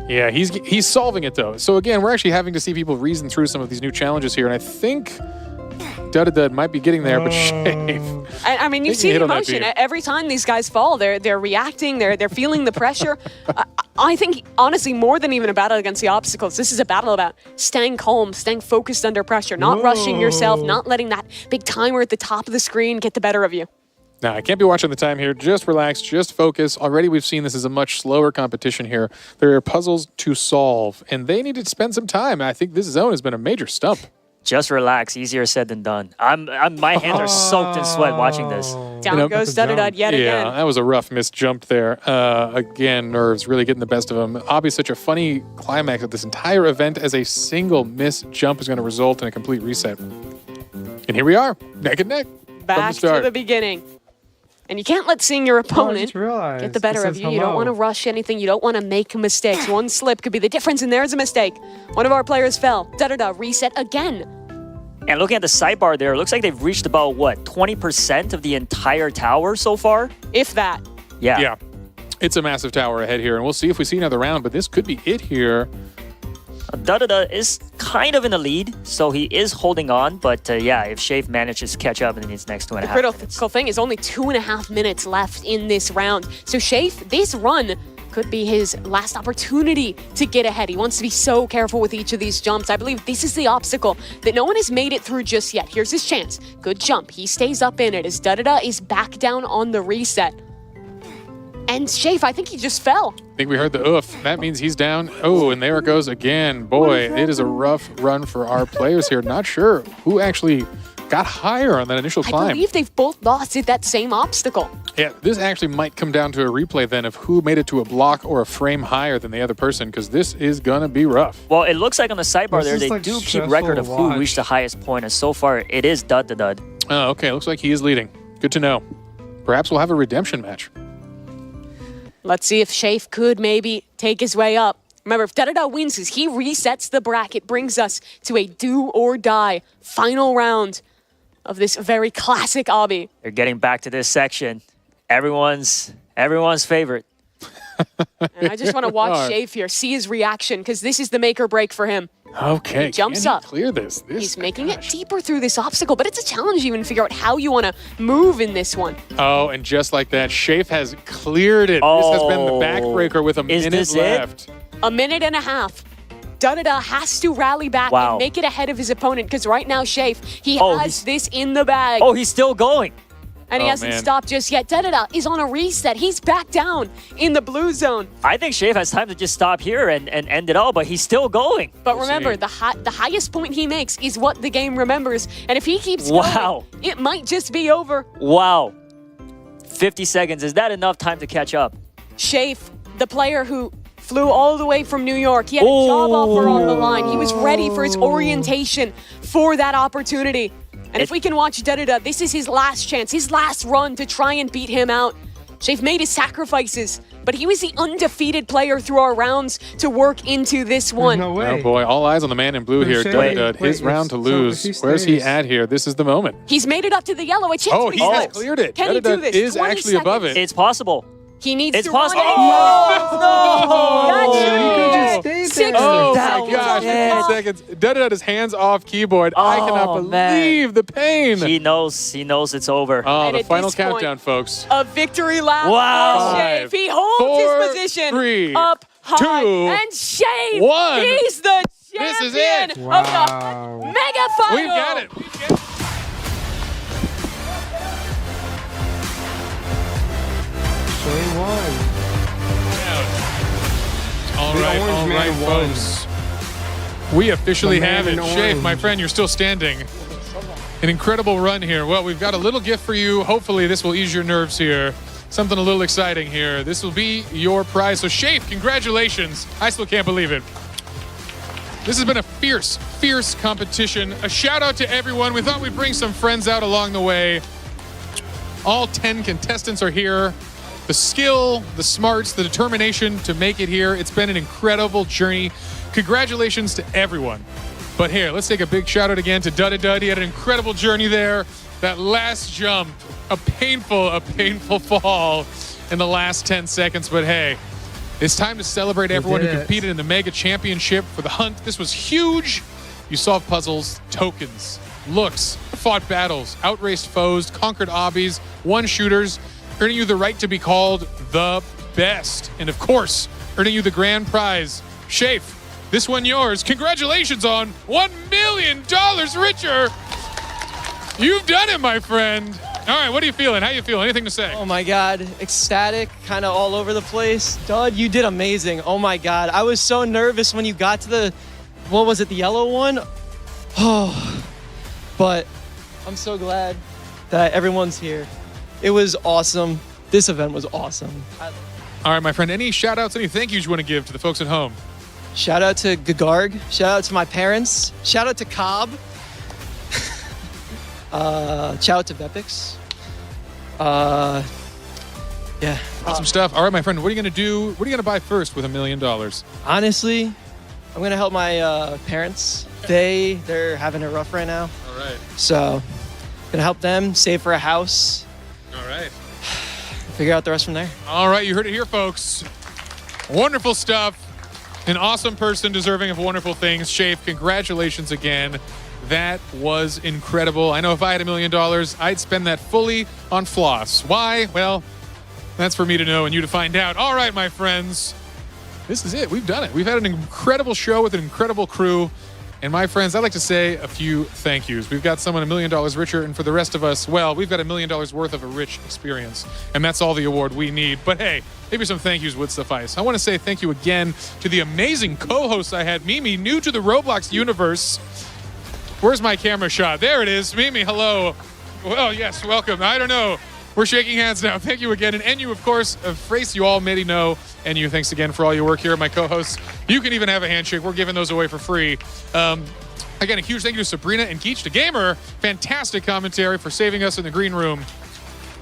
Yeah, he's solving it, though. So again, we're actually having to see people reason through some of these new challenges here, and I think Dud might be getting there, but Shave.
I mean, you see the emotion. Every time these guys fall, they're reacting, they're feeling the pressure. I think, honestly, more than even a battle against the obstacles, this is a battle about staying calm, staying focused under pressure, not rushing yourself, not letting that big timer at the top of the screen get the better of you.
Now, I can't be watching the time here. Just relax, just focus. Already we've seen this is a much slower competition here. There are puzzles to solve, and they need to spend some time. I think this zone has been a major stump.
Just relax. Easier said than done. My hands are soaked in sweat watching this.
Down goes Dud yet again.
Yeah, that was a rough miss jump there. Again, nerves really getting the best of him. Obviously, such a funny climax of this entire event as a single miss jump is going to result in a complete reset. And here we are, neck and neck.
Back to the beginning. And you can't let seeing your opponent get the better of you. You don't want to rush anything. You don't want to make mistakes. One slip could be the difference, and there's a mistake. One of our players fell. Reset again.
And looking at the sidebar there, it looks like they've reached about, what, 20% of the entire tower so far?
If that.
Yeah.
Yeah. It's a massive tower ahead here, and we'll see if we see another round, but this could be it here.
Is kind of in the lead, so he is holding on. But yeah, if Shave manages to catch up in these next 2.5 minutes.
The critical thing is only 2.5 minutes left in this round. So Shave, this run could be his last opportunity to get ahead. He wants to be so careful with each of these jumps. I believe this is the obstacle that no one has made it through just yet. Here's his chance. Good jump. He stays up in it as is back down on the reset. And Shave, I think he just fell.
I think we heard the oof. That means he's down. Oh, and there it goes again. Boy, it is a rough run for our players here. Not sure who actually got higher on that initial climb.
I believe they've both lost at that same obstacle.
Yeah, this actually might come down to a replay then of who made it to a block or a frame higher than the other person, because this is going to be rough.
Well, it looks like on the sidebar there, they do keep record of who reached the highest point, and so far, it is Dud.
Oh, okay. Looks like he is leading. Good to know. Perhaps we'll have a redemption match.
Let's see if Shave could maybe take his way up. Remember, if Dud wins, he resets the bracket, brings us to a do-or-die final round of this very classic obby.
They're getting back to this section. Everyone's favorite.
And I just want to watch Shave here, see his reaction, because this is the make or break for him.
Okay,
he jumps up.
Clear this.
He's making it deeper through this obstacle, but it's a challenge even to figure out how you want to move in this one.
Oh, and just like that, Shave has cleared it.
Oh,
this has been the backbreaker with a minute left.
A minute and a half. Dud has to rally back and make it ahead of his opponent, because right now, Shave, he has this in the bag.
Oh, he's still going.
And he hasn't stopped just yet. Dud is on a reset. He's back down in the blue zone.
I think Shave has time to just stop here and end it all, but he's still going.
But remember, the highest point he makes is what the game remembers. And if he keeps going, it might just be over.
Wow. 50 seconds. Is that enough time to catch up?
Shave, the player who flew all the way from New York. He had a job offer on the line. He was ready for his orientation for that opportunity. And if we can watch Dud, this is his last chance, his last run to try and beat him out. Shave made his sacrifices, but he was the undefeated player through our rounds to work into this one.
No way. Oh boy, all eyes on the man in blue here. Dud, his round to lose. Where's he at here? This is the moment.
He's made it up to the yellow. A chance
he has cleared it.
Can he do this?
Is actually above it.
It's possible.
He needs
it's
to
possible.
run it.
Oh my gosh, 15 seconds. Dud had his hands off keyboard. I cannot believe the pain.
He knows it's over.
Oh, the final countdown, folks.
A victory lap
for
Shave. He holds his position up high. And Shave,
1.
He's the champion
This is it.
of the Mega Final.
We've got it.
Shane won.
All right, folks. We officially have it. Shave, my friend, you're still standing. An incredible run here. Well, we've got a little gift for you. Hopefully, this will ease your nerves here. Something a little exciting here. This will be your prize. So, Shave, congratulations. I still can't believe it. This has been a fierce, fierce competition. A shout out to everyone. We thought we'd bring some friends out along the way. All 10 contestants are here. The skill, the smarts, the determination to make it here. It's been an incredible journey. Congratulations to everyone. But here, let's take a big shout out again to Dudda Dud. He had an incredible journey there. That last jump, a painful fall in the last 10 seconds. But hey, it's time to celebrate everyone who competed in the Mega Championship for the hunt. This was huge. You solved puzzles, tokens, looks, fought battles, outraced foes, conquered obbies, won shooters, earning you the right to be called the best. And of course, earning you the grand prize. Shafe, this one yours. Congratulations on $1 million richer. You've done it, my friend. All right, what are you feeling? How you feeling? Anything to say?
Oh my God, ecstatic, kind of all over the place. Dud, you did amazing. Oh my God, I was so nervous when you got to the, what was it, the yellow one? Oh, but I'm so glad that everyone's here. It was awesome. This event was awesome.
All right, my friend, any shout outs, any thank yous you want to give to the folks at home?
Shout out to Gagarg. Shout out to my parents. Shout out to Cobb. Shout out to Vepix. Yeah.
Awesome stuff. All right, my friend, what are you going to do? What are you going to buy first with $1 million?
Honestly, I'm going to help my parents. They're having it rough right now.
All right.
So, going to help them, save for a house.
All right.
Figure out the rest from there.
All right, you heard it here, folks. Wonderful stuff. An awesome person deserving of wonderful things. Shafe, congratulations again. That was incredible. I know if I had $1 million, I'd spend that fully on floss. Why? Well, that's for me to know and you to find out. All right, my friends. This is it. We've done it. We've had an incredible show with an incredible crew. And my friends, I'd like to say a few thank yous. We've got someone $1 million richer, and for the rest of us, well, we've got $1 million worth of a rich experience. And that's all the award we need. But hey, maybe some thank yous would suffice. I want to say thank you again to the amazing co-hosts I had. Mimi, new to the Roblox universe. Where's my camera shot? There it is. Mimi, hello. Well, yes, welcome. I don't know. We're shaking hands now. Thank you again. And you, of course, Frace, you already know. And you, thanks again for all your work here, my co-hosts. You can even have a handshake. We're giving those away for free. Again, a huge thank you to Sabrina and Geach the Gamer. Fantastic commentary for saving us in the green room.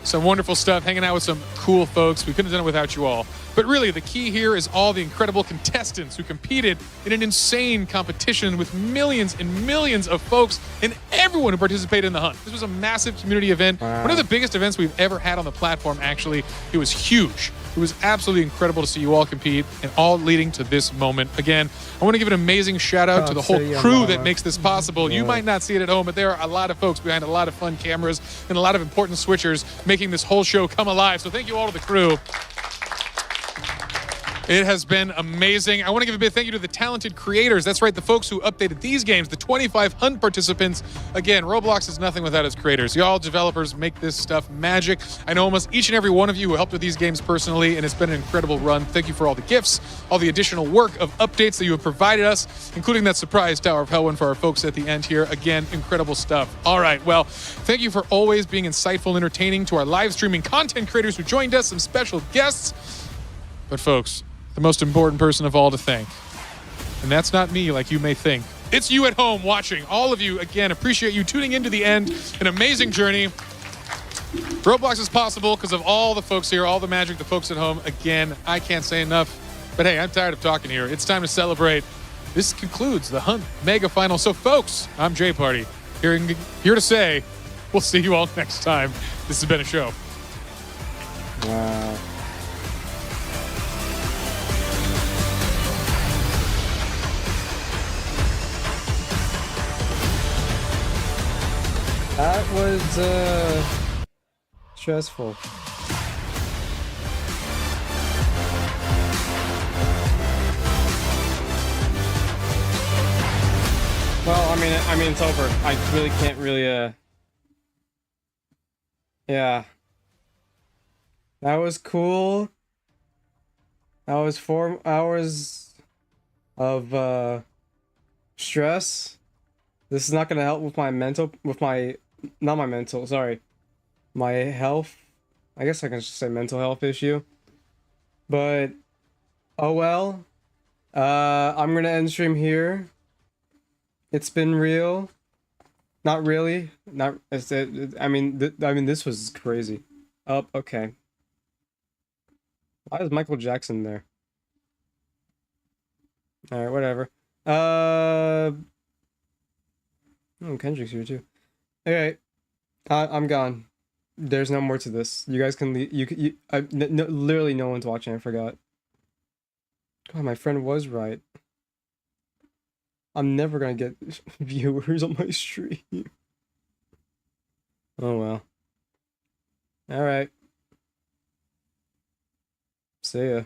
Some wonderful stuff, hanging out with some cool folks. We couldn't have done it without you all. But really, the key here is all the incredible contestants who competed in an insane competition with millions and millions of folks and everyone who participated in the hunt. This was a massive community event. One of the biggest events we've ever had on the platform, actually. It was huge. It was absolutely incredible to see you all compete and all leading to this moment. Again, I want to give an amazing shout out to the whole crew that makes this possible. You might not see it at home, but there are a lot of folks behind a lot of fun cameras and a lot of important switchers making this whole show come alive. So thank you all to the crew. It has been amazing. I want to give a big thank you to the talented creators. That's right, the folks who updated these games, the 25 hunt participants. Again, Roblox is nothing without its creators. Y'all developers make this stuff magic. I know almost each and every one of you who helped with these games personally, and it's been an incredible run. Thank you for all the gifts, all the additional work of updates that you have provided us, including that surprise Tower of Hell one for our folks at the end here. Again, incredible stuff. All right, well, thank you for always being insightful and entertaining to our live streaming content creators who joined us, some special guests. But folks, the most important person of all to thank. And that's not me like you may think. It's you at home watching. All of you, again, appreciate you tuning into the end. An amazing journey. Roblox is possible because of all the folks here, all the magic, the folks at home. Again, I can't say enough. But hey, I'm tired of talking here. It's time to celebrate. This concludes the Hunt Mega Final. So folks, I'm Jay Party, here to say, we'll see you all next time. This has been a show.
Wow. That was stressful. Well, I mean, it's over. I really can't really. Yeah. That was cool. That was 4 hours of stress. This is not gonna help with my my health. I guess I can just say mental health issue. But oh well. I'm gonna end stream here. It's been real. Not really. Not. I mean, this was crazy. Oh, okay. Why is Michael Jackson there? All right, whatever. Oh, Kendrick's here too. All right, I'm gone. There's no more to this. You guys can leave. Literally no one's watching. I forgot. God, my friend was right. I'm never gonna get viewers on my stream. Oh well. All right. See ya.